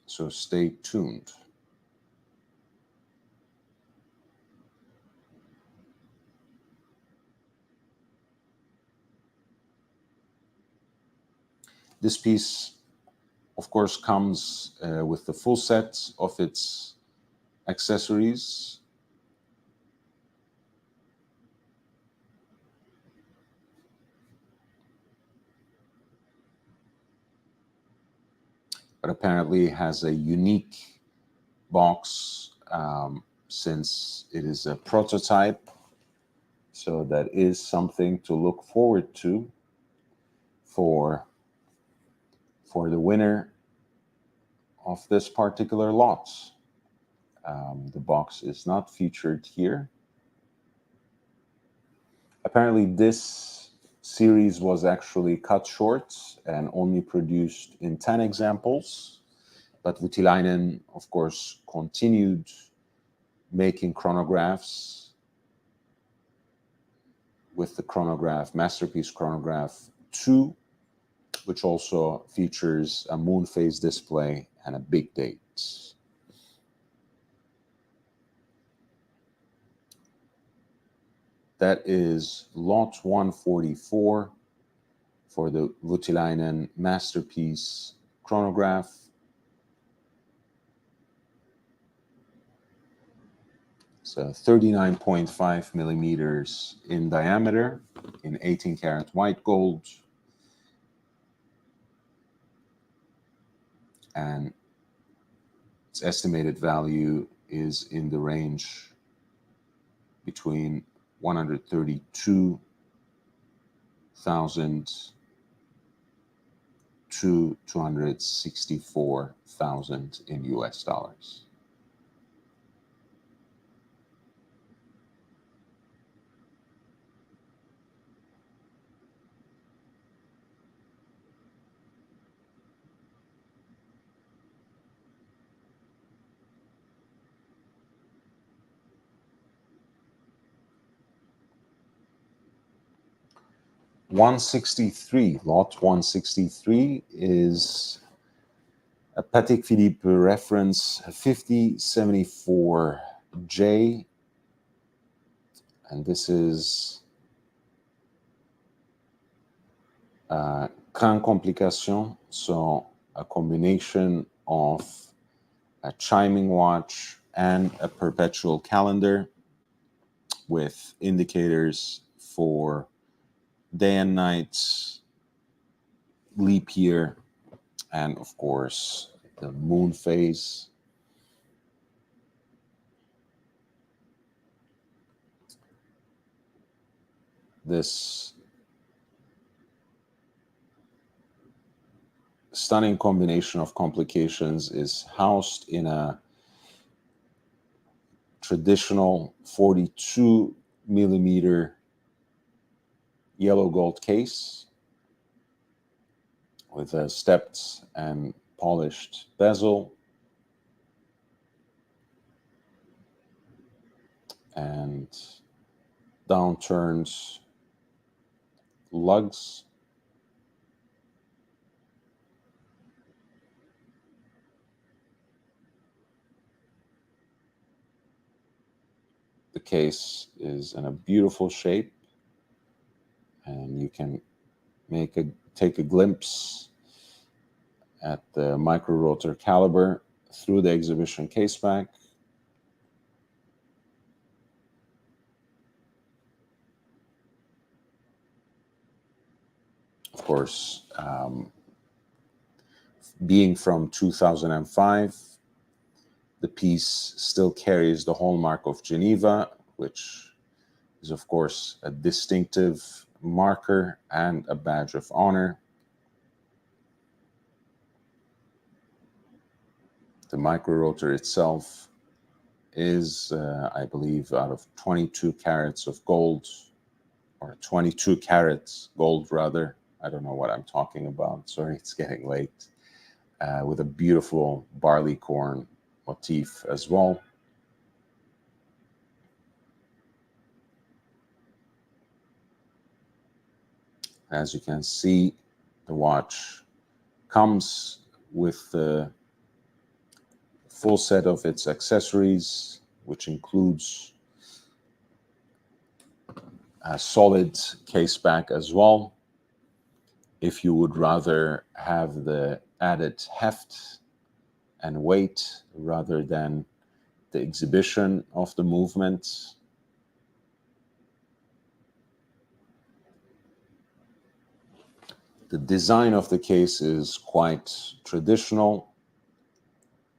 [SPEAKER 1] So stay tuned. This piece, of course, comes with the full set of its accessories. But apparently has a unique box since it is a prototype. So that is something to look forward to for the winner of this particular lot. The box is not featured here. Apparently this series was actually cut short and only produced in 10 examples, but Voutilainen, of course, continued making chronographs with the chronograph, Masterpiece Chronograph 2, which also features a moon phase display and a big date. That is lot 144 for the Voutilainen Masterpiece chronograph. So 39.5 millimeters in diameter in 18 karat white gold. And its estimated value is in the range between 132,000 to 264,000 in US dollars. Lot 163 is a Patek Philippe reference 5074J, and this is Grand Complication, so a combination of a chiming watch and a perpetual calendar with indicators for day and night, leap year, and of course the moon phase. This stunning combination of complications is housed in a traditional 42 millimeter yellow gold case with a stepped and polished bezel and downturned lugs. The case is in a beautiful shape, and you can take a glimpse at the micro rotor caliber through the exhibition case back. Of course, being from 2005, the piece still carries the hallmark of Geneva, which is of course a distinctive marker and a badge of honor. The micro rotor itself is, I believe, out of 22 carats of gold, or 22 carats gold rather. I don't know what I'm talking about. Sorry, it's getting late. With a beautiful barleycorn motif as well. As you can see, the watch comes with the full set of its accessories, which includes a solid case back as well. If you would rather have the added heft and weight rather than the exhibition of the movement. The design of the case is quite traditional,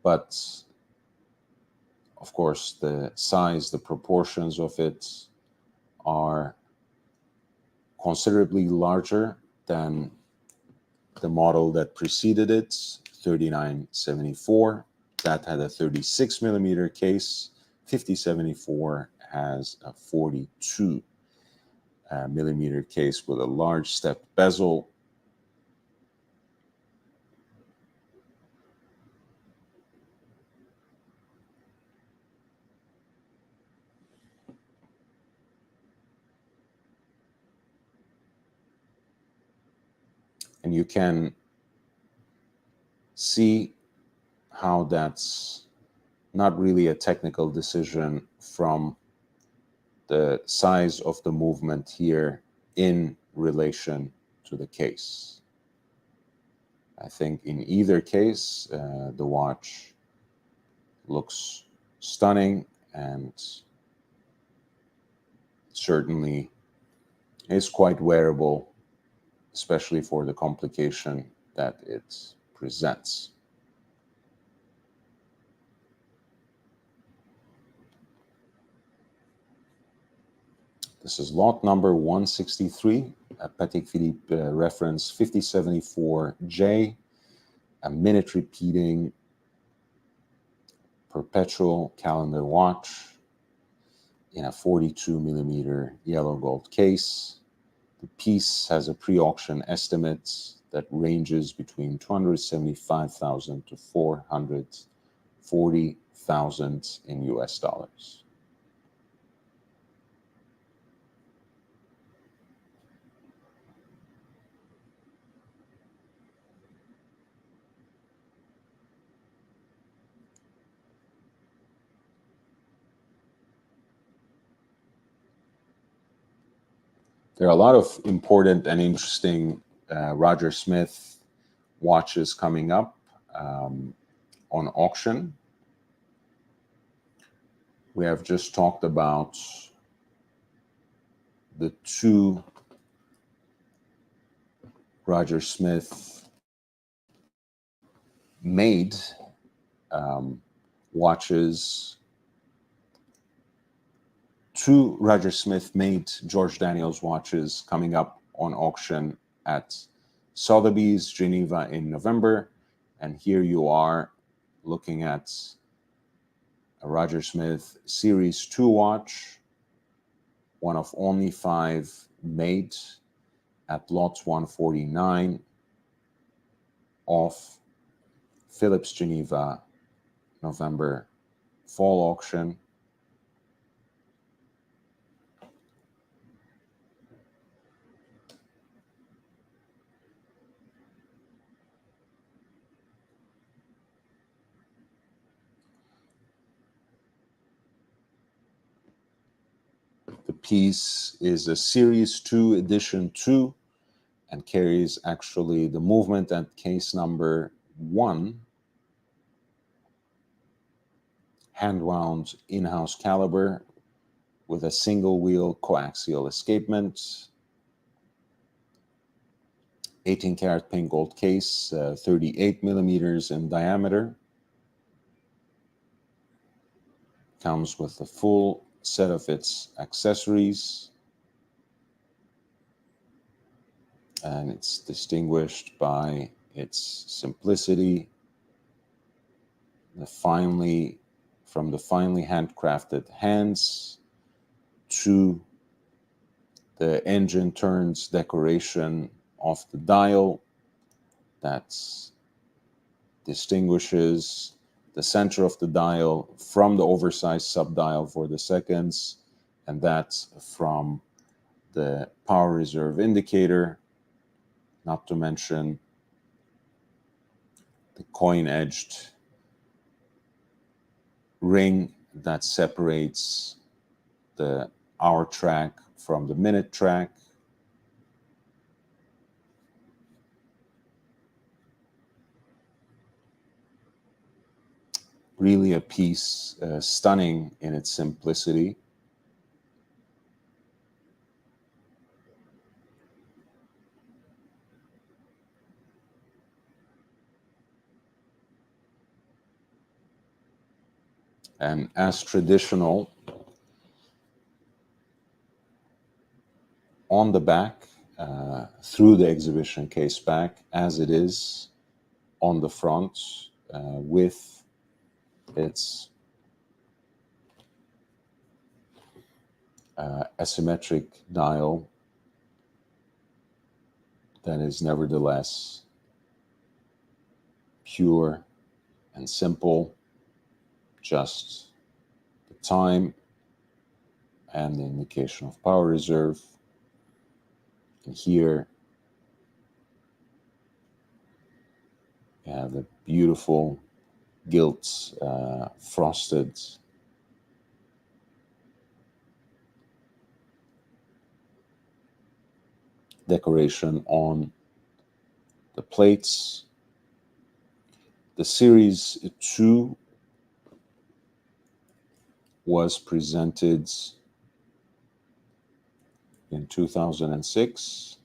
[SPEAKER 1] but of course the size, the proportions of it are considerably larger than the model that preceded it, 3974. That had a 36 millimeter case. 5074 has a 42 millimeter case with a large stepped bezel. And you can see how that's not really a technical decision from the size of the movement here in relation to the case. I think in either case, the watch looks stunning and certainly is quite wearable, especially for the complication that it presents. This is lot number 163, a Patek Philippe reference 5074J, a minute repeating perpetual calendar watch in a 42 millimeter yellow gold case. The piece has a pre-auction estimate that ranges between 275,000 to 440,000 in US dollars. There are a lot of important and interesting Roger Smith watches coming up on auction. We have just talked about the two Roger Smith made watches. Two Roger Smith made George Daniels watches coming up on auction at Sotheby's Geneva in November. And here you are looking at a Roger Smith Series 2 watch, one of only 5 made at lot 149 of Phillips Geneva November fall auction. The piece is a Series 2 Edition 2 and carries actually the movement at case number 1, hand-wound in-house caliber with a single wheel coaxial escapement, 18 karat pink gold case, 38 millimeters in diameter. Comes with a full set of its accessories, and it's distinguished by its simplicity, from the finely handcrafted hands to the engine turns decoration of the dial that distinguishes the center of the dial from the oversized sub-dial for the seconds, and that from the power reserve indicator, not to mention the coin-edged ring that separates the hour track from the minute track. Really a piece stunning in its simplicity. And as traditional, on the back, through the exhibition case back, as it is on the front, with its asymmetric dial that is nevertheless pure and simple, just the time and the indication of power reserve. And here you have a beautiful gilt frosted decoration on the plates, The Series 2 was presented in 2006.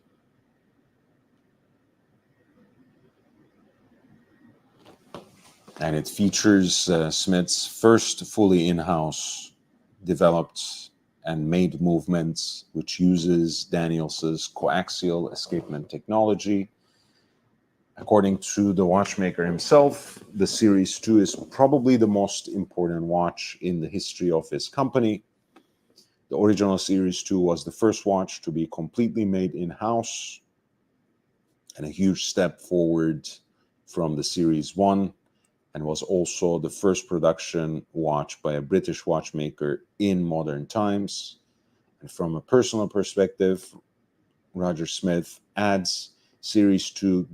[SPEAKER 1] And it features Smith's first fully in-house developed and made movement, which uses Daniels's coaxial escapement technology. According to the watchmaker himself, the Series 2 is probably the most important watch in the history of his company. The original Series 2 was the first watch to be completely made in-house and a huge step forward from the Series 1, and was also the first production watch by a British watchmaker in modern times. And from a personal perspective, Roger Smith adds, Series 2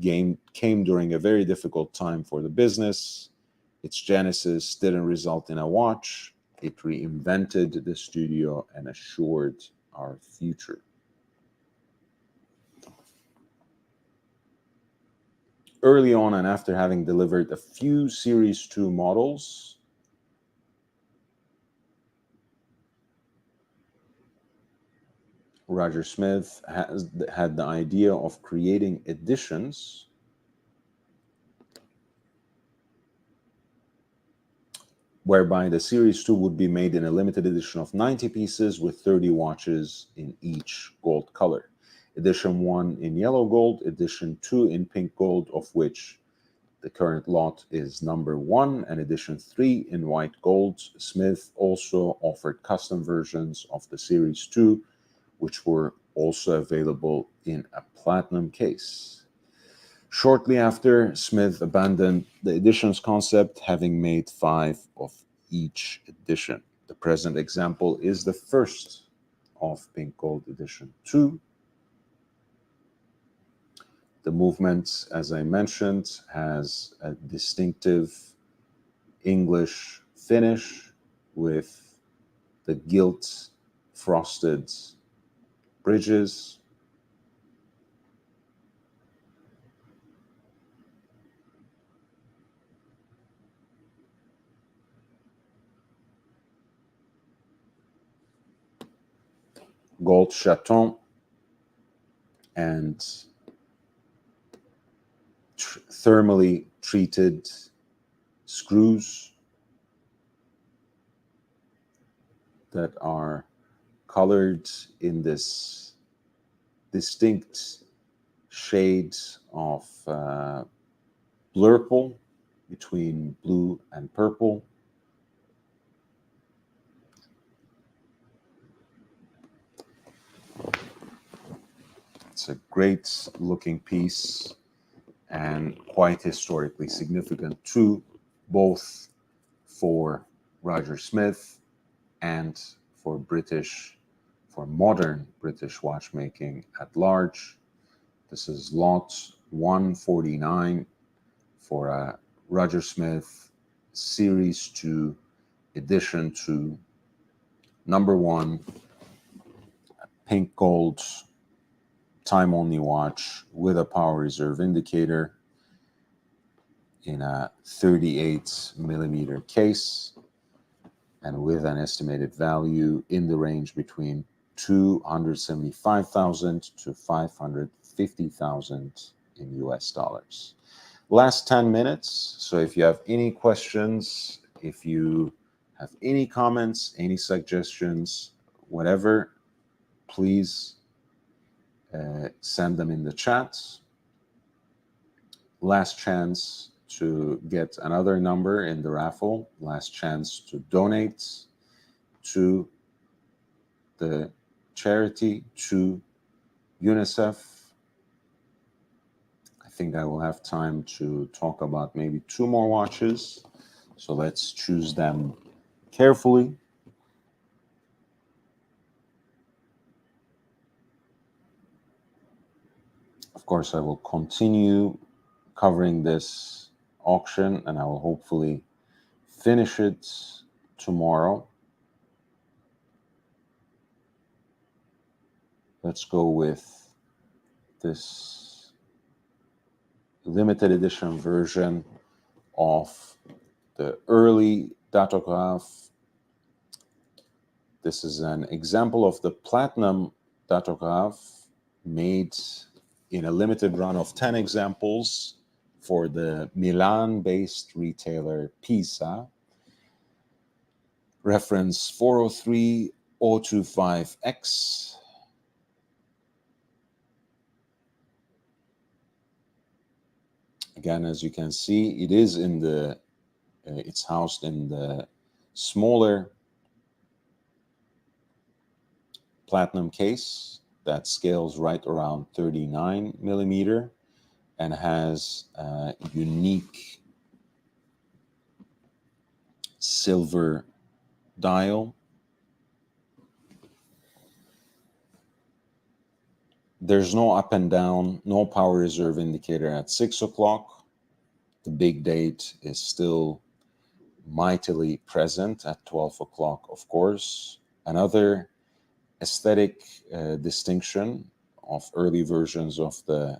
[SPEAKER 1] came during a very difficult time for the business. Its genesis didn't result in a watch. It reinvented the studio and assured our future. Early on, and after having delivered a few Series 2 models, Roger Smith had the idea of creating editions whereby the Series 2 would be made in a limited edition of 90 pieces with 30 watches in each gold color. Edition 1 in yellow gold, Edition 2 in pink gold, of which the current lot is number 1, and Edition 3 in white gold. Smith also offered custom versions of the Series 2, which were also available in a platinum case. Shortly after, Smith abandoned the editions concept, having made 5 of each edition. The present example is the first of Pink Gold Edition 2. The movement, as I mentioned, has a distinctive English finish with the gilt frosted bridges. Gold chaton and thermally treated screws that are colored in this distinct shade of blurple between blue and purple. It's a great looking piece and quite historically significant too, both for Roger Smith and for modern British watchmaking at large. This is lot 149 for a Roger Smith Series 2, Edition 2, number 1, pink gold time-only watch with a power reserve indicator in a 38 millimeter case and with an estimated value in the range between 275,000 to 550,000 in US dollars. Last 10 minutes. So if you have any questions, if you have any comments, any suggestions, whatever, please send them in the chat. Last chance to get another number in the raffle. Last chance to donate to the charity, to UNICEF. I think I will have time to talk about maybe 2 more watches. So let's choose them carefully. Of course, I will continue covering this auction and I will hopefully finish it tomorrow. Let's go with this limited edition version of the early datograph. This is an example of the platinum datograph made in a limited run of 10 examples for the Milan-based retailer Pisa. Reference 403025X. Again, as you can see, it is in the, it's housed in the smaller platinum case that scales right around 39 millimeter and has a unique silver dial. There's no up and down, no power reserve indicator at 6 o'clock. The big date is still mightily present at 12 o'clock, of course. Another aesthetic distinction of early versions of the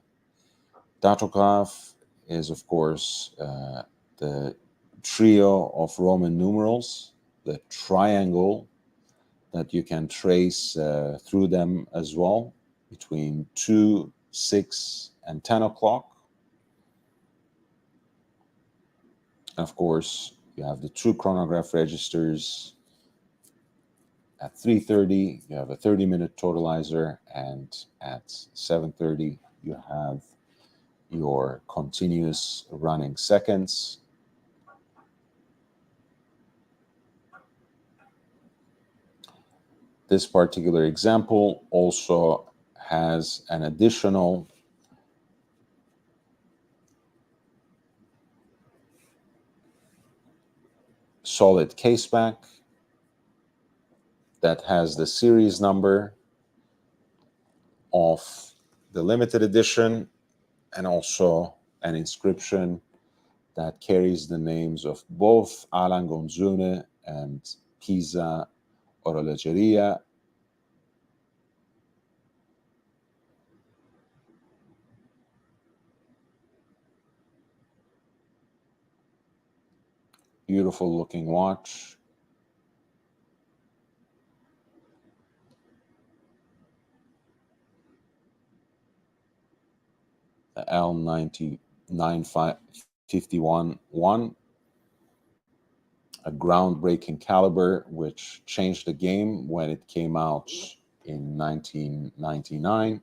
[SPEAKER 1] datograph is, of course, the trio of Roman numerals, the triangle that you can trace through them as well, between 2, 6, and 10 o'clock. Of course, you have the two chronograph registers. At 3:30, you have a 30-minute totalizer, and at 7:30, you have your continuous running seconds. This particular example also has an additional solid caseback that has the series number of the limited edition and also an inscription that carries the names of both Alan Gonzune and Pisa Orologeria. Beautiful looking watch. The L99551-1, a groundbreaking caliber which changed the game when it came out in 1999,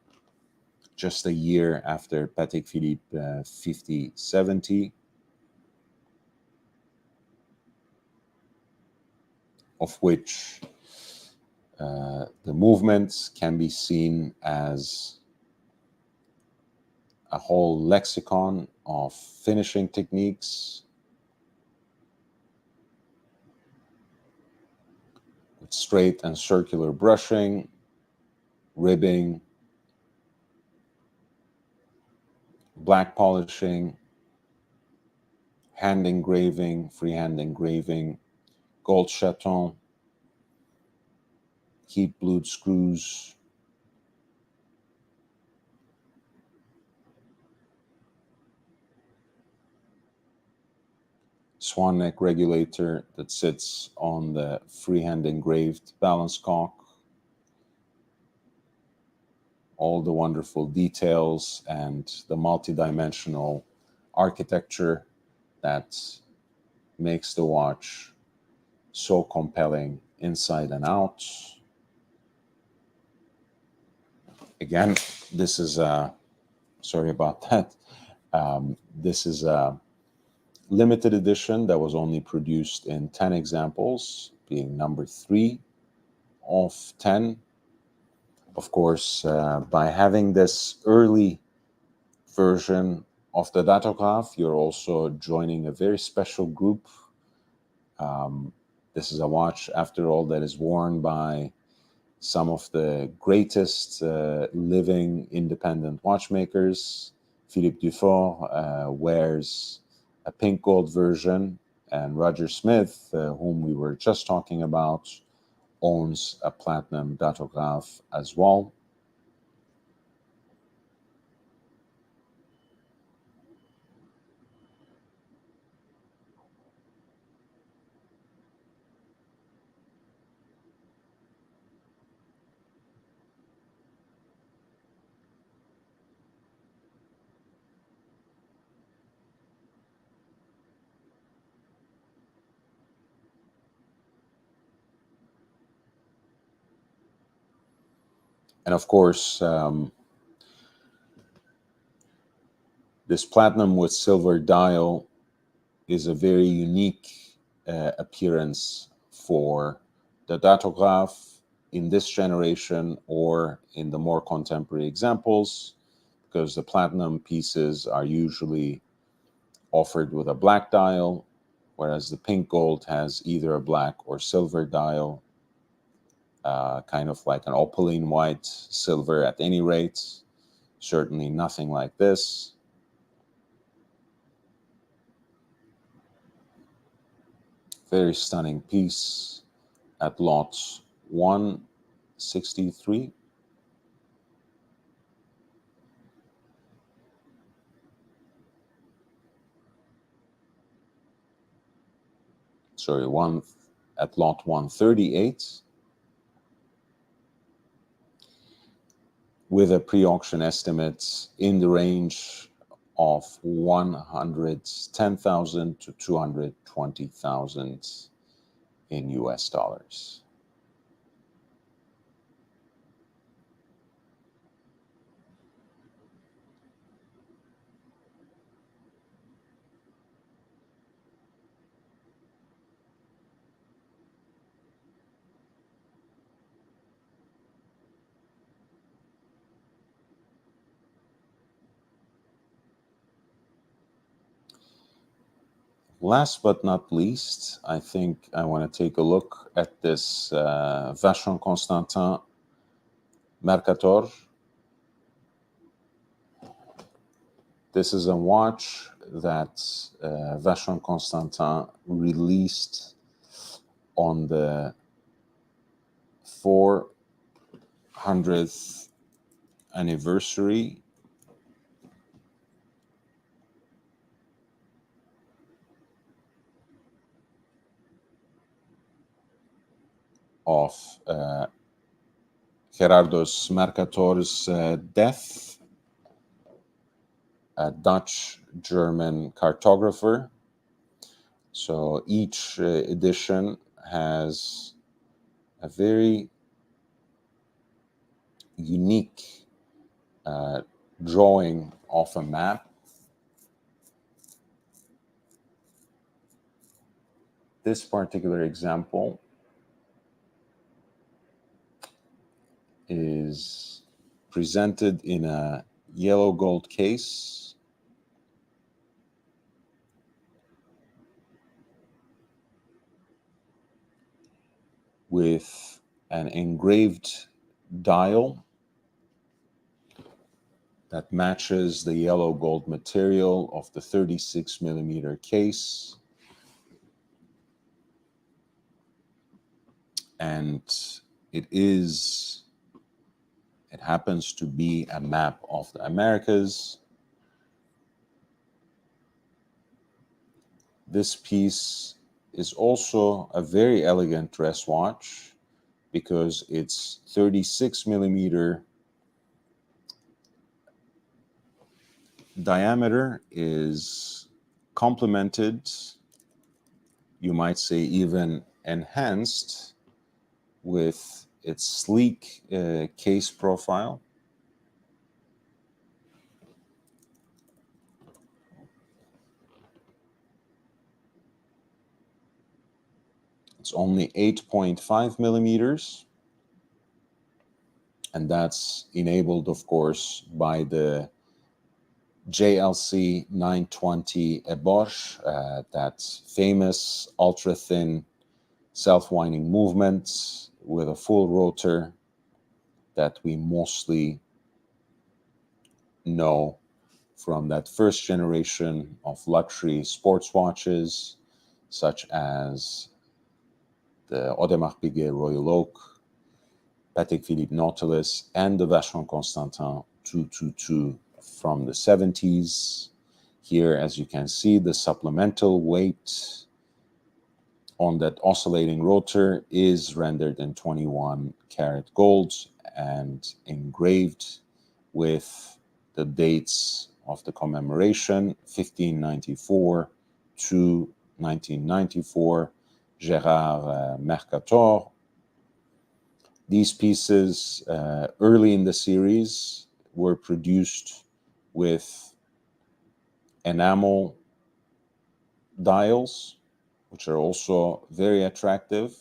[SPEAKER 1] just a year after Patek Philippe 5070, of which the movements can be seen as a whole lexicon of finishing techniques with straight and circular brushing, ribbing, black polishing, hand engraving, freehand engraving, gold chaton, heat blued screws, swan neck regulator that sits on the freehand engraved balance cock, all the wonderful details and the multi-dimensional architecture that makes the watch so compelling inside and out. Again, this is sorry about that. This is a limited edition that was only produced in 10 examples, being number 3 of 10. Of course, by having this early version of the datograph, you're also joining a very special group. This is a watch, after all, that is worn by some of the greatest living independent watchmakers. Philippe Dufour wears a pink gold version, and Roger Smith, whom we were just talking about, owns a platinum datograph as well. And of course, this platinum with silver dial is a very unique appearance for the datograph in this generation or in the more contemporary examples, because the platinum pieces are usually offered with a black dial, whereas the pink gold has either a black or silver dial, kind of like an opaline white silver at any rate, certainly nothing like this. Very stunning piece at lot 163. Sorry, at lot 138, with a pre-auction estimate in the range of 110,000 to 220,000 in US dollars. Last but not least, I think I want to take a look at this Vacheron Constantin Mercator. This is a watch that Vacheron Constantin released on the 400th anniversary of Gerardus Mercator's death, a Dutch-German cartographer. So each edition has a very unique drawing of a map. This particular example is presented in a yellow gold case with an engraved dial that matches the yellow gold material of the 36 millimeter case. And it happens to be a map of the Americas. This piece is also a very elegant dress watch because its 36 millimeter diameter is complemented, you might say even enhanced, with its sleek case profile. It's only 8.5 millimeters, and that's enabled, of course, by the JLC 920 Eboche, that famous ultra-thin self-winding movement with a full rotor that we mostly know from that first generation of luxury sports watches, such as the Audemars Piguet Royal Oak, Patek Philippe Nautilus, and the Vacheron Constantin 222 from the 70s. Here, as you can see, the supplemental weight on that oscillating rotor is rendered in 21 karat gold and engraved with the dates of the commemoration, 1594 to 1994, Gérard Mercator. These pieces early in the series were produced with enamel dials, which are also very attractive,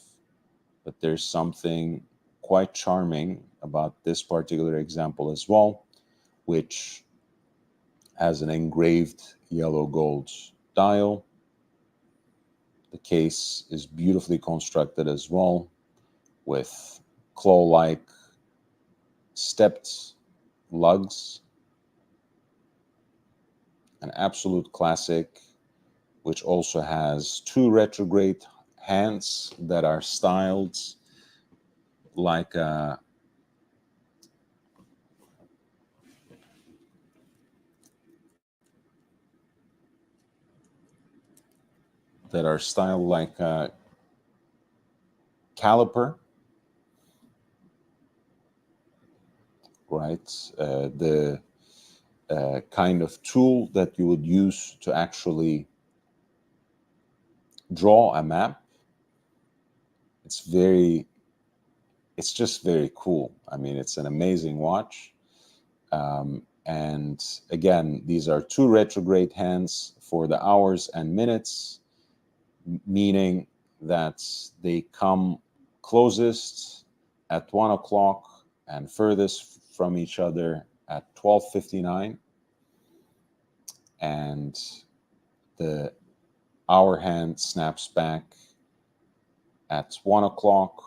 [SPEAKER 1] but there's something quite charming about this particular example as well, which has an engraved yellow gold dial. The case is beautifully constructed as well, with claw-like stepped lugs. An absolute classic, which also has two retrograde hands that are styled like a caliper, right? The kind of tool that you would use to actually draw a map. It's just very cool. I mean, it's an amazing watch. And again, these are two retrograde hands for the hours and minutes, meaning that they come closest at 1 o'clock and furthest from each other at 12:59. And the hour hand snaps back at 1 o'clock,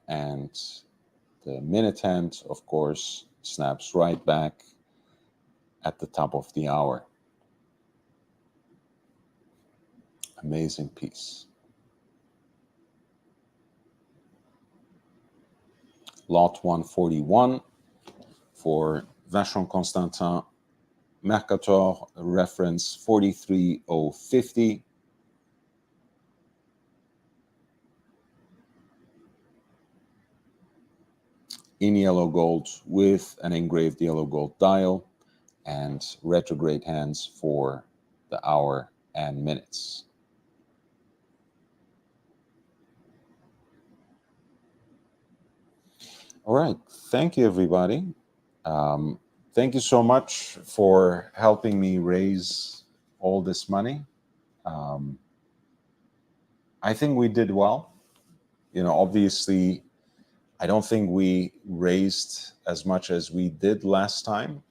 [SPEAKER 1] and the minute hand, of course, snaps right back at the top of the hour. Amazing piece. Lot 141 for Vacheron Constantin Mercator, reference 43050. In yellow gold with an engraved yellow gold dial and retrograde hands for the hour and minutes. All right, thank you, everybody. Thank you so much for helping me raise all this money. I think we did well. You know, obviously, I don't think we raised as much as we did last time,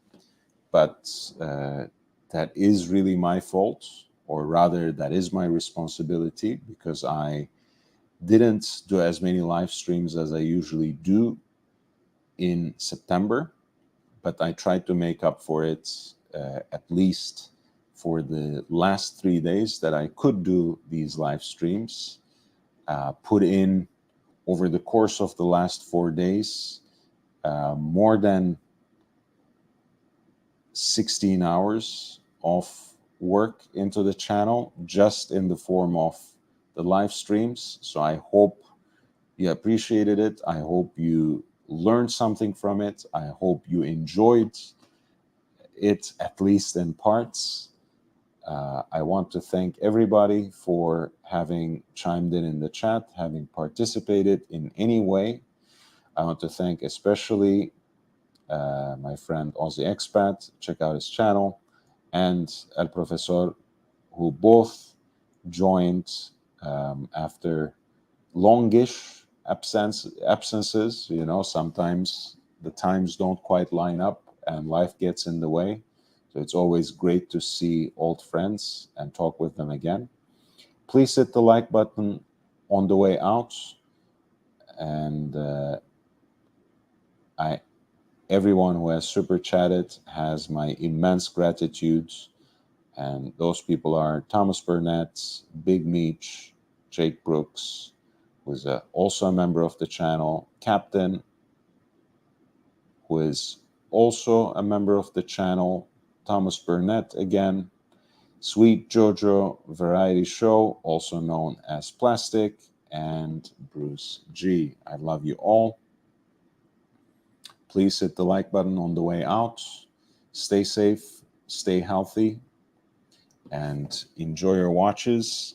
[SPEAKER 1] but that is really my fault, or rather, that is my responsibility, because I didn't do as many live streams as I usually do in September, but I tried to make up for it at least for the last 3 days that I could do these live streams. Put in over the course of the last 4 days more than 16 hours of work into the channel, just in the form of the live streams. So I hope you appreciated it. I hope you learned something from it. I hope you enjoyed it, at least in parts. I want to thank everybody for having chimed in the chat, having participated in any way. I want to thank especially my friend Aussie Expat, check out his channel, and El Professor, who both joined after longish absences. You know, sometimes the times don't quite line up and life gets in the way. So it's always great to see old friends and talk with them again. Please hit the like button on the way out. And everyone who has super chatted has my immense gratitude. And those people are Thomas Burnett, Big Meech, Jake Brooks, who is also a member of the channel, Captain, who is also a member of the channel, Thomas Burnett again, Sweet Jojo Variety Show, also known as Plastic, and Bruce G. I love you all. Please hit the like button on the way out. Stay safe, stay healthy, and enjoy your watches.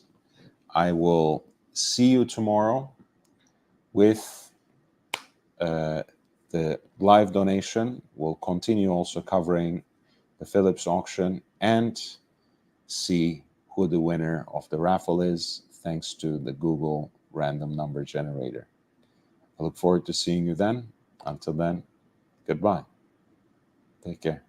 [SPEAKER 1] I will see you tomorrow with the live donation. We'll continue also covering the Philips auction and see who the winner of the raffle is, thanks to the Google random number generator. I look forward to seeing you then. Until then, goodbye. Take care.